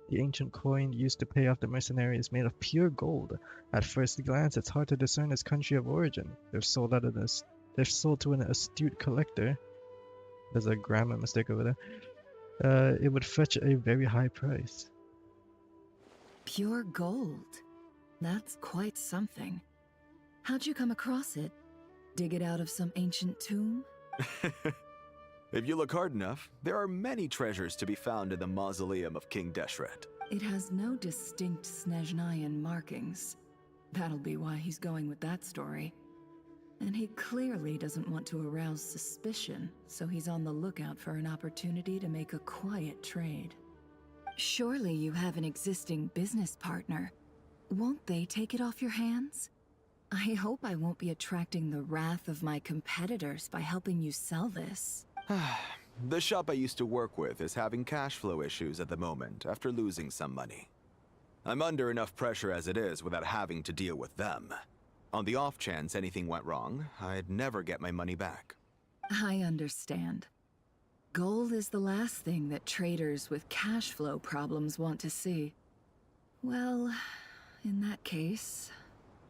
The ancient coin used to pay off the mercenary is made of pure gold. At first glance, it's hard to discern its country of origin. If sold to an astute collector, there's a grammar mistake over there, it would fetch a very high price. Pure gold? That's quite something. How'd you come across it? Dig it out of some ancient tomb? If you look hard enough, there are many treasures to be found in the mausoleum of King Deshret. It has no distinct Snezhnayan markings. That'll be why he's going with that story. And he clearly doesn't want to arouse suspicion, so he's on the lookout for an opportunity to make a quiet trade. Surely you have an existing business partner. Won't they take it off your hands? I hope I won't be attracting the wrath of my competitors by helping you sell this. The shop I used to work with is having cash flow issues at the moment after losing some money. I'm under enough pressure as it is without having to deal with them. On the off chance anything went wrong, I'd never get my money back. I understand. Gold is the last thing that traders with cash flow problems want to see. Well, in that case,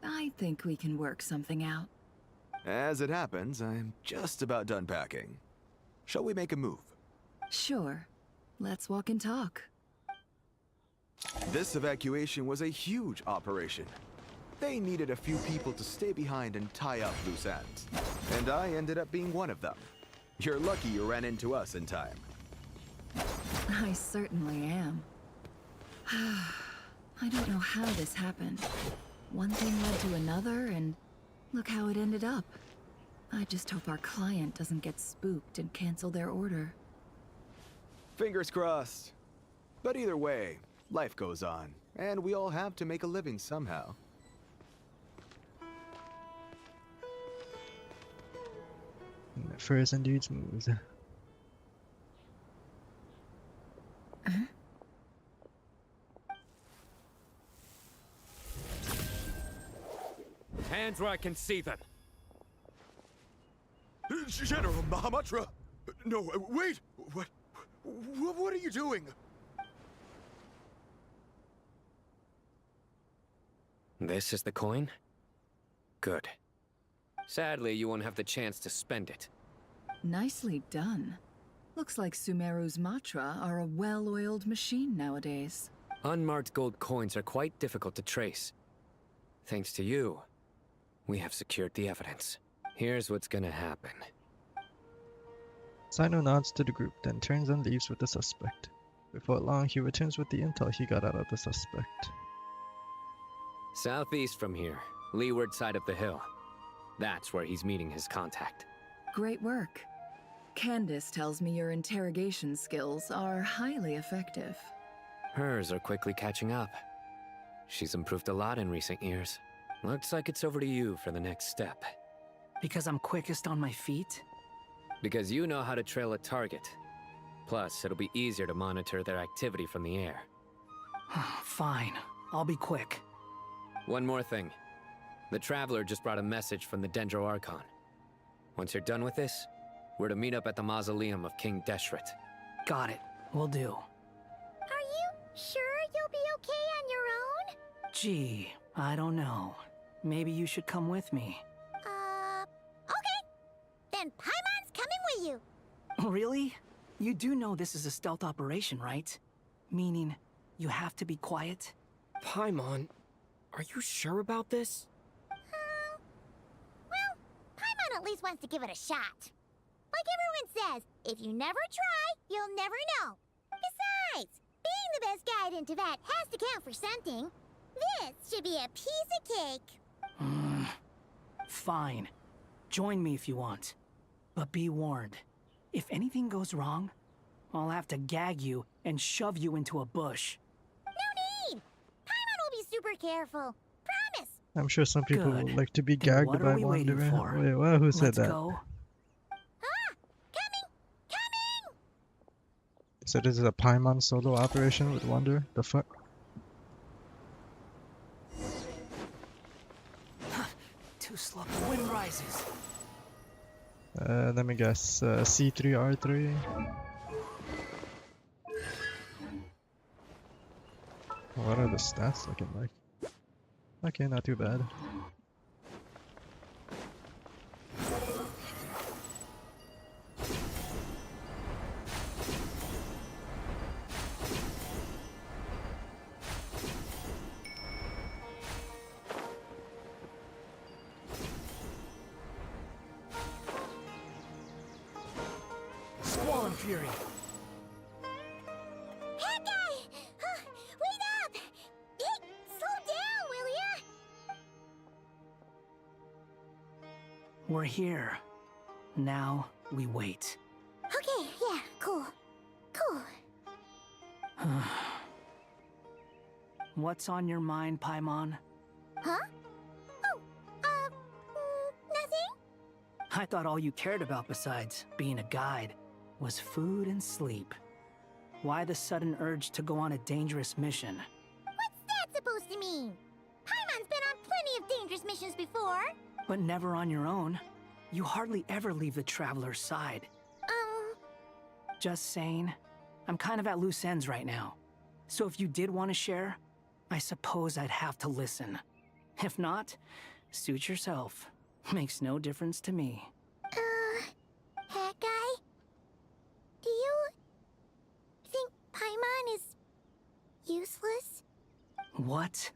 I think we can work something out. As it happens, I'm just about done packing. Shall we make a move? Sure. Let's walk and talk. This evacuation was a huge operation. They needed a few people to stay behind and tie up loose ends. And I ended up being one of them. You're lucky you ran into us in time. I certainly am. I don't know how this happened. One thing led to another, and look how it ended up. I just hope our client doesn't get spooked and cancel their order. Fingers crossed. But either way, life goes on, and we all have to make a living somehow. First and dudes moves. Hands where I can see them. General Mahamatra! No, wait! What are you doing? This is the coin? Good. Sadly, you won't have the chance to spend it. Nicely done. Looks like Sumeru's Matra are a well-oiled machine nowadays. Unmarked gold coins are quite difficult to trace. Thanks to you, we have secured the evidence. Here's what's gonna happen. Sino nods to the group, then turns and leaves with the suspect. Before long, he returns with the intel he got out of the suspect. Southeast from here, leeward side of the hill. That's where he's meeting his contact. Great work. Candace tells me your interrogation skills are highly effective. Hers are quickly catching up. She's improved a lot in recent years. Looks like it's over to you for the next step. Because I'm quickest on my feet? Because you know how to trail a target. Plus, it'll be easier to monitor their activity from the air. Fine. I'll be quick. One more thing. The Traveler just brought a message from the Dendro Archon. Once you're done with this, we're to meet up at the mausoleum of King Deshret. Got it. Will do. Are you sure you'll be okay on your own? Gee, I don't know. Maybe you should come with me. Okay. Then Paimon's coming with you. Really? You do know this is a stealth operation, right? Meaning, you have to be quiet? Paimon, are you sure about this? Well, Paimon at least wants to give it a shot. Like everyone says, if you never try, you'll never know. Besides, being the best guide into that has to count for something. This should be a piece of cake. Fine. Join me if you want. But be warned. If anything goes wrong, I'll have to gag you and shove you into a bush. No need! Paimon will be super careful. Promise! I'm sure some people Good. would like to be Then gagged what by are we waiting Wanderer. for? Wait, what? Who said Let's that? go. So this is a Paimon solo operation with Wanderer? The fuck? Too slow. The wind rises. Let me guess. C3, R3? What are the stats looking like? Okay, not too bad. Squall and Fury. Hey, guy! Wait up! Hey, slow down, will ya? We're here. Now we wait. Okay, yeah, cool. Cool. What's on your mind, Paimon? Huh? Oh, nothing? I thought all you cared about besides being a guide was food and sleep. Why the sudden urge to go on a dangerous mission? What's that supposed to mean? Paimon's been on plenty of dangerous missions before. But never on your own. You hardly ever leave the Traveler's side. Just saying. I'm kind of at loose ends right now. So if you did want to share, I suppose I'd have to listen. If not, suit yourself. Makes no difference to me. Hat guy? Do you think Paimon is useless? What?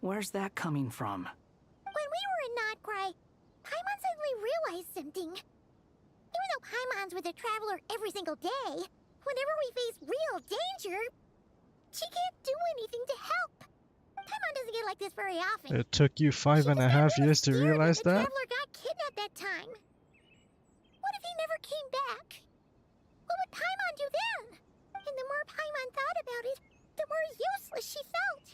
Where's that coming from? When we were in Notcry, Paimon suddenly realized something. Even though Paimon's with the Traveler every single day, whenever we face real danger, she can't do anything to help. Paimon doesn't get like this very often. It took you 5.5 years to realize The that? Traveler got kidnapped that time. What if he never came back? What would Paimon do then? And the more Paimon thought about it, the more useless she felt.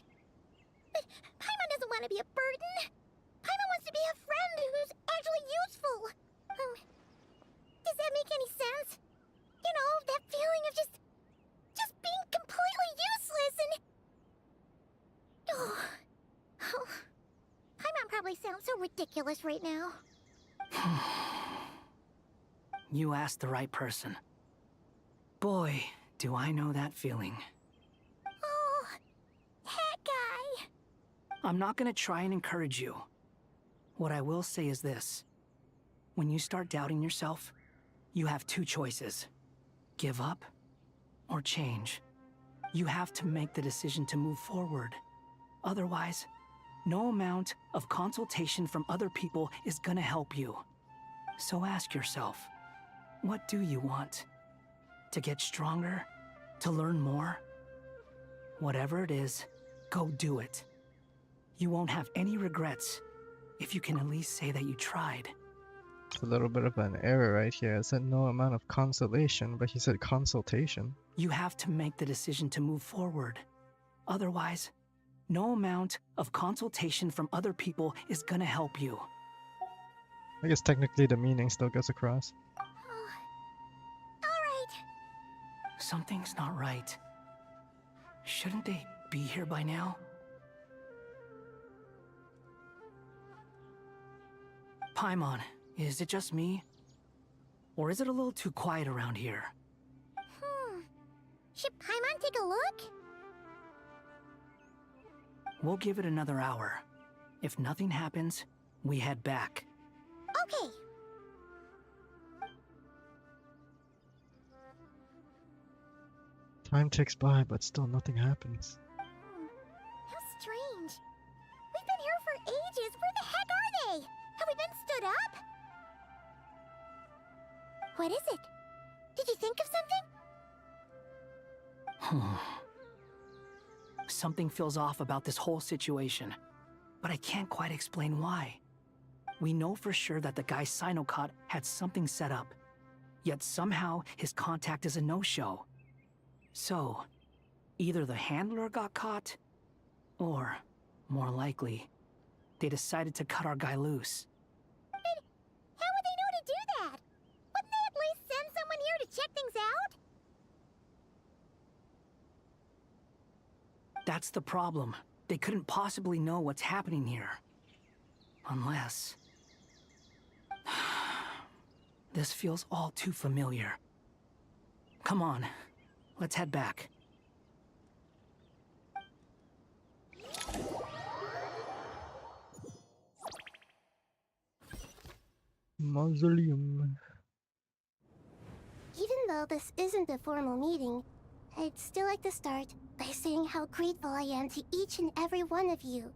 But Paimon doesn't want to be a burden. Paimon wants to be a friend who's actually useful. Does that make any sense? You know, that feeling of just being completely useless and... Oh. Paimon probably sounds so ridiculous right now. You asked the right person. Boy, do I know that feeling. Oh, Hat guy. I'm not gonna try and encourage you. What I will say is this. When you start doubting yourself, you have two choices. Give up or change. You have to make the decision to move forward. Otherwise, no amount of consultation from other people is gonna help you. So ask yourself, what do you want? To get stronger? To learn more? Whatever it is, go do it. You won't have any regrets if you can at least say that you tried. It's a little bit of an error right here. It said no amount of consolation, but he said consultation. You have to make the decision to move forward. Otherwise, no amount of consultation from other people is gonna help you. I guess technically the meaning still goes across. Alright. Something's not right. Shouldn't they be here by now? Paimon, is it just me? Or is it a little too quiet around here? Should Paimon take a look? We'll give it another hour. If nothing happens, we head back. Okay. Time ticks by, but still nothing happens. How strange. We've been here for ages. Where the heck are they? Have we been stood up? What is it? Did you think of something? Something feels off about this whole situation, but I can't quite explain why. We know for sure that the guy Sinocot had something set up, yet somehow his contact is a no-show. So, either the handler got caught, or, more likely, they decided to cut our guy loose. But how would they know to do that? Wouldn't they at least send someone here to check things out? That's the problem. They couldn't possibly know what's happening here. Unless... This feels all too familiar. Come on, let's head back. Mausoleum. Even though this isn't a formal meeting, I'd still like to start by saying how grateful I am to each and every one of you.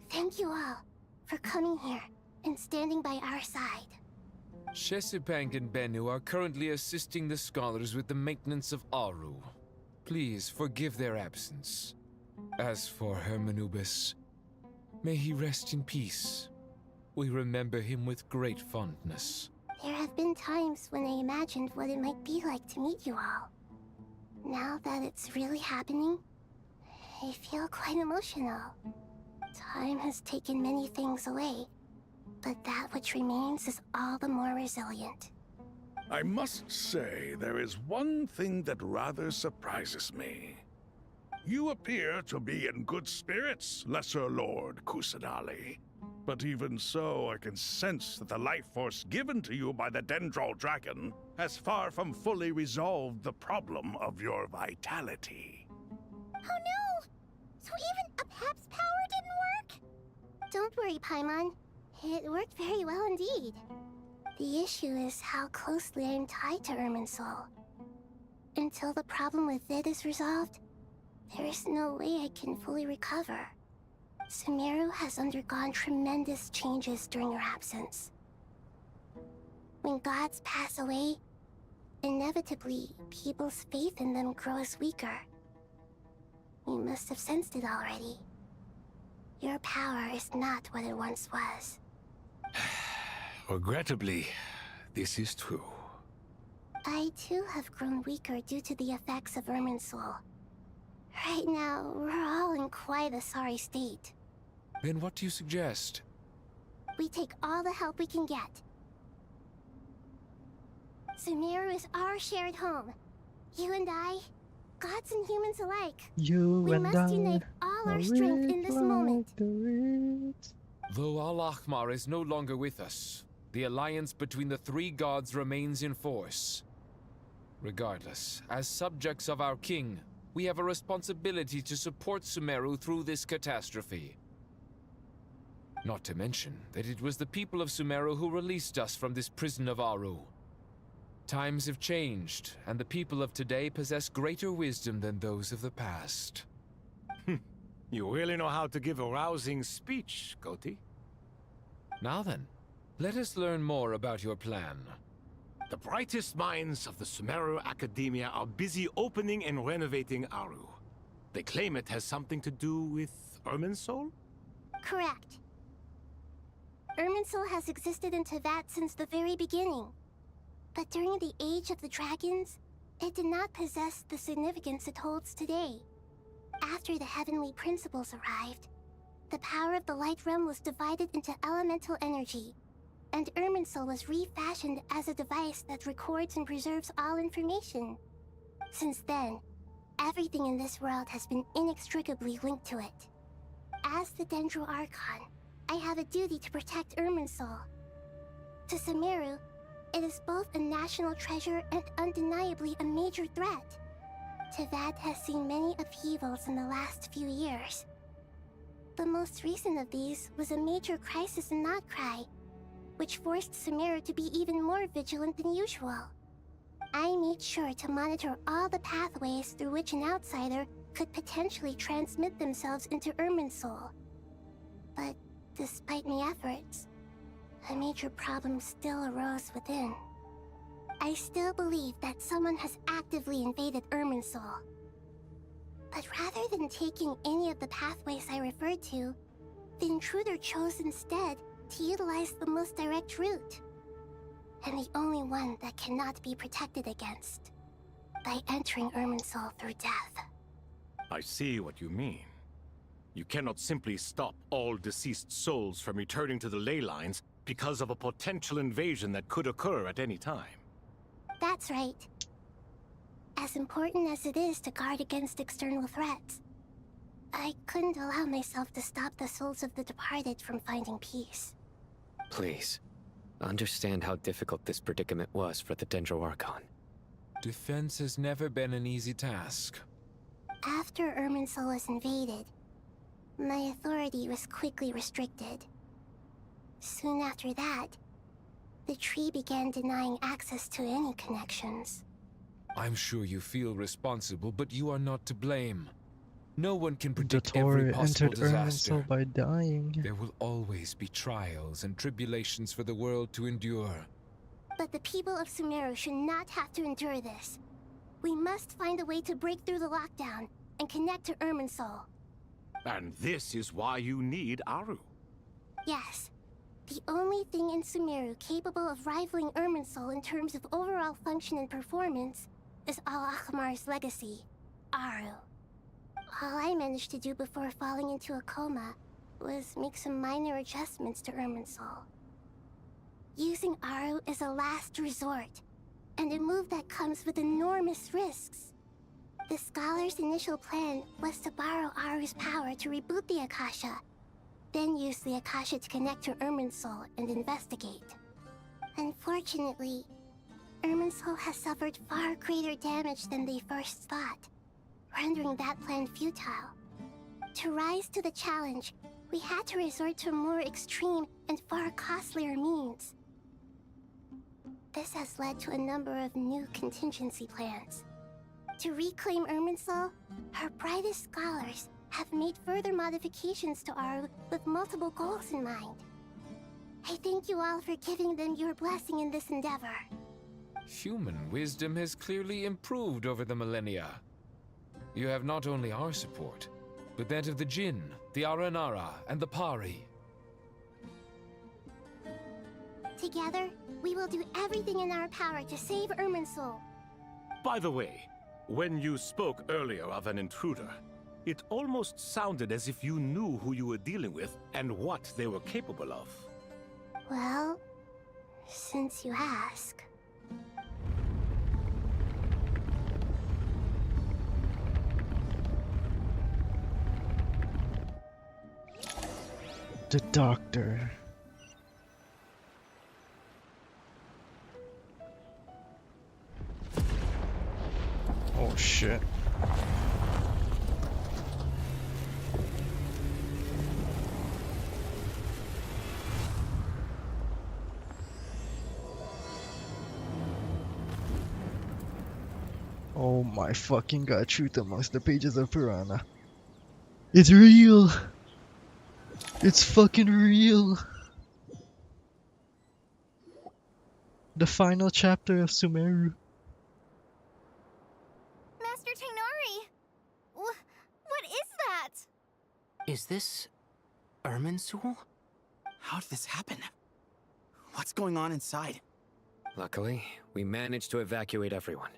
Thank you all for coming here and standing by our side. Shesipank and Bennu are currently assisting the scholars with the maintenance of Aru. Please forgive their absence. As for Hermanubis, may he rest in peace. We remember him with great fondness. There have been times when I imagined what it might be like to meet you all. Now that it's really happening, I feel quite emotional. Time has taken many things away, but that which remains is all the more resilient. I must say, there is one thing that rather surprises me. You appear to be in good spirits, Lesser Lord Kusanali. But even so, I can sense that the life force given to you by the Dendral Dragon has far from fully resolved the problem of your vitality. Oh no! So even a Pep's power didn't work? Don't worry, Paimon. It worked very well indeed. The issue is how closely I am tied to Irminsul. Until the problem with VII is resolved, there is no way I can fully recover. Sumeru has undergone tremendous changes during your absence. When gods pass away, inevitably, people's faith in them grows weaker. You must have sensed it already. Your power is not what it once was. Regrettably, this is true. I too have grown weaker due to the effects of Irminsul. Right now, we're all in quite a sorry state. Then what do you suggest? We take all the help we can get. Sumeru is our shared home. You and I, gods and humans alike. We must unite all our strength in this moment. Though Al-Ahmar is no longer with us, the alliance between the three gods remains in force. Regardless, as subjects of our king, we have a responsibility to support Sumeru through this catastrophe. Not to mention that it was the people of Sumeru who released us from this prison of Aru. Times have changed, and the people of today possess greater wisdom than those of the past. You really know how to give a rousing speech, Goti. Now then, let us learn more about your plan. The brightest minds of the Sumeru Academia are busy opening and renovating Aru. They claim it has something to do with Irminsul? Correct. Irminsul has existed in Teyvat since the very beginning. But during the Age of the Dragons, it did not possess the significance it holds today. After the heavenly principles arrived, the power of the Light Realm was divided into elemental energy, and Irminsul was refashioned as a device that records and preserves all information. Since then, everything in this world has been inextricably linked to it. As the Dendro Archon, I have a duty to protect Irminsul. To Sumeru, it is both a national treasure and undeniably a major threat. Teyvat has seen many upheavals in the last few years. The most recent of these was a major crisis in Notcry, which forced Sumeru to be even more vigilant than usual. I made sure to monitor all the pathways through which an outsider could potentially transmit themselves into Irminsul. But despite my efforts, a major problem still arose within. I still believe that someone has actively invaded Irminsul. But rather than taking any of the pathways I referred to, the intruder chose instead to utilize the most direct route, and the only one that cannot be protected against, by entering Irminsul through death. I see what you mean. You cannot simply stop all deceased souls from returning to the ley lines because of a potential invasion that could occur at any time. That's right. As important as it is to guard against external threats, I couldn't allow myself to stop the souls of the departed from finding peace. Please, understand how difficult this predicament was for the Dendro Archon. Defense has never been an easy task. After Irminsul was invaded, my authority was quickly restricted. Soon after that, the tree began denying access to any connections. I'm sure you feel responsible, but you are not to blame. No one can predict The every Torah possible entered disaster. Irminsul by dying. There will always be trials and tribulations for the world to endure. But the people of Sumeru should not have to endure this. We must find a way to break through the lockdown and connect to Irminsul. And this is why you need Aru. Yes. The only thing in Sumeru capable of rivaling Irminsul in terms of overall function and performance is Al-Ahmar's legacy, Aru. All I managed to do before falling into a coma was make some minor adjustments to Irminsul. Using Aru is a last resort, and a move that comes with enormous risks. The Scholar's initial plan was to borrow Aru's power to reboot the Akasha, then used the Akasha to connect to Irminsul and investigate. Unfortunately, Irminsul has suffered far greater damage than they first thought, rendering that plan futile. To rise to the challenge, we had to resort to more extreme and far costlier means. This has led to a number of new contingency plans. To reclaim Irminsul, our brightest scholars have made further modifications to Aru with multiple goals in mind. I thank you all for giving them your blessing in this endeavor. Human wisdom has clearly improved over the millennia. You have not only our support, but that of the Jinn, the Aranara, and the Pari. Together, we will do everything in our power to save Irminsul. By the way, when you spoke earlier of an intruder, it almost sounded as if you knew who you were dealing with and what they were capable of. Well, since you ask. The doctor. Oh shit. Oh my fucking god, truth amongst the pages of Piranha. It's real! It's fucking real! The final chapter of Sumeru. Master Tainari! What is that? Is this Irminsul? How did this happen? What's going on inside? Luckily, we managed to evacuate everyone.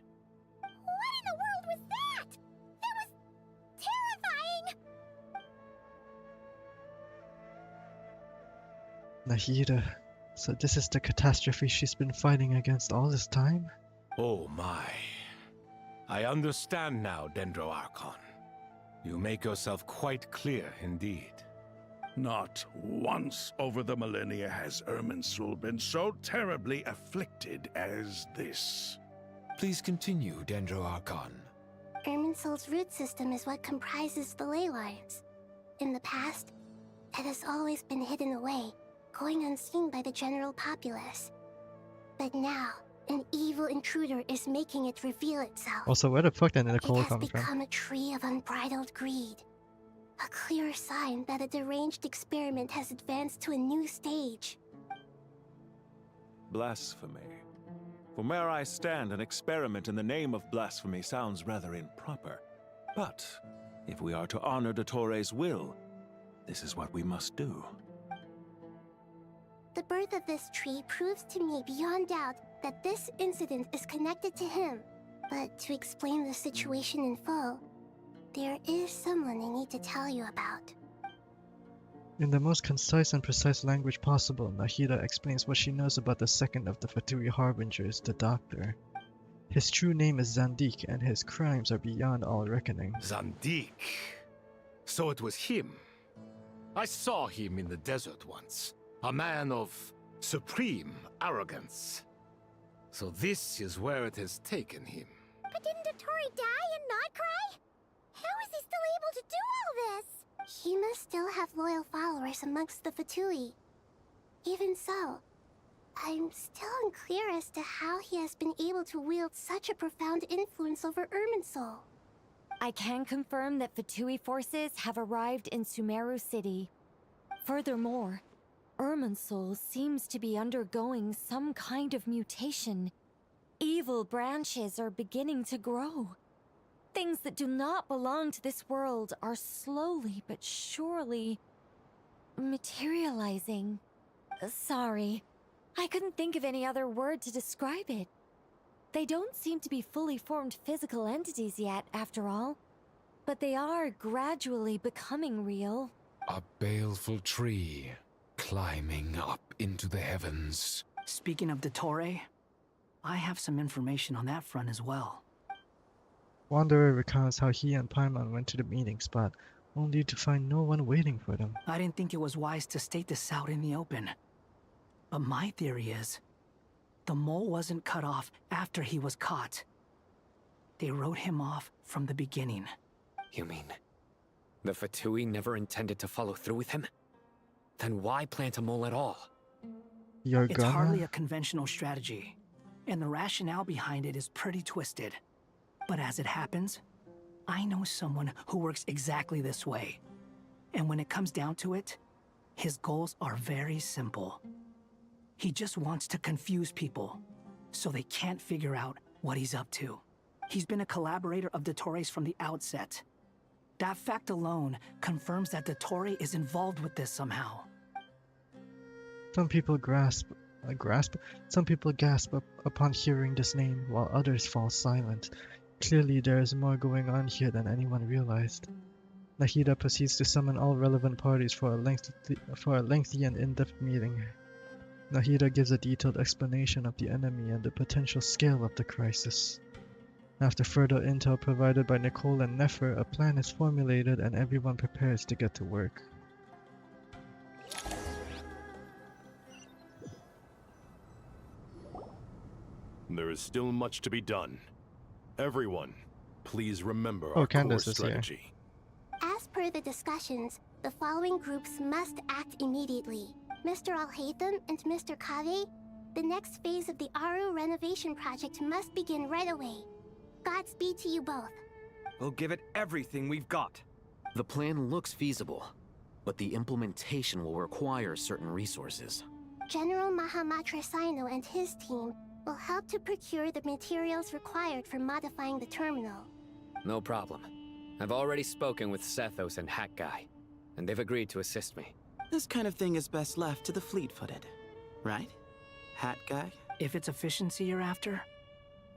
What in the world was that? That was terrifying! Nahida, so this is the catastrophe she's been fighting against all this time? Oh my. I understand now, Dendro Archon. You make yourself quite clear indeed. Not once over the millennia has Irminsul been so terribly afflicted as this. Please continue, Dendro Archon. Irminsul's root system is what comprises the ley lines. In the past, it has always been hidden away, going unseen by the general populace. But now, an evil intruder is making it reveal itself. Also, where the fuck did Nicole It has come from? become a tree of unbridled greed. A clear sign that a deranged experiment has advanced to a new stage. Blasphemy. From where I stand, an experiment in the name of blasphemy sounds rather improper. But if we are to honor Dottores' will, this is what we must do. The birth of this tree proves to me beyond doubt that this incident is connected to him. But to explain the situation in full, there is someone I need to tell you about. In the most concise and precise language possible, Nahida explains what she knows about the second of the Fatui Harbingers, the Doctor. His true name is Zandik, and his crimes are beyond all reckoning. Zandik. So it was him. I saw him in the desert once. A man of supreme arrogance. So this is where it has taken him. But didn't Dottore die and not cry? How is he still able to do all this? He must still have loyal followers amongst the Fatui. Even so, I'm still unclear as to how he has been able to wield such a profound influence over Irminsul. I can confirm that Fatui forces have arrived in Sumeru City. Furthermore, Irminsul seems to be undergoing some kind of mutation. Evil branches are beginning to grow. Things that do not belong to this world are slowly but surely materializing. Sorry, I couldn't think of any other word to describe it. They don't seem to be fully formed physical entities yet, after all, but they are gradually becoming real. A baleful tree, climbing up into the heavens. Speaking of Dottore, I have some information on that front as well. Wanderer recounts how he and Paimon went to the meeting spot, only to find no one waiting for them. I didn't think it was wise to state this out in the open. But my theory is, the mole wasn't cut off after he was caught. They wrote him off from the beginning. You mean the Fatui never intended to follow through with him? Then why plant a mole at all? It's hardly a conventional strategy, and the rationale behind it is pretty twisted. But as it happens, I know someone who works exactly this way. And when it comes down to it, his goals are very simple. He just wants to confuse people, so they can't figure out what he's up to. He's been a collaborator of Dottores from the outset. That fact alone confirms that Dottore is involved with this somehow. Some people gasp upon hearing this name, while others fall silent. Clearly, there is more going on here than anyone realized. Nahida proceeds to summon all relevant parties for a lengthy and in-depth meeting. Nahida gives a detailed explanation of the enemy and the potential scale of the crisis. After further intel provided by Nicole and Nefer, a plan is formulated and everyone prepares to get to work. There is still much to be done. Everyone, please remember Oh, our core Candace is strategy. As per the discussions, the following groups must act immediately. Mr. Al-Haytham and Mr. Kave, the next phase of the Aru renovation project must begin right away. Godspeed to you both. We'll give it everything we've got. The plan looks feasible, but the implementation will require certain resources. General Mahamatra Sino and his team will help to procure the materials required for modifying the terminal. No problem. I've already spoken with Sethos and Hat Guy, and they've agreed to assist me. This kind of thing is best left to the fleet-footed, right? Hat Guy? If it's efficiency you're after,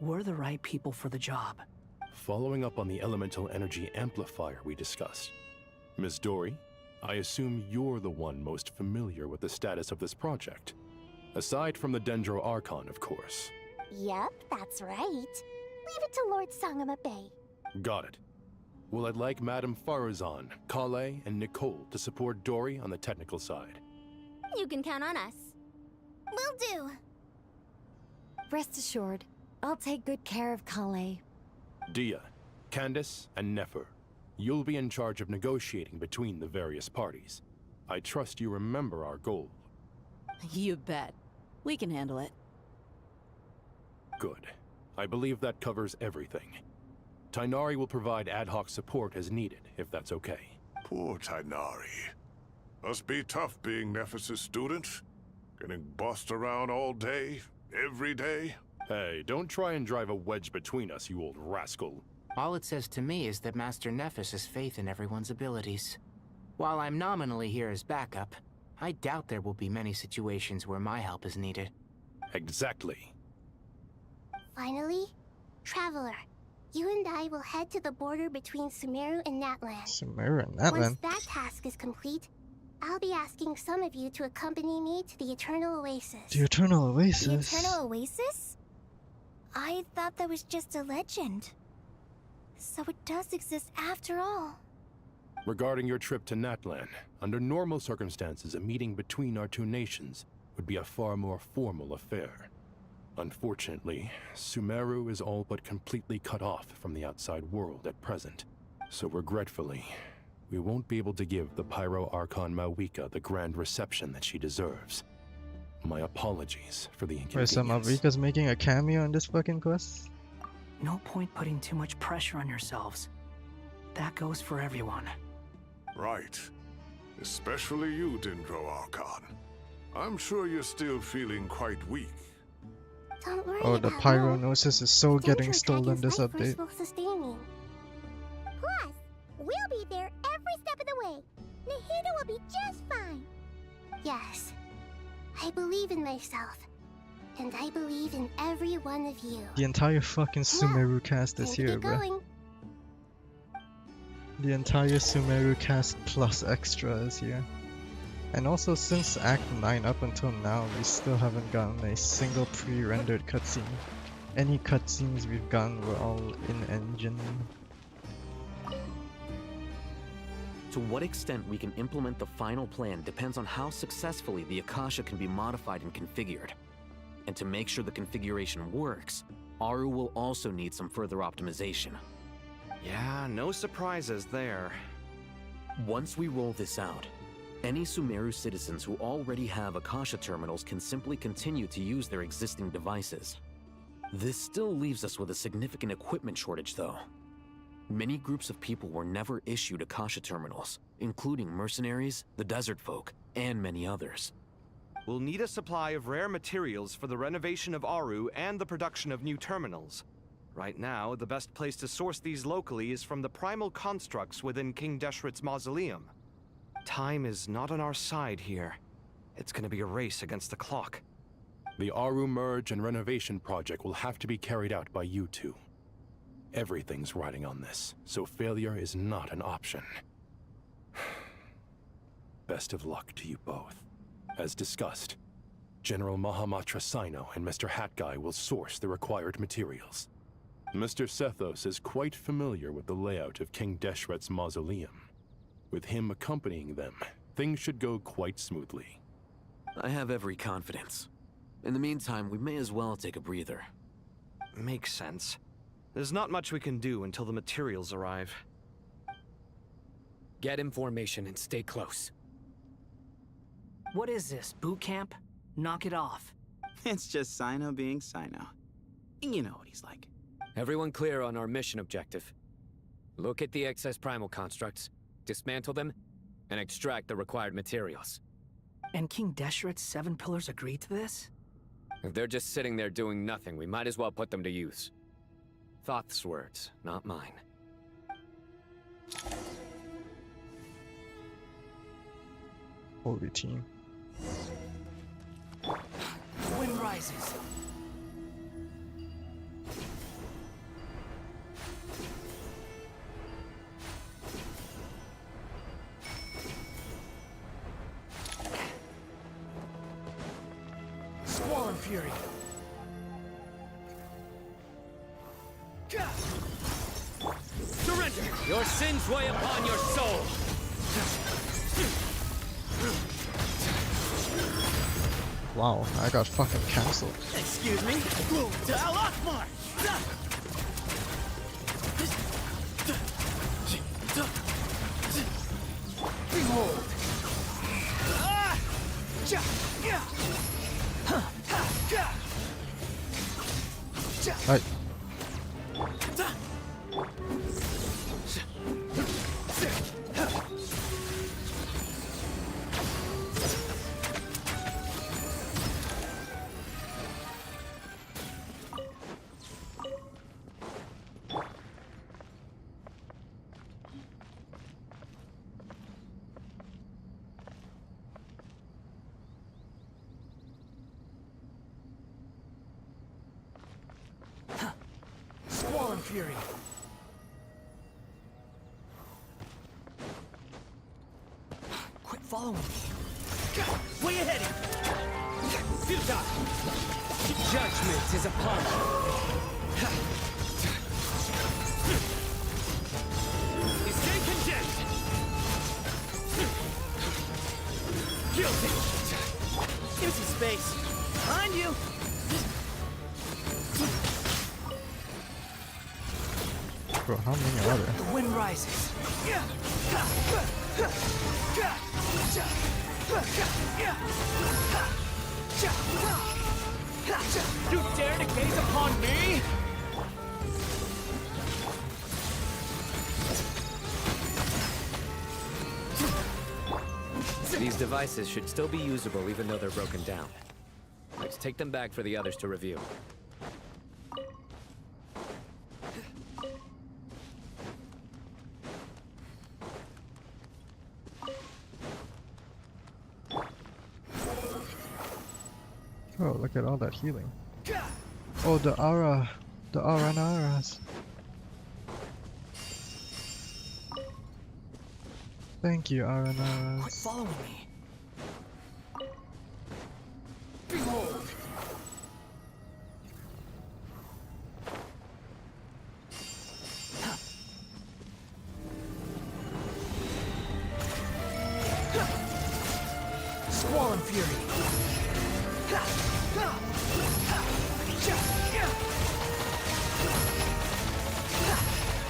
we're the right people for the job. Following up on the elemental energy amplifier we discussed. Ms. Dory, I assume you're the one most familiar with the status of this project. Aside from the Dendro Archon, of course. Yep, that's right. Leave it to Lord Sangama Bay. Got it. Well, I'd like Madame Farazan, Kale, and Nicole to support Dory on the technical side. You can count on us. Will do. Rest assured, I'll take good care of Kale. Dia, Candace, and Nefer, you'll be in charge of negotiating between the various parties. I trust you remember our goal. You bet. We can handle it. Good. I believe that covers everything. Tainari will provide ad hoc support as needed, if that's okay. Poor Tainari. Must be tough being Nephis' student. Getting bossed around all day, every day. Hey, don't try and drive a wedge between us, you old rascal. All it says to me is that Master Nephis has faith in everyone's abilities. While I'm nominally here as backup, I doubt there will be many situations where my help is needed. Exactly. Finally, Traveler, you and I will head to the border between Sumeru and Natlan. Sumeru and Natlan? Once that task is complete, I'll be asking some of you to accompany me to the Eternal Oasis. The Eternal Oasis? The Eternal Oasis? I thought that was just a legend. So it does exist after all. Regarding your trip to Natlan, under normal circumstances, a meeting between our two nations would be a far more formal affair. Unfortunately, Sumeru is all but completely cut off from the outside world at present. So regretfully, we won't be able to give the Pyro Archon Mawika the grand reception that she deserves. My apologies for the inconvenience. Wait, so Mawika's making a cameo in this fucking quest? No point putting too much pressure on yourselves. That goes for everyone. Right. Especially you, Dendro Archon. I'm sure you're still feeling quite weak. Don't worry Oh, the about Pyronosis is so getting Dendro stolen Dragon's this life force update. will sustain me. Plus, we'll be there every step of the way. Nahida will be just fine. Yes, I believe in myself. And I believe in every one of you. The entire fucking Sumeru cast is here, bro. Going. The entire Sumeru cast plus extra is here. And also, since Act 9 up until now, we still haven't gotten a single pre-rendered cutscene. Any cutscenes we've gotten were all in-engine. To what extent we can implement the final plan depends on how successfully the Akasha can be modified and configured. And to make sure the configuration works, Aru will also need some further optimization. Yeah, no surprises there. Once we roll this out, any Sumeru citizens who already have Akasha terminals can simply continue to use their existing devices. This still leaves us with a significant equipment shortage, though. Many groups of people were never issued Akasha terminals, including mercenaries, the desert folk, and many others. We'll need a supply of rare materials for the renovation of Aru and the production of new terminals. Right now, the best place to source these locally is from the primal constructs within King Deshret's mausoleum. Time is not on our side here. It's gonna be a race against the clock. The Aru merge and renovation project will have to be carried out by you two. Everything's riding on this, so failure is not an option. Best of luck to you both. As discussed, General Mahamatra Sino and Mr. Hat Guy will source the required materials. Mr. Sethos is quite familiar with the layout of King Deshret's mausoleum. With him accompanying them, things should go quite smoothly. I have every confidence. In the meantime, we may as well take a breather. Makes sense. There's not much we can do until the materials arrive. Get information and stay close. What is this, boot camp? Knock it off. It's just Sino being Sino. You know what he's like. Everyone clear on our mission objective. Look at the excess primal constructs, dismantle them, and extract the required materials. And King Deshret's 7 pillars agreed to this? If they're just sitting there doing nothing, we might as well put them to use. Thoth's words, not mine. Holy team. Wind rises. Squall and fury. Surrender! Your sins weigh upon your soul! Wow, I got fucking cancelled. Excuse me? To Al-Akbar! Behold! Right. Squall and fury. Quit following me. Where you heading? Futile! Judgment is upon you! Stay condemned! Guilty! Give some space. Behind you! Bro, how many are there? The wind rises. You dare to gaze upon me? These devices should still be usable even though they're broken down. Let's take them back for the others to review. Oh, look at all that healing. Oh, the Aranaras. Thank you, Aranaras. Quit following me. Behold!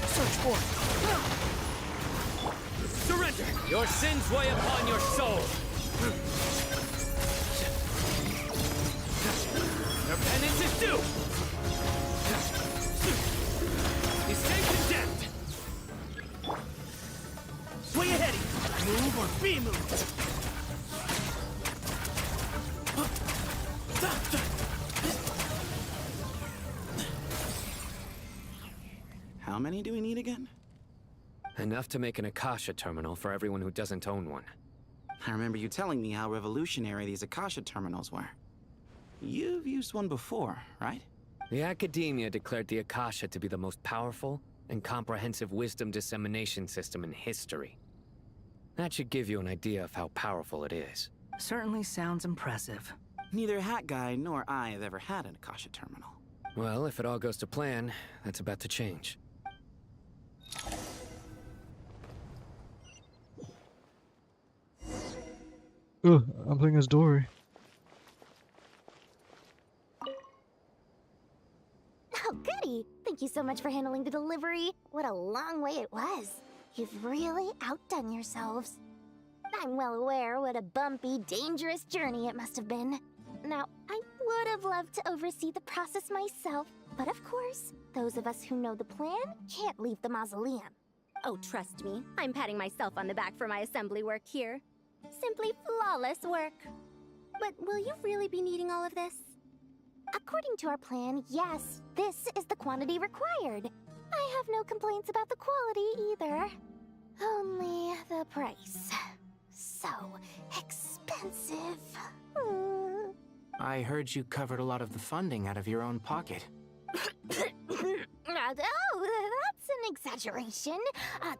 Search for it. Surrender! Your sins weigh upon your soul! Your penance is due! You stay condemned! Swing ahead! Move or be moved! How many do we need again? Enough to make an Akasha terminal for everyone who doesn't own one. I remember you telling me how revolutionary these Akasha terminals were. You've used one before, right? The Academia declared the Akasha to be the most powerful and comprehensive wisdom dissemination system in history. That should give you an idea of how powerful it is. Certainly sounds impressive. Neither Hat Guy nor I have ever had an Akasha terminal. Well, if it all goes to plan, that's about to change. Ugh, I'm playing as Dory. Oh, goody! Thank you so much for handling the delivery. What a long way it was. You've really outdone yourselves. I'm well aware what a bumpy, dangerous journey it must have been. Now, I would have loved to oversee the process myself, but of course, those of us who know the plan can't leave the mausoleum. Oh, trust me, I'm patting myself on the back for my assembly work here. Simply flawless work. But will you really be needing all of this? According to our plan, yes, this is the quantity required. I have no complaints about the quality either. Only the price. So expensive. I heard you covered a lot of the funding out of your own pocket. Oh, that's an exaggeration.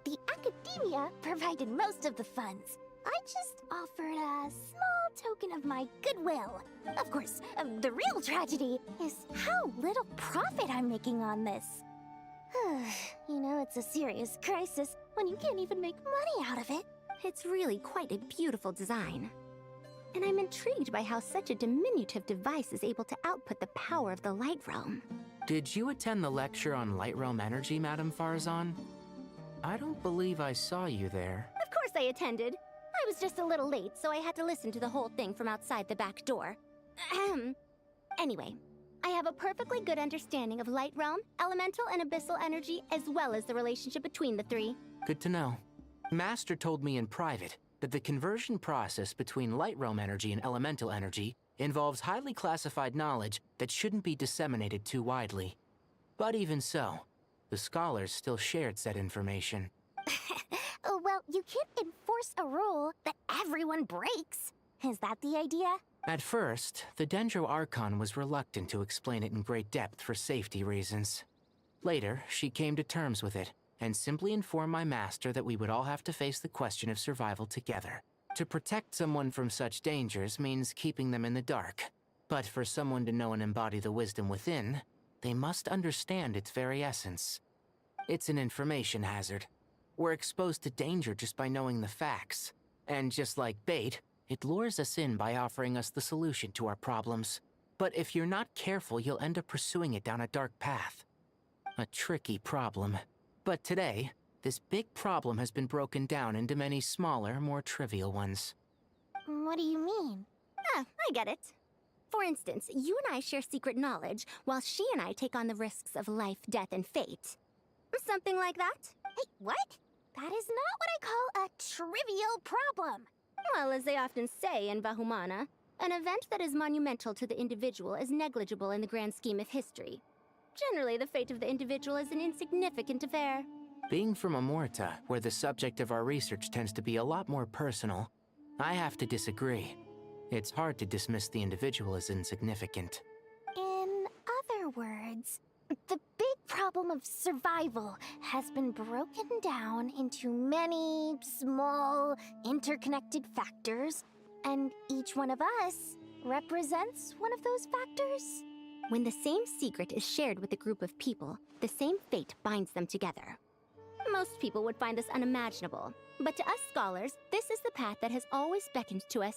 The Academia provided most of the funds. I just offered a small token of my goodwill. Of course, the real tragedy is how little profit I'm making on this. You know, it's a serious crisis when you can't even make money out of it. It's really quite a beautiful design. And I'm intrigued by how such a diminutive device is able to output the power of the Light Realm. Did you attend the lecture on Light Realm energy, Madame Farazan? I don't believe I saw you there. Of course I attended. I was just a little late, so I had to listen to the whole thing from outside the back door. Anyway, I have a perfectly good understanding of Light Realm, Elemental, and Abyssal energy, as well as the relationship between the three. Good to know. Master told me in private that the conversion process between Light Realm energy and Elemental energy involves highly classified knowledge that shouldn't be disseminated too widely. But even so, the scholars still shared said information. Well, you can't enforce a rule that everyone breaks. Is that the idea? At first, the Dendro Archon was reluctant to explain it in great depth for safety reasons. Later, she came to terms with it, and simply informed my master that we would all have to face the question of survival together. To protect someone from such dangers means keeping them in the dark. But for someone to know and embody the wisdom within, they must understand its very essence. It's an information hazard. We're exposed to danger just by knowing the facts. And just like bait, it lures us in by offering us the solution to our problems. But if you're not careful, you'll end up pursuing it down a dark path. A tricky problem. But today, this big problem has been broken down into many smaller, more trivial ones. What do you mean? Ah, I get it. For instance, you and I share secret knowledge, while she and I take on the risks of life, death, and fate. Something like that? Hey, what? That is not what I call a trivial problem. Well, as they often say in Vahumana, an event that is monumental to the individual is negligible in the grand scheme of history. Generally, the fate of the individual is an insignificant affair. Being from Amorta, where the subject of our research tends to be a lot more personal, I have to disagree. It's hard to dismiss the individual as insignificant. In other words, the big problem of survival has been broken down into many small, interconnected factors, and each one of us represents one of those factors. When the same secret is shared with a group of people, the same fate binds them together. Most people would find this unimaginable, but to us scholars, this is the path that has always beckoned to us.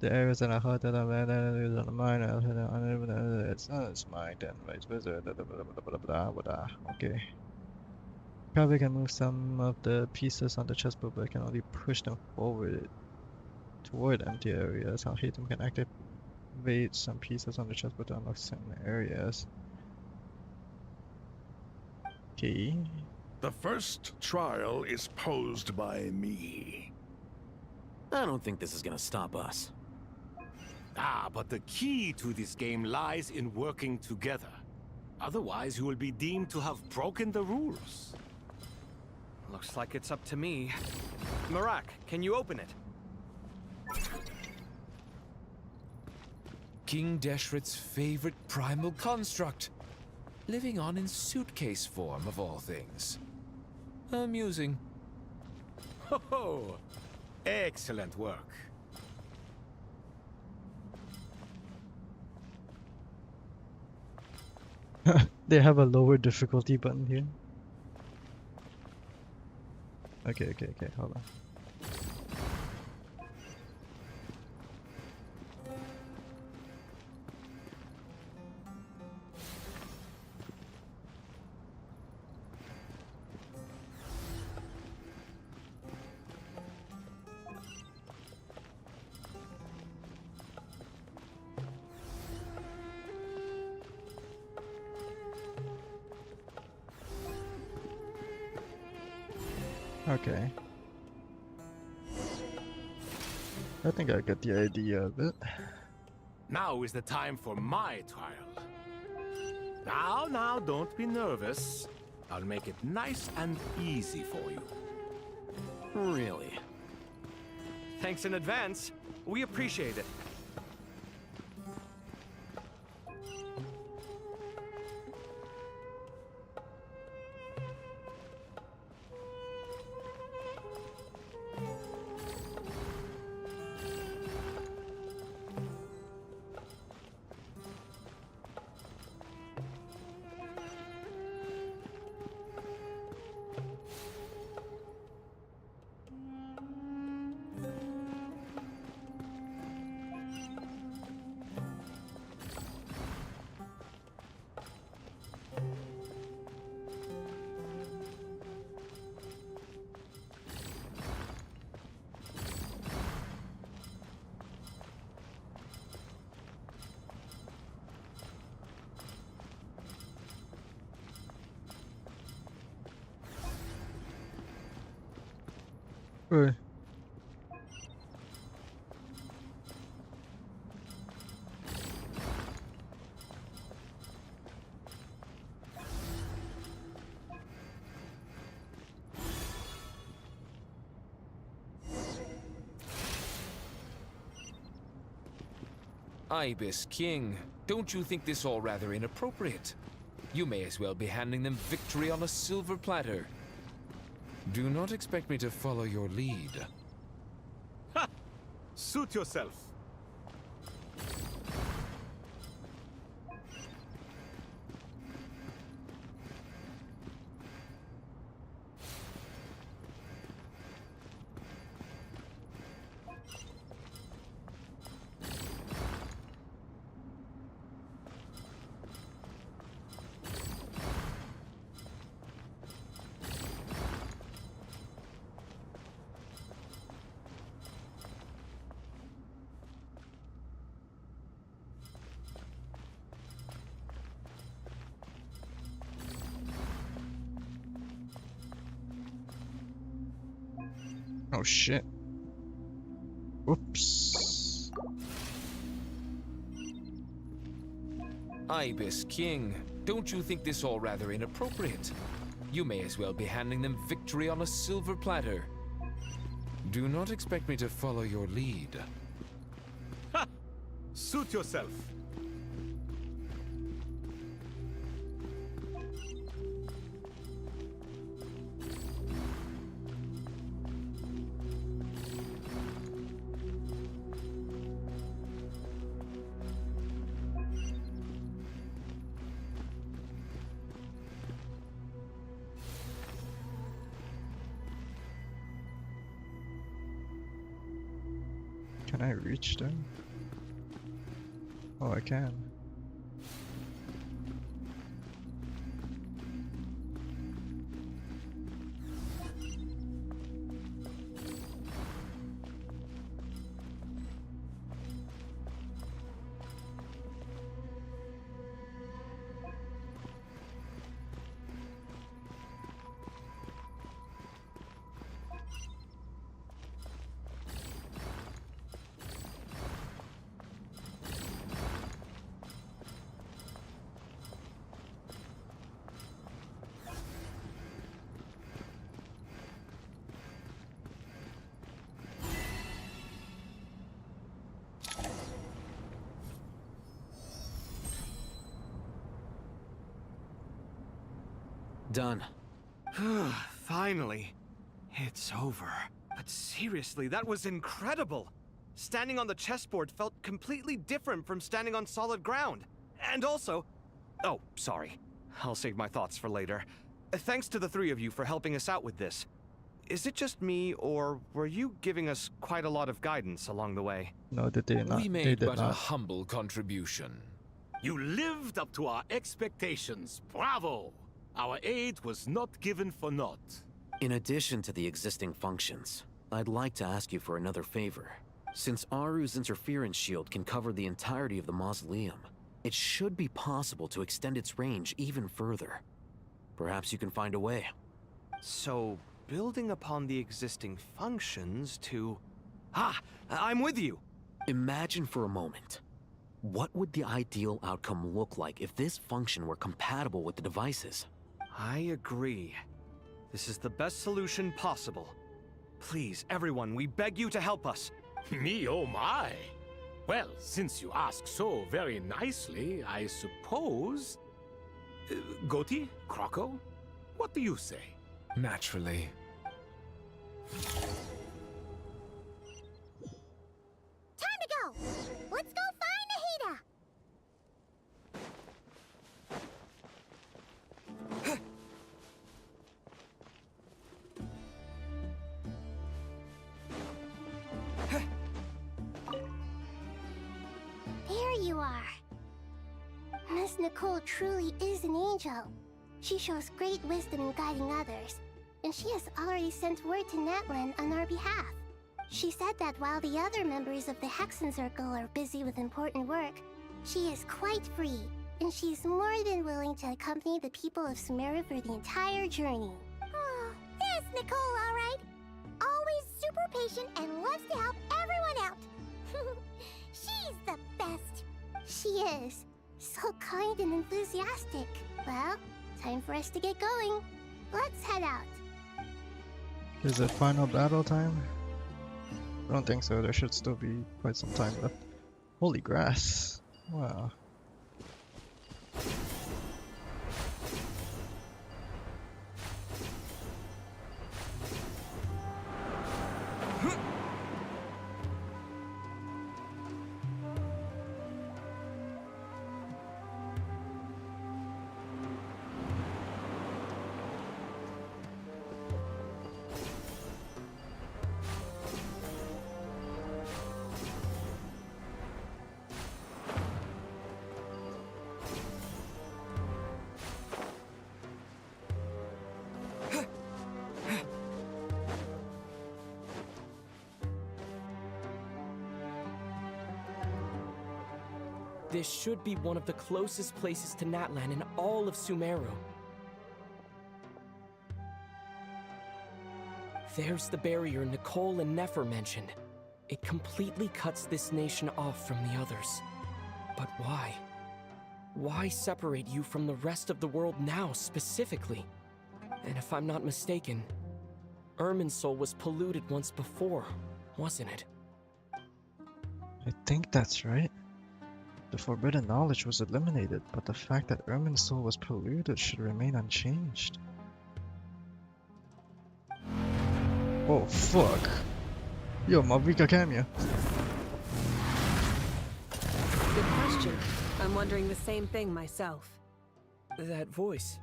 The areas that are hot that are bad on the mind it's not its mind and vice versa. Okay. Probably can move some of the pieces on the chessboard, but can only push them forward toward empty areas. I'll hate them can activate some pieces on the chessboard to unlock certain areas. Okay. The first trial is posed by me. I don't think this is gonna stop us. Ah, but the key to this game lies in working together. Otherwise, you will be deemed to have broken the rules. Looks like it's up to me. Marak, can you open it? King Deshret's favorite primal construct. Living on in suitcase form, of all things. Amusing. Ho ho! Excellent work. They have a lower difficulty button here. Okay, hold on. Okay. I think I get the idea of it. Now is the time for my trial. Now, don't be nervous. I'll make it nice and easy for you. Really? Thanks in advance. We appreciate it. Right. Ibis King, don't you think this all rather inappropriate? You may as well be handing them victory on a silver platter. Do not expect me to follow your lead. Ha! Suit yourself. Oh shit. Whoops. Ibis King, don't you think this all rather inappropriate? You may as well be handing them victory on a silver platter. Do not expect me to follow your lead. Ha! Suit yourself. Can I reach them? Oh, I can. Done. Finally. It's over. But seriously, that was incredible. Standing on the chessboard felt completely different from standing on solid ground. And also... Oh, sorry. I'll save my thoughts for later. Thanks to the three of you for helping us out with this. Is it just me, or were you giving us quite a lot of guidance along the way? No, they did not. We made but a humble contribution. You lived up to our expectations. Bravo! Our aid was not given for naught. In addition to the existing functions, I'd like to ask you for another favor. Since Aru's interference shield can cover the entirety of the mausoleum, it should be possible to extend its range even further. Perhaps you can find a way. So, building upon the existing functions to... Ah! I'm with you! Imagine for a moment. What would the ideal outcome look like if this function were compatible with the devices? I agree. This is the best solution possible. Please, everyone, we beg you to help us. Me, oh my! Well, since you ask so very nicely, I suppose... Goti? Kroko? What do you say? Naturally. Time to go! Let's go find Nahida! There you are. Miss Nicole truly is an angel. She shows great wisdom in guiding others, and she has already sent word to Natlan on our behalf. She said that while the other members of the Hexen Circle are busy with important work, she is quite free, and she's more than willing to accompany the people of Sumeru for the entire journey. Oh, that's Nicole, all right. Always super patient and loves to help everyone out. She's the best. She is. So kind and enthusiastic. Well, time for us to get going. Let's head out. Is it final battle time? I don't think so. There should still be quite some time left. Holy grass. Wow. This should be one of the closest places to Natlan in all of Sumeru. There's the barrier Nicole and Nefer mentioned. It completely cuts this nation off from the others. But why? Why separate you from the rest of the world now, specifically? And if I'm not mistaken, Irminsul was polluted once before, wasn't it? I think that's right. The forbidden knowledge was eliminated, but the fact that Irminsul was polluted should remain unchanged. Oh fuck. Yo, Mavika cameo. Good question. I'm wondering the same thing myself. That voice.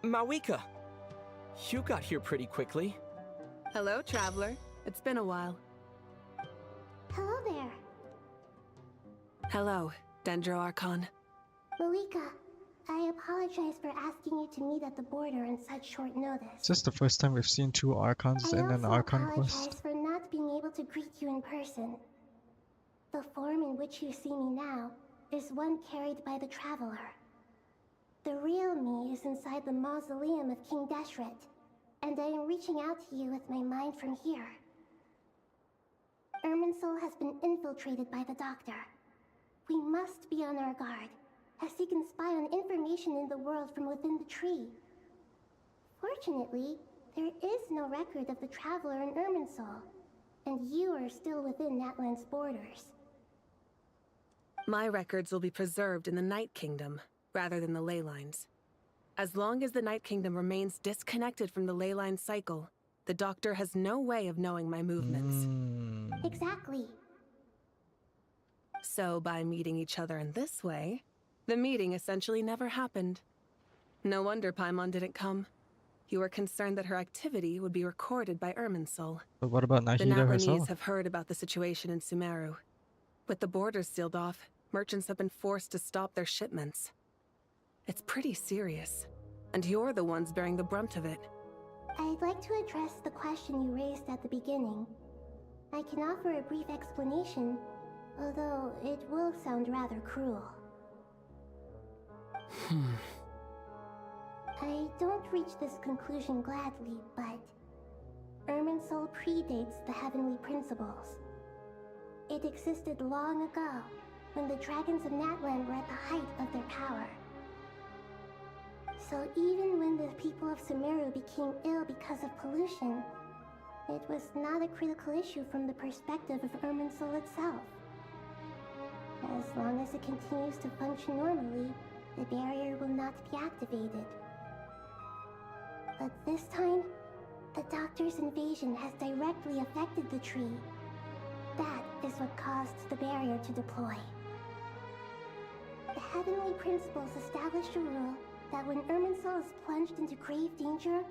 Mawika! You got here pretty quickly. Hello, traveler. It's been a while. Hello there. Hello, Dendro Archon. Malika, I apologize for asking you to meet at the border on such short notice. Is this the first time we've seen two Archons in an Archon quest? I apologize for not being able to greet you in person. The form in which you see me now is one carried by the Traveler. The real me is inside the mausoleum of King Deshret, and I am reaching out to you with my mind from here. Irminsul has been infiltrated by the Doctor. We must be on our guard, as he can spy on information in the world from within the tree. Fortunately, there is no record of the Traveler in Irminsul, and you are still within Natlan's borders. My records will be preserved in the Night Kingdom, rather than the ley lines. As long as the Night Kingdom remains disconnected from the ley line cycle, the Doctor has no way of knowing my movements. Exactly. So by meeting each other in this way, the meeting essentially never happened. No wonder Paimon didn't come. You were concerned that her activity would be recorded by Irminsul. But what about The Nahida Natlanese herself? have heard about the situation in Sumeru. With the borders sealed off, merchants have been forced to stop their shipments. It's pretty serious, and you're the ones bearing the brunt of it. I'd like to address the question you raised at the beginning. I can offer a brief explanation, although it will sound rather cruel. I don't reach this conclusion gladly, but Irminsul predates the Heavenly Principles. It existed long ago, when the dragons of Natlan were at the height of their power. So even when the people of Sumeru became ill because of pollution, it was not a critical issue from the perspective of Irminsul itself. As long as it continues to function normally, the barrier will not be activated. But this time, the Doctor's invasion has directly affected the tree. That is what caused the barrier to deploy. The Heavenly Principles established a rule that when Irminsul is plunged into grave danger,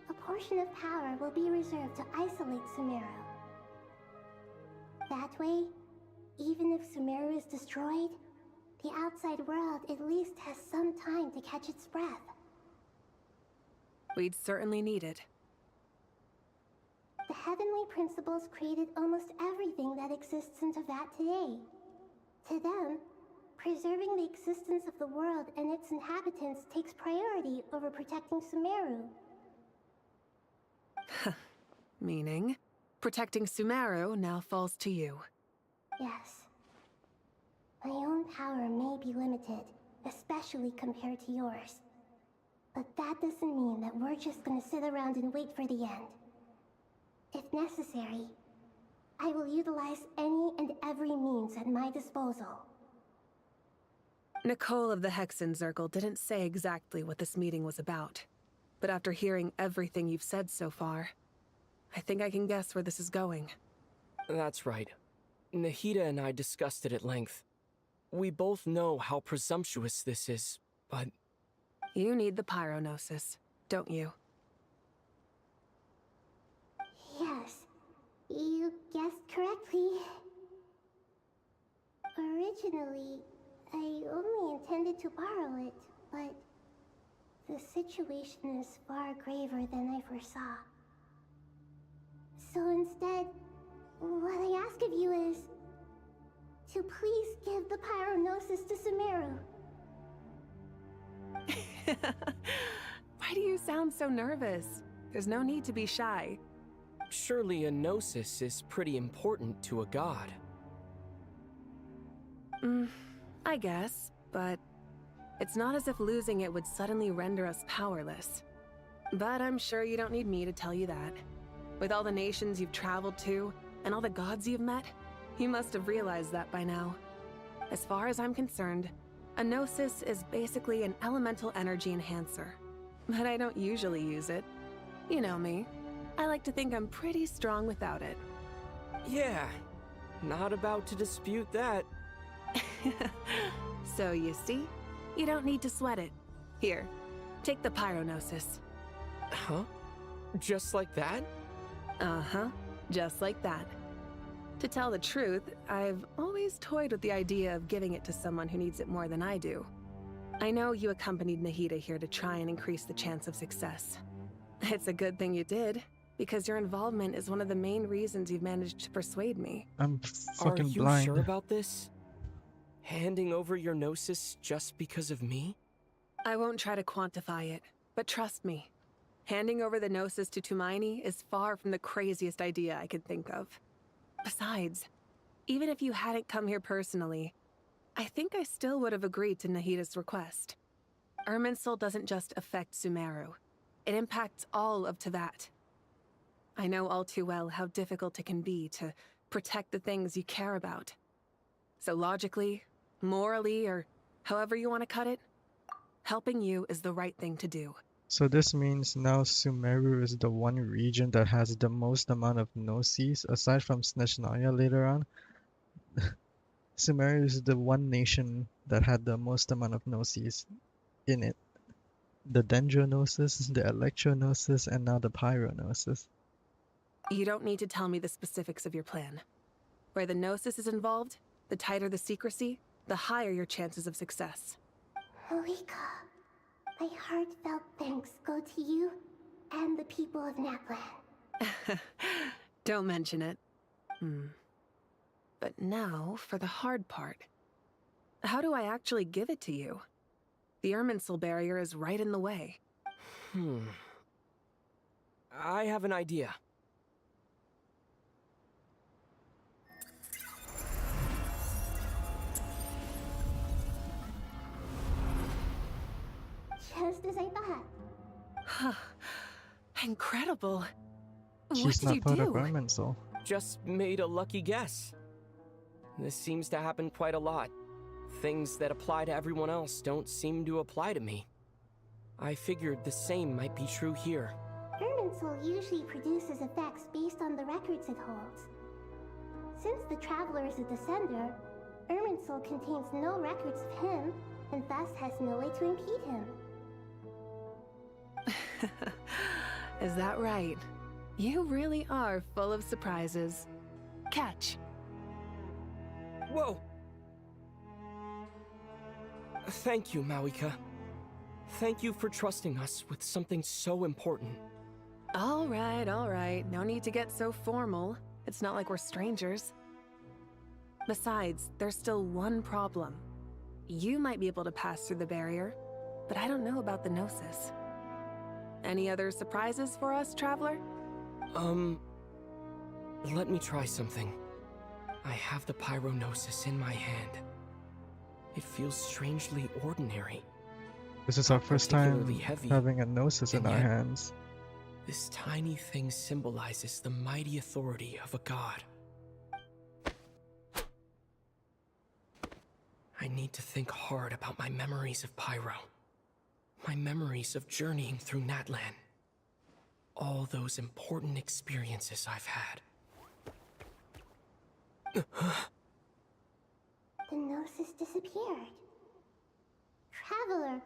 a portion of power will be reserved to isolate Sumeru. That way, even if Sumeru is destroyed, the outside world at least has some time to catch its breath. We'd certainly need it. The Heavenly Principles created almost everything that exists in Teyvat today. To them, preserving the existence of the world and its inhabitants takes priority over protecting Sumeru. Meaning, protecting Sumeru now falls to you. Yes. My own power may be limited, especially compared to yours. But that doesn't mean that we're just gonna sit around and wait for the end. If necessary, I will utilize any and every means at my disposal. Nicole of the Hexen Circle didn't say exactly what this meeting was about. But after hearing everything you've said so far, I think I can guess where this is going. That's right. Nahida and I discussed it at length. We both know how presumptuous this is, but... You need the Pyronosis, don't you? Yes, you guessed correctly. Originally, I only intended to borrow it, but the situation is far graver than I foresaw. So instead, what I ask of you is to please give the Pyronosis to Sumeru. Why do you sound so nervous? There's no need to be shy. Surely a gnosis is pretty important to a god. I guess, but it's not as if losing it would suddenly render us powerless. But I'm sure you don't need me to tell you that. With all the nations you've traveled to, and all the gods you've met, you must have realized that by now. As far as I'm concerned, a gnosis is basically an elemental energy enhancer. But I don't usually use it. You know me. I like to think I'm pretty strong without it. Yeah, not about to dispute that. So you see, you don't need to sweat it. Here, take the Pyronosis. Huh? Just like that? Uh-huh, just like that. To tell the truth, I've always toyed with the idea of giving it to someone who needs it more than I do. I know you accompanied Nahida here to try and increase the chance of success. It's a good thing you did, because your involvement is one of the main reasons you've managed to persuade me. I'm Are fucking you blind. sure about this? Handing over your Gnosis just because of me? I won't try to quantify it, but trust me. Handing over the Gnosis to Tumaini is far from the craziest idea I could think of. Besides, even if you hadn't come here personally, I think I still would have agreed to Nahida's request. Irminsul doesn't just affect Sumeru. It impacts all of Teyvat. I know all too well how difficult it can be to protect the things you care about. So logically, morally, or however you want to cut it, helping you is the right thing to do. So this means now Sumeru is the one region that has the most amount of Gnosis, aside from Snezhnaya later on. Sumeru is the one nation that had the most amount of Gnosis in it. The Dendrognosis, the Electrognosis, and now the Pyrognosis. You don't need to tell me the specifics of your plan. Where the Gnosis is involved, the tighter the secrecy, the higher your chances of success. Moika, my heartfelt thanks go to you and the people of Natlan. Don't mention it. But now for the hard part. How do I actually give it to you? The Irminsul barrier is right in the way. I have an idea. Just as I thought. Incredible. She's not part of Irminsul. Just made a lucky guess. This seems to happen quite a lot. Things that apply to everyone else don't seem to apply to me. I figured the same might be true here. Irminsul usually produces effects based on the records it holds. Since the Traveler is a descender, Irminsul contains no records of him, and thus has no way to impede him. Is that right? You really are full of surprises. Catch. Whoa! Thank you, Mawika. Thank you for trusting us with something so important. All right. No need to get so formal. It's not like we're strangers. Besides, there's still one problem. You might be able to pass through the barrier, but I don't know about the Gnosis. Any other surprises for us, Traveler? Let me try something. I have the Pyrognosis in my hand. It feels strangely ordinary. This is our first time particularly heavy, having a Gnosis in and our yet, hands. This tiny thing symbolizes the mighty authority of a god. I need to think hard about my memories of Pyro. My memories of journeying through Natlan. All those important experiences I've had. The Gnosis disappeared. Traveler,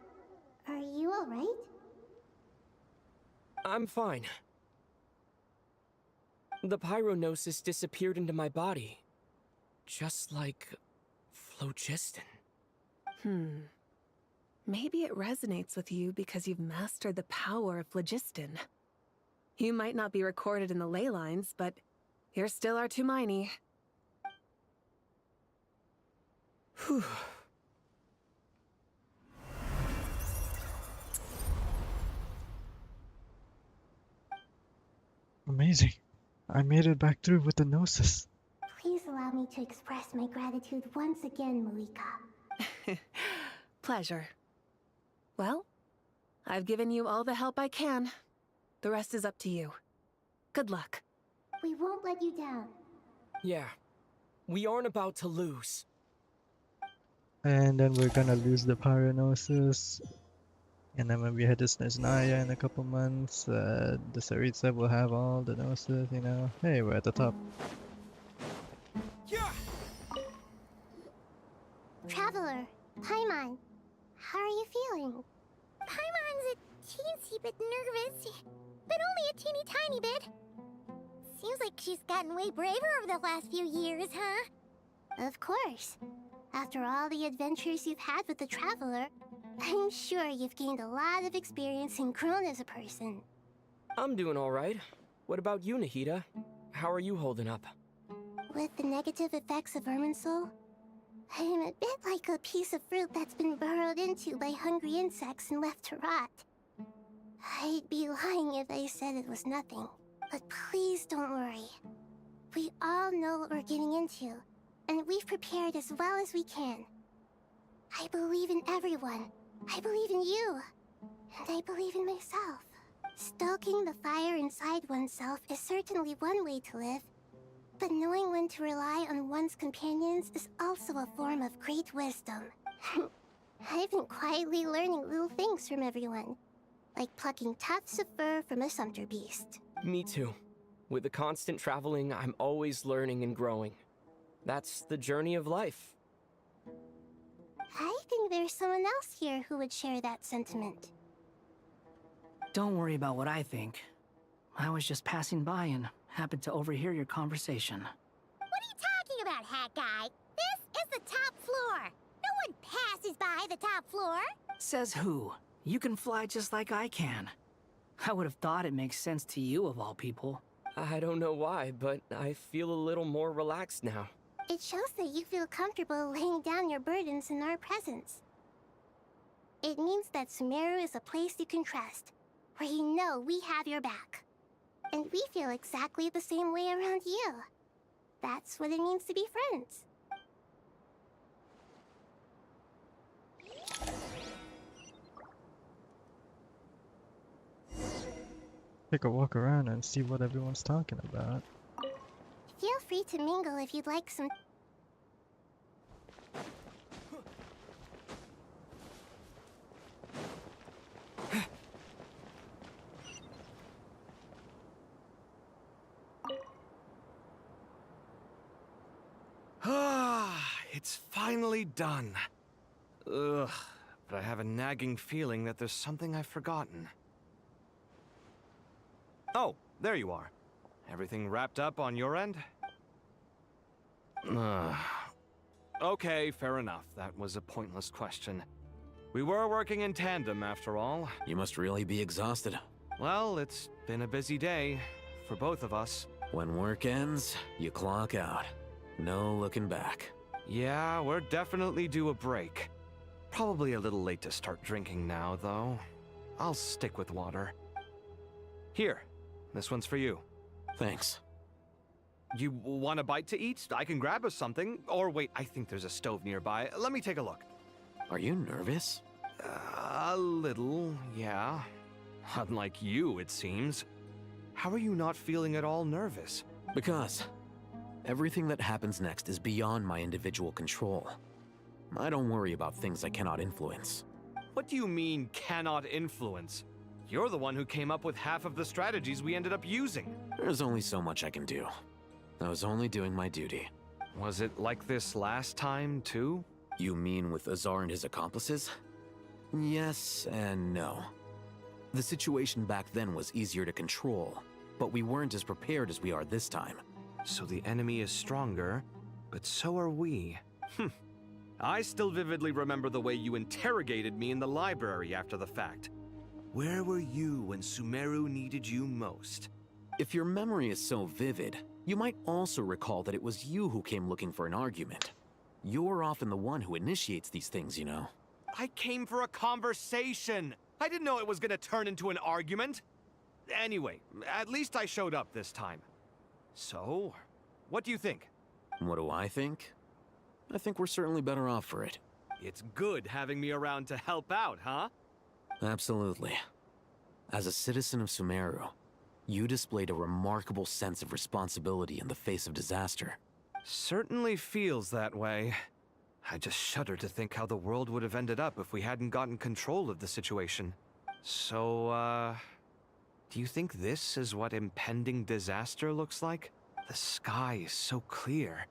are you alright? I'm fine. The Pyrognosis disappeared into my body. Just like phlogiston. Maybe it resonates with you because you've mastered the power of phlogiston. You might not be recorded in the ley lines, but you're still our Tumaini. Whew. Amazing. I made it back through with the Gnosis. Please allow me to express my gratitude once again, Moika. Pleasure. Well, I've given you all the help I can. The rest is up to you. Good luck. We won't let you down. Yeah. We aren't about to lose. And then we're gonna lose the Pyrognosis. And then when we head to Snezhnaya in a couple months, the Tsaritsa will have all the Gnosis, you know. Hey, we're at the top. Traveler, Paimon, how are you feeling? Paimon's a teensy bit nervous, but only a teeny tiny bit. Seems like she's gotten way braver over the last few years, huh? Of course. After all the adventures you've had with the Traveler, I'm sure you've gained a lot of experience and grown as a person. I'm doing all right. What about you, Nahida? How are you holding up? With the negative effects of Irminsul, I'm a bit like a piece of fruit that's been burrowed into by hungry insects and left to rot. I'd be lying if I said it was nothing. But please don't worry. We all know what we're getting into, and we've prepared as well as we can. I believe in everyone. I believe in you. And I believe in myself. Stoking the fire inside oneself is certainly one way to live, but knowing when to rely on one's companions is also a form of great wisdom. I've been quietly learning little things from everyone, like plucking tufts of fur from a sumpter beast. Me too. With the constant traveling, I'm always learning and growing. That's the journey of life. I think there's someone else here who would share that sentiment. Don't worry about what I think. I was just passing by and happened to overhear your conversation. What are you talking about, hat guy? This is the top floor. No one passes by the top floor. Says who? You can fly just like I can. I would have thought it makes sense to you of all people. I don't know why, but I feel a little more relaxed now. It shows that you feel comfortable laying down your burdens in our presence. It means that Sumeru is a place you can trust, where you know we have your back. And we feel exactly the same way around you. That's what it means to be friends. Take a walk around and see what everyone's talking about. Feel free to mingle if you'd like some... It's finally done. Ugh, but I have a nagging feeling that there's something I've forgotten. Oh, there you are. Everything wrapped up on your end? Okay, fair enough. That was a pointless question. We were working in tandem, after all. You must really be exhausted. Well, it's been a busy day for both of us. When work ends, you clock out. No looking back. Yeah, we're definitely due a break. Probably a little late to start drinking now, though. I'll stick with water. Here, this one's for you. Thanks. You want a bite to eat? I can grab us something. Or wait, I think there's a stove nearby. Let me take a look. Are you nervous? A little, yeah. Unlike you, it seems. How are you not feeling at all nervous? Because everything that happens next is beyond my individual control. I don't worry about things I cannot influence. What do you mean, cannot influence? You're the one who came up with half of the strategies we ended up using. There's only so much I can do. I was only doing my duty. Was it like this last time, too? You mean with Azar and his accomplices? Yes and no. The situation back then was easier to control, but we weren't as prepared as we are this time. So the enemy is stronger, but so are we. I still vividly remember the way you interrogated me in the library after the fact. Where were you when Sumeru needed you most? If your memory is so vivid, you might also recall that it was you who came looking for an argument. You're often the one who initiates these things, you know. I came for a conversation. I didn't know it was gonna turn into an argument. Anyway, at least I showed up this time. So, what do you think? What do I think? I think we're certainly better off for it. It's good having me around to help out, huh? Absolutely. As a citizen of Sumeru, you displayed a remarkable sense of responsibility in the face of disaster. Certainly feels that way. I just shudder to think how the world would have ended up if we hadn't gotten control of the situation. So, do you think this is what impending disaster looks like? The sky is so clear,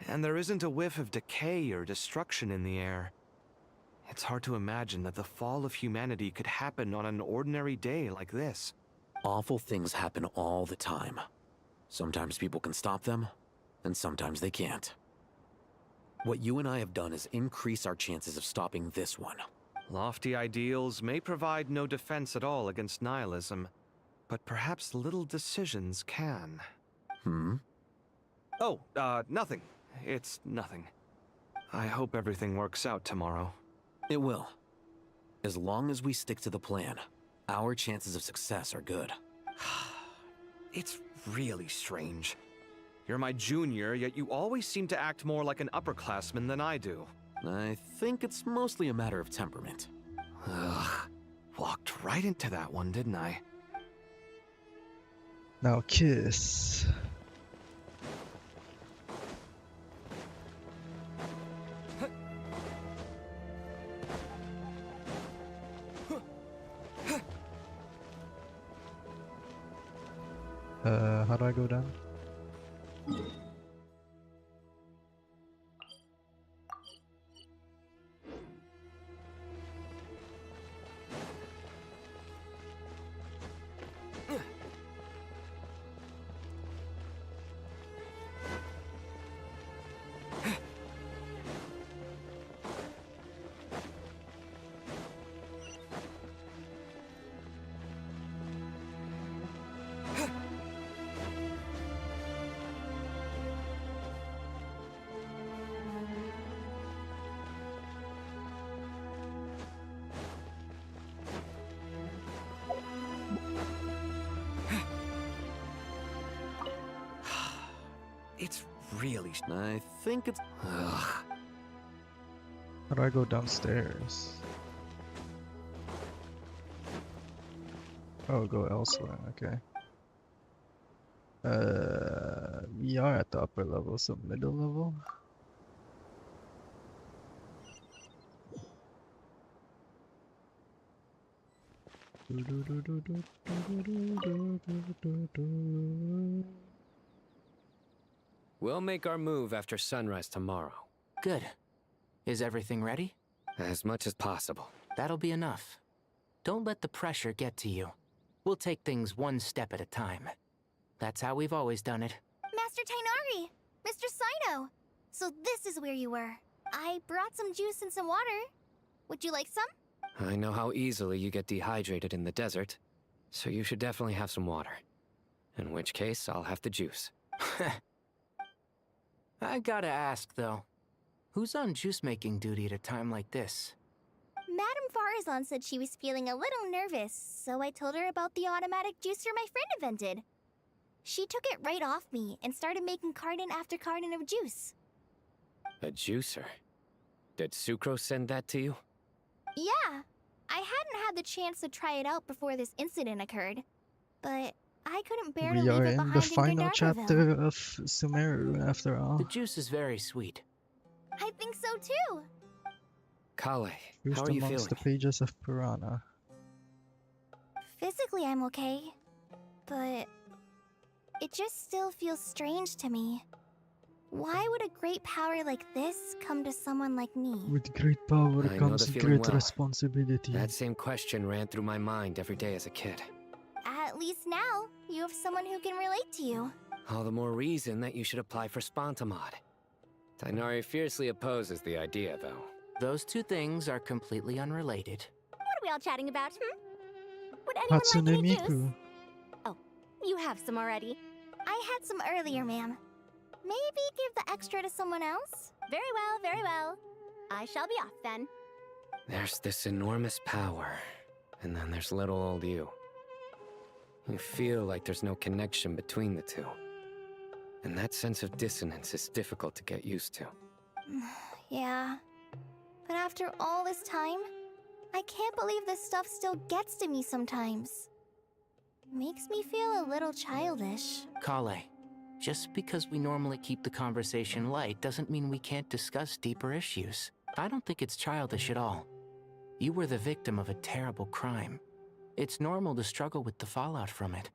and there isn't a whiff of decay or destruction in the air. It's hard to imagine that the fall of humanity could happen on an ordinary day like this. Awful things happen all the time. Sometimes people can stop them, and sometimes they can't. What you and I have done is increase our chances of stopping this one. Lofty ideals may provide no defense at all against nihilism, but perhaps little decisions can. Oh, nothing. It's nothing. I hope everything works out tomorrow. It will. As long as we stick to the plan, our chances of success are good. It's really strange. You're my junior, yet you always seem to act more like an upperclassman than I do. I think it's mostly a matter of temperament. Ugh. Walked right into that one, didn't I? Now kiss. How do I go down? It's really... I think it's... Ugh. How do I go downstairs? Oh, go elsewhere, okay. We are at the upper level, so middle level? We'll make our move after sunrise tomorrow. Good. Is everything ready? As much as possible. That'll be enough. Don't let the pressure get to you. We'll take things one step at a time. That's how we've always done it. Master Tainari! Mr. Sino! So this is where you were. I brought some juice and some water. Would you like some? I know how easily you get dehydrated in the desert, so you should definitely have some water. In which case, I'll have the juice. I gotta ask, though. Who's on juice-making duty at a time like this? Madame Farazan said she was feeling a little nervous, so I told her about the automatic juicer my friend invented. She took it right off me and started making carton after carton of juice. A juicer? Did Sucrose send that to you? Yeah. I hadn't had the chance to try it out before this incident occurred, but I couldn't bear to We leave are it in behind the in final Grandarville. chapter of Sumeru, after all. The juice is very sweet. I think so too. Kale, First how are you amongst feeling? the pages of Piranha. Physically, I'm okay, but it just still feels strange to me. Why would a great power like this come to someone like me? With great power I know comes the feeling great well. responsibility. That same question ran through my mind every day as a kid. At least now, you have someone who can relate to you. All the more reason that you should apply for Spontamod. Tainari fiercely opposes the idea, though. Those two things are completely unrelated. What are we all chatting about, Would anyone Hatsune like any Miku. juice? Oh, you have some already. I had some earlier, ma'am. Maybe give the extra to someone else? Very well, very well. I shall be off then. There's this enormous power, and then there's little old you. You feel like there's no connection between the two. And that sense of dissonance is difficult to get used to. Yeah. But after all this time, I can't believe this stuff still gets to me sometimes. Makes me feel a little childish. Kale, just because we normally keep the conversation light doesn't mean we can't discuss deeper issues. I don't think it's childish at all. You were the victim of a terrible crime. It's normal to struggle with the fallout from it.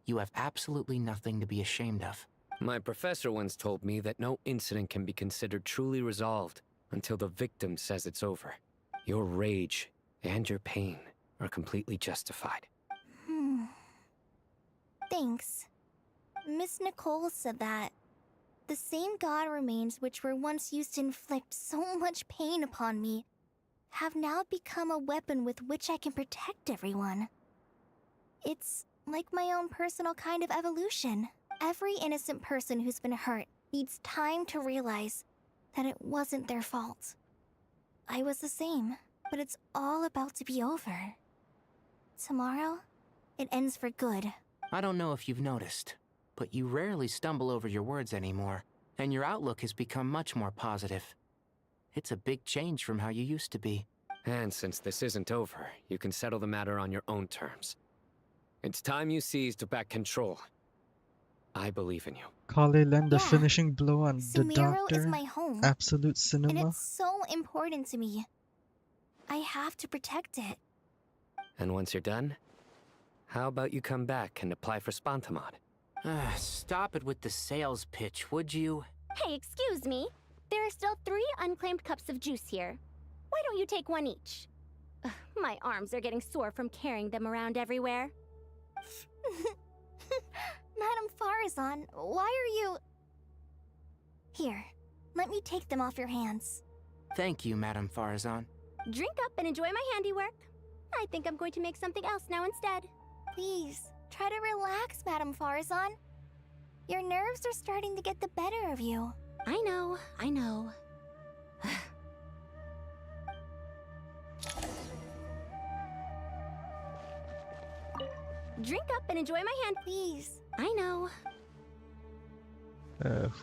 You have absolutely nothing to be ashamed of. My professor once told me that no incident can be considered truly resolved until the victim says it's over. Your rage and your pain are completely justified. Thanks. Miss Nicole said that the same god remains which were once used to inflict so much pain upon me have now become a weapon with which I can protect everyone. It's like my own personal kind of evolution. Every innocent person who's been hurt needs time to realize that it wasn't their fault. I was the same, but it's all about to be over. Tomorrow, it ends for good. I don't know if you've noticed, but you rarely stumble over your words anymore, and your outlook has become much more positive. It's a big change from how you used to be. And since this isn't over, you can settle the matter on your own terms. It's time you seized back control. I believe in you. Kale lend the finishing blow on the Sumeru doctor. is my home, Absolute and cinema. it's so important to me. I have to protect it. And once you're done, how about you come back and apply for Spantamod? Stop it with the sales pitch, would you? Hey, excuse me. There are still 3 unclaimed cups of juice here. Why don't you take one each? Ugh, my arms are getting sore from carrying them around everywhere. Madame Farazan, why are you... Here, let me take them off your hands. Thank you, Madame Farazan. Drink up and enjoy my handiwork. I think I'm going to make something else now instead. Please, try to relax, Madame Farazan. Your nerves are starting to get the better of you. I know, I know. Drink up and enjoy my hand, please. I know.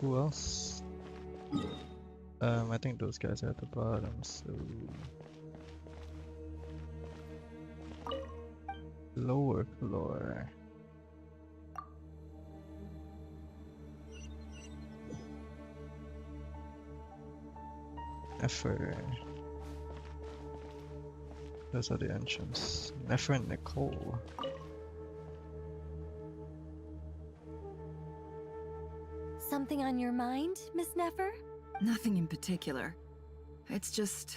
Who else? I think those guys are at the bottom, so... Lower floor. Nefer. Those are the entrance. Nefer and NICOLE. Something on your mind, Miss Nefer? Nothing in particular. It's just...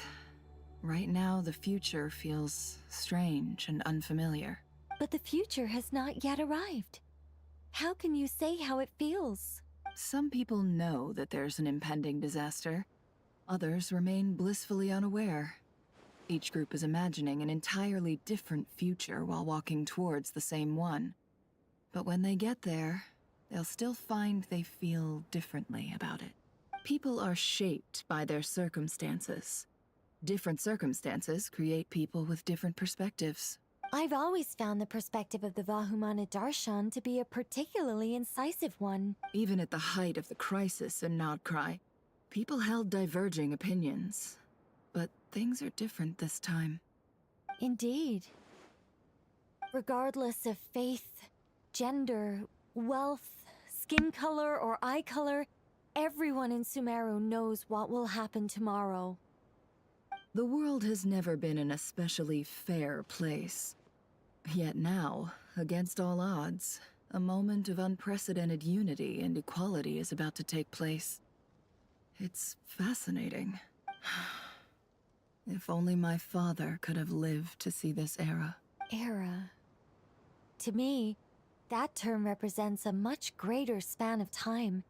right now, the future feels strange and unfamiliar. But the future has not yet arrived. How can you say how it feels? Some people know that there's an impending disaster. Others remain blissfully unaware. Each group is imagining an entirely different future while walking towards the same one. But when they get there, they'll still find they feel differently about it. People are shaped by their circumstances. Different circumstances create people with different perspectives. I've always found the perspective of the Vahumana Archon to be a particularly incisive one. Even at the height of the crisis in Nodcry, people held diverging opinions. But things are different this time. Indeed. Regardless of faith, gender, wealth, skin color, or eye color, everyone in Sumeru knows what will happen tomorrow. The world has never been an especially fair place. Yet now, against all odds, a moment of unprecedented unity and equality is about to take place. It's fascinating. If only my father could have lived to see this era. Era. To me, that term represents a much greater span of time.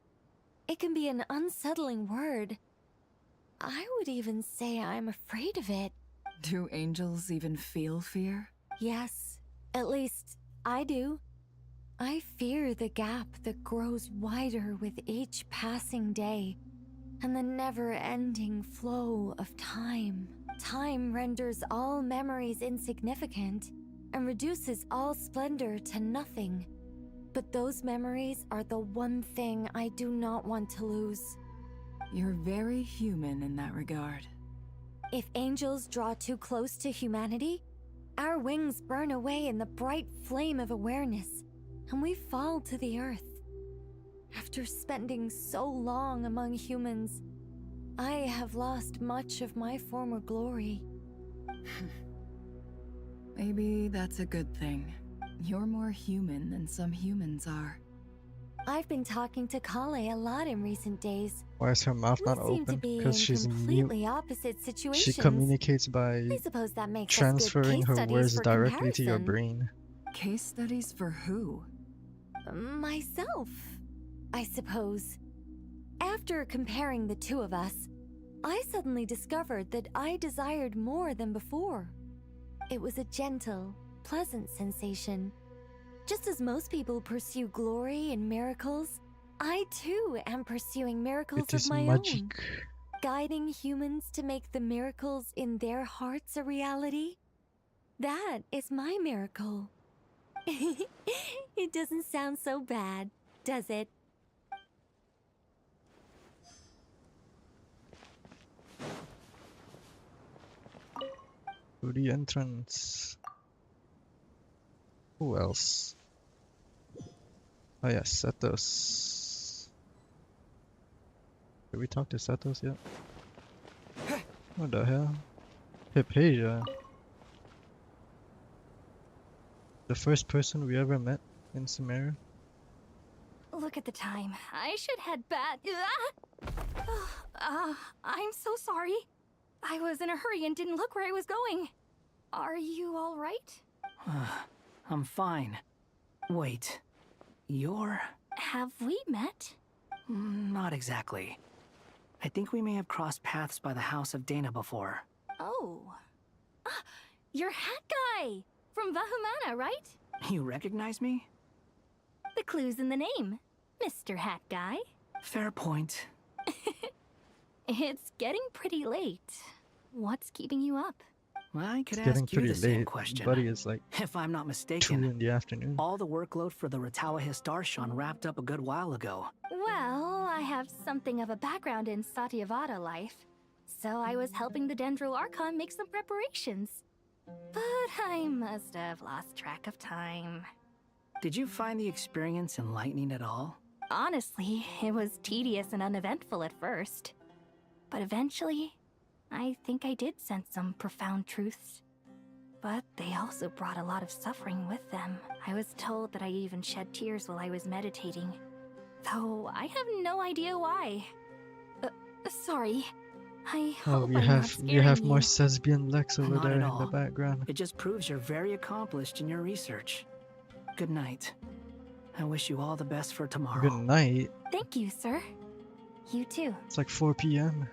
It can be an unsettling word. I would even say I'm afraid of it. Do angels even feel fear? Yes, at least I do. I fear the gap that grows wider with each passing day, and the never-ending flow of time. Time renders all memories insignificant, and reduces all splendor to nothing. But those memories are the one thing I do not want to lose. You're very human in that regard. If angels draw too close to humanity, our wings burn away in the bright flame of awareness, and we fall to the earth. After spending so long among humans, I have lost much of my former glory. Maybe that's a good thing. You're more human than some humans are. I've been talking to Kale a lot in recent days. Why is her mouth not We seem to open? be Because in she's completely mute. opposite She situations. communicates by I suppose that makes us transferring good case her studies words for directly to your comparison. brain. Case studies for who? myself, I suppose. After comparing the two of us, I suddenly discovered that I desired more than before. It was a gentle, pleasant sensation. Just as most people pursue glory and miracles, I too am pursuing miracles It of is my magic. own. Guiding humans to make the miracles in their hearts a reality. That is my miracle. It doesn't sound so bad, does it? To the entrance. Who else? Oh yeah, Setos. Did we talk to Setos yet? What the hell? Hypatia. The first person we ever met in Sumeru. Look at the time. I should head back. I'm so sorry. I was in a hurry and didn't look where I was going. Are you all right? I'm fine. Wait, you're... Have we met? Not exactly. I think we may have crossed paths by the house of Dana before. Oh. You're Hat Guy! From Vahumana, right? You recognize me? The clue's in the name. Mr. Hat Guy. Fair point. It's getting pretty late. What's keeping you up? I could It's getting ask you the pretty same late. question. Buddy is like If I'm not 2 mistaken, in the afternoon. all the workload for the Ratawa Archon wrapped up a good while ago. Well, I have something of a background in Satyavada life, so I was helping the Dendro Archon make some preparations. But I must have lost track of time. Did you find the experience enlightening at all? Honestly, it was tedious and uneventful at first. But eventually, I think I did sense some profound truths. But they also brought a lot of suffering with them. I was told that I even shed tears while I was meditating. Though I have no idea why. Sorry. I Oh, hope we I'm have not we have scaring more you. Sesbian Lex over Not there at in all. the background. It just proves you're very accomplished in your research. Good night. I wish you all the best for tomorrow. Good night. Thank you, sir. You too. It's like 4 p.m.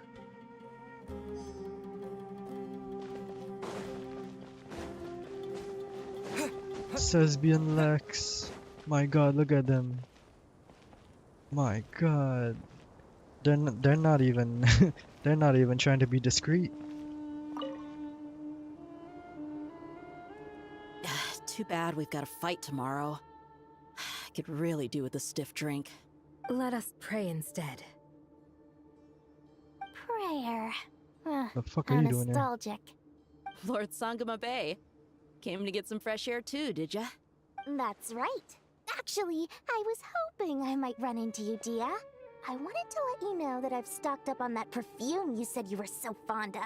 Sesbian Lex. My god, look at them. My god. They're not even they're not even trying to be discreet. Too bad we've got a fight tomorrow. I could really do with a stiff drink. Let us pray instead. Prayer. The fuck How are you doing here? nostalgic. Lord Sangama Bay. Came to get some fresh air too, did ya? That's right. Actually, I was hoping I might run into you, Dia. I wanted to let you know that I've stocked up on that perfume you said you were so fond of.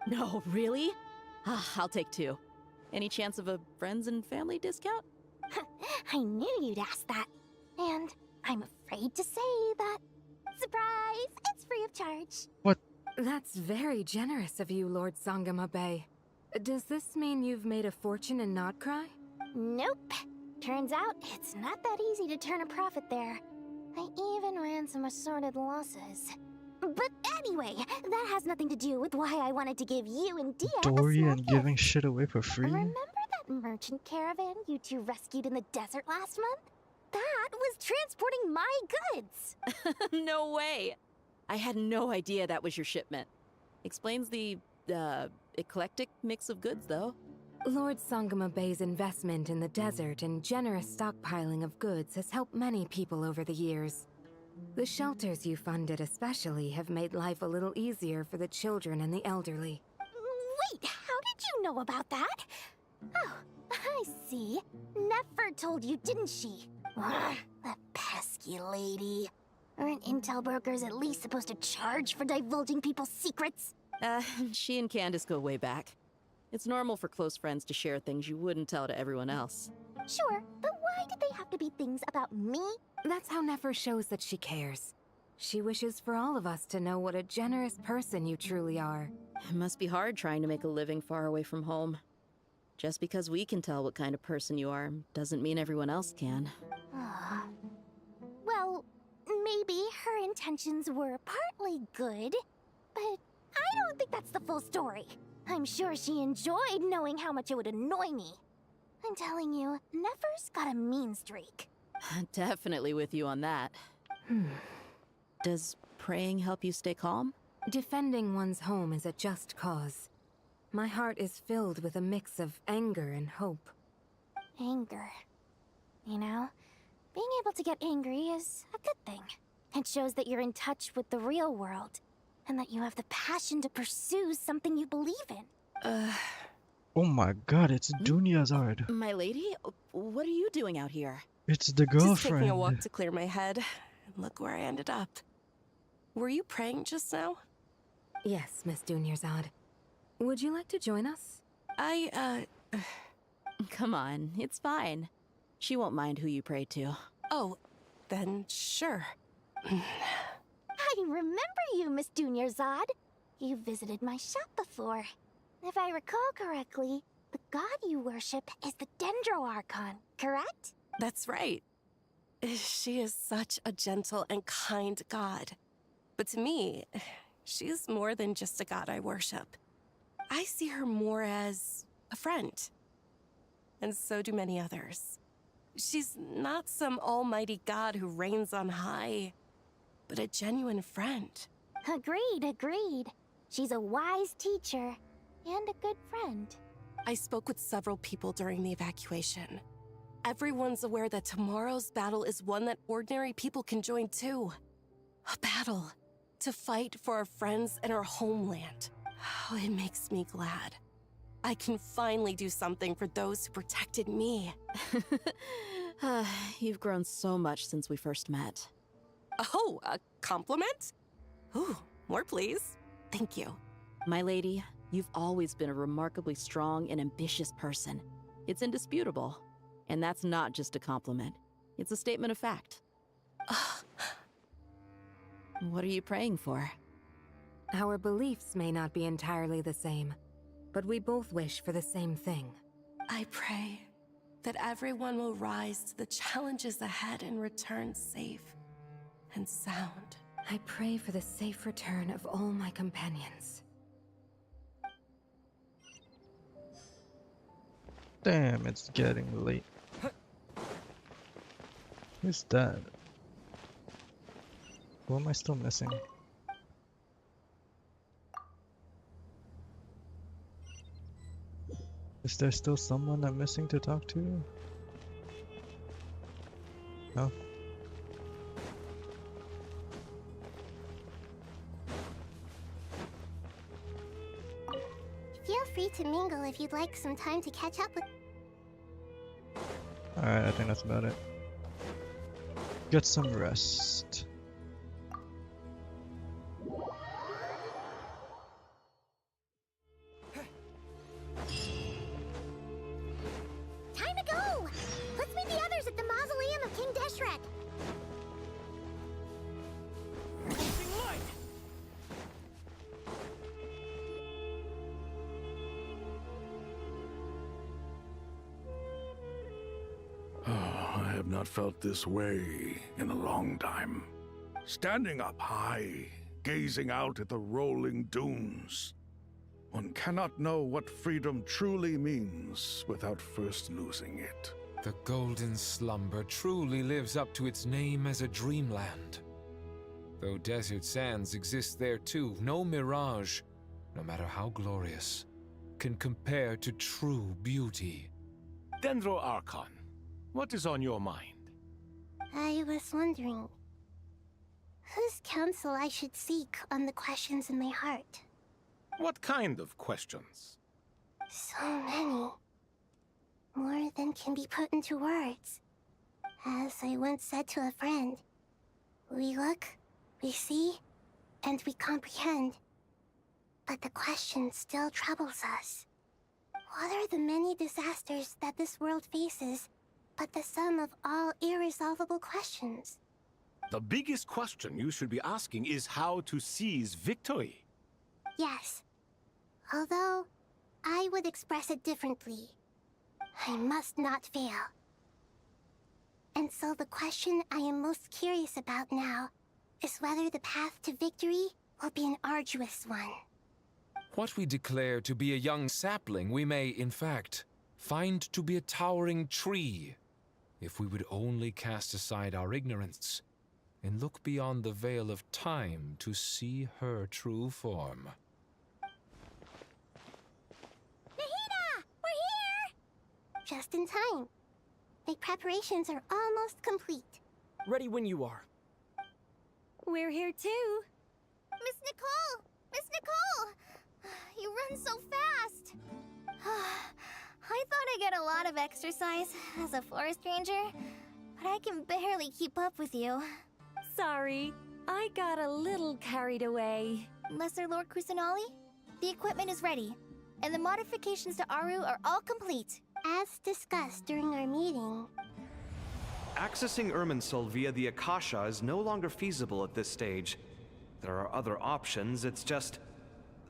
No, really? I'll take 2. Any chance of a friends and family discount? I knew you'd ask that. And I'm afraid to say that. Surprise! It's free of charge. What? That's very generous of you, Lord Sangama Bay. Does this mean you've made a fortune in Nodcry? Nope. Turns out it's not that easy to turn a profit there. I even ran some assorted losses. But anyway, that has nothing to do with why I wanted to give you and Dia a small Dorian gift. giving shit away for free? Remember that merchant caravan you two rescued in the desert last month? That was transporting my goods! No way! I had no idea that was your shipment. Explains the, eclectic mix of goods, though. Lord Sangama Bay's investment in the desert and generous stockpiling of goods has helped many people over the years. The shelters you funded especially have made life a little easier for the children and the elderly. Wait, how did you know about that? Oh, I see. Nefer told you, didn't she? Ugh, that pesky lady. Aren't intel brokers at least supposed to charge for divulging people's secrets? She and Candace go way back. It's normal for close friends to share things you wouldn't tell to everyone else. Sure, but why did they have to be things about me? That's how Nefer shows that she cares. She wishes for all of us to know what a generous person you truly are. It must be hard trying to make a living far away from home. Just because we can tell what kind of person you are doesn't mean everyone else can. intentions were partly good, but I don't think that's the full story. I'm sure she enjoyed knowing how much it would annoy me. I'm telling you, Nefer's got a mean streak. Definitely with you on that. Does praying help you stay calm? Defending one's home is a just cause. My heart is filled with a mix of anger and hope. Anger. You know, being able to get angry is a good thing. It shows that you're in touch with the real world, and that you have the passion to pursue something you believe in. Oh my god, it's Dunyazard. My lady, what are you doing out here? It's the girlfriend. Just taking a walk to clear my head. And look where I ended up. Were you praying just now? Yes, Miss Dunyazard. Would you like to join us? Come on, it's fine. She won't mind who you pray to. Oh, then sure. I remember you, Miss Dunyazard. You visited my shop before. If I recall correctly, the god you worship is the Archon, correct? That's right. She is such a gentle and kind god. But to me, she's more than just a god I worship. I see her more as a friend. And so do many others. She's not some almighty god who reigns on high, but a genuine friend. Agreed. She's a wise teacher and a good friend. I spoke with several people during the evacuation. Everyone's aware that tomorrow's battle is one that ordinary people can join too. A battle to fight for our friends and our homeland. Oh, it makes me glad. I can finally do something for those who protected me. You've grown so much since we first met. Oh, a compliment? Ooh, more please. Thank you. My lady, you've always been a remarkably strong and ambitious person. It's indisputable. And that's not just a compliment. It's a statement of fact. What are you praying for? Our beliefs may not be entirely the same, but we both wish for the same thing. I pray that everyone will rise to the challenges ahead and return safe and sound. I pray for the safe return of all my companions. Damn, it's getting late. Who's that? Who am I still missing? Is there still someone I'm missing to talk to? No? Feel free to mingle if you'd like some time to catch up with... Alright, I think that's about it. Get some rest. Time to go! Let's meet the others at the mausoleum of King Deshret. I have not felt this way in a long time. Standing up high, gazing out at the rolling dunes. One cannot know what freedom truly means without first losing it. The Golden Slumber truly lives up to its name as a dreamland. Though desert sands exist there too, no mirage, no matter how glorious, can compare to true beauty. Dendro Archon, what is on your mind? I was wondering whose counsel I should seek on the questions in my heart. What kind of questions? So many. More than can be put into words. As I once said to a friend, we look, we see, and we comprehend. But the question still troubles us. What are the many disasters that this world faces but the sum of all irresolvable questions? The biggest question you should be asking is how to seize victory. Yes. Although, I would express it differently. I must not fail. And so the question I am most curious about now is whether the path to victory will be an arduous one. What we declare to be a young sapling, we may, in fact, find to be a towering tree, if we would only cast aside our ignorance and look beyond the veil of time to see her true form. Nahida! We're here! Just in time. The preparations are almost complete. Ready when you are. We're here too. Miss Nicole! Miss Nicole! You run so fast! I thought I'd get a lot of exercise as a forest ranger, but I can barely keep up with you. Sorry, I got a little carried away. Lesser Lord Kusanali, the equipment is ready, and the modifications to Aru are all complete. As discussed during our meeting. Accessing Irminsul via the Akasha is no longer feasible at this stage. There are other options, it's just...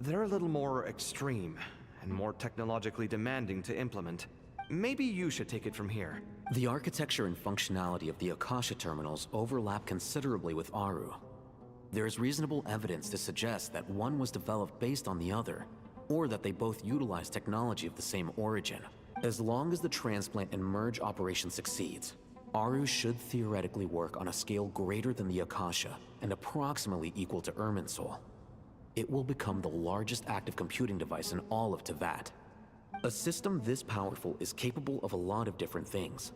they're a little more extreme, and more technologically demanding to implement. Maybe you should take it from here. The architecture and functionality of the Akasha terminals overlap considerably with Aru. There is reasonable evidence to suggest that one was developed based on the other, or that they both utilize technology of the same origin. As long as the transplant and merge operation succeeds, Aru should theoretically work on a scale greater than the Akasha and approximately equal to Irminsul. It will become the largest active computing device in all of Teyvat. A system this powerful is capable of a lot of different things.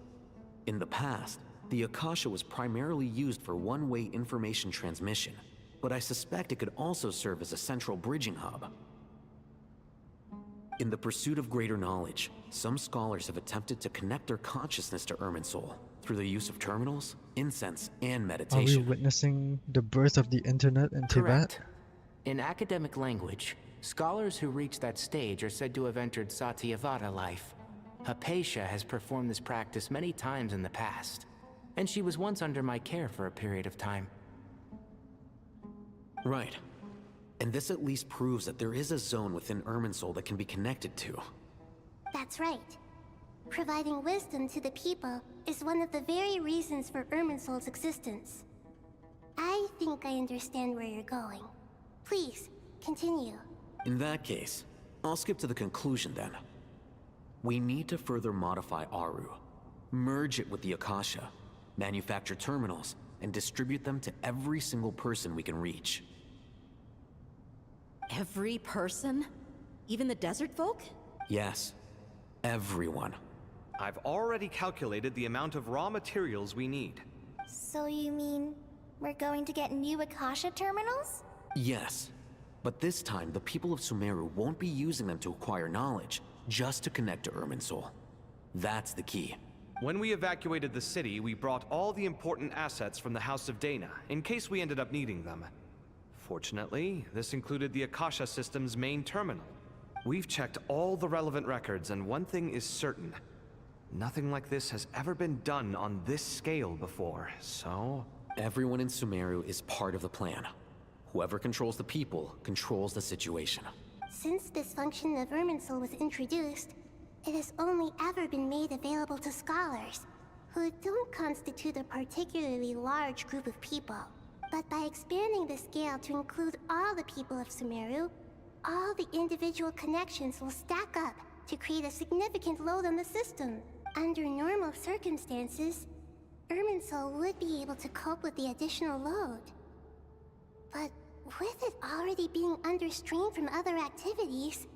In the past, the Akasha was primarily used for one-way information transmission, but I suspect it could also serve as a central bridging hub. In the pursuit of greater knowledge, some scholars have attempted to connect their consciousness to Irminsul through the use of terminals, incense, and Are we meditation. witnessing the birth of the internet in Teyvat? Correct. In academic language, scholars who reach that stage are said to have entered Satyavada life. Hypatia has performed this practice many times in the past, and she was once under my care for a period of time. Right. And this at least proves that there is a zone within Irminsul that can be connected to. That's right. Providing wisdom to the people is one of the very reasons for Irminsul's existence. I think I understand where you're going. Please, continue. In that case, I'll skip to the conclusion then. We need to further modify Aru, merge it with the Akasha, manufacture terminals, and distribute them to every single person we can reach. Every person? Even the desert folk? Yes, everyone. I've already calculated the amount of raw materials we need. So you mean we're going to get new Akasha terminals? Yes, but this time the people of Sumeru won't be using them to acquire knowledge, just to connect to Irminsul. That's the key. When we evacuated the city, we brought all the important assets from the House of Dana, in case we ended up needing them. Fortunately, this included the Akasha system's main terminal. We've checked all the relevant records, and one thing is certain. Nothing like this has ever been done on this scale before, so... Everyone in Sumeru is part of the plan. Whoever controls the people controls the situation. Since this function of Irminsul was introduced, it has only ever been made available to scholars, who don't constitute a particularly large group of people. But by expanding the scale to include all the people of Sumeru, all the individual connections will stack up to create a significant load on the system. Under normal circumstances, Irminsul would be able to cope with the additional load. But with it already being under strain from other activities,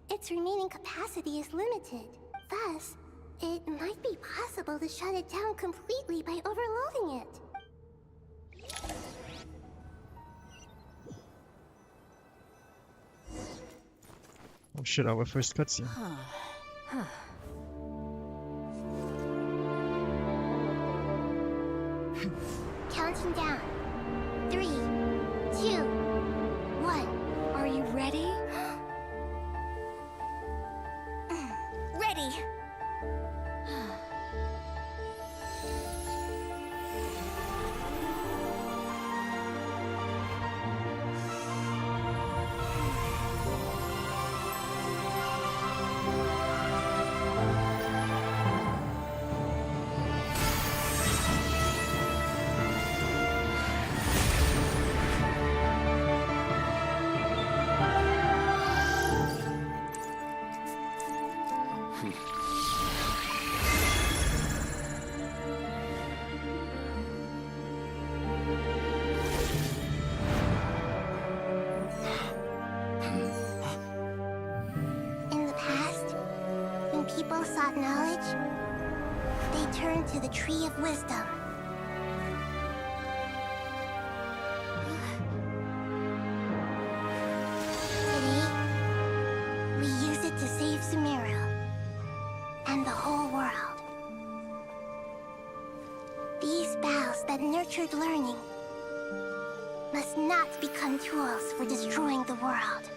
its remaining capacity is limited. Thus, it might be possible to shut it down completely by overloading it. Oh shit, our first cutscene. Counting down. 3, 2, 1. Are you ready? Ready! sought knowledge, they turned to the Tree of Wisdom. Today, we use it to save Sumeru and the whole world. These boughs that nurtured learning must not become tools for destroying the world.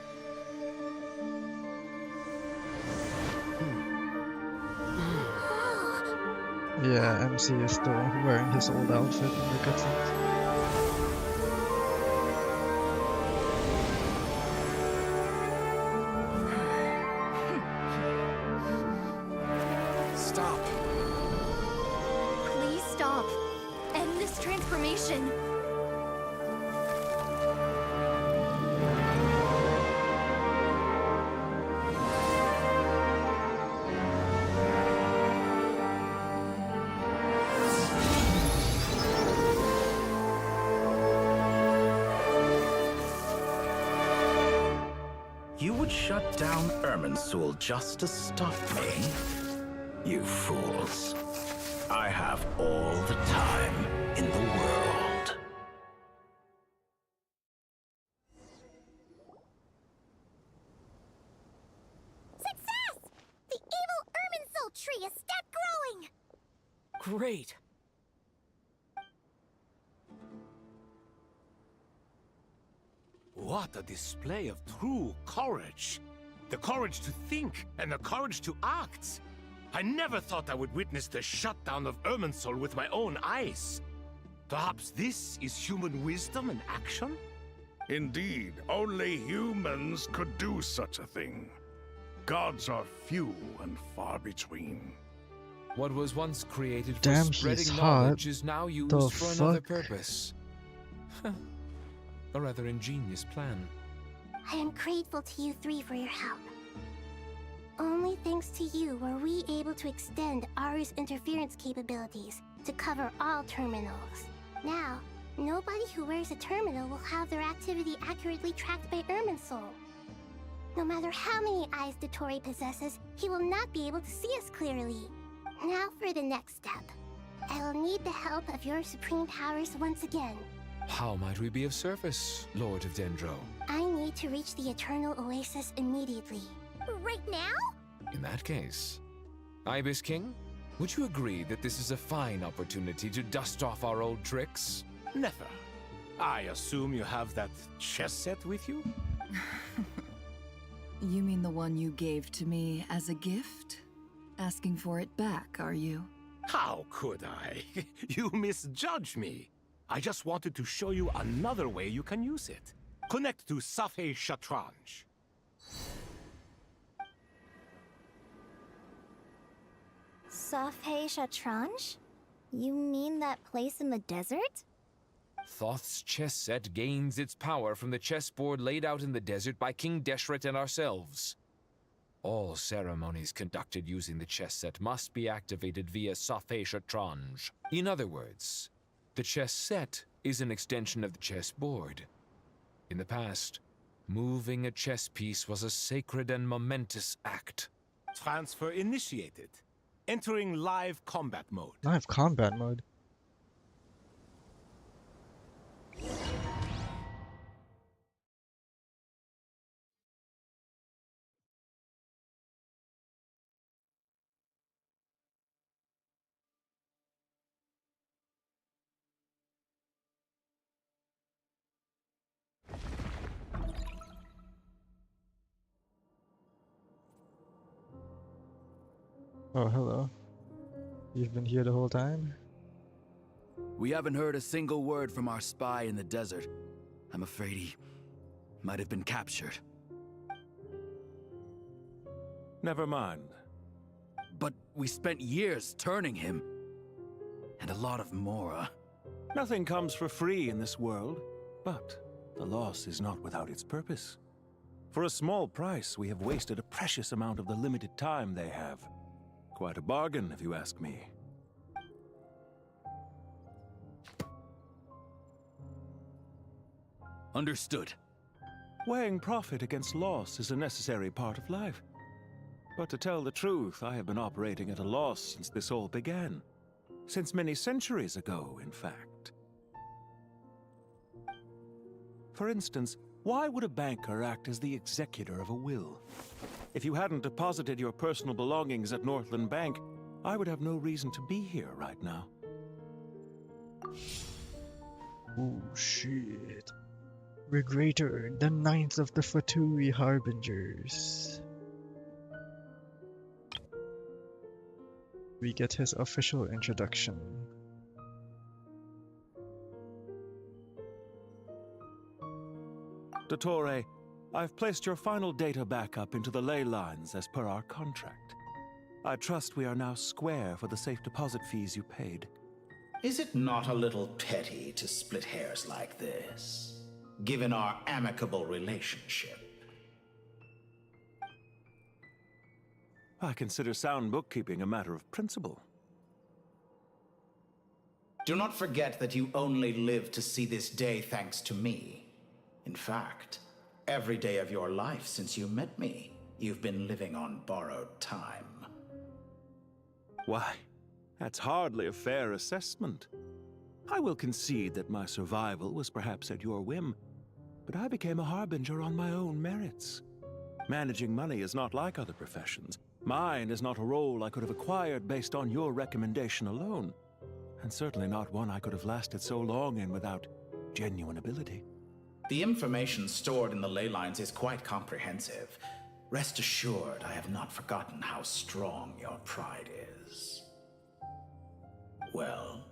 Yeah, MC is still wearing his old outfit in the cutscenes. Stop. Please stop. End this transformation. You would shut down Irminsul just to stop me? You fools. I have all the time in the world. Success! The evil Irminsul tree is stopped growing! Great. What a display of true courage. The courage to think and the courage to act. I never thought I would witness the shutdown of Irminsul with my own eyes. Perhaps this is human wisdom in action? Indeed, only humans could do such a thing. Gods are few and far between. What was once created for Damn, spreading he's knowledge hot. is now used The for another fuck? purpose. A rather ingenious plan. I am grateful to you three for your help. Only thanks to you were we able to extend Aru's interference capabilities to cover all terminals. Now, nobody who wears a terminal will have their activity accurately tracked by Irminsul. No matter how many eyes Dotori possesses, he will not be able to see us clearly. Now for the next step. I will need the help of your supreme powers once again. How might we be of service, Lord of Dendro? I need to reach the Eternal Oasis immediately. Right now? In that case, Ibis King, would you agree that this is a fine opportunity to dust off our old tricks? Never. I assume you have that chess set with you? You mean the one you gave to me as a gift? Asking for it back, are you? How could I? You misjudge me. I just wanted to show you another way you can use it. Connect to Safei Shatranj. Safei Shatranj? You mean that place in the desert? Thoth's chess set gains its power from the chessboard laid out in the desert by King Deshret and ourselves. All ceremonies conducted using the chess set must be activated via Safei Shatranj. In other words, the chess set is an extension of the chessboard. In the past, moving a chess piece was a sacred and momentous act. Transfer initiated. Entering live combat mode. Live combat mode. Oh, hello. You've been here the whole time? We haven't heard a single word from our spy in the desert. I'm afraid he might have been captured. Never mind. But we spent years turning him. And a lot of Mora. Nothing comes for free in this world, but the loss is not without its purpose. For a small price, we have wasted a precious amount of the limited time they have. Quite a bargain, if you ask me. Understood. Weighing profit against loss is a necessary part of life. But to tell the truth, I have been operating at a loss since this all began. Since many centuries ago, in fact. For instance, why would a banker act as the executor of a will? If you hadn't deposited your personal belongings at Northland Bank, I would have no reason to be here right now. Oh shit. We're greater than ninth of the Fatui Harbingers. We get his official introduction. Dottore, I've placed your final data backup into the ley lines as per our contract. I trust we are now square for the safe deposit fees you paid. Is it not a little petty to split hairs like this, given our amicable relationship? I consider sound bookkeeping a matter of principle. Do not forget that you only live to see this day thanks to me. In fact, every day of your life since you met me, you've been living on borrowed time. Why, that's hardly a fair assessment. I will concede that my survival was perhaps at your whim, but I became a harbinger on my own merits. Managing money is not like other professions. Mine is not a role I could have acquired based on your recommendation alone, and certainly not one I could have lasted so long in without genuine ability. The information stored in the ley lines is quite comprehensive. Rest assured, I have not forgotten how strong your pride is. Well,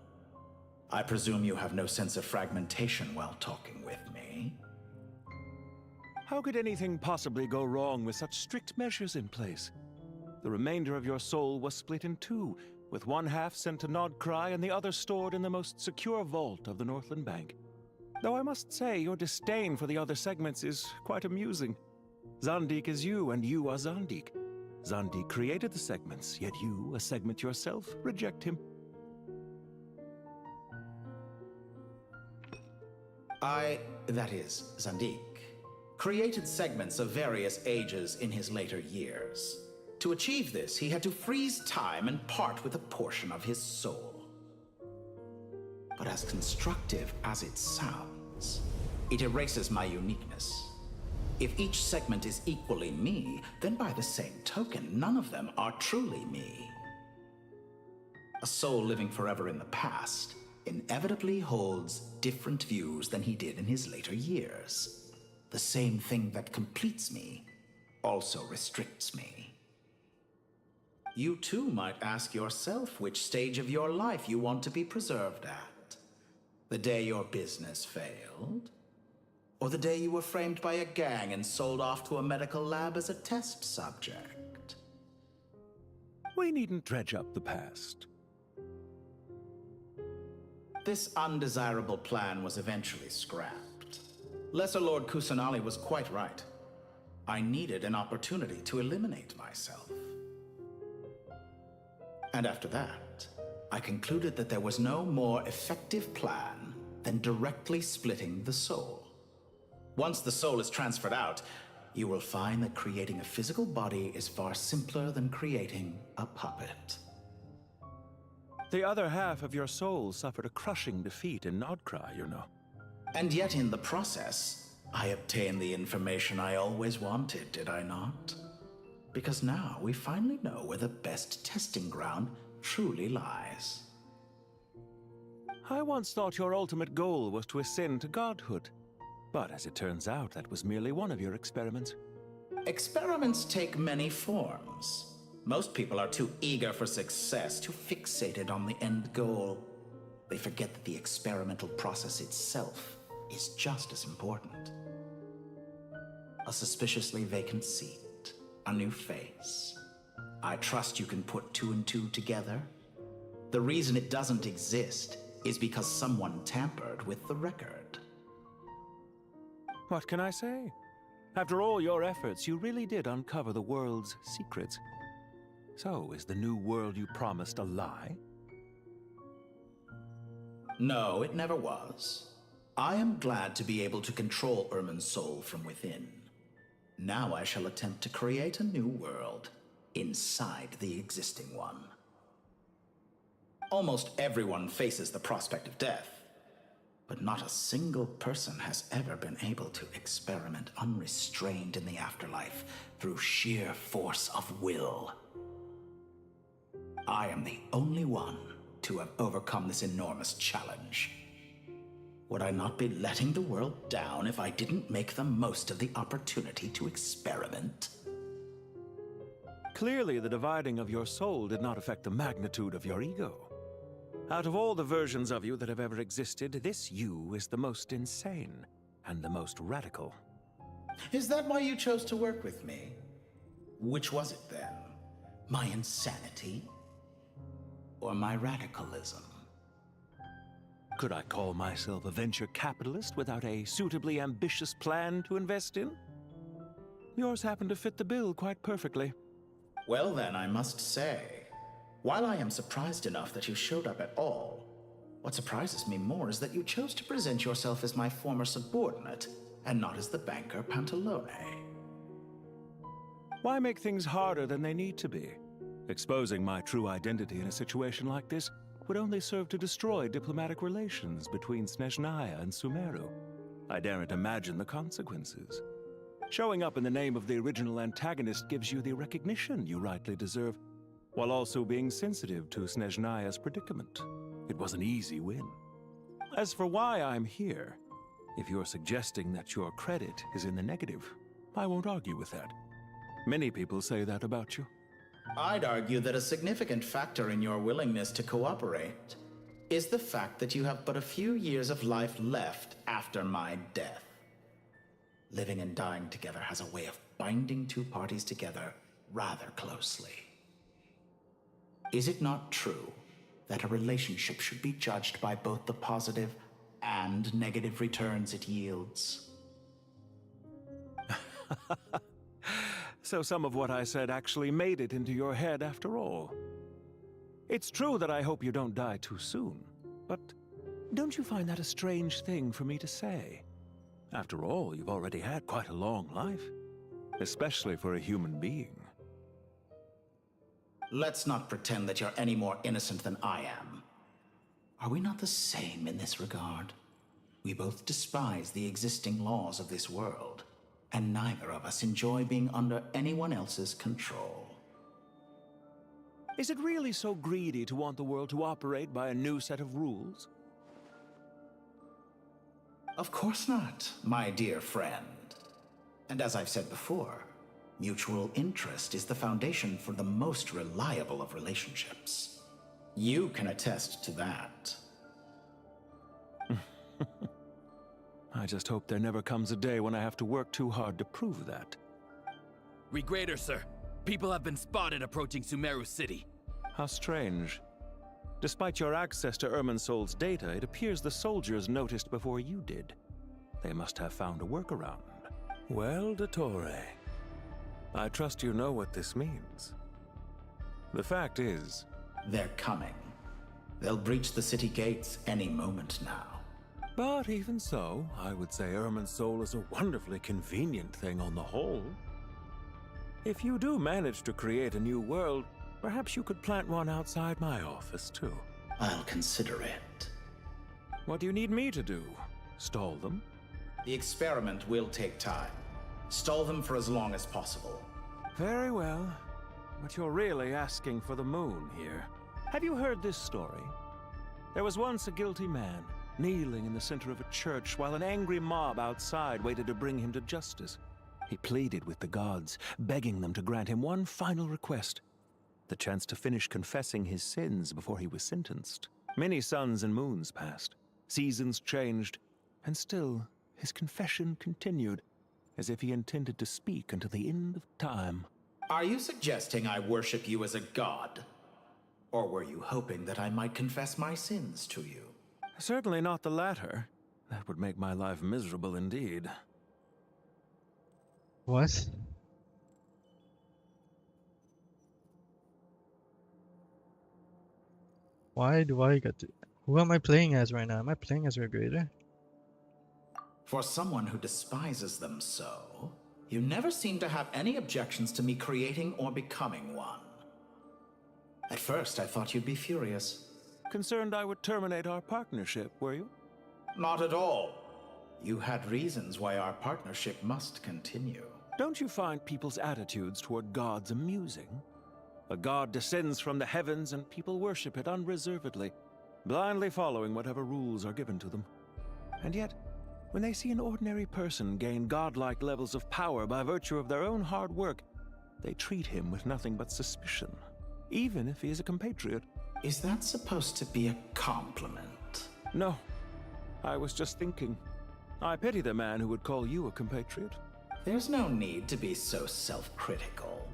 I presume you have no sense of fragmentation while talking with me. How could anything possibly go wrong with such strict measures in place? The remainder of your soul was split in two, with one half sent to Nodcry and the other stored in the most secure vault of the Northland Bank. Though I must say, your disdain for the other segments is quite amusing. Zandik is you, and you are Zandik. Zandik created the segments, yet you, a segment yourself, reject him. That is, Zandik, created segments of various ages in his later years. To achieve this, he had to freeze time and part with a portion of his soul. But as constructive as it sounds, it erases my uniqueness. If each segment is equally me, then by the same token, none of them are truly me. A soul living forever in the past inevitably holds different views than he did in his later years. The same thing that completes me also restricts me. You too might ask yourself which stage of your life you want to be preserved at. The day your business failed? Or the day you were framed by a gang and sold off to a medical lab as a test subject? We needn't dredge up the past. This undesirable plan was eventually scrapped. Lesser Lord Kusanali was quite right. I needed an opportunity to eliminate myself. And after that, I concluded that there was no more effective plan than directly splitting the soul. Once the soul is transferred out, you will find that creating a physical body is far simpler than creating a puppet. The other half of your soul suffered a crushing defeat in Nodcry, you know. And yet in the process, I obtained the information I always wanted, did I not? Because now we finally know where the best testing ground truly lies. I once thought your ultimate goal was to ascend to godhood. But as it turns out, that was merely one of your experiments. Experiments take many forms. Most people are too eager for success, too fixated on the end goal. They forget that the experimental process itself is just as important. A suspiciously vacant seat, a new face. I trust you can put two and two together. The reason it doesn't exist is because someone tampered with the record. What can I say? After all your efforts, you really did uncover the world's secrets. So, is the new world you promised a lie? No, it never was. I am glad to be able to control Irmin's soul from within. Now I shall attempt to create a new world inside the existing one. Almost everyone faces the prospect of death, but not a single person has ever been able to experiment unrestrained in the afterlife through sheer force of will. I am the only one to have overcome this enormous challenge. Would I not be letting the world down if I didn't make the most of the opportunity to experiment? Clearly, the dividing of your soul did not affect the magnitude of your ego. Out of all the versions of you that have ever existed, this you is the most insane and the most radical. Is that why you chose to work with me? Which was it then? My insanity? Or my radicalism? Could I call myself a venture capitalist without a suitably ambitious plan to invest in? Yours happened to fit the bill quite perfectly. Well then, I must say, while I am surprised enough that you showed up at all, what surprises me more is that you chose to present yourself as my former subordinate, and not as the banker Pantalone. Why make things harder than they need to be? Exposing my true identity in a situation like this would only serve to destroy diplomatic relations between Snezhnaya and Sumeru. I daren't imagine the consequences. Showing up in the name of the original antagonist gives you the recognition you rightly deserve, while also being sensitive to Snezhnaya's predicament. It was an easy win. As for why I'm here, if you're suggesting that your credit is in the negative, I won't argue with that. Many people say that about you. I'd argue that a significant factor in your willingness to cooperate is the fact that you have but a few years of life left after my death. Living and dying together has a way of binding two parties together rather closely. Is it not true that a relationship should be judged by both the positive and negative returns it yields? So some of what I said actually made it into your head after all. It's true that I hope you don't die too soon, but don't you find that a strange thing for me to say? After all, you've already had quite a long life, especially for a human being. Let's not pretend that you're any more innocent than I am. Are we not the same in this regard? We both despise the existing laws of this world, and neither of us enjoy being under anyone else's control. Is it really so greedy to want the world to operate by a new set of rules? Of course not, my dear friend. And as I've said before, mutual interest is the foundation for the most reliable of relationships. You can attest to that. I just hope there never comes a day when I have to work too hard to prove that. Regrader, sir. People have been spotted approaching Sumeru City. How strange. Despite your access to Irminsol's data, it appears the soldiers noticed before you did. They must have found a workaround. Well, Dottore, I trust you know what this means. The fact is... They're coming. They'll breach the city gates any moment now. But even so, I would say Irminsol is a wonderfully convenient thing on the whole. If you do manage to create a new world, perhaps you could plant one outside my office, too. I'll consider it. What do you need me to do? Stall them? The experiment will take time. Stall them for as long as possible. Very well. But you're really asking for the moon here. Have you heard this story? There was once a guilty man, kneeling in the center of a church while an angry mob outside waited to bring him to justice. He pleaded with the gods, begging them to grant him one final request: the chance to finish confessing his sins before he was sentenced. Many suns and moons passed, seasons changed, and still his confession continued, as if he intended to speak until the end of time. Are you suggesting I worship you as a god? Or were you hoping that I might confess my sins to you? Certainly not the latter. That would make my life miserable indeed. What? Why do I get to... Who am I playing as right now? Am I playing as Regrader? For someone who despises them so, You never seem to have any objections to me creating or becoming one. At first, I thought you'd be furious. Concerned I would terminate our partnership, were you? Not at all. You had reasons why our partnership must continue. Don't you find people's attitudes toward gods amusing? A god descends from the heavens and people worship it unreservedly, blindly following whatever rules are given to them. And yet, when they see an ordinary person gain godlike levels of power by virtue of their own hard work, they treat him with nothing but suspicion, even if he is a compatriot. Is that supposed to be a compliment? No. I was just thinking. I pity the man who would call you a compatriot. There's no need to be so self-critical.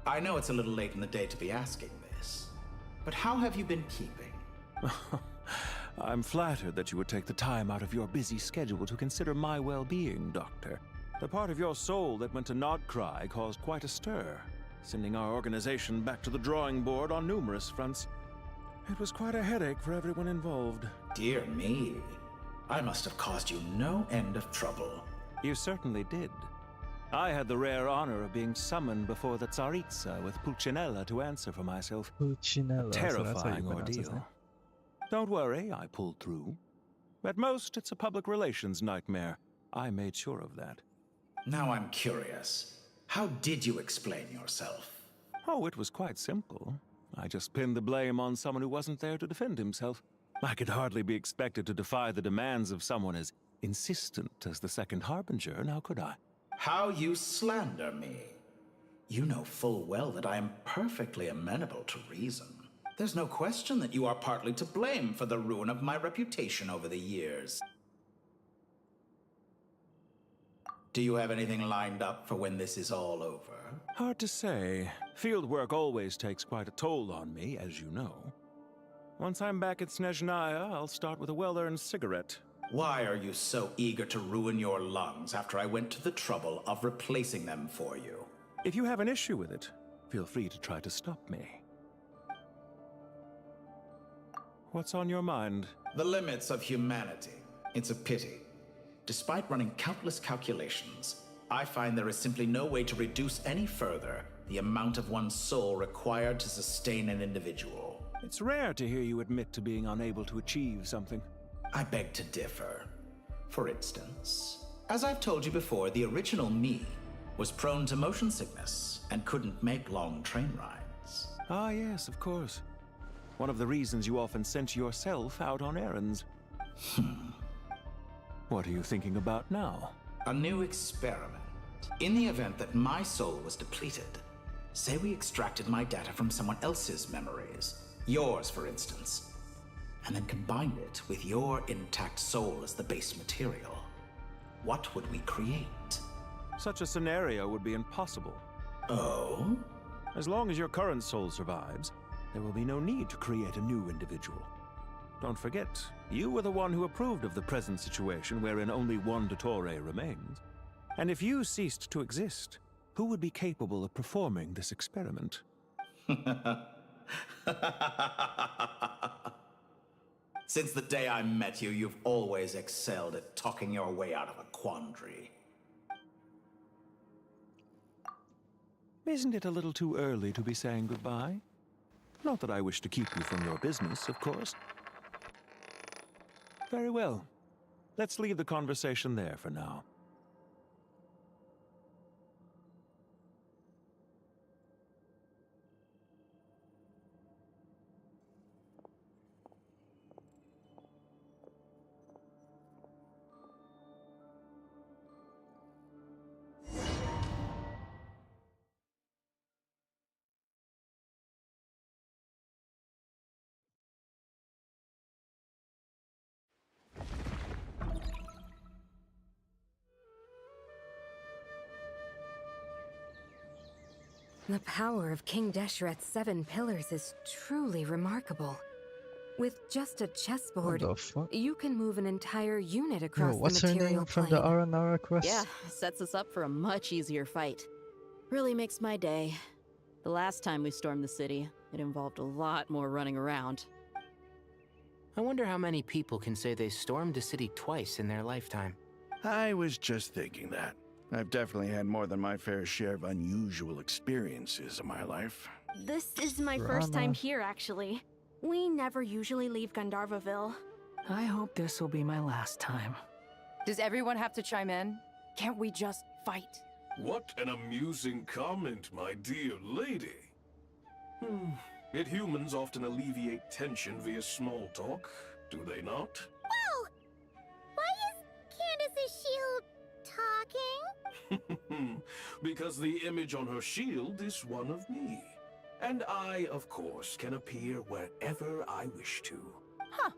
I know it's a little late in the day to be asking this, but how have you been keeping? I'm flattered that you would take the time out of your busy schedule to consider my well-being, Doctor. The part of your soul that went to Nodcry caused quite a stir, sending our organization back to the drawing board on numerous fronts. It was quite a headache for everyone involved. Dear me. I must have caused you no end of trouble. You certainly did. I had the rare honor of being summoned before the Tsaritsa with Pulcinella to answer for myself. Pulcinella, A terrifying ordeal. Don't worry, I pulled through. At most, it's a public relations nightmare. I made sure of that. Now I'm curious. How did you explain yourself? Oh, it was quite simple. I just pinned the blame on someone who wasn't there to defend himself. I could hardly be expected to defy the demands of someone as insistent as the Second Harbinger, now could I? How you slander me. You know full well that I am perfectly amenable to reason. There's no question that you are partly to blame for the ruin of my reputation over the years. Do you have anything lined up for when this is all over? Hard to say. Field work always takes quite a toll on me, as you know. Once I'm back at Snezhnaya, I'll start with a well-earned cigarette. Why are you so eager to ruin your lungs after I went to the trouble of replacing them for you? If you have an issue with it, feel free to try to stop me. What's on your mind? The limits of humanity. It's a pity. Despite running countless calculations, I find there is simply no way to reduce any further the amount of one's soul required to sustain an individual. It's rare to hear you admit to being unable to achieve something. I beg to differ. For instance, as I've told you before, the original me was prone to motion sickness and couldn't make long train rides. Ah, yes, of course. One of the reasons you often sent yourself out on errands. What are you thinking about now? A new experiment. In the event that my soul was depleted, say we extracted my data from someone else's memories, yours for instance, and then combined it with your intact soul as the base material, what would we create? Such a scenario would be impossible. Oh? As long as your current soul survives, there will be no need to create a new individual. Don't forget, you were the one who approved of the present situation wherein only one Dottore remains. And if you ceased to exist, who would be capable of performing this experiment? Since the day I met you, you've always excelled at talking your way out of a quandary. Isn't it a little too early to be saying goodbye? Not that I wish to keep you from your business, of course. Very well. Let's leave the conversation there for now. The power of King Deshret's 7 pillars is truly remarkable. With just a chessboard, you can move an entire unit across what's the her material name from plane. the Aranara quest? Yeah, sets us up for a much easier fight. Really makes my day. The last time we stormed the city, it involved a lot more running around. I wonder how many people can say they stormed a city twice in their lifetime. I was just thinking that. I've definitely had more than my fair share of unusual experiences in my life. This is my first time here, actually. We never usually leave Gandharvaville. I hope this will be my last time. Does everyone have to chime in? Can't we just fight? What an amusing comment, my dear lady. Yet humans often alleviate tension via small talk, do they not? Whoa! Why is Candace's shield talking? Because the image on her shield is one of me. And I, of course, can appear wherever I wish to. Huh.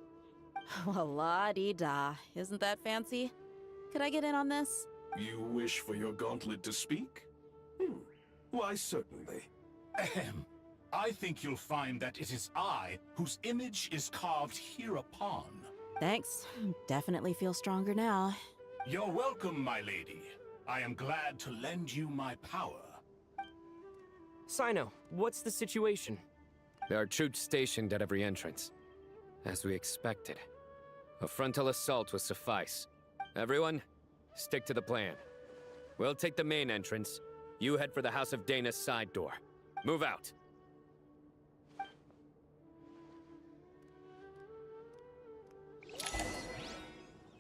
Well, la-dee-da. Isn't that fancy? Could I get in on this? You wish for your gauntlet to speak? Why, certainly. Ahem. I think you'll find that it is I whose image is carved hereupon. Thanks. Definitely feel stronger now. You're welcome, my lady. I am glad to lend you my power. Sino, what's the situation? There are troops stationed at every entrance. As we expected. A frontal assault will suffice. Everyone, stick to the plan. We'll take the main entrance. You head for the House of Dana's side door. Move out.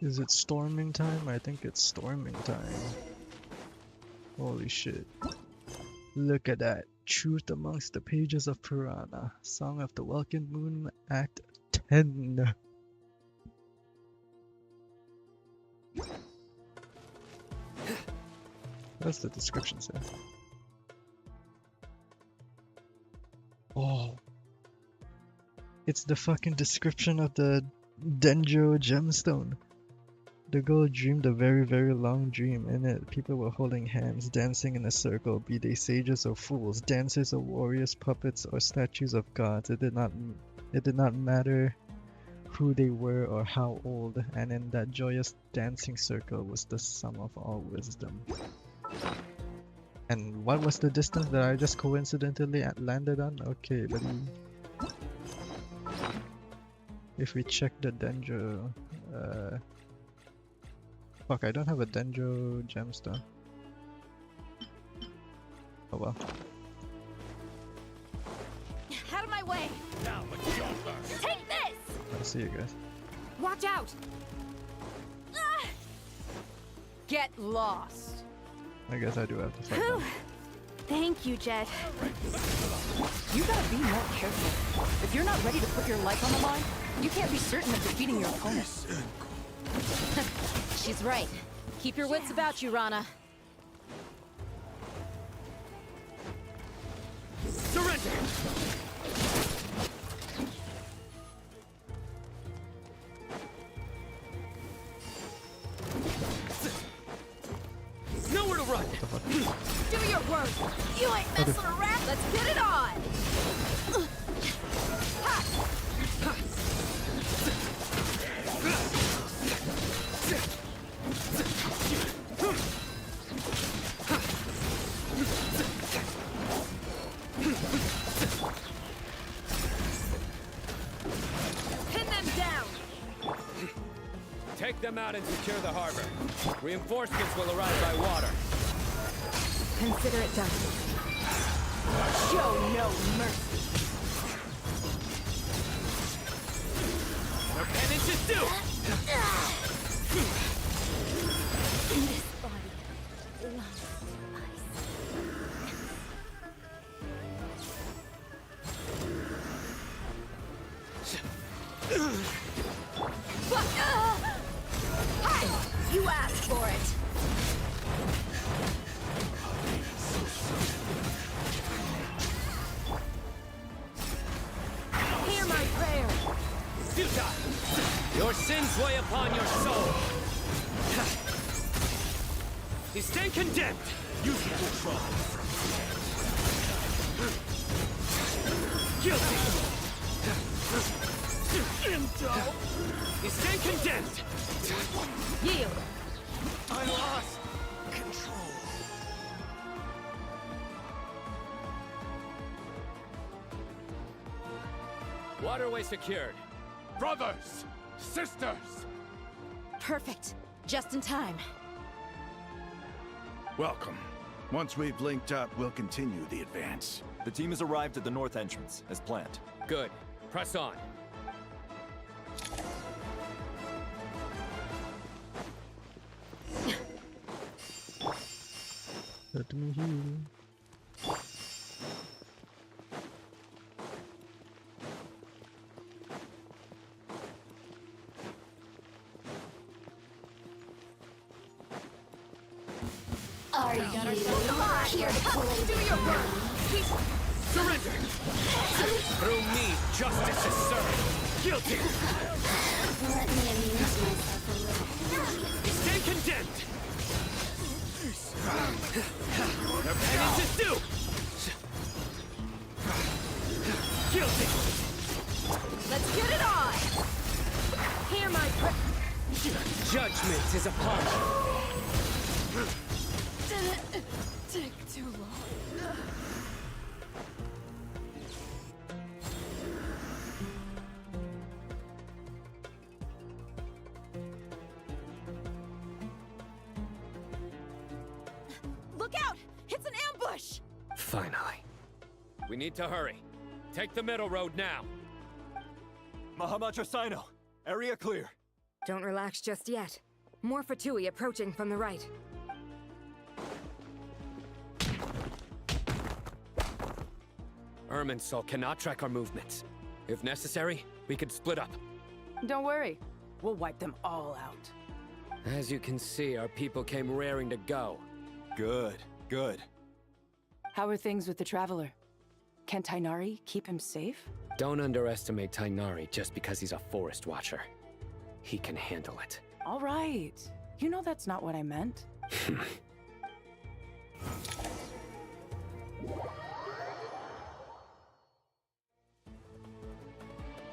Is it storming time? I think it's storming time. Holy shit. Look at that. Truth amongst the pages of Purana. Song of the Welkin Moon, Act 10. What's the description say? Oh. It's the fucking description of the Denjo gemstone. The girl dreamed a very, very long dream. In it, people were holding hands, dancing in a circle, be they sages or fools, dancers or warriors, puppets or statues of gods. It did not matter who they were or how old, and in that joyous dancing circle was the sum of all wisdom. And what was the distance that I just coincidentally landed on? Okay, buddy. If we check the Denjo, fuck, I don't have a Denjo gemstone. Oh well. Out of my way! Now it's your turn. Take this! I'll see you guys. Watch out! Get lost. I guess I do have to fight them. Thank you, Jet. You gotta be more careful. If you're not ready to put your life on the line, you can't be certain of defeating your opponent. She's right. Keep your wits about you, Rana. Surrender! Nowhere to run! Do your work! You ain't messing around! Let's get it on! Pin them down! Take them out and secure the harbor. Reinforcements will arrive by water. Consider it done. Show no mercy. No penance is due! This body loves You asked for it. Hear my prayer. Futile! Your sins weigh upon your soul. You stay condemned. Use it to try. Guilty. You stay condemned. Yield. I lost control. Waterway secured. Brothers! Sisters! Perfect. Just in time. Welcome. Once we've linked up, we'll continue the advance. The team has arrived at the north entrance, as planned. Good. Press on. Let me heal. Are you here to play? Do your work! Surrender! Through me, justice is served. Guilty! Let me amuse myself a little. Stand condemned! And it's his due! Guilty! Let's get it on! Hear my Judgment is upon you. Did it take too long? Look out! It's an ambush! Finally. We need to hurry. Take the middle road now. Mahamatra Sino, area clear. Don't relax just yet. More Fatui approaching from the right. Irminsul cannot track our movements. If necessary, we could split up. Don't worry. We'll wipe them all out. As you can see, our people came raring to go. Good, good. How are things with the Traveler? Can Tainari keep him safe? Don't underestimate Tainari just because he's a forest watcher. He can handle it. All right. You know that's not what I meant.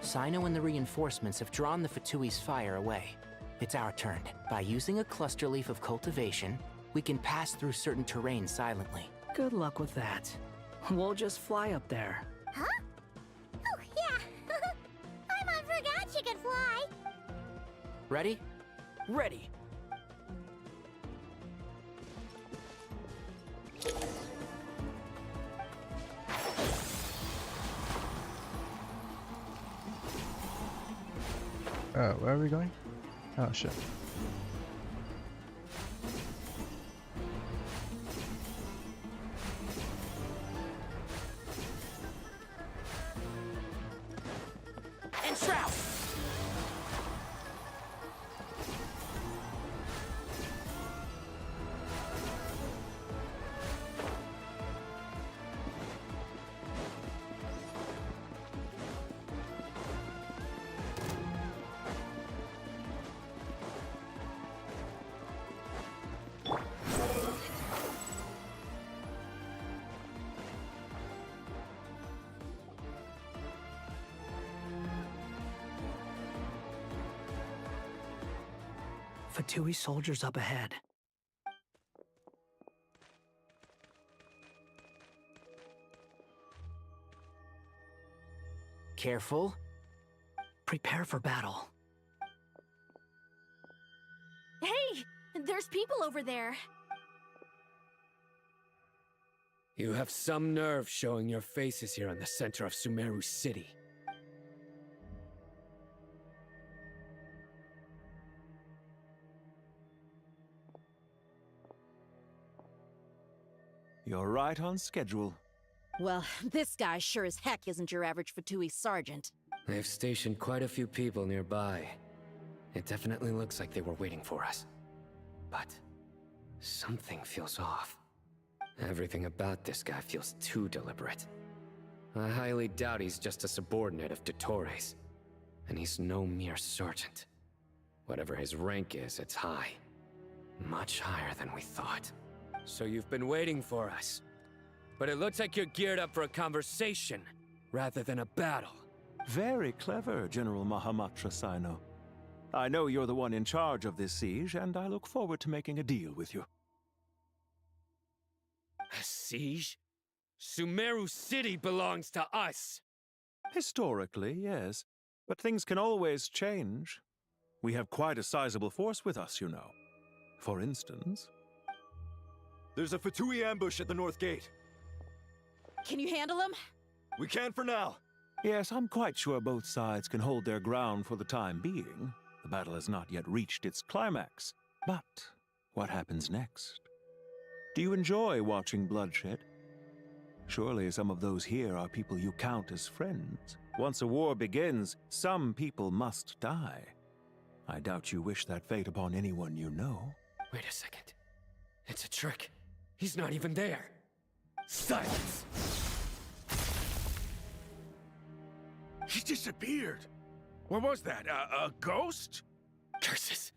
Sino and the reinforcements have drawn the Fatui's fire away. It's our turn. By using a cluster leaf of cultivation, we can pass through certain terrain silently. Good luck with that. We'll just fly up there. Huh? Oh, yeah. Paimon forgot she could fly. Ready? Ready. Where are we going? Oh shit. Enshroud! Fatui soldiers up ahead. Careful. Prepare for battle. Hey! There's people over there. You have some nerve showing your faces here in the center of Sumeru City. You're right on schedule. Well, this guy sure as heck isn't your average Fatui sergeant. They've stationed quite a few people nearby. It definitely looks like they were waiting for us. But something feels off. Everything about this guy feels too deliberate. I highly doubt he's just a subordinate of Dottores. And he's no mere sergeant. Whatever his rank is, it's high. Much higher than we thought. So you've been waiting for us. But it looks like you're geared up for a conversation, rather than a battle. Very clever, General Mahamatra Sino. I know you're the one in charge of this siege, and I look forward to making a deal with you. A siege? Sumeru City belongs to us! Historically, yes. But things can always change. We have quite a sizable force with us, you know. For instance... There's a Fatui ambush at the north gate. Can you handle him? We can for now. Yes, I'm quite sure both sides can hold their ground for the time being. The battle has not yet reached its climax. But what happens next? Do you enjoy watching bloodshed? Surely some of those here are people you count as friends. Once a war begins, some people must die. I doubt you wish that fate upon anyone you know. Wait a second. It's a trick. He's not even there. Silence! He disappeared. What was that? A ghost? Curses!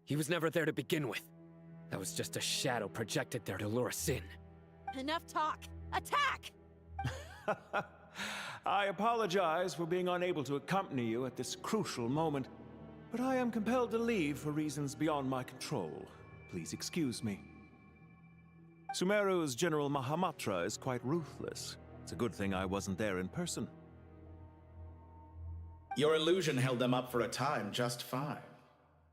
He was never there to begin with. That was just a shadow projected there to lure us in. Enough talk! Attack! I apologize for being unable to accompany you at this crucial moment, but I am compelled to leave for reasons beyond my control. Please excuse me. Sumeru's General Mahamatra is quite ruthless. It's a good thing I wasn't there in person. Your illusion held them up for a time just fine.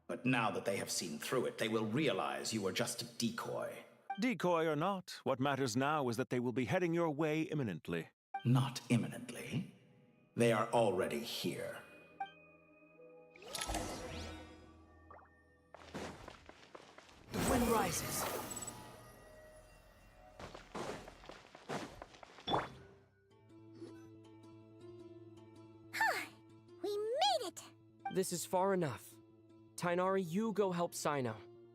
But now that they have seen through it, they will realize you were just a decoy. Decoy or not, what matters now is that they will be heading your way imminently. Not imminently. They are already here. The wind rises. We made it! This is far enough. Tainari, you go help Sino.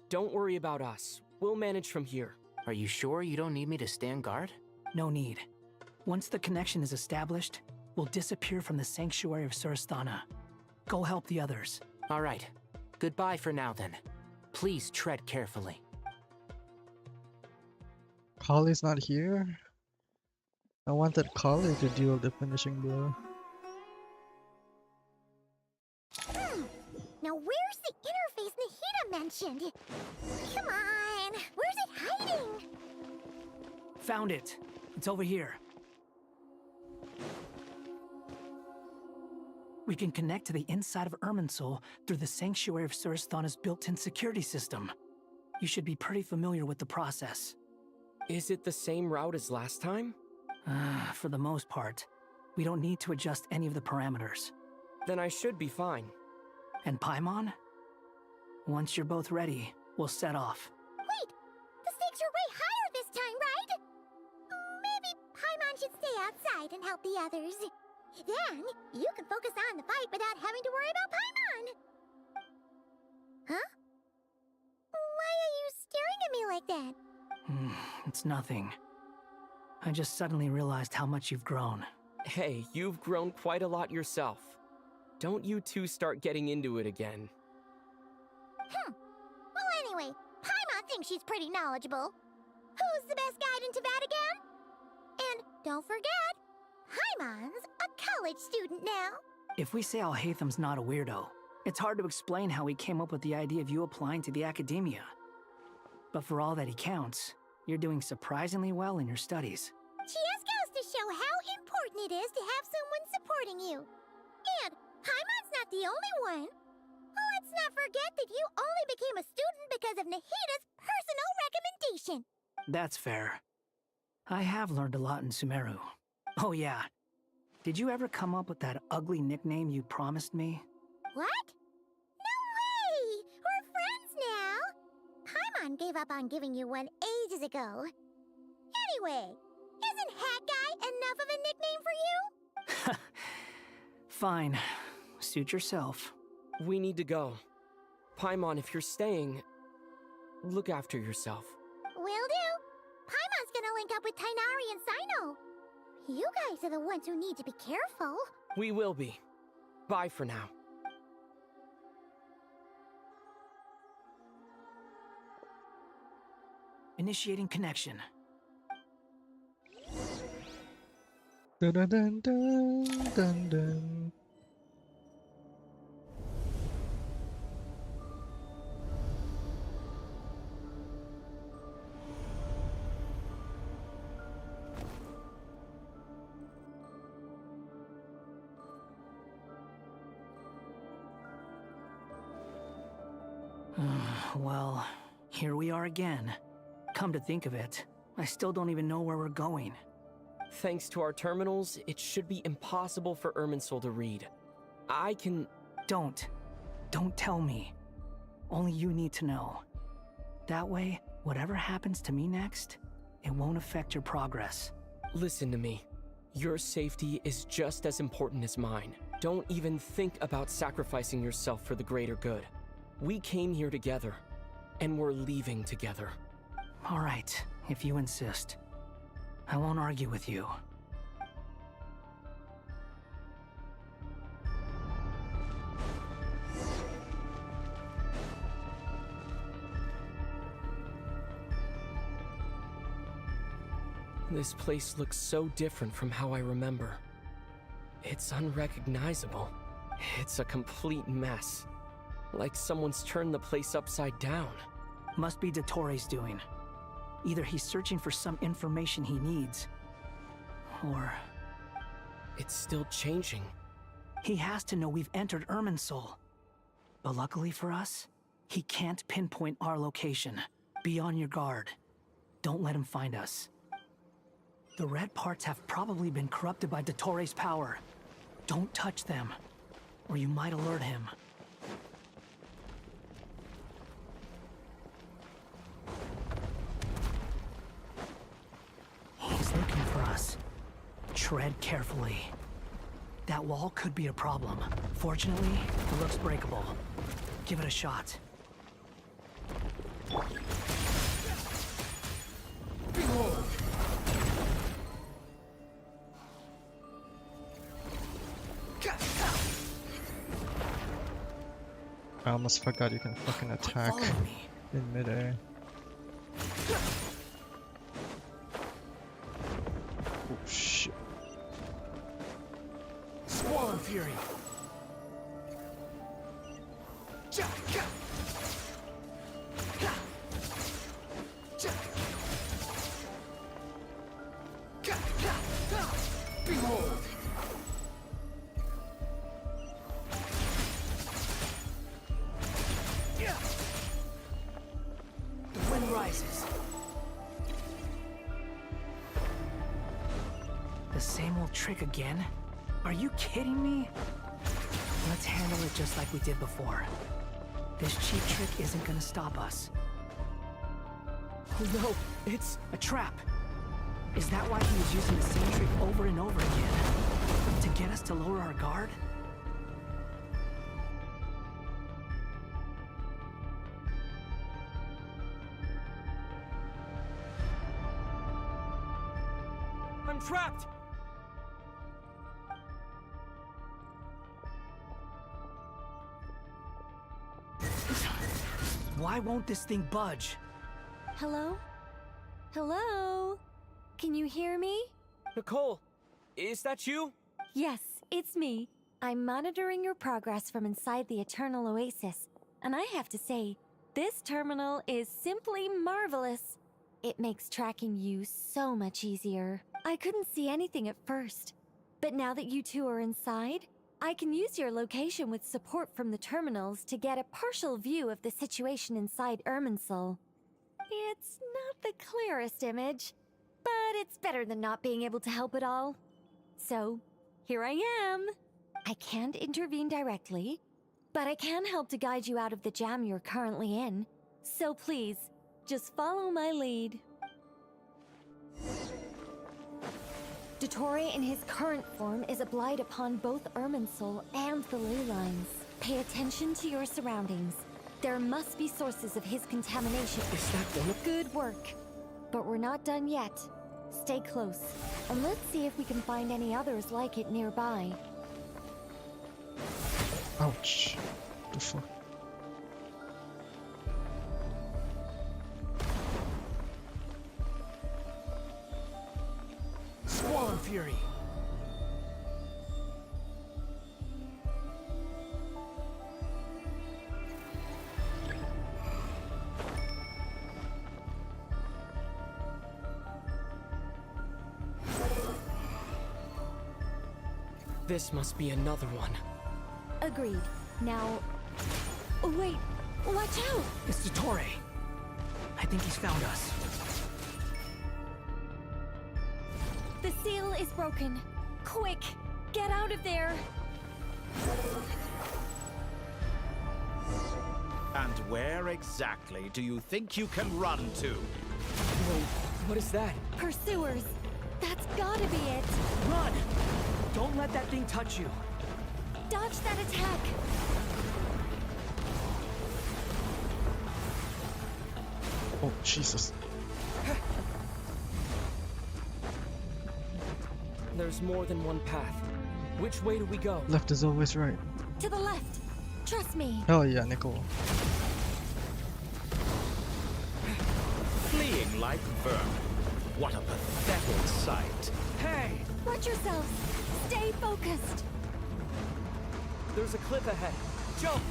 Don't worry about us. We'll manage from here. Are you sure you don't need me to stand guard? No need. Once the connection is established, we'll disappear from the sanctuary of Surasthana. Go help the others. All right. Goodbye for now, then. Please tread carefully. Kali's not here? I wanted Kali to deal the finishing blow. Now where's the interface Nahida mentioned? Come on, where's it hiding? Found it. It's over here. We can connect to the inside of Irminsul through the Sanctuary of Surasthana's built-in security system. You should be pretty familiar with the process. Is it the same route as last time? For the most part. We don't need to adjust any of the parameters. Then I should be fine. And Paimon? Once you're both ready, we'll set off. Wait! The stakes are way higher this time, right? Maybe Paimon should stay outside and help the others. Then, you can focus on the fight without having to worry about Paimon. Huh? Why are you staring at me like that? It's nothing. I just suddenly realized how much you've grown. Hey, you've grown quite a lot yourself. Don't you two start getting into it again. Well, anyway, Paimon thinks she's pretty knowledgeable. Who's the best guide in Tavatigan? And don't forget, Paimon's a college student now. If we say Alhatham's not a weirdo, it's hard to explain how he came up with the idea of you applying to the academia. But for all that he counts, you're doing surprisingly well in your studies. Just goes to show how important it is to have someone supporting you. And Paimon's not the only one. Let's not forget that you only became a student because of Nahida's personal recommendation. That's fair. I have learned a lot in Sumeru. Oh yeah. Did you ever come up with that ugly nickname you promised me? What? No way! We're friends now! Paimon gave up on giving you one ages ago. Anyway, isn't Hat Guy enough of a nickname for you? Fine. Suit yourself. We need to go. Paimon, if you're staying, look after yourself. Will do. Paimon's gonna link up with Tainari and Sino. You guys are the ones who need to be careful. We will be. Bye for now. Initiating connection. Dun dun dun dun dun dun. Well, here we are again. Come to think of it, I still don't even know where we're going. Thanks to our terminals, it should be impossible for Irminsul to read. I can... Don't tell me. Only you need to know. That way, whatever happens to me next, it won't affect your progress. Listen to me. Your safety is just as important as mine. Don't even think about sacrificing yourself for the greater good. We came here together, and we're leaving together. All right, if you insist. I won't argue with you. This place looks so different from how I remember. It's unrecognizable. It's a complete mess. Like someone's turned the place upside down. Must be Dottoro's doing. Either he's searching for some information he needs, or... It's still changing. He has to know we've entered Irminsul. But luckily for us, he can't pinpoint our location. Be on your guard. Don't let him find us. The red parts have probably been corrupted by Dottoro's power. Don't touch them, or you might alert him. He's looking for us. Tread carefully. That wall could be a problem. Fortunately, it looks breakable. Give it a shot. Behold! I almost forgot you can fucking attack in midair. Oh shit. Swarm Fury! Behold! The wind rises. The same old trick again? Are you kidding me? Let's handle it just like we did before. This cheap trick isn't gonna stop us. Oh no, it's a trap! Is that why he was using the same trick over and over again? To get us to lower our guard? I'm trapped! Why won't this thing budge? Hello? Hello? Can you hear me? Nicole, is that you? Yes, it's me. I'm monitoring your progress from inside the Eternal Oasis, and I have to say, this terminal is simply marvelous. It makes tracking you so much easier. I couldn't see anything at first, but now that you two are inside, I can use your location with support from the terminals to get a partial view of the situation inside Irminsul. It's not the clearest image, but it's better than not being able to help at all. So, here I am. I can't intervene directly, but I can help to guide you out of the jam you're currently in. So please, just follow my lead. Dottore in his current form is a blight upon both Irminsul and the ley lines. Pay attention to your surroundings. There must be sources of his contamination. Is that one of... Good work. But we're not done yet. Stay close, and let's see if we can find any others like it nearby. Ouch. The fuck? Swarm Fury! This must be another one. Agreed. Now... Oh, wait! Watch out! It's Dottore. I think he's found us. The seal is broken. Quick, get out of there! And where exactly do you think you can run to? Wait, what is that? Pursuers! That's gotta be it! Run! Don't let that thing touch you. Dodge that attack! Oh, Jesus. There's more than one path. Which way do we go? Left is always right. To the left! Trust me! Oh yeah, Nicole. Fleeing like vermin. What a pathetic sight. Hey! Watch yourselves! Stay focused! There's a cliff ahead. Jump!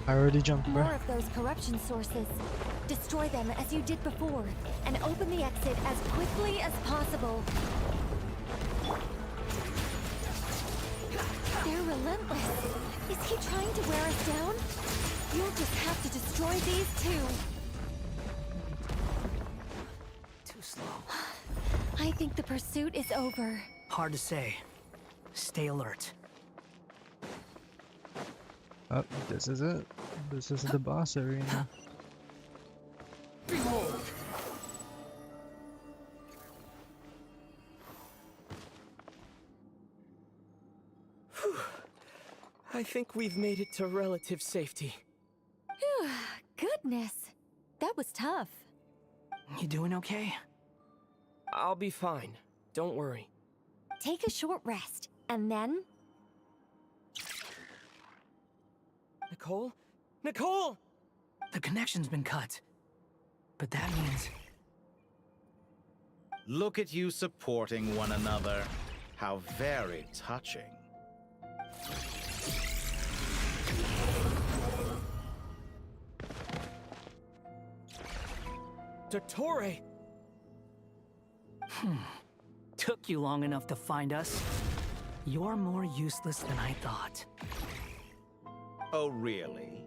I already jumped, bro. More of those corruption sources. Destroy them as you did before, and open the exit as quickly as possible. They're relentless. Is he trying to wear us down? You'll just have to destroy these too. Too slow. I think the pursuit is over. Hard to say. Stay alert. Oh, this is it. This is the boss arena. Behold! I think we've made it to relative safety. Phew, goodness. That was tough. You doing okay? I'll be fine. Don't worry. Take a short rest, and then... Nicole? Nicole! The connection's been cut. But that means... Look at you supporting one another. How very touching. Dottore! Took you long enough to find us. You're more useless than I thought. Oh, really?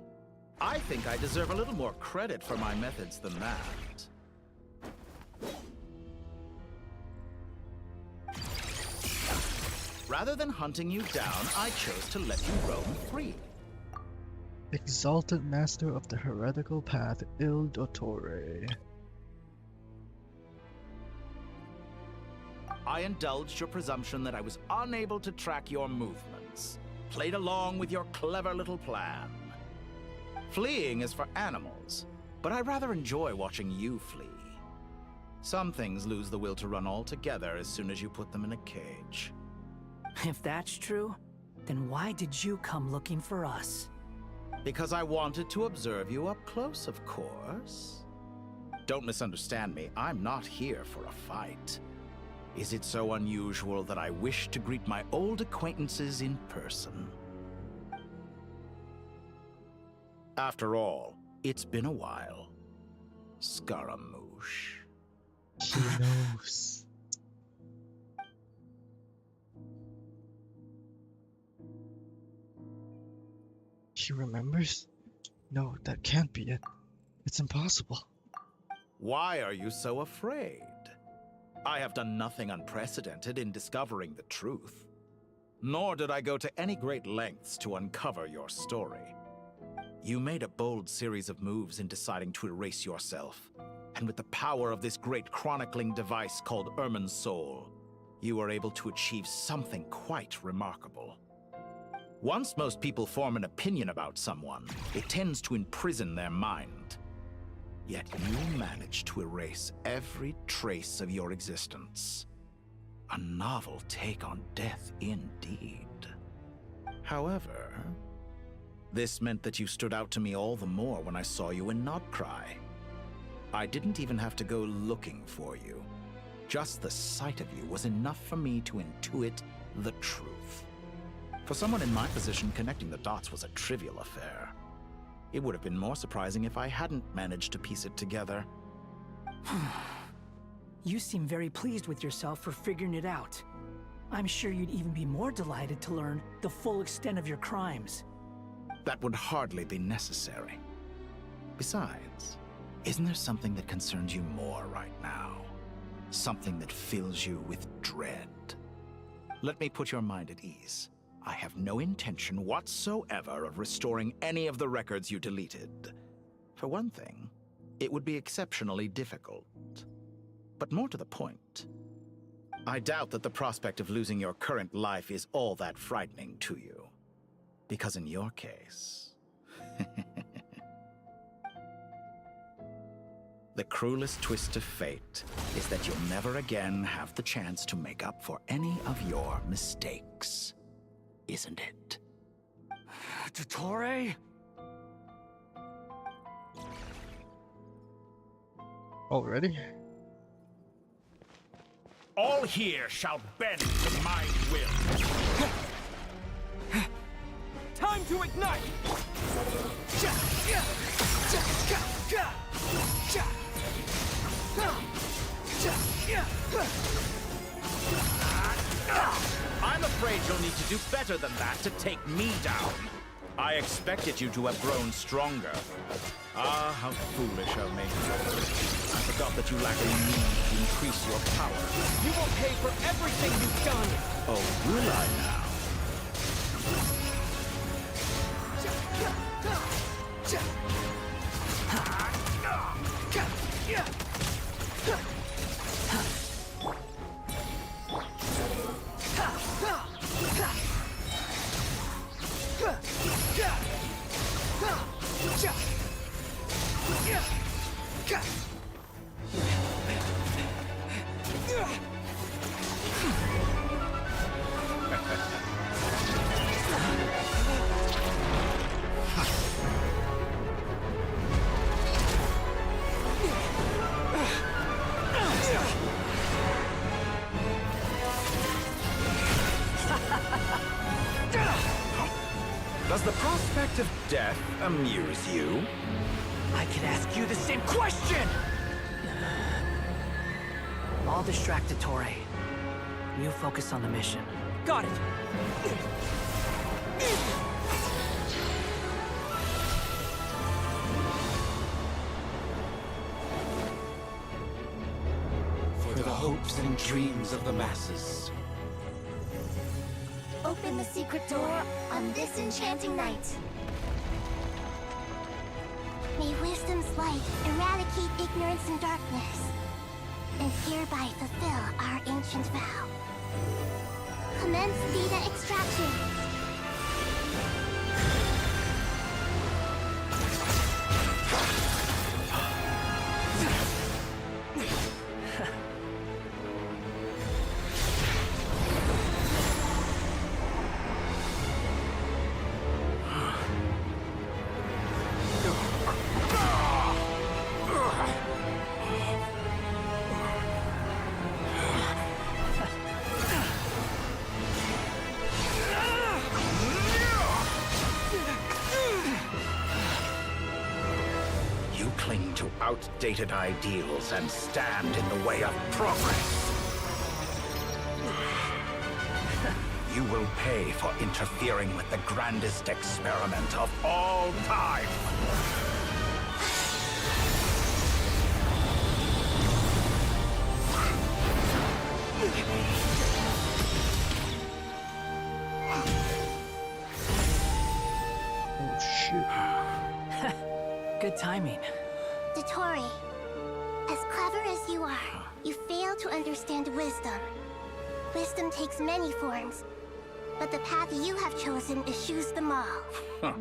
I think I deserve a little more credit for my methods than that. Rather than hunting you down, I chose to let you roam free. Exalted Master of the Heretical Path, Il Dottore. I indulged your presumption that I was unable to track your movements. Played along with your clever little plan. Fleeing is for animals, but I rather enjoy watching you flee. Some things lose the will to run altogether as soon as you put them in a cage. If that's true, then why did you come looking for us? Because I wanted to observe you up close, of course. Don't misunderstand me, I'm not here for a fight. Is it so unusual that I wish to greet my old acquaintances in person? After all, it's been a while. Scaramouche. She knows. She remembers? No, that can't be it. It's impossible. Why are you so afraid? I have done nothing unprecedented in discovering the truth. Nor did I go to any great lengths to uncover your story. You made a bold series of moves in deciding to erase yourself. And with the power of this great chronicling device called Irmin's Soul, you were able to achieve something quite remarkable. Once most people form an opinion about someone, it tends to imprison their mind. Yet you managed to erase every trace of your existence. A novel take on death indeed. However, this meant that you stood out to me all the more when I saw you in Nodcry. I didn't even have to go looking for you. Just the sight of you was enough for me to intuit the truth. For someone in my position, connecting the dots was a trivial affair. It would have been more surprising if I hadn't managed to piece it together. You seem very pleased with yourself for figuring it out. I'm sure you'd even be more delighted to learn the full extent of your crimes. That would hardly be necessary. Besides, isn't there something that concerns you more right now? Something that fills you with dread? Let me put your mind at ease. I have no intention whatsoever of restoring any of the records you deleted. For one thing, it would be exceptionally difficult. But more to the point, I doubt that the prospect of losing your current life is all that frightening to you. Because in your case... the cruelest twist of fate is that you'll never again have the chance to make up for any of your mistakes. Isn't it? Dottore? Already? All here shall bend to my will. Time to ignite! I'm afraid you'll need to do better than that to take me down. I expected you to have grown stronger. Ah, how foolish of me. I forgot that you lack a need to increase your power. You will pay for everything you've done! Oh, will I now? Does the prospect of death amuse you? I can ask you the same question! I'll distract Dottore. You focus on the mission. Got it! For the hopes and dreams of the masses. Open the secret door on this enchanting night. May wisdom's light eradicate ignorance and darkness, and hereby fulfill our ancient vow. Commence data extraction. Outdated ideals and stand in the way of progress. You will pay for interfering with the grandest experiment of all time. Oh shit. Good timing. Dottore, as clever as you are, you fail to understand wisdom. Wisdom takes many forms, but the path you have chosen eschews them all. Huh.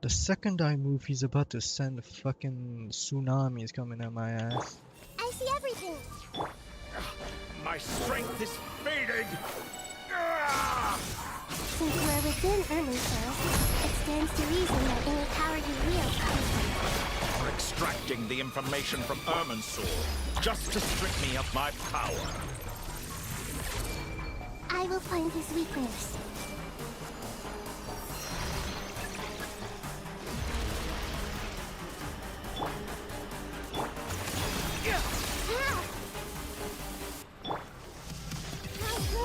The second I move, he's about to send fucking tsunamis coming at my ass. I see everything. My strength is fading. Since we're within Ermin's it stands to reason that any power you wield comes from it. for extracting the information from Irminsul, just to strip me of my power. I will find his weakness.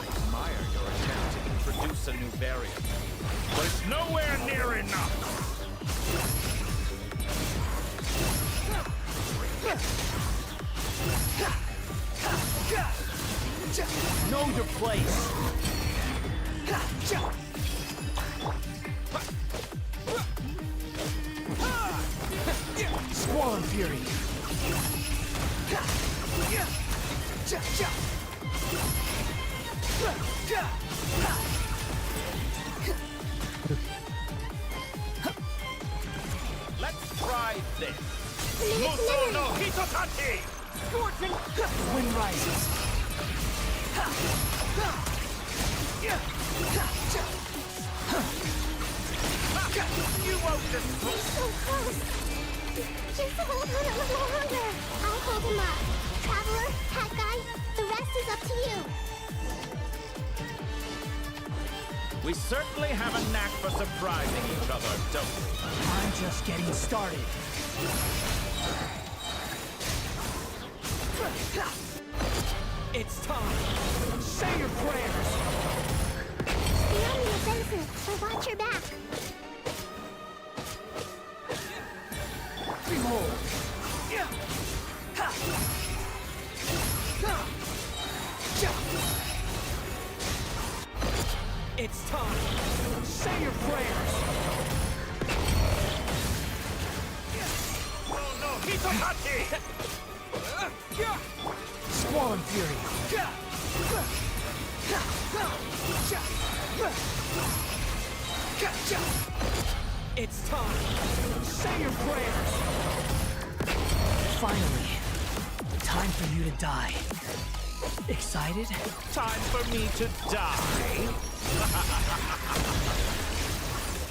Admire your attempt to introduce a new variant, but it's nowhere near enough. Know your place. Squall and Fury. Let's try this. Muso no Hitotati! Scorching! Wind rises. You won't destroy. He's so close. Just hold on a little longer. I'll hold him up. Traveler, Hat Guy, the rest is up to you. We certainly have a knack for surprising each other, don't we? I'm just getting started. It's time. Say your prayers. Stay on the offensive, so watch your back. Behold. It's time. Say your prayers. Oh no, Hitotati! Squall and Fury. It's time. Say your prayers. Finally, time for you to die. Excited? Time for me to die?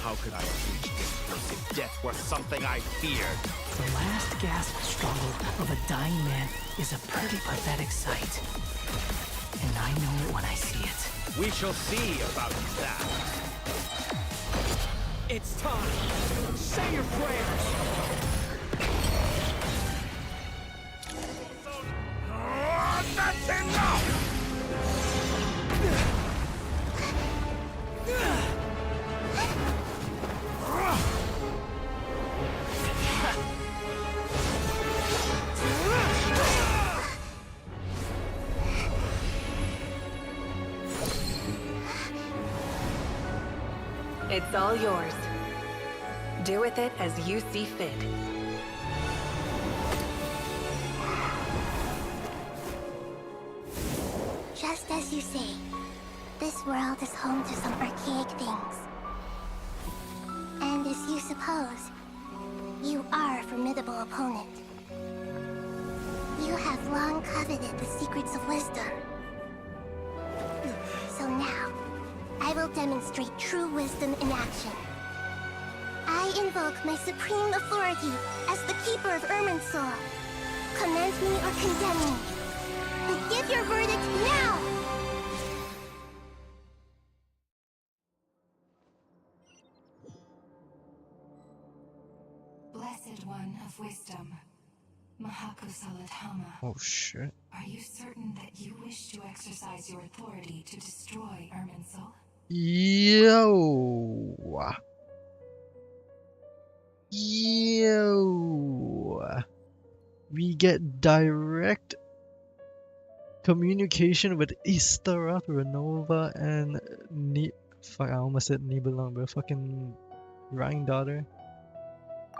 How could I have reached this place if death was something I feared? The last gasp struggle of a dying man is a pretty pathetic sight. And I know it when I see it. We shall see about that. It's time. Say your prayers. That's enough! It's all yours. Do with it as you see fit. Just as you say, this world is home to some archaic things. And as you suppose, you are a formidable opponent. You have long coveted the secrets of wisdom. So now, I will demonstrate true wisdom in action. I invoke my supreme authority as the Keeper of Irminsul. Commend me or condemn me. But give your verdict now! Blessed One of Wisdom, Mahakosaladhama. Oh shit. Are you certain that you wish to exercise your authority to destroy Irminsul? Yo. We get direct communication with Istarath, Renova, and fuck, I almost said Nibelang, but fucking Rhine daughter.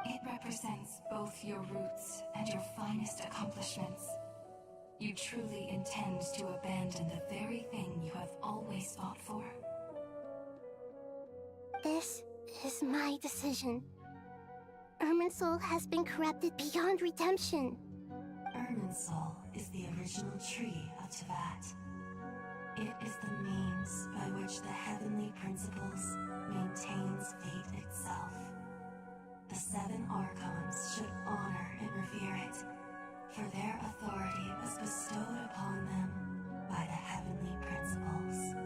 It represents both your roots and your finest accomplishments. You truly intend to abandon the very thing you have always fought for? This is my decision. Irminsul has been corrupted beyond redemption. Irminsul is the original tree of Tevat. It is the means by which the heavenly principles maintains fate itself. The 7 Archons should honor and revere it, for their authority was bestowed upon them by the heavenly principles.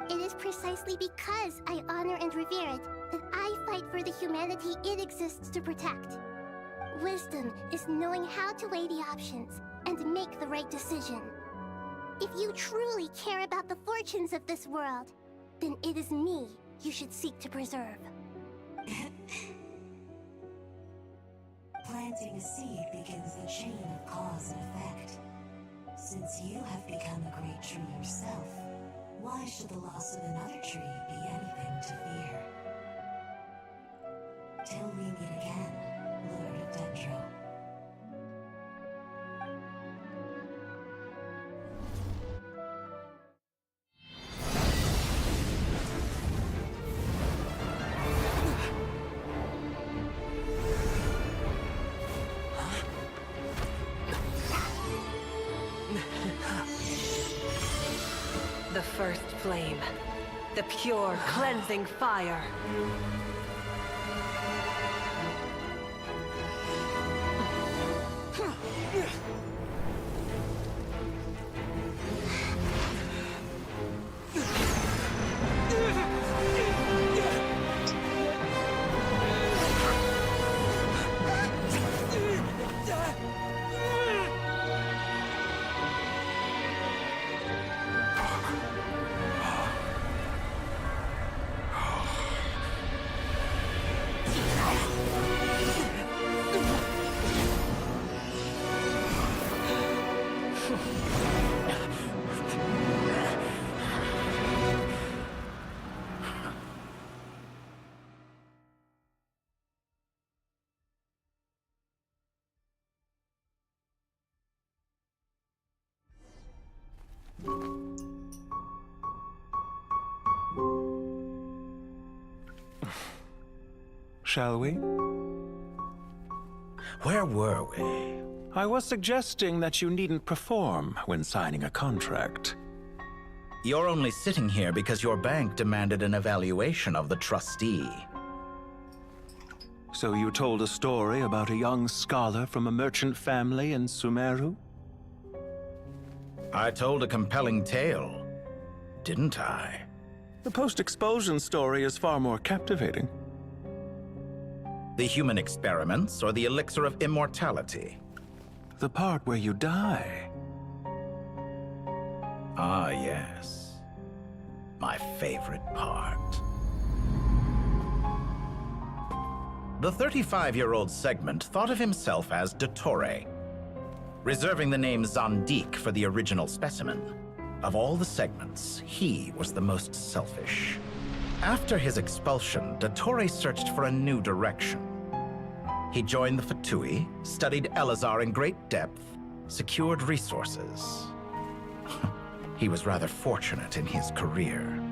It is precisely because I honor and revere it that I fight for the humanity it exists to protect. Wisdom is knowing how to weigh the options and make the right decision. If you truly care about the fortunes of this world, then it is me you should seek to preserve. Planting a seed begins the chain of cause and effect. Since you have become a great tree yourself, why should the loss of another tree be anything to fear? Till we meet again, Lord of Dendro. The first flame. The pure, cleansing fire. Shall we? Where were we? I was suggesting that you needn't perform when signing a contract. You're only sitting here because your bank demanded an evaluation of the trustee. So you told a story about a young scholar from a merchant family in Sumeru? I told a compelling tale, didn't I? The post-expulsion story is far more captivating. The human experiments or the elixir of immortality? The part where you die. Ah, yes. My favorite part. The 35-year-old Segment thought of himself as Dottore, reserving the name Zandik for the original specimen. Of all the Segments, he was the most selfish. After his expulsion, Dottore searched for a new direction. He joined the Fatui, studied Elazar in great depth, secured resources. He was rather fortunate in his career.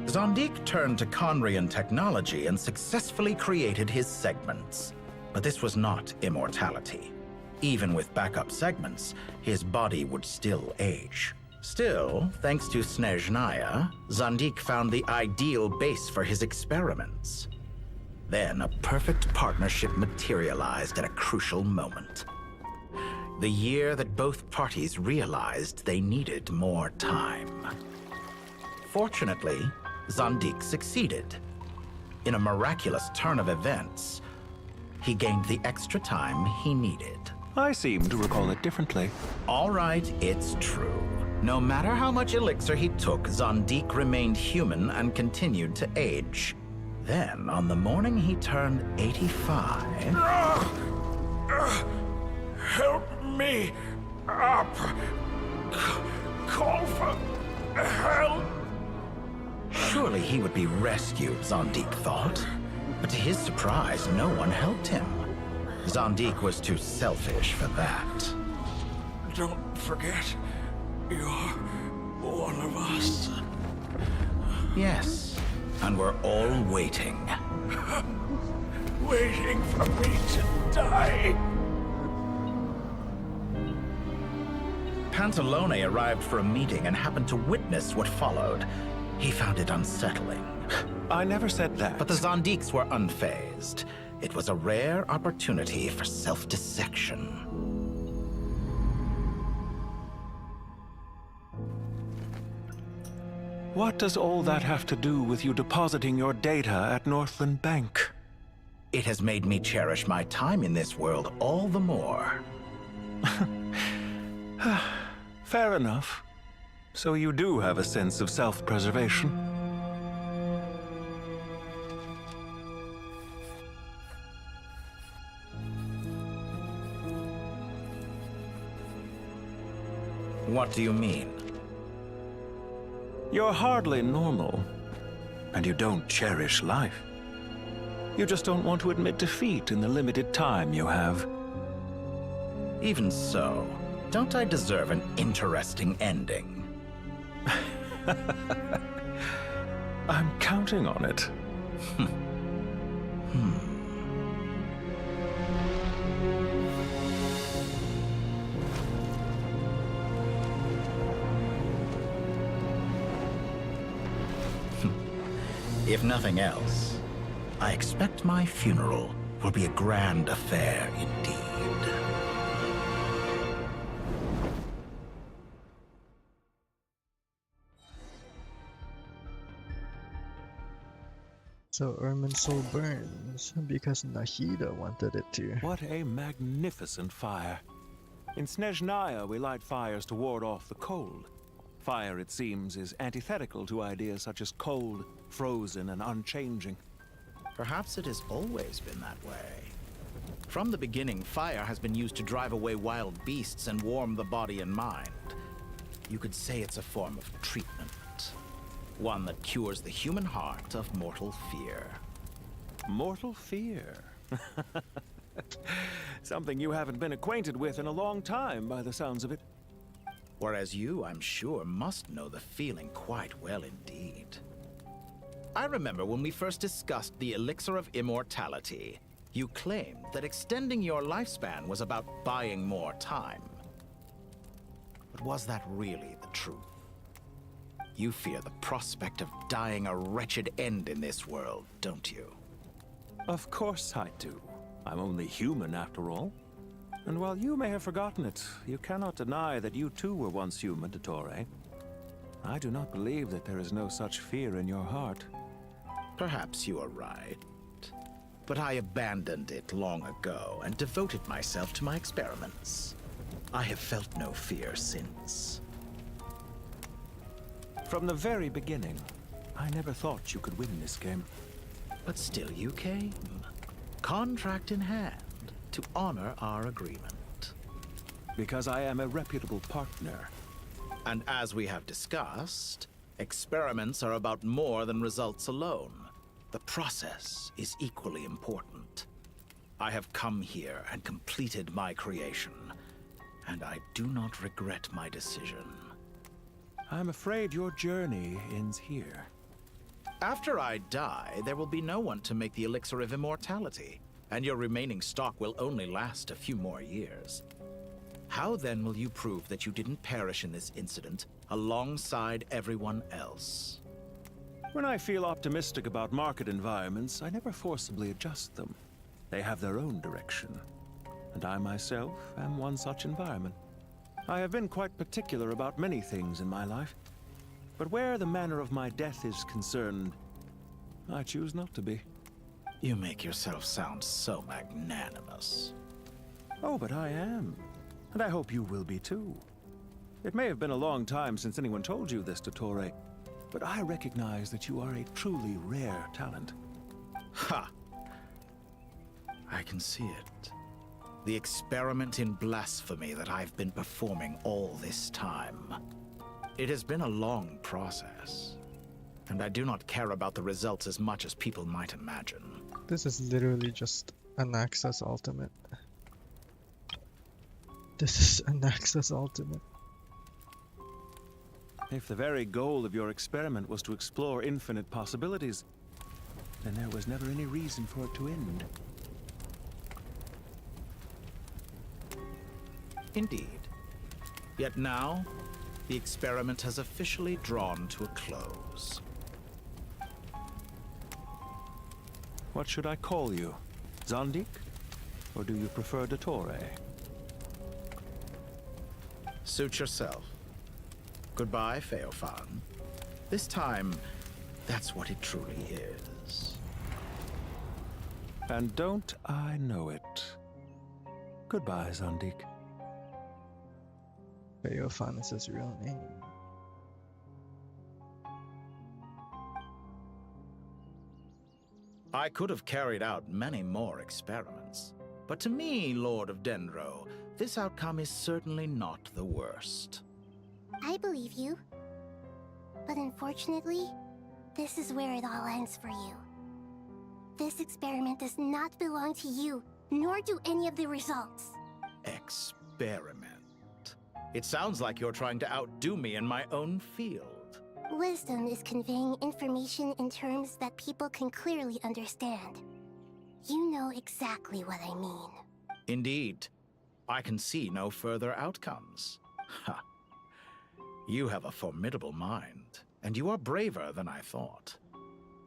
Zandik turned to Conrian technology and successfully created his segments. But this was not immortality. Even with backup segments, his body would still age. Still, thanks to Snezhnaya, Zandik found the ideal base for his experiments. Then a perfect partnership materialized at a crucial moment. The year that both parties realized they needed more time. Fortunately, Zandik succeeded. In a miraculous turn of events, he gained the extra time he needed. I seem to recall it differently. All right, it's true. No matter how much elixir he took, Zandik remained human and continued to age. Then, on the morning he turned 85... Help me up! Call for help! Surely he would be rescued, Zandik thought. But to his surprise, no one helped him. Zandik was too selfish for that. Don't forget, you're one of us. Yes, and we're all waiting. Waiting for me to die. Pantalone arrived for a meeting and happened to witness what followed. He found it unsettling. I never said that. But the Zondiks were unfazed. It was a rare opportunity for self-dissection. What does all that have to do with you depositing your data at Northland Bank? It has made me cherish my time in this world all the more. Fair enough. So you do have a sense of self-preservation. What do you mean? You're hardly normal, and you don't cherish life. You just don't want to admit defeat in the limited time you have. Even so, don't I deserve an interesting ending? I'm counting on it. If nothing else, I expect my funeral will be a grand affair indeed. So Ermin's soul burns because Nahida wanted it to. What a magnificent fire. In Snezhnaya, we light fires to ward off the cold. Fire, it seems, is antithetical to ideas such as cold, frozen, and unchanging. Perhaps it has always been that way. From the beginning, fire has been used to drive away wild beasts and warm the body and mind. You could say it's a form of treatment. One that cures the human heart of mortal fear. Mortal fear? Something you haven't been acquainted with in a long time, by the sounds of it. Whereas you, I'm sure, must know the feeling quite well indeed. I remember when we first discussed the elixir of immortality, you claimed that extending your lifespan was about buying more time. But was that really the truth? You fear the prospect of dying a wretched end in this world, don't you? Of course I do. I'm only human after all. And while you may have forgotten it, you cannot deny that you too were once human, Dottore. I do not believe that there is no such fear in your heart. Perhaps you are right. But I abandoned it long ago and devoted myself to my experiments. I have felt no fear since. From the very beginning, I never thought you could win this game. But still you came. Contract in hand, to honor our agreement. Because I am a reputable partner. And as we have discussed, experiments are about more than results alone. The process is equally important. I have come here and completed my creation, and I do not regret my decision. I'm afraid your journey ends here. After I die, there will be no one to make the elixir of immortality, and your remaining stock will only last a few more years. How then will you prove that you didn't perish in this incident alongside everyone else? When I feel optimistic about market environments, I never forcibly adjust them. They have their own direction, and I myself am one such environment. I have been quite particular about many things in my life, but where the manner of my death is concerned, I choose not to be. You make yourself sound so magnanimous. Oh, but I am. And I hope you will be too. It may have been a long time since anyone told you this, Dottore, but I recognize that you are a truly rare talent. Ha! I can see it. The experiment in blasphemy that I've been performing all this time. It has been a long process, and I do not care about the results as much as people might imagine. This is literally just an Access Ultimate. This is an Access Ultimate. If the very goal of your experiment was to explore infinite possibilities, then there was never any reason for it to end. Indeed. Yet now, the experiment has officially drawn to a close. What should I call you? Zandik? Or do you prefer Dottore? Suit yourself. Goodbye, Feofan. This time, that's what it truly is. And don't I know it? Goodbye, Zandik. Feofan is his real name. I could have carried out many more experiments, but to me, Lord of Dendro, this outcome is certainly not the worst. I believe you. But unfortunately, this is where it all ends for you. This experiment does not belong to you, nor do any of the results. Experiment? It sounds like you're trying to outdo me in my own field. Wisdom is conveying information in terms that people can clearly understand. You know exactly what I mean. Indeed. I can see no further outcomes. Ha. You have a formidable mind, and you are braver than I thought.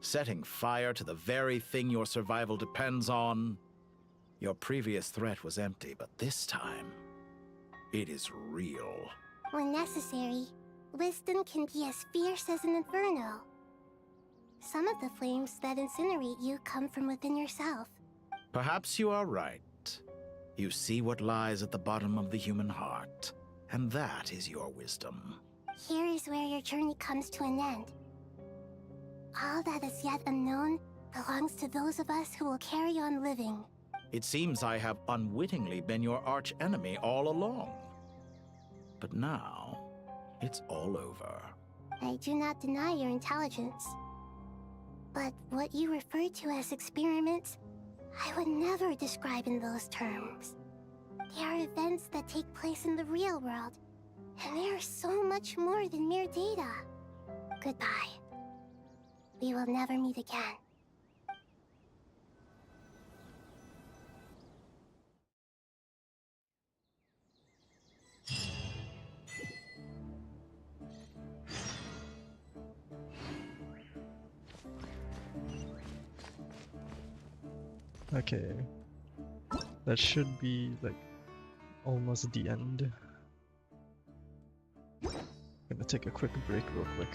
Setting fire to the very thing your survival depends on. Your previous threat was empty, but this time, it is real. When necessary, wisdom can be as fierce as an inferno. Some of the flames that incinerate you come from within yourself. Perhaps you are right. You see what lies at the bottom of the human heart, and that is your wisdom. Here is where your journey comes to an end. All that is yet unknown belongs to those of us who will carry on living. It seems I have unwittingly been your arch-enemy all along. But now, it's all over. I do not deny your intelligence. But what you refer to as experiments, I would never describe in those terms. They are events that take place in the real world, and they are so much more than mere data. Goodbye. We will never meet again. Okay. That should be like almost the end. Gonna take a quick break real quick.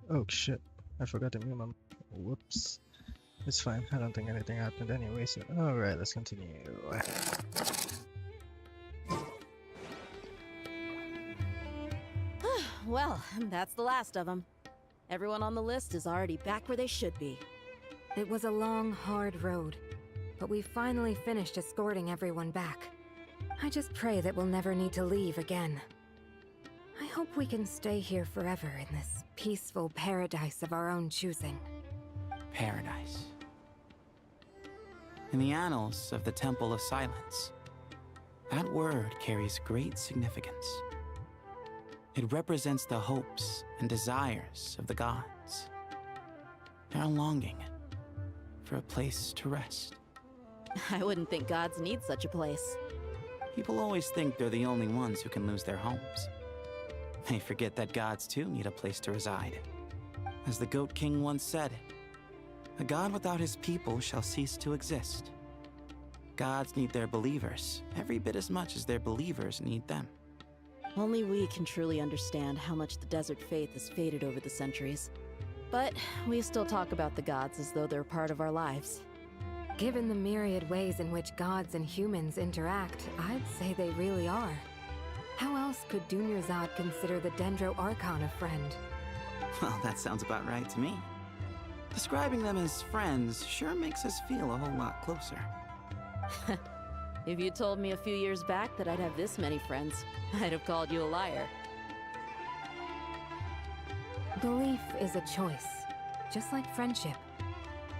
Oh shit, I forgot to mute my... Whoops. It's fine, I don't think anything happened anyway, so... Alright, let's continue. Well, that's the last of them. Everyone on the list is already back where they should be. It was a long, hard road, but we finally finished escorting everyone back. I just pray that we'll never need to leave again. I hope we can stay here forever in this peaceful paradise of our own choosing. Paradise. In the annals of the Temple of Silence, that word carries great significance. It represents the hopes and desires of the gods. Their longing for a place to rest. I wouldn't think gods need such a place. People always think they're the only ones who can lose their homes. They forget that gods too need a place to reside. As the Goat King once said, "A god without his people shall cease to exist." Gods need their believers every bit as much as their believers need them. Only we can truly understand how much the desert faith has faded over the centuries. But we still talk about the gods as though they're part of our lives. Given the myriad ways in which gods and humans interact, I'd say they really are. How else could Dunyarzad consider the Dendro Archon a friend? Well, that sounds about right to me. Describing them as friends sure makes us feel a whole lot closer. If you told me a few years back that I'd have this many friends, I'd have called you a liar. Belief is a choice, just like friendship.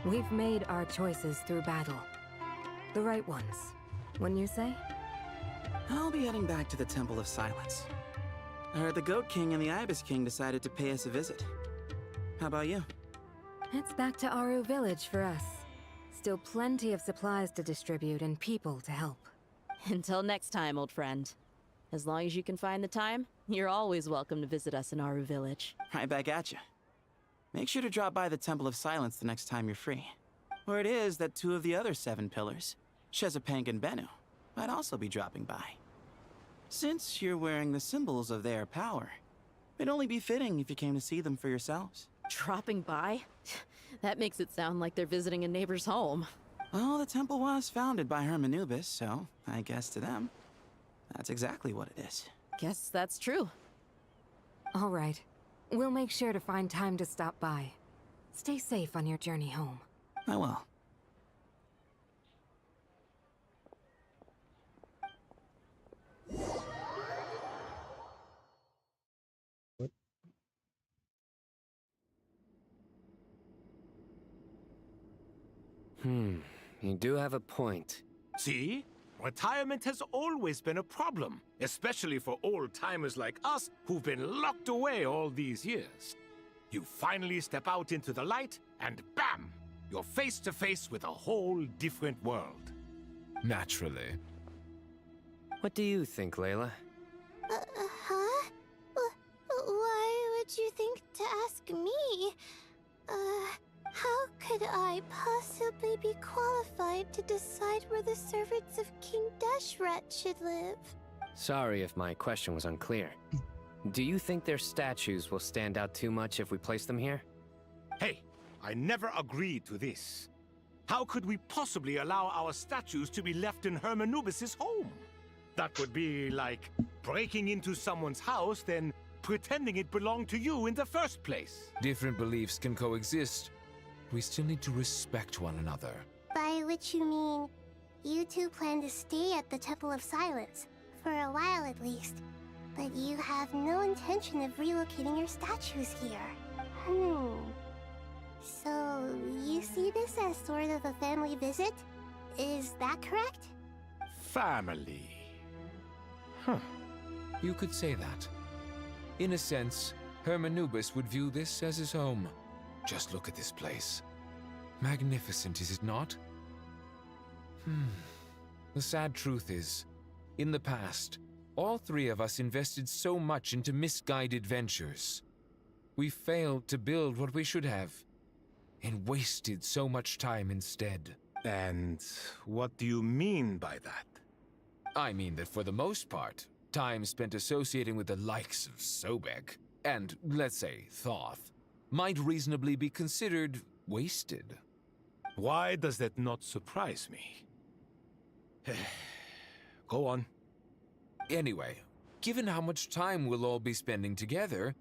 We've made our choices through battle. The right ones, wouldn't you say? I'll be heading back to the Temple of Silence. I heard the Goat King and the Ibis King decided to pay us a visit. How about you? It's back to Aru Village for us. Still plenty of supplies to distribute and people to help. Until next time, old friend. As long as you can find the time, you're always welcome to visit us in Aru Village. Right back at you. Make sure to drop by the Temple of Silence the next time you're free. Where it is that two of the other 7 pillars, Shezepank and Bennu, might also be dropping by. Since you're wearing the symbols of their power, it'd only be fitting if you came to see them for yourselves. Dropping by? That makes it sound like they're visiting a neighbor's home. Well, the temple was founded by Hermanubis, so I guess to them, that's exactly what it is. Guess that's true. All right. We'll make sure to find time to stop by. Stay safe on your journey home. I will. You do have a point. See? Retirement has always been a problem, especially for old-timers like us who've been locked away all these years. You finally step out into the light, and bam! You're face to face with a whole different world. Naturally. What do you think, Layla? Huh? Why would you think to ask me? How could I possibly be qualified to decide where the servants of King Deshret should live? Sorry if my question was unclear. Do you think their statues will stand out too much if we place them here? Hey, I never agreed to this. How could we possibly allow our statues to be left in Hermanubis' home? That would be like breaking into someone's house, then pretending it belonged to you in the first place. Different beliefs can coexist. We still need to respect one another. By which you mean, you two plan to stay at the Temple of Silence, for a while at least. But you have no intention of relocating your statues here. So, you see this as sort of a family visit? Is that correct? Family. You could say that. In a sense, Hermanubis would view this as his home. Just look at this place. Magnificent, is it not? The sad truth is, in the past, all 3 of us invested so much into misguided ventures. We failed to build what we should have, and wasted so much time instead. And what do you mean by that? I mean that for the most part, time spent associating with the likes of Sobek, and, let's say, Thoth, might reasonably be considered wasted. Why does that not surprise me? Go on. Anyway, given how much time we'll all be spending together,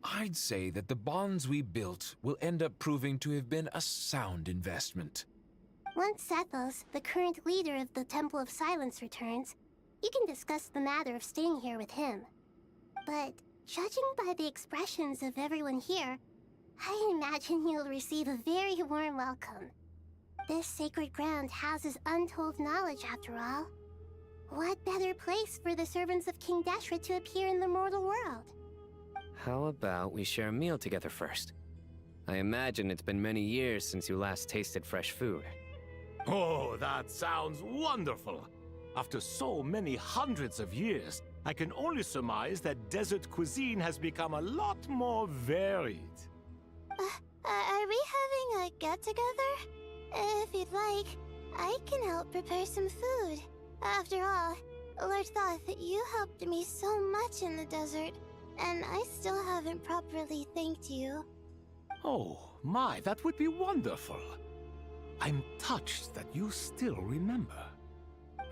I'd say that the bonds we built will end up proving to have been a sound investment. Once Sethos, the current leader of the Temple of Silence, returns, you can discuss the matter of staying here with him. But judging by the expressions of everyone here, I imagine you'll receive a very warm welcome. This sacred ground houses untold knowledge, after all. What better place for the servants of King Deshret to appear in the mortal world? How about we share a meal together first? I imagine it's been many years since you last tasted fresh food. Oh, that sounds wonderful! After so many hundreds of years, I can only surmise that desert cuisine has become a lot more varied. Are we having a get-together? If you'd like, I can help prepare some food. After all, Lord Thoth, you helped me so much in the desert, and I still haven't properly thanked you. Oh, my, that would be wonderful. I'm touched that you still remember.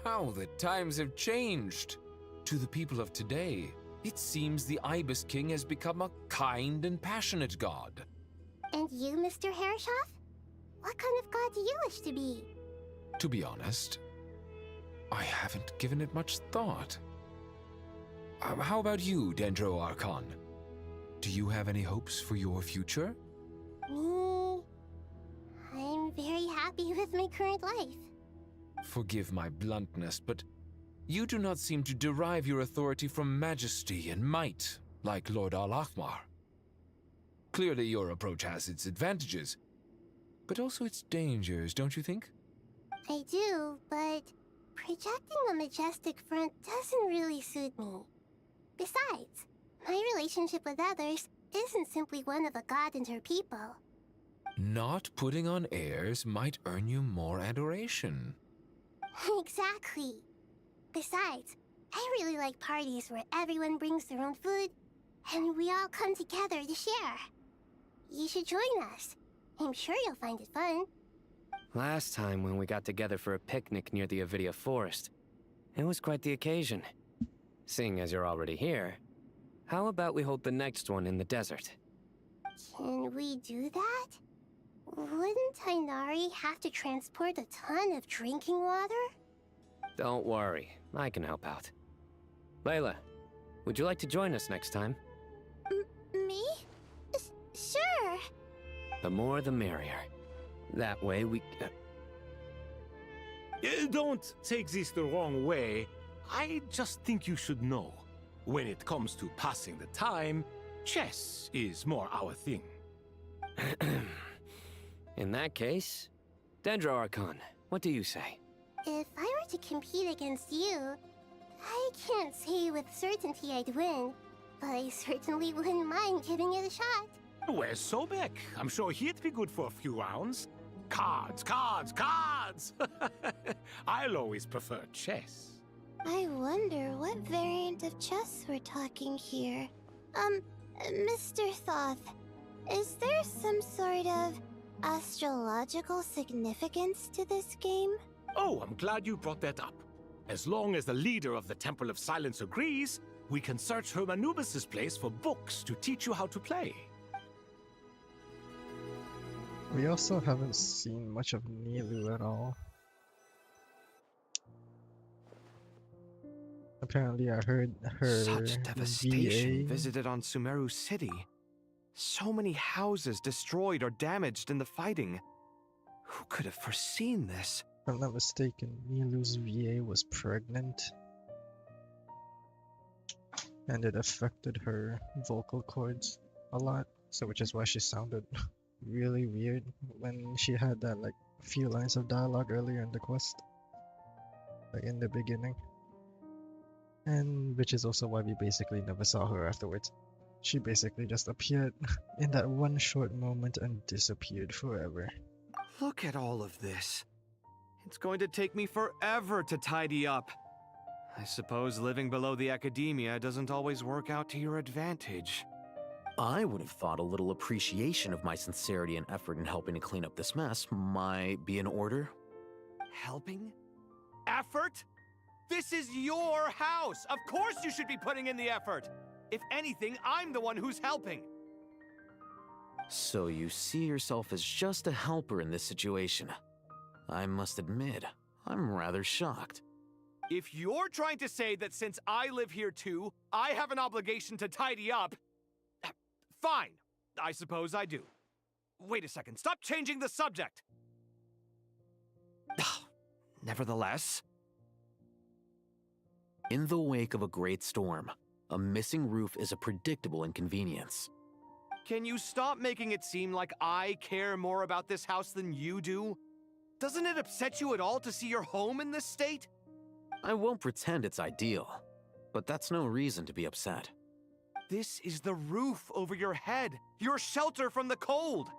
How the times have changed. To the people of today, it seems the Ibis King has become a kind and passionate god. And you, Mr. Herreshoff? What kind of god do you wish to be? To be honest, I haven't given it much thought. How about you, Dendro Archon? Do you have any hopes for your future? Me? I'm very happy with my current life. Forgive my bluntness, but you do not seem to derive your authority from majesty and might, like Lord Al-Ahmar. Clearly your approach has its advantages, but also its dangers, don't you think? I do, but projecting a majestic front doesn't really suit me. Besides, my relationship with others isn't simply one of a god and her people. Not putting on airs might earn you more adoration. Exactly. Besides, I really like parties where everyone brings their own food, and we all come together to share. You should join us. I'm sure you'll find it fun. Last time when we got together for a picnic near the Avidia Forest, it was quite the occasion. Seeing as you're already here, how about we hold the next one in the desert? Can we do that? Wouldn't Tainari have to transport a ton of drinking water? Don't worry, I can help out. Layla, would you like to join us next time? Me? Sure. The more the merrier. That way we... Don't take this the wrong way. I just think you should know. When it comes to passing the time, chess is more our thing. In that case, Dendro Archon, what do you say? If I were to compete against you, I can't say with certainty I'd win, but I certainly wouldn't mind giving it a shot. Where's Sobek? I'm sure he'd be good for a few rounds. Cards, cards, cards! I'll always prefer chess. I wonder what variant of chess we're talking here. Mr. Thoth, is there some sort of astrological significance to this game? Oh, I'm glad you brought that up. As long as the leader of the Temple of Silence agrees, we can search Hermanubis' place for books to teach you how to play. We also haven't seen much of Nilou at all. Apparently I heard her Such devastation VA. visited on Sumeru City. So many houses destroyed or damaged in the fighting. Who could have foreseen this? If I'm not mistaken, Nilou's VA was pregnant. And it affected her vocal cords a lot. So which is why she sounded really weird when she had that like few lines of dialogue earlier in the quest. Like in the beginning. And which is also why we basically never saw her afterwards. She basically just appeared in that one short moment and disappeared forever. Look at all of this. It's going to take me forever to tidy up. I suppose living below the academia doesn't always work out to your advantage. I would have thought a little appreciation of my sincerity and effort in helping to clean up this mess might be in order. Helping? Effort? This is your house! Of course you should be putting in the effort! If anything, I'm the one who's helping. So you see yourself as just a helper in this situation. I must admit, I'm rather shocked. If you're trying to say that since I live here too, I have an obligation to tidy up, fine. I suppose I do. Wait a second, stop changing the subject! Nevertheless... In the wake of a great storm, a missing roof is a predictable inconvenience. Can you stop making it seem like I care more about this house than you do? Doesn't it upset you at all to see your home in this state? I won't pretend it's ideal, but that's no reason to be upset. This is the roof over your head, your shelter from the cold.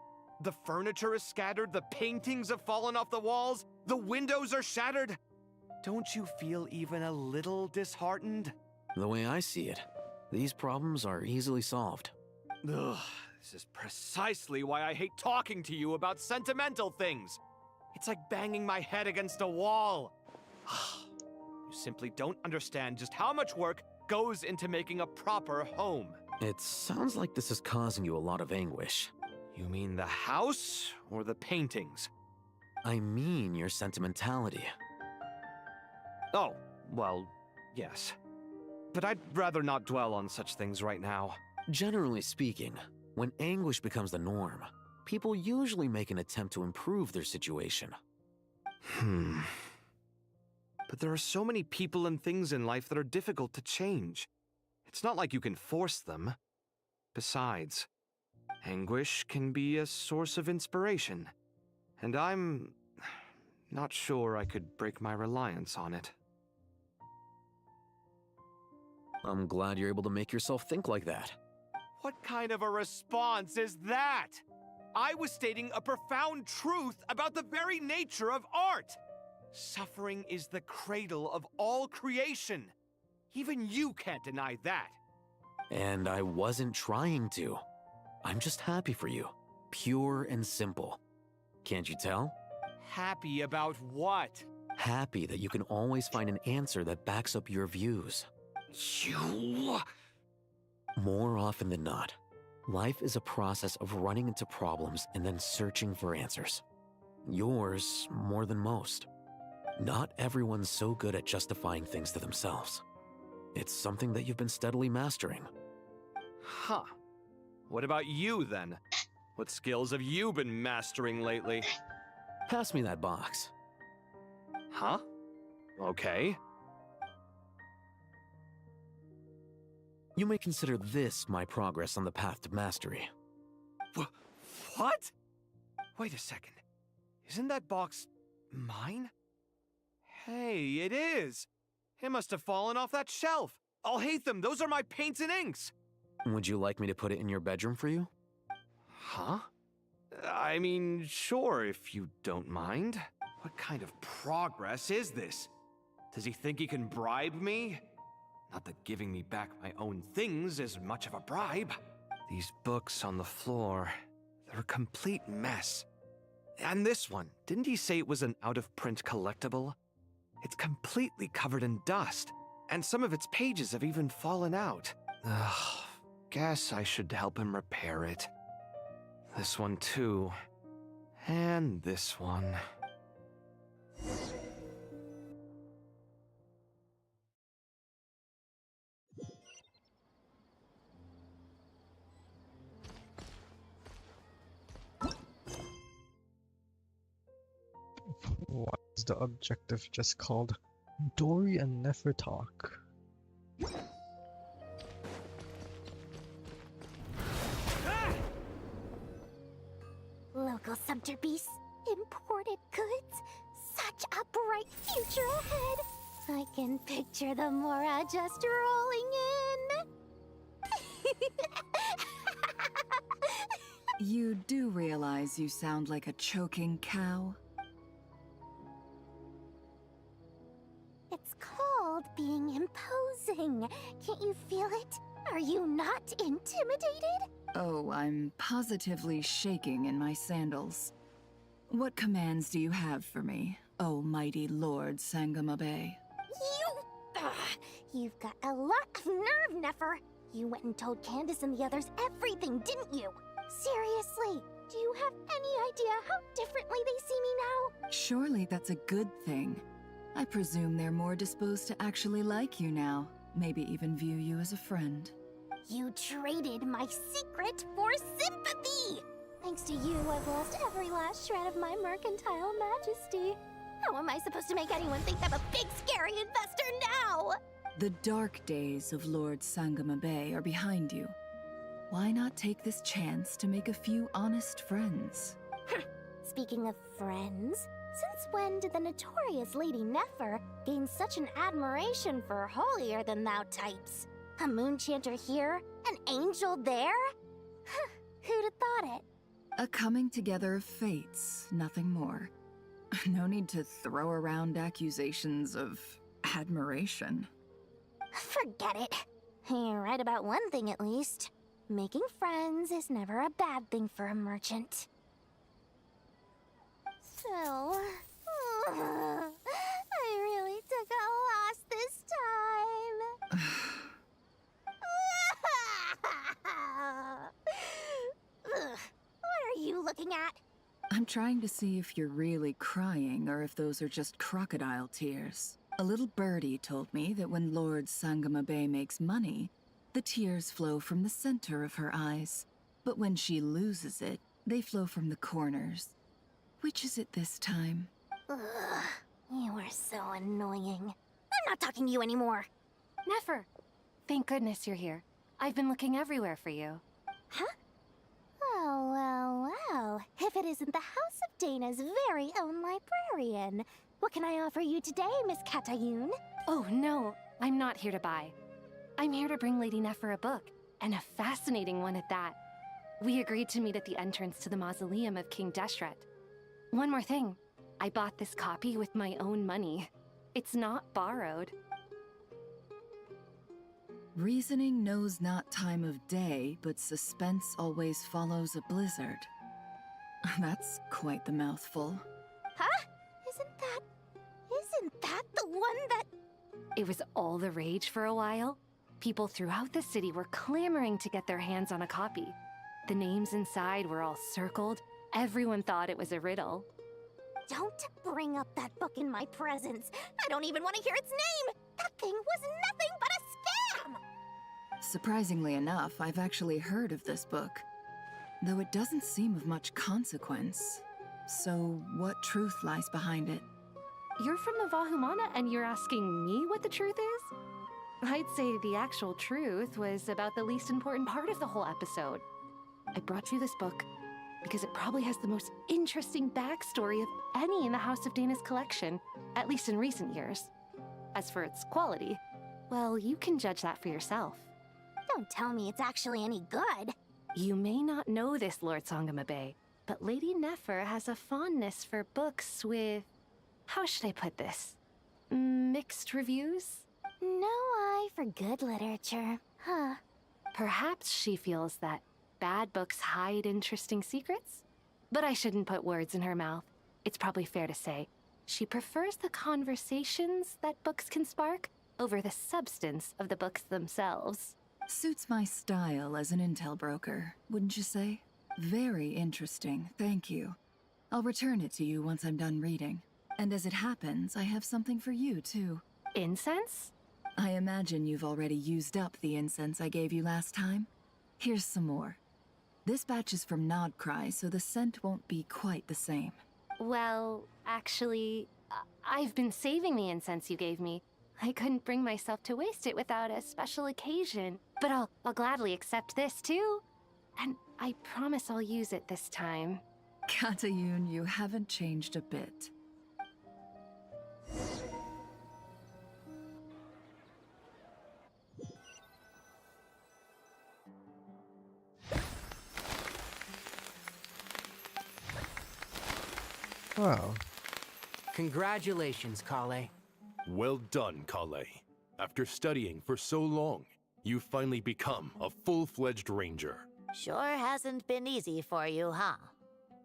The furniture is scattered, the paintings have fallen off the walls, the windows are shattered. Don't you feel even a little disheartened? The way I see it, these problems are easily solved. Ugh, this is precisely why I hate talking to you about sentimental things. It's like banging my head against a wall. You simply don't understand just how much work goes into making a proper home. It sounds like this is causing you a lot of anguish. You mean the house or the paintings? I mean your sentimentality. Oh, well, yes. But I'd rather not dwell on such things right now. Generally speaking, when anguish becomes the norm, people usually make an attempt to improve their situation. But there are so many people and things in life that are difficult to change. It's not like you can force them. Besides, anguish can be a source of inspiration. And I'm not sure I could break my reliance on it. I'm glad you're able to make yourself think like that. What kind of a response is that? I was stating a profound truth about the very nature of art. Suffering is the cradle of all creation. Even you can't deny that. And I wasn't trying to. I'm just happy for you. Pure and simple. Can't you tell? Happy about what? Happy that you can always find an answer that backs up your views. You... More often than not, life is a process of running into problems and then searching for answers. Yours more than most. Not everyone's so good at justifying things to themselves. It's something that you've been steadily mastering. Huh. What about you, then? What skills have you been mastering lately? Pass me that box. Huh? Okay. You may consider this my progress on the path to mastery. What? Wait a second. Isn't that box mine? Hey, it is! It must have fallen off that shelf! I'll hate them! Those are my paints and inks! Would you like me to put it in your bedroom for you? Huh? I mean, sure, if you don't mind. What kind of progress is this? Does he think he can bribe me? Not that giving me back my own things is much of a bribe. These books on the floor, they're a complete mess. And this one, didn't he say it was an out-of-print collectible? It's completely covered in dust, and some of its pages have even fallen out. Ugh, guess I should help him repair it. This one too. And this one. What is the objective just called? Dory and Nefertalk. Local subter beasts, imported goods, such a bright future ahead. I can picture the Mora just rolling in. You do realize you sound like a choking cow? It's called being imposing. Can't you feel it? Are you not Intimidated? Oh, I'm positively shaking in my sandals. What commands do you have for me, oh mighty Lord Sangamabe? You've got a lot of nerve, Nefer. You went and told Candace and the others everything, didn't you? Seriously, do you have any idea how differently they see me now? Surely that's a good thing. I presume they're more disposed to actually like you now, maybe even view you as a friend. You traded my secret for sympathy! Thanks to you, I've lost every last shred of my mercantile majesty. How am I supposed to make anyone think I'm a big, scary investor now? The dark days of Lord Sangamabe are behind you. Why not take this chance to make a few honest friends? Speaking of friends, since when did the notorious Lady Nefer gain such an admiration for holier-than-thou types? A moon chanter here, an angel there? Who'd have thought it? A coming together of fates, nothing more. No need to throw around accusations of admiration. Forget it. You're right about one thing at least. Making friends is never a bad thing for a merchant. So, I really took a loss this time. What are you looking at? I'm trying to see if you're really crying or if those are just crocodile tears. A little birdie told me that when Lord Sangamabe makes money, the tears flow from the center of her eyes. But when she loses it, they flow from the corners. Which is it this time? You are so annoying. I'm not talking to you anymore. Nefer, thank goodness you're here. I've been looking everywhere for you. Huh? Well. If it isn't the House of Dana's very own librarian. What can I offer you today, Miss Katayun? Oh, no. I'm not here to buy. I'm here to bring Lady Nefer a book, and a fascinating one at that. We agreed to meet at the entrance to the mausoleum of King Deshret. One more thing. I bought this copy with my own money. It's not borrowed. Reasoning knows not time of day, but suspense always follows a blizzard. That's quite the mouthful. Huh? Isn't that the one that... It was all the rage for a while. People throughout the city were clamoring to get their hands on a copy. The names inside were all circled. Everyone thought it was a riddle. Don't bring up that book in my presence. I don't even want to hear its name. That thing was nothing but a scam! Surprisingly enough, I've actually heard of this book, though it doesn't seem of much consequence. So, what truth lies behind it? You're from the Vahumana and you're asking me what the truth is? I'd say the actual truth was about the least important part of the whole episode. I brought you this book because it probably has the most interesting backstory of any in the House of Dana's collection, at least in recent years. As for its quality, well, you can judge that for yourself. Don't tell me it's actually any good. You may not know this, Lord Sangamabe, but Lady Nefer has a fondness for books with... how should I put this? Mixed reviews? No eye for good literature, huh? Perhaps she feels that bad books hide interesting secrets? But I shouldn't put words in her mouth. It's probably fair to say she prefers the conversations that books can spark over the substance of the books themselves. Suits my style as an intel broker, wouldn't you say? Very interesting, thank you. I'll return it to you once I'm done reading. And as it happens, I have something for you, too. Incense? I imagine you've already used up the incense I gave you last time. Here's some more. This batch is from Nodcry, so the scent won't be quite the same. Well, actually, I've been saving the incense you gave me. I couldn't bring myself to waste it without a special occasion. But I'll gladly accept this, too. And I promise I'll use it this time. Katayun, you haven't changed a bit. Wow. Congratulations, Kale. Well done, Kale. After studying for so long, You've finally become a full-fledged ranger. Sure hasn't been easy for you, huh?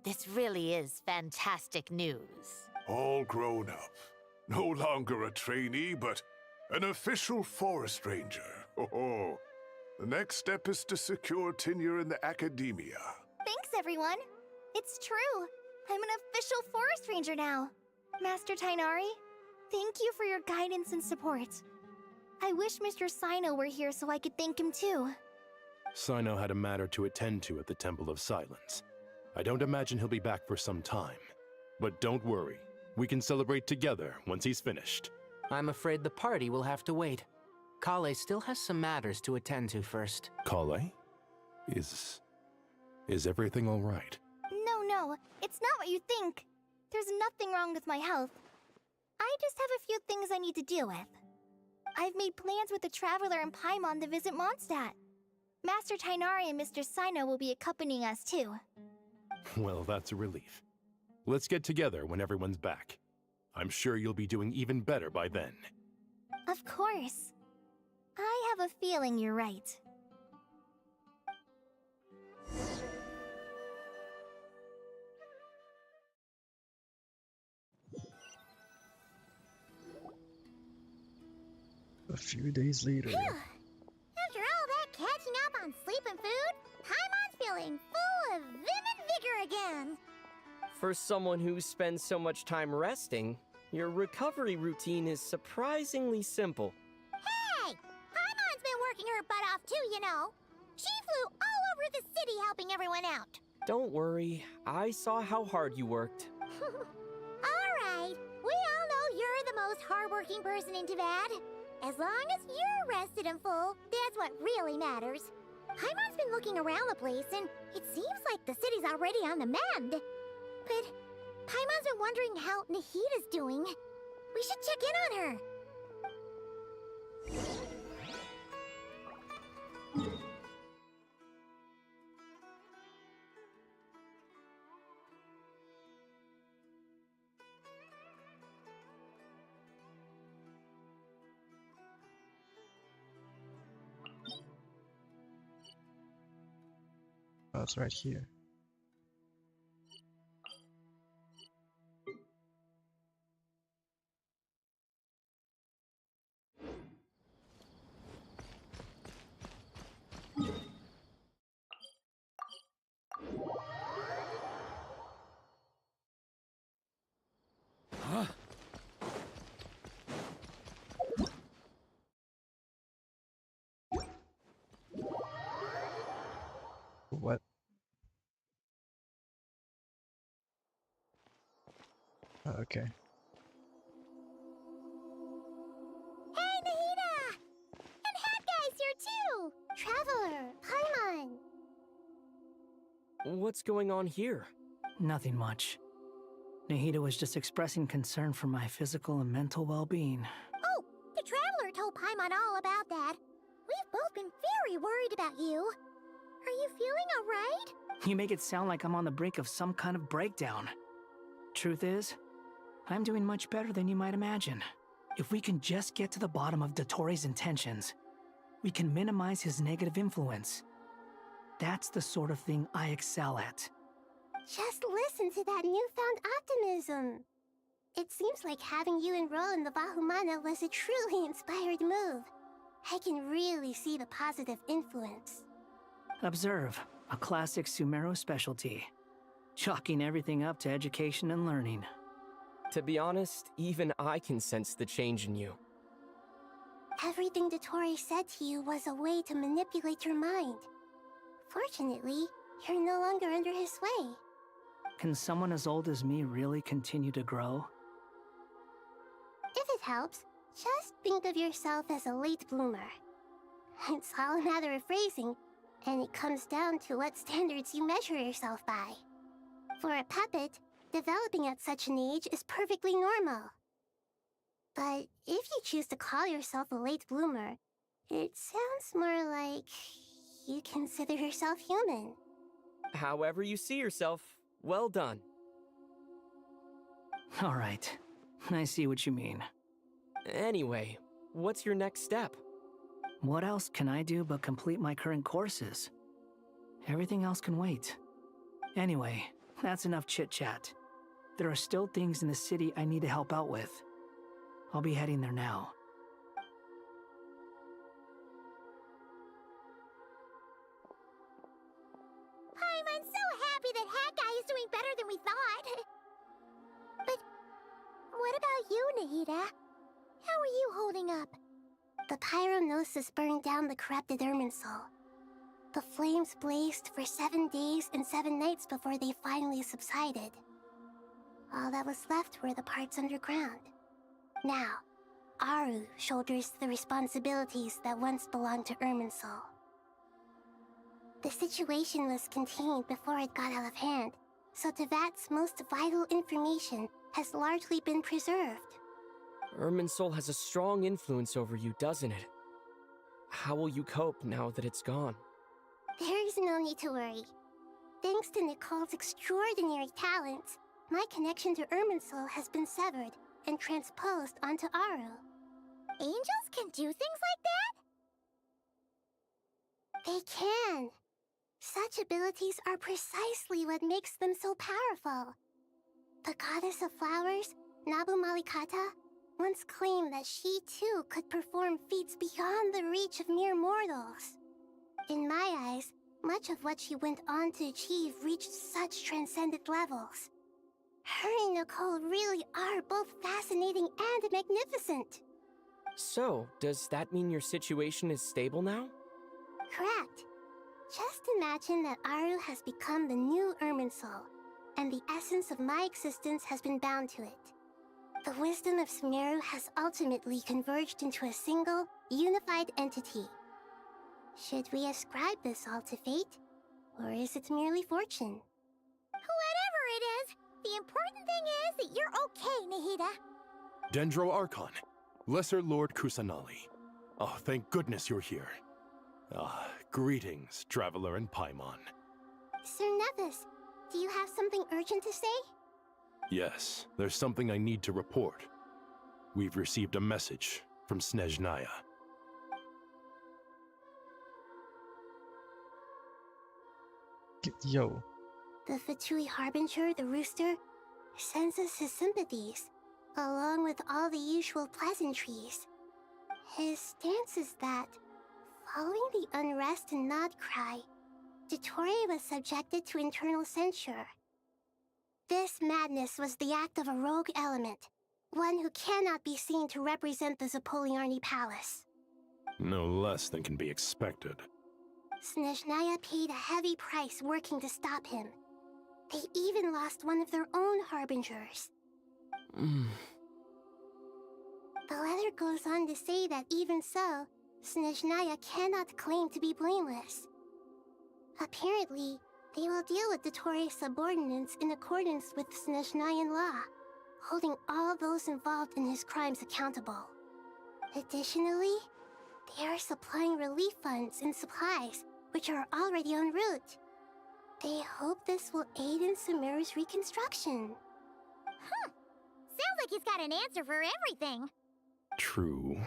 This really is fantastic news. All grown up. No longer a trainee, but an official forest ranger. Oh, the next step is to secure tenure in the academia. Thanks, everyone. It's true. I'm an official forest ranger now. Master Tainari, thank you for your guidance and support. I wish Mr. Sino were here so I could thank him too. Sino had a matter to attend to at the Temple of Silence. I don't imagine he'll be back for some time. But don't worry, we can celebrate together once he's finished. I'm afraid the party will have to wait. Kale still has some matters to attend to first. Kale? Is everything all right? No, it's not what you think. There's nothing wrong with my health. I just have a few things I need to deal with. I've made plans with the Traveler and Paimon to visit Mondstadt. Master Tainari and Mr. Sino will be accompanying us too. Well, that's a relief. Let's get together when everyone's back. I'm sure you'll be doing even better by then. Of course. I have a feeling you're right. A few days later. After all that catching up on sleep and food, Paimon's feeling full of vim and vigor again. For someone who spends so much time resting, your recovery routine is surprisingly simple. Hey! Paimon's been working her butt off too, you know. She flew all over the city helping everyone out. Don't worry, I saw how hard you worked. Alright, we all know you're the most hardworking person in Tavad. As long as you're rested and full, that's what really matters. Paimon's been looking around the place, and it seems like the city's already on the mend. But Paimon's been wondering how Nahida's doing. We should check in on her. Oh, it's right here. What? Oh, okay. Hey, Nahida! And Hat Guy's here too! Traveler, Paimon. What's going on here? Nothing much. Nahida was just expressing concern for my physical and mental well-being. Oh, the Traveler told Paimon all about that. We've both been very worried about you. Are you feeling alright? You make it sound like I'm on the brink of some kind of breakdown. Truth is, I'm doing much better than you might imagine. If we can just get to the bottom of Dottoro's intentions, we can minimize his negative influence. That's the sort of thing I excel at. Just listen to that newfound optimism. It seems like having you enroll in the Vahumana was a truly inspired move. I can really see the positive influence. Observe, a classic Sumero specialty. Chalking everything up to education and learning. To be honest, even I can sense the change in you. Everything Dottori said to you was a way to manipulate your mind. Fortunately, you're no longer under his sway. Can someone as old as me really continue to grow? If it helps, just think of yourself as a late bloomer. It's all a matter of phrasing, and it comes down to what standards you measure yourself by. For a puppet, developing at such an age is perfectly normal. But if you choose to call yourself a late bloomer, it sounds more like you consider yourself human. However you see yourself, well done. All right, I see what you mean. Anyway, what's your next step? What else can I do but complete my current courses? Everything else can wait. Anyway, that's enough chit-chat. There are still things in the city I need to help out with. I'll be heading there now. I'm so happy that Hat Guy is doing better than we thought. But what about you, Nahida? How are you holding up? The pyronosis burned down the corrupted Irminsul. The flames blazed for 7 days and 7 nights before they finally subsided. All that was left were the parts underground. Now, Aru shoulders the responsibilities that once belonged to Irminsul. The situation was contained before it got out of hand, so Tevat's most vital information has largely been preserved. Irminsul has a strong influence over you, doesn't it? How will you cope now that it's gone? There is no need to worry. Thanks to NICOLE's extraordinary talents, my connection to Irminsul has been severed and transposed onto Aru. Angels can do things like that? They can. Such abilities are precisely what makes them so powerful. The goddess of flowers, Nabu Malikata, once claimed that she too could perform feats beyond the reach of mere mortals. In my eyes, much of what she went on to achieve reached such transcendent levels. Her and NICOLE really are both fascinating and magnificent. So, does that mean your situation is stable now? Correct. Just imagine that Aru has become the new Irminsul, and the essence of my existence has been bound to it. The wisdom of Sumeru has ultimately converged into a single, unified entity. Should we ascribe this all to fate, or is it merely fortune? Whatever it is, the important thing is that you're okay, Nahida. Dendro Archon, Lesser Lord Kusanali. Oh, thank goodness you're here. Greetings, Traveler in Paimon. Sir Nevis, do you have something urgent to say? Yes, there's something I need to report. We've received a message from Snezhnaya. Yo. The Fatui Harbinger, the Rooster, sends us his sympathies, along with all the usual pleasantries. His stance is that, following the unrest and Nod Cry, Dottore was subjected to internal censure. This madness was the act of a rogue element, one who cannot be seen to represent the Zapoliarni Palace. No less than can be expected. Snezhnaya paid a heavy price working to stop him. They even lost one of their own harbingers. The letter goes on to say that even so, Snezhnaya cannot claim to be blameless. Apparently, they will deal with Dottore's subordinates in accordance with Snezhnayan law, holding all those involved in his crimes accountable. Additionally, they are supplying relief funds and supplies, which are already en route. They hope this will aid in Sumeru's reconstruction. Sounds like he's got an answer for everything. True,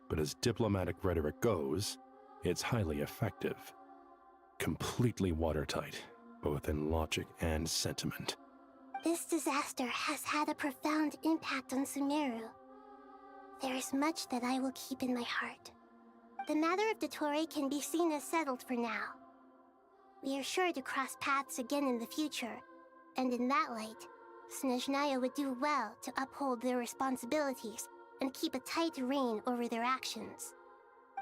but as diplomatic rhetoric goes, it's highly effective. Completely watertight, both in logic and sentiment. This disaster has had a profound impact on Sumeru. There is much that I will keep in my heart. The matter of Dottore can be seen as settled for now. We are sure to cross paths again in the future, and in that light, Snezhnaya would do well to uphold their responsibilities and keep a tight rein over their actions.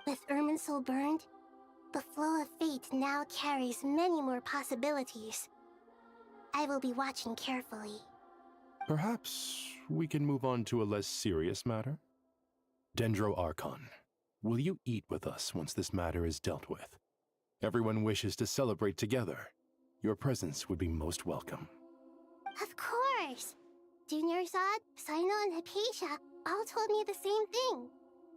With Irminsul burned, the flow of fate now carries many more possibilities. I will be watching carefully. Perhaps we can move on to a less serious matter? Dendro Archon, will you eat with us once this matter is dealt with? Everyone wishes to celebrate together. Your presence would be most welcome. Of course! Junior Zod, Sino, and Hypatia all told me the same thing.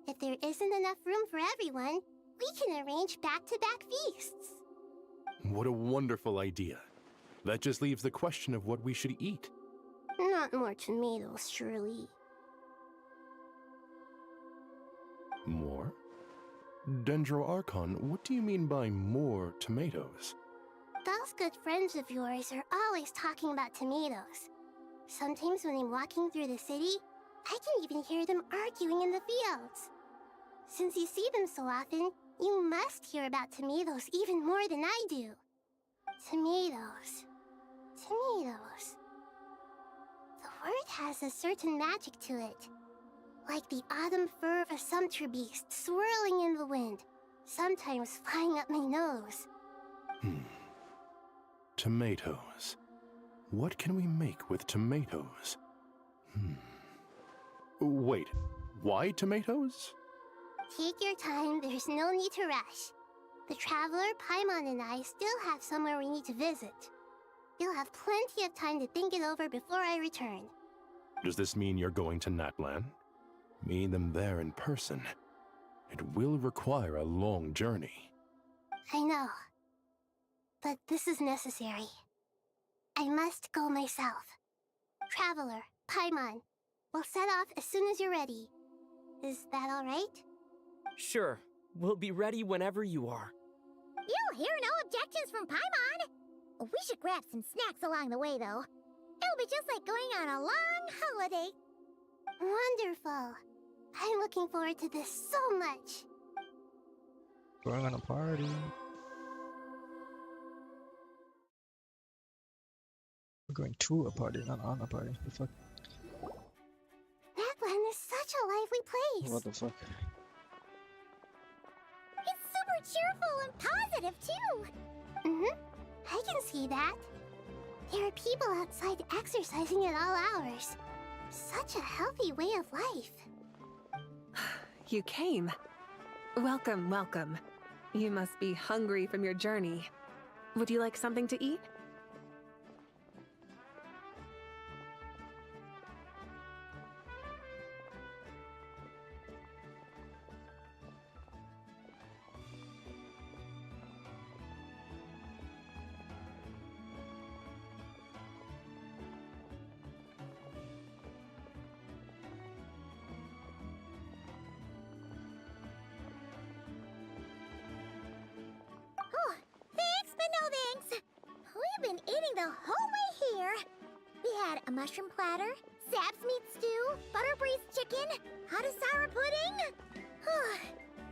If there isn't enough room for everyone, we can arrange back-to-back feasts. What a wonderful idea. That just leaves the question of what we should eat. Not more tomatoes, surely. More? Dendro Archon, what do you mean by more tomatoes? Those good friends of yours are always talking about tomatoes. Sometimes when I'm walking through the city, I can even hear them arguing in the fields. Since you see them so often, you must hear about tomatoes even more than I do. Tomatoes. Tomatoes. The word has a certain magic to it. Like the autumn fur of a sumpter beast swirling in the wind, sometimes flying up my nose. Tomatoes. What can we make with tomatoes? Wait, why tomatoes? Take your time, there's no need to rush. The Traveler, Paimon, and I still have somewhere we need to visit. You'll have plenty of time to think it over before I return. Does this mean you're going to Natlan? Meet them there in person. It will require a long journey. I know. But this is necessary. I must go myself. Traveler, Paimon, we'll set off as soon as you're ready. Is that all right? Sure. We'll be ready whenever you are. You'll hear no objections from Paimon. We should grab some snacks along the way, though. It'll be just like going on a long holiday. Wonderful. I'm looking forward to this so much. Going on a party. We're going to a party, not on a party. The fuck? Natlan is such a lively place. What the fuck? It's super cheerful and positive, too. I can see that. There are people outside exercising at all hours. Such a healthy way of life. You came. Welcome, welcome. You must be hungry from your journey. Would you like something to eat? We've been eating the whole way here. We had a mushroom platter, Zab's meat stew, butter braised chicken, hot sour pudding.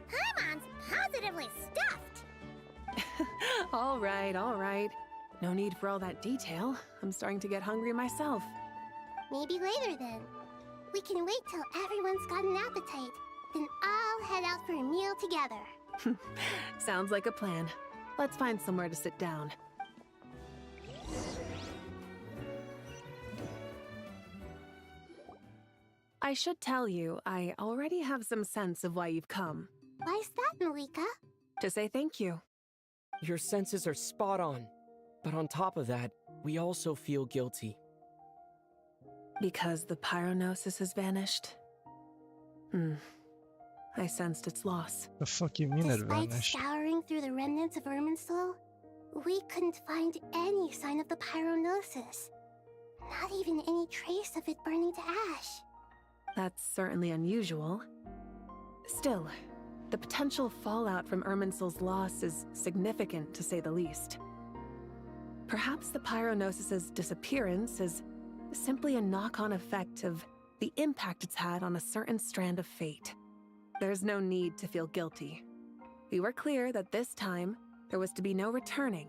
Paimon's positively stuffed. All right, all right. No need for all that detail. I'm starting to get hungry myself. Maybe later then. We can wait till everyone's got an appetite. Then I'll head out for a meal together. Sounds like a plan. Let's find somewhere to sit down. I should tell you, I already have some sense of why you've come. Why's that, Malika? To say thank you. Your senses are spot on. But on top of that, we also feel guilty. Because the pyronosis has vanished? I sensed its loss. The fuck you mean it Despite vanished? scouring through the remnants of Irminsul, we couldn't find any sign of the pyronosis. Not even any trace of it burning to ash. That's certainly unusual. Still, the potential fallout from Irminsul's loss is significant, to say the least. Perhaps the pyronosis's disappearance is simply a knock-on effect of the impact it's had on a certain strand of fate. There's no need to feel guilty. We were clear that this time, there was to be no returning,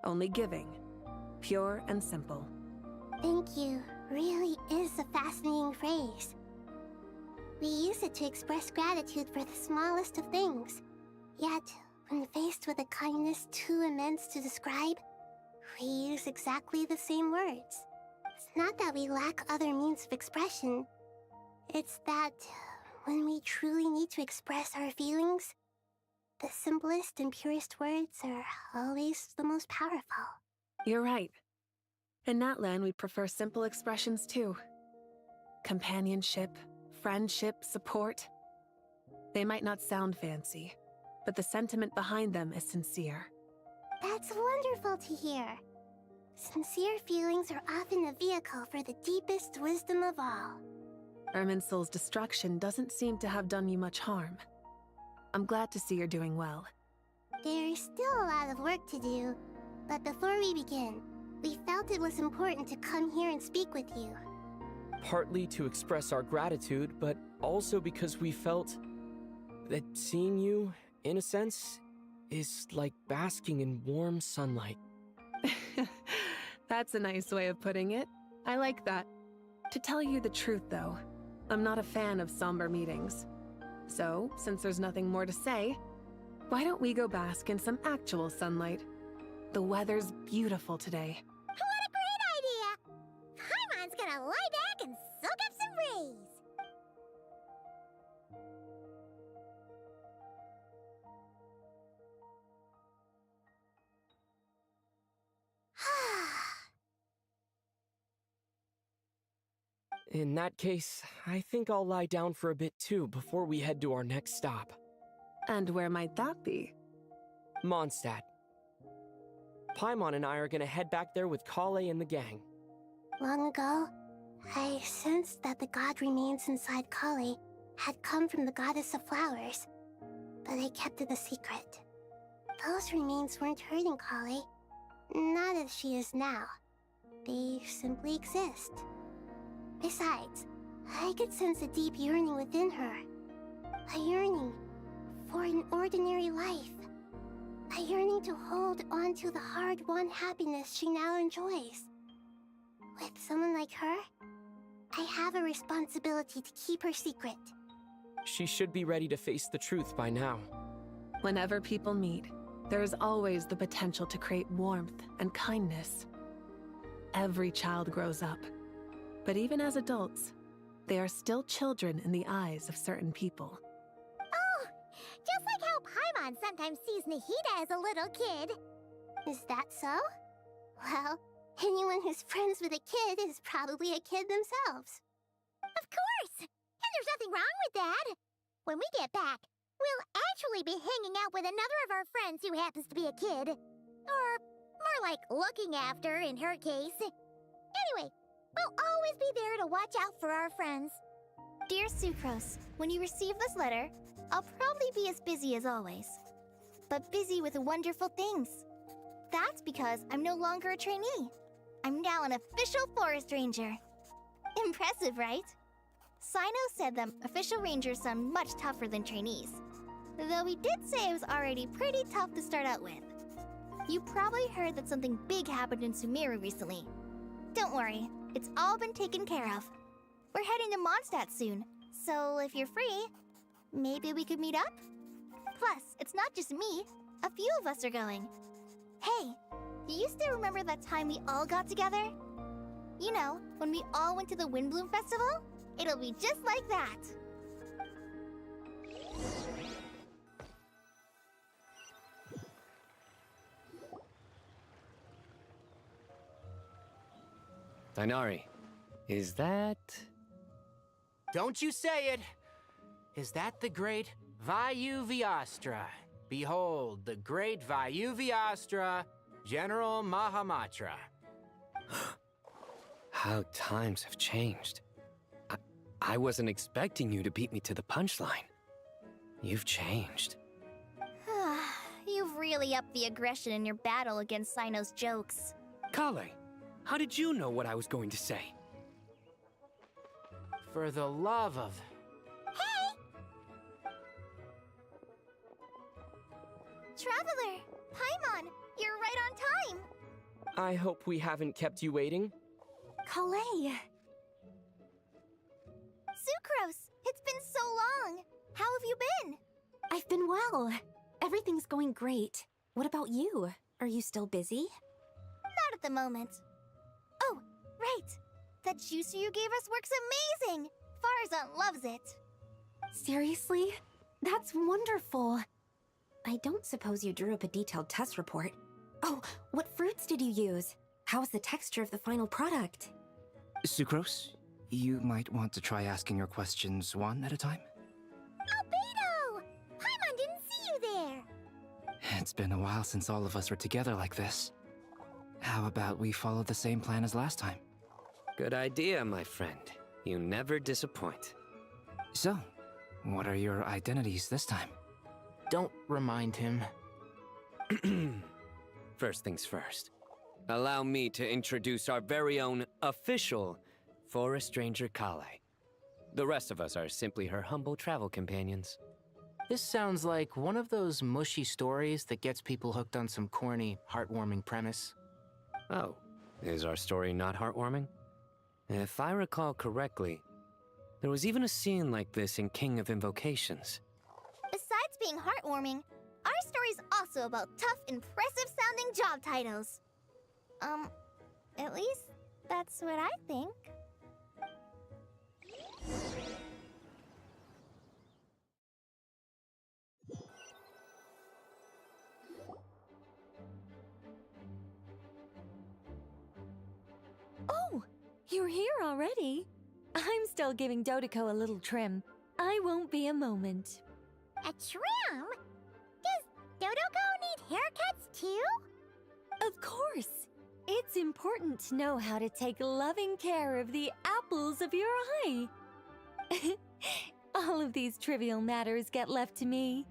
only giving. Pure and simple. Thank you really is a fascinating phrase. We use it to express gratitude for the smallest of things. Yet, when faced with a kindness too immense to describe, we use exactly the same words. It's not that we lack other means of expression. It's that when we truly need to express our feelings, the simplest and purest words are always the most powerful. You're right. In Natlan, we prefer simple expressions too. Companionship, friendship, support. They might not sound fancy, but the sentiment behind them is sincere. That's wonderful to hear. Sincere feelings are often a vehicle for the deepest wisdom of all. Irminsul's destruction doesn't seem to have done you much harm. I'm glad to see you're doing well. There's still a lot of work to do, but before we begin, we felt it was important to come here and speak with you. Partly to express our gratitude, but also because we felt that seeing you, in a sense, is like basking in warm sunlight. That's a nice way of putting it. I like that. To tell you the truth, though, I'm not a fan of somber meetings. So, since there's nothing more to say, why don't we go bask in some actual sunlight? The weather's beautiful today. What a great idea! Paimon's gonna lie back and soak up some rays. In that case, I think I'll lie down for a bit too before we head to our next stop. And where might that be? Mondstadt. Paimon and I are gonna head back there with Kale and the gang. Long ago, I sensed that the god remains inside Kali had come from the goddess of flowers, but I kept it a secret. Those remains weren't hurting Kali, not as she is now. They simply exist. Besides, I could sense a deep yearning within her. A yearning for an ordinary life. A yearning to hold on to the hard-won happiness she now enjoys. With someone like her, I have a responsibility to keep her secret. She should be ready to face the truth by now. Whenever people meet, there is always the potential to create warmth and kindness. Every child grows up. But even as adults, they are still children in the eyes of certain people. Oh, just like how Paimon sometimes sees Nahida as a little kid. Is that so? Well, anyone who's friends with a kid is probably a kid themselves. Of course! And there's nothing wrong with that. When we get back, we'll actually be hanging out with another of our friends who happens to be a kid. Or more like looking after, in her case. Anyway, we'll always be there to watch out for our friends. Dear Sucrose, when you receive this letter, I'll probably be as busy as always. But busy with wonderful things. That's because I'm no longer a trainee. I'm now an official forest ranger. Impressive, right? Sino said that official rangers sound much tougher than trainees. Though he did say it was already pretty tough to start out with. You probably heard that something big happened in Sumeru recently. Don't worry, it's all been taken care of. We're heading to Mondstadt soon, so if you're free, maybe we could meet up? Plus, it's not just me. A few of us are going. Hey, do you still remember that time we all got together? You know, when we all went to the Windbloom Festival? It'll be just like that. Dainari, is that... Don't you say it! Is that the great Vayuviastra? Behold, the great Vayuviastra, General Mahamatra. How times have changed. I wasn't expecting you to beat me to the punchline. You've changed. You've really upped the aggression in your battle against Sino's jokes. Kale, how did you know what I was going to say? For the love of... Traveler! Paimon, you're right on time! I hope we haven't kept you waiting. Kale! Sucrose! It's been so long! How have you been? I've been well. Everything's going great. What about you? Are you still busy? Not at the moment. Oh, right! That juicer you gave us works amazing! Farzan loves it! Seriously? That's wonderful. I don't suppose you drew up a detailed test report. Oh, what fruits did you use? How was the texture of the final product? Sucrose, you might want to try asking your questions one at a time. Albedo! Paimon didn't see you there! It's been a while since all of us were together like this. How about we follow the same plan as last time? Good idea, my friend. You never disappoint. So, what are your identities this time? Don't remind him. First things first. Allow me to introduce our very own official Forest Ranger Kale. The rest of us are simply her humble travel companions. This sounds like one of those mushy stories that gets people hooked on some corny, heartwarming premise. Oh, is our story not heartwarming? If I recall correctly, there was even a scene like this in King of Invocations. Besides being heartwarming, our story's also about tough, impressive-sounding job titles. At least that's what I think. Oh, you're here already? I'm still giving Dodiko a little trim. I won't be a moment. A trim? Does Dodoko need haircuts too? Of course. It's important to know how to take loving care of the apples of your eye. All of these trivial matters get left to me.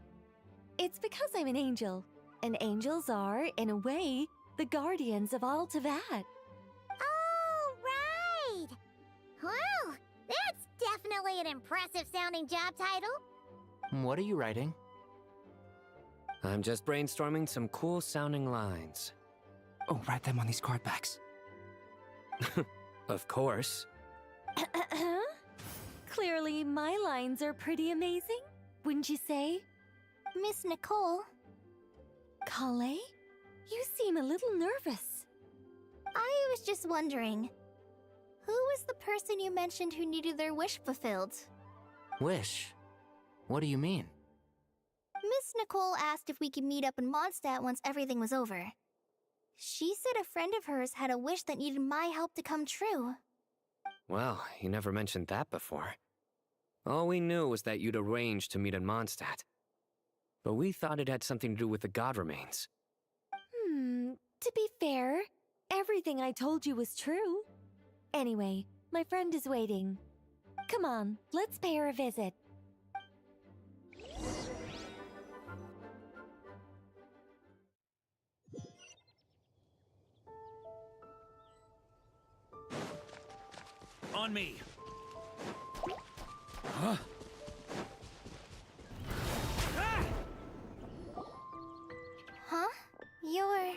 It's because I'm an angel, and angels are, in a way, the guardians of all Teyvat. Oh, right! Wow, that's definitely an impressive-sounding job title. What are you writing? I'm just brainstorming some cool-sounding lines. Oh, write them on these card backs. Of course. Clearly, my lines are pretty amazing, wouldn't you say? Miss Nicole. Kale? You seem a little nervous. I was just wondering, who was the person you mentioned who needed their wish fulfilled? Wish? What do you mean? Miss Nicole asked if we could meet up in Mondstadt once everything was over. She said a friend of hers had a wish that needed my help to come true. Well, you never mentioned that before. All we knew was that you'd arranged to meet in Mondstadt. But we thought it had something to do with the god remains. To be fair, everything I told you was true. Anyway, my friend is waiting. Come on, let's pay her a visit. On me. Huh? Huh? You're...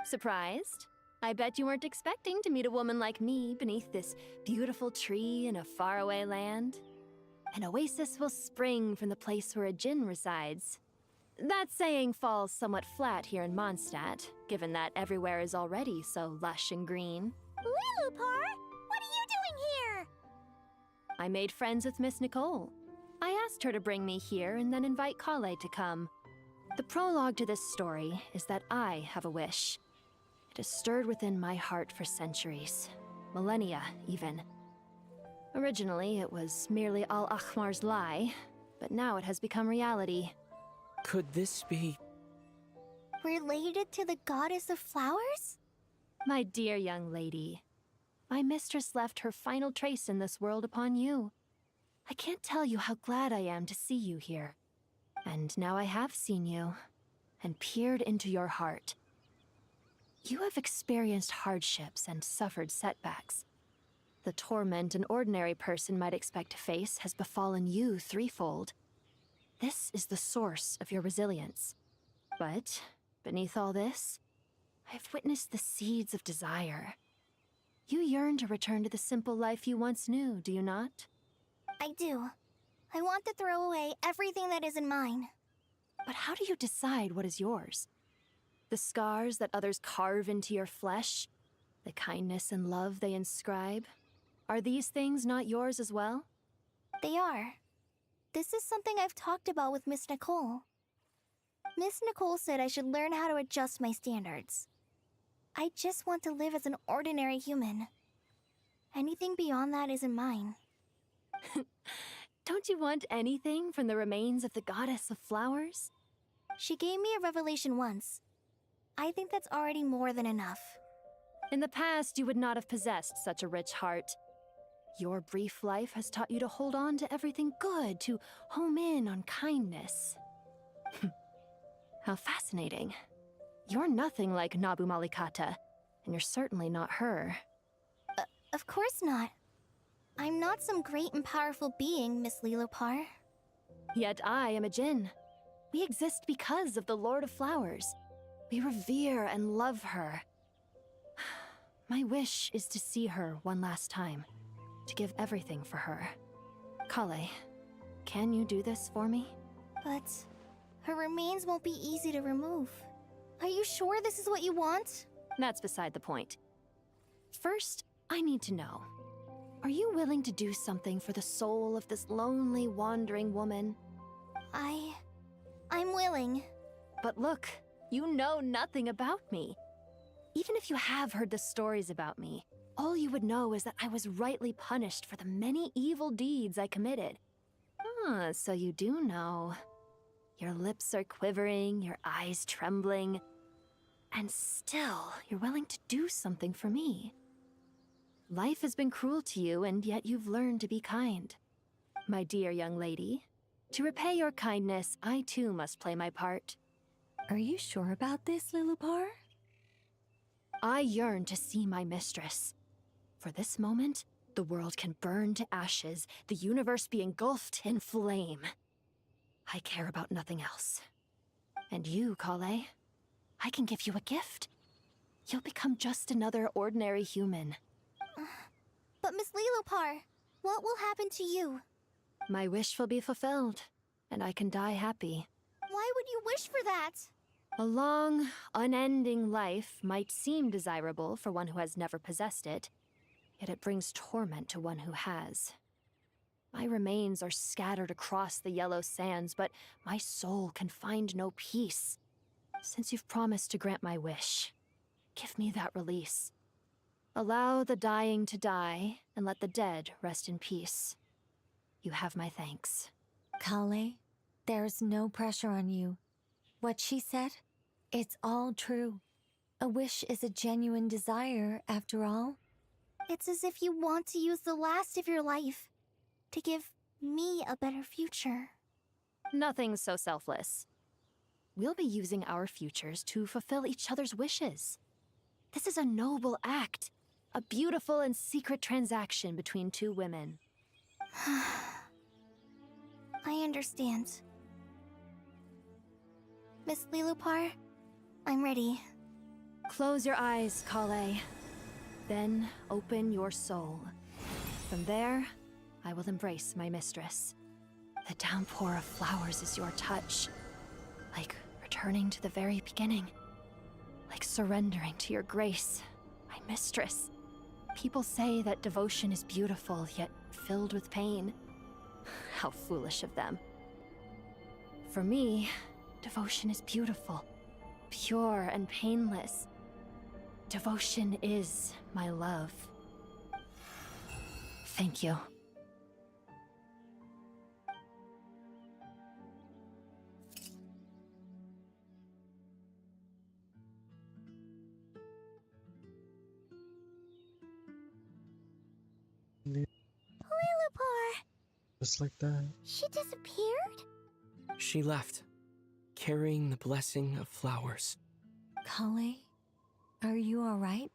Surprised? I bet you weren't expecting to meet a woman like me beneath this beautiful tree in a faraway land. An oasis will spring from the place where a djinn resides. That saying falls somewhat flat here in Mondstadt, given that everywhere is already so lush and green. Lilupar, what are you doing here? I made friends with Miss Nicole. I asked her to bring me here and then invite Kale to come. The prologue to this story is that I have a wish. It has stirred within my heart for centuries, millennia even. Originally, it was merely Al-Ahmar's lie, but now it has become reality. Could this be... related to the goddess of flowers? My dear young lady, my mistress left her final trace in this world upon you. I can't tell you how glad I am to see you here. And now I have seen you, and peered into your heart. You have experienced hardships and suffered setbacks. The torment an ordinary person might expect to face has befallen you threefold. This is the source of your resilience. But, beneath all this, I have witnessed the seeds of desire. You yearn to return to the simple life you once knew, do you not? I do. I want to throw away everything that isn't mine. But how do you decide what is yours? The scars that others carve into your flesh? The kindness and love they inscribe? Are these things not yours as well? They are. This is something I've talked about with Miss Nicole. Miss Nicole said I should learn how to adjust my standards. I just want to live as an ordinary human. Anything beyond that isn't mine. Don't you want anything from the remains of the goddess of flowers? She gave me a revelation once. I think that's already more than enough. In the past, you would not have possessed such a rich heart. Your brief life has taught you to hold on to everything good, to home in on kindness. How fascinating. You're nothing like Nabu Malikata, and you're certainly not her. Of course not. I'm not some great and powerful being, Miss Lilopar. Yet I am a Jinn. We exist because of the Lord of Flowers. We revere and love her. My wish is to see her one last time, to give everything for her. Kale, can you do this for me? But her remains won't be easy to remove. Are you sure this is what you want? That's beside the point. First, I need to know. Are you willing to do something for the soul of this lonely, wandering woman? I'm willing. But look, you know nothing about me. Even if you have heard the stories about me, all you would know is that I was rightly punished for the many evil deeds I committed. Ah, so you do know. Your lips are quivering, your eyes trembling, and still you're willing to do something for me. Life has been cruel to you, and yet you've learned to be kind. My dear young lady, to repay your kindness, I too must play my part. Are you sure about this, Lilopar? I yearn to see my mistress. For this moment, the world can burn to ashes, the universe be engulfed in flame. I care about nothing else. And you, Kale, I can give you a gift. You'll become just another ordinary human. But Miss Lilopar, what will happen to you? My wish will be fulfilled, and I can die happy. Why would you wish for that? A long, unending life might seem desirable for one who has never possessed it, yet it brings torment to one who has. My remains are scattered across the yellow sands, but my soul can find no peace. Since you've promised to grant my wish, give me that release. Allow the dying to die, and let the dead rest in peace. You have my thanks. Kale, there's no pressure on you. What she said, it's all true. A wish is a genuine desire, after all. It's as if you want to use the last of your life to give me a better future. Nothing's so selfless. We'll be using our futures to fulfill each other's wishes. This is a noble act, a beautiful and secret transaction between two women. I understand. Miss Lilopar, I'm ready. Close your eyes, Kale. Then open your soul. From there, I will embrace my mistress. The downpour of flowers is your touch. Like returning to the very beginning. Like surrendering to your grace, my mistress. People say that devotion is beautiful, yet filled with pain. How foolish of them. For me, devotion is beautiful, pure and painless. Devotion is my love. Thank you. Lilopar! Just like that. She disappeared? She left, carrying the blessing of flowers. Kale, are you alright?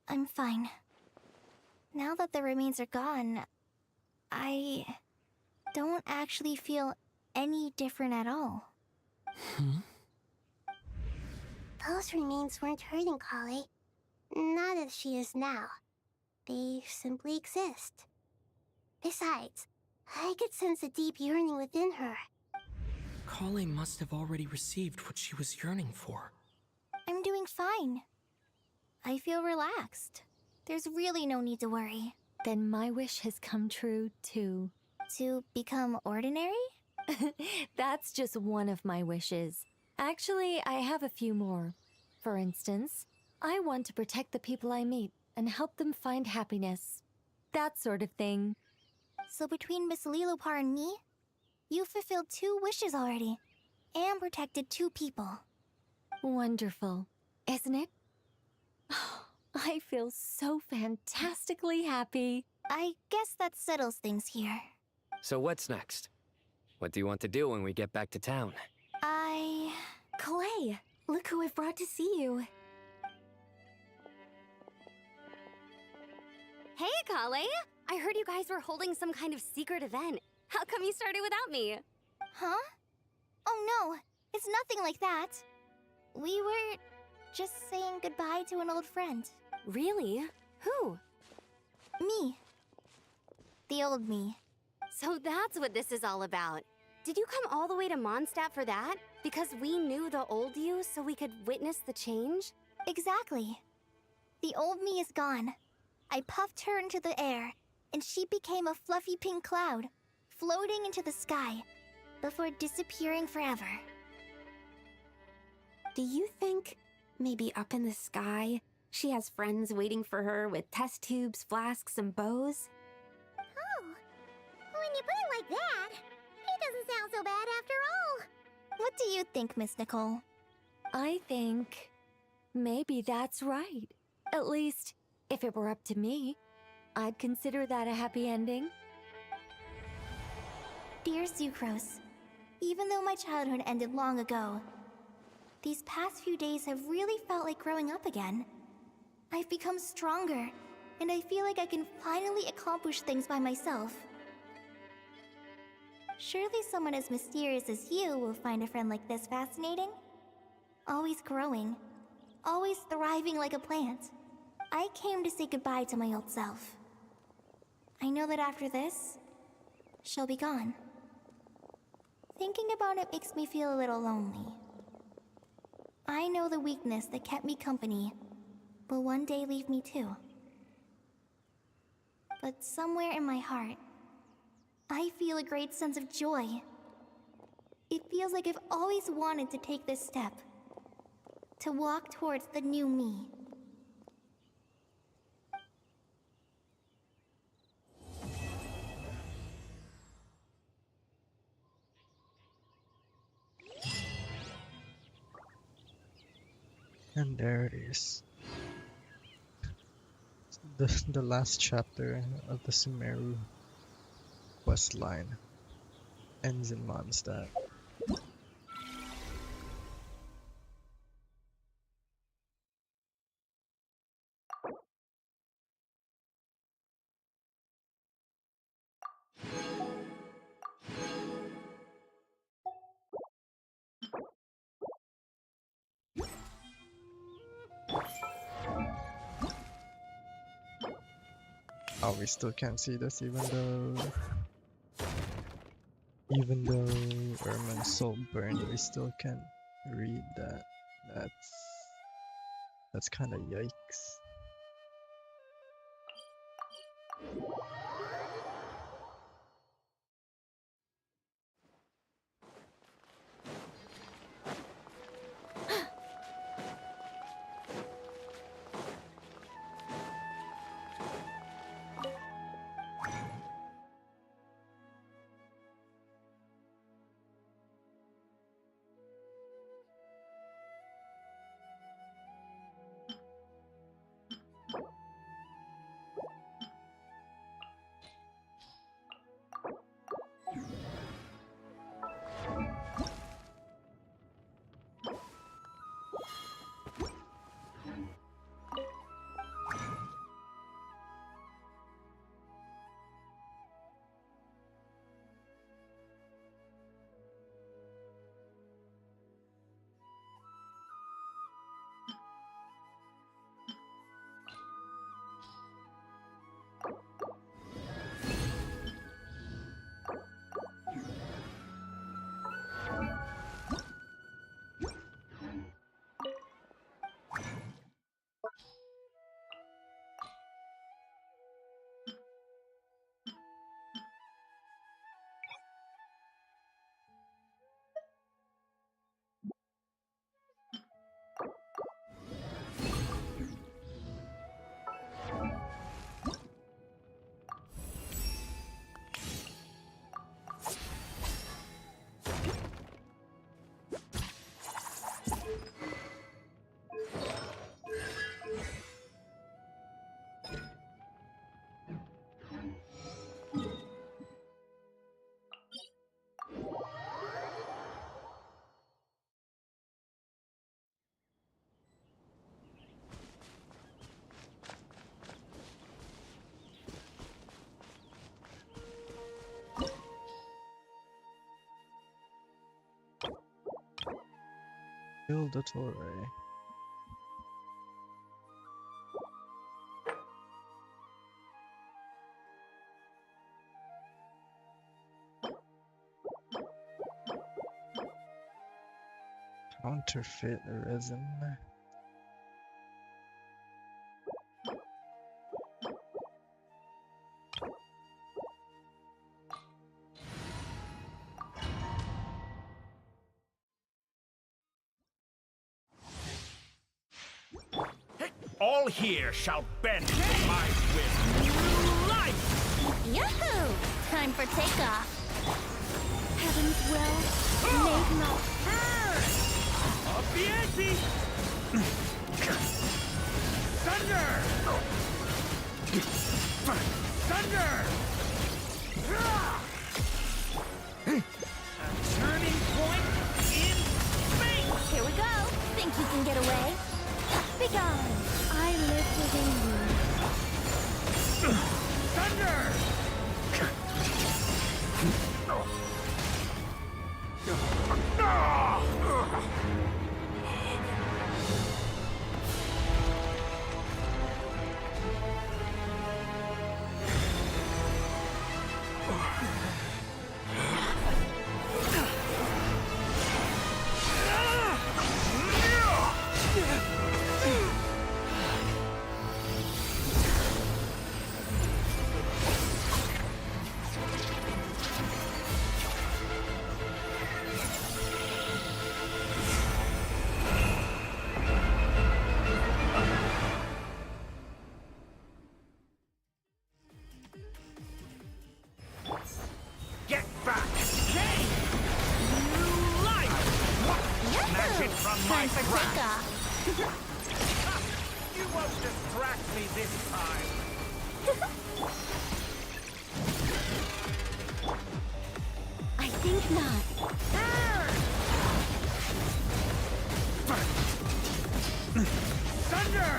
I'm fine. Now that the remains are gone, I don't actually feel any different at all. Those remains weren't hurting Kale. Not as she is now. They simply exist. Besides, I could sense a deep yearning within her. Kale must have already received what she was yearning for. I'm doing fine. I feel relaxed. There's really no need to worry. Then my wish has come true, too. To become ordinary? That's just one of my wishes. Actually, I have a few more. For instance, I want to protect the people I meet and help them find happiness. That sort of thing. So between Miss Lilopar and me, you've fulfilled 2 wishes already, and protected 2 people. Wonderful, isn't it? I feel so fantastically happy. I guess that settles things here. So what's next? What do you want to do when we get back to town? Clay, look who I've brought to see you. Hey, Kale! I heard you guys were holding some kind of secret event. How come you started without me? Huh? Oh no, it's nothing like that. We were just saying goodbye to an old friend. Really? Who? Me. The old me. So that's what this is all about. Did you come all the way to Mondstadt for that? Because we knew the old you so we could witness the change? Exactly. The old me is gone. I puffed her into the air, and she became a fluffy pink cloud, floating into the sky, before disappearing forever. Do you think, maybe up in the sky, she has friends waiting for her with test tubes, flasks, and bows? Oh, when you put it like that, it doesn't sound so bad after all. What do you think, Miss Nicole? I think maybe that's right. At least, if it were up to me, I'd consider that a happy ending. Dear Sucrose, even though my childhood ended long ago, these past few days have really felt like growing up again. I've become stronger, and I feel like I can finally accomplish things by myself. Surely someone as mysterious as you will find a friend like this fascinating? Always growing, always thriving like a plant. I came to say goodbye to my old self. I know that after this, she'll be gone. Thinking about it makes me feel a little lonely. I know the weakness that kept me company will one day leave me too. But somewhere in my heart, I feel a great sense of joy. It feels like I've always wanted to take this step, to walk towards the new me. And there it is. The last chapter of the Sumeru quest line ends in Mondstadt. Oh, we still can't see this even though Erman's soul burned, we still can't read that. That's kind of yikes. Build a Torre. Counterfeit resin. All here shall bend to my will. New life! Yahoo! Time for takeoff. Heaven's will, made not. Up the ante! Thunder! Thunder! A turning point in space! Here we go. Think you can get away? Be gone. I live within you. Thunder! Get back! Change! New life! Snatch it from my Time for grasp! takeoff. You won't distract me this time! I think not. Thunder!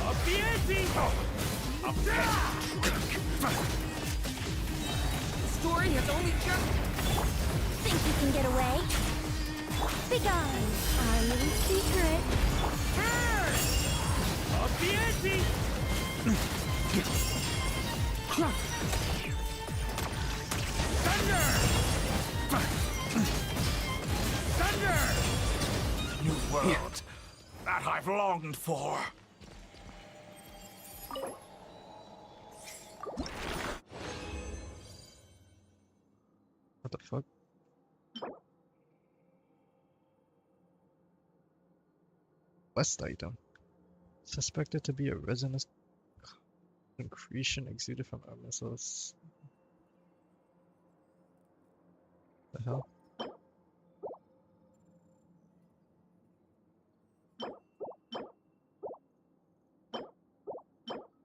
Up the ante! Up there! The story has only just. Think you can get away? Be gone. Our little secret. Up the ante! Thunder! Thunder! New world that I've longed for. What the fuck? Quest item. Suspected to be a resinous concretion exuded from our missiles. The hell?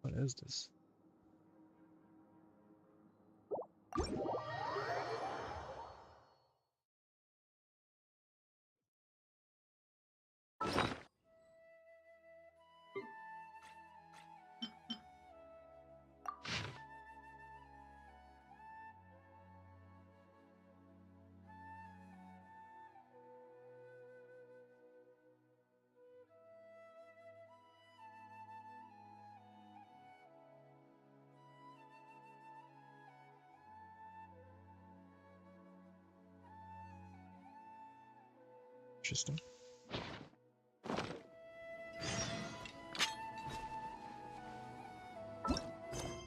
What is this? Interesting.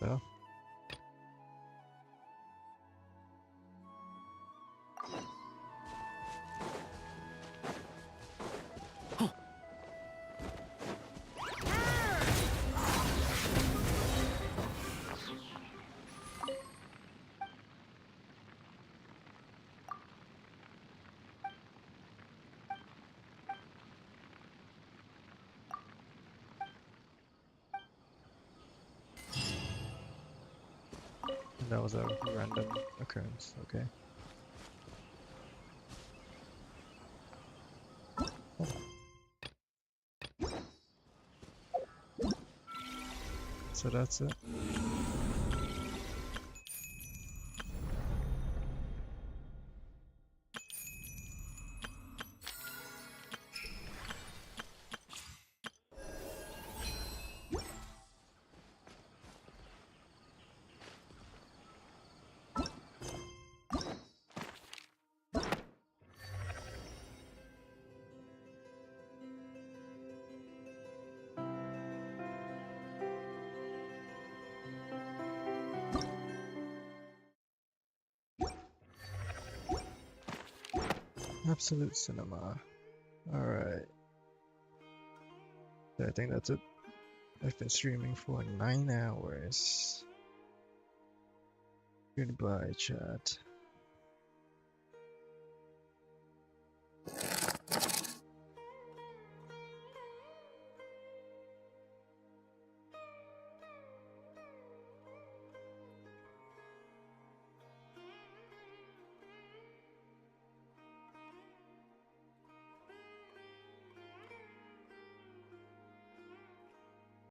Yeah. That was a random occurrence, okay. So that's it. Absolute cinema. Alright. I think that's it. I've been streaming for 9 hours. Goodbye, chat.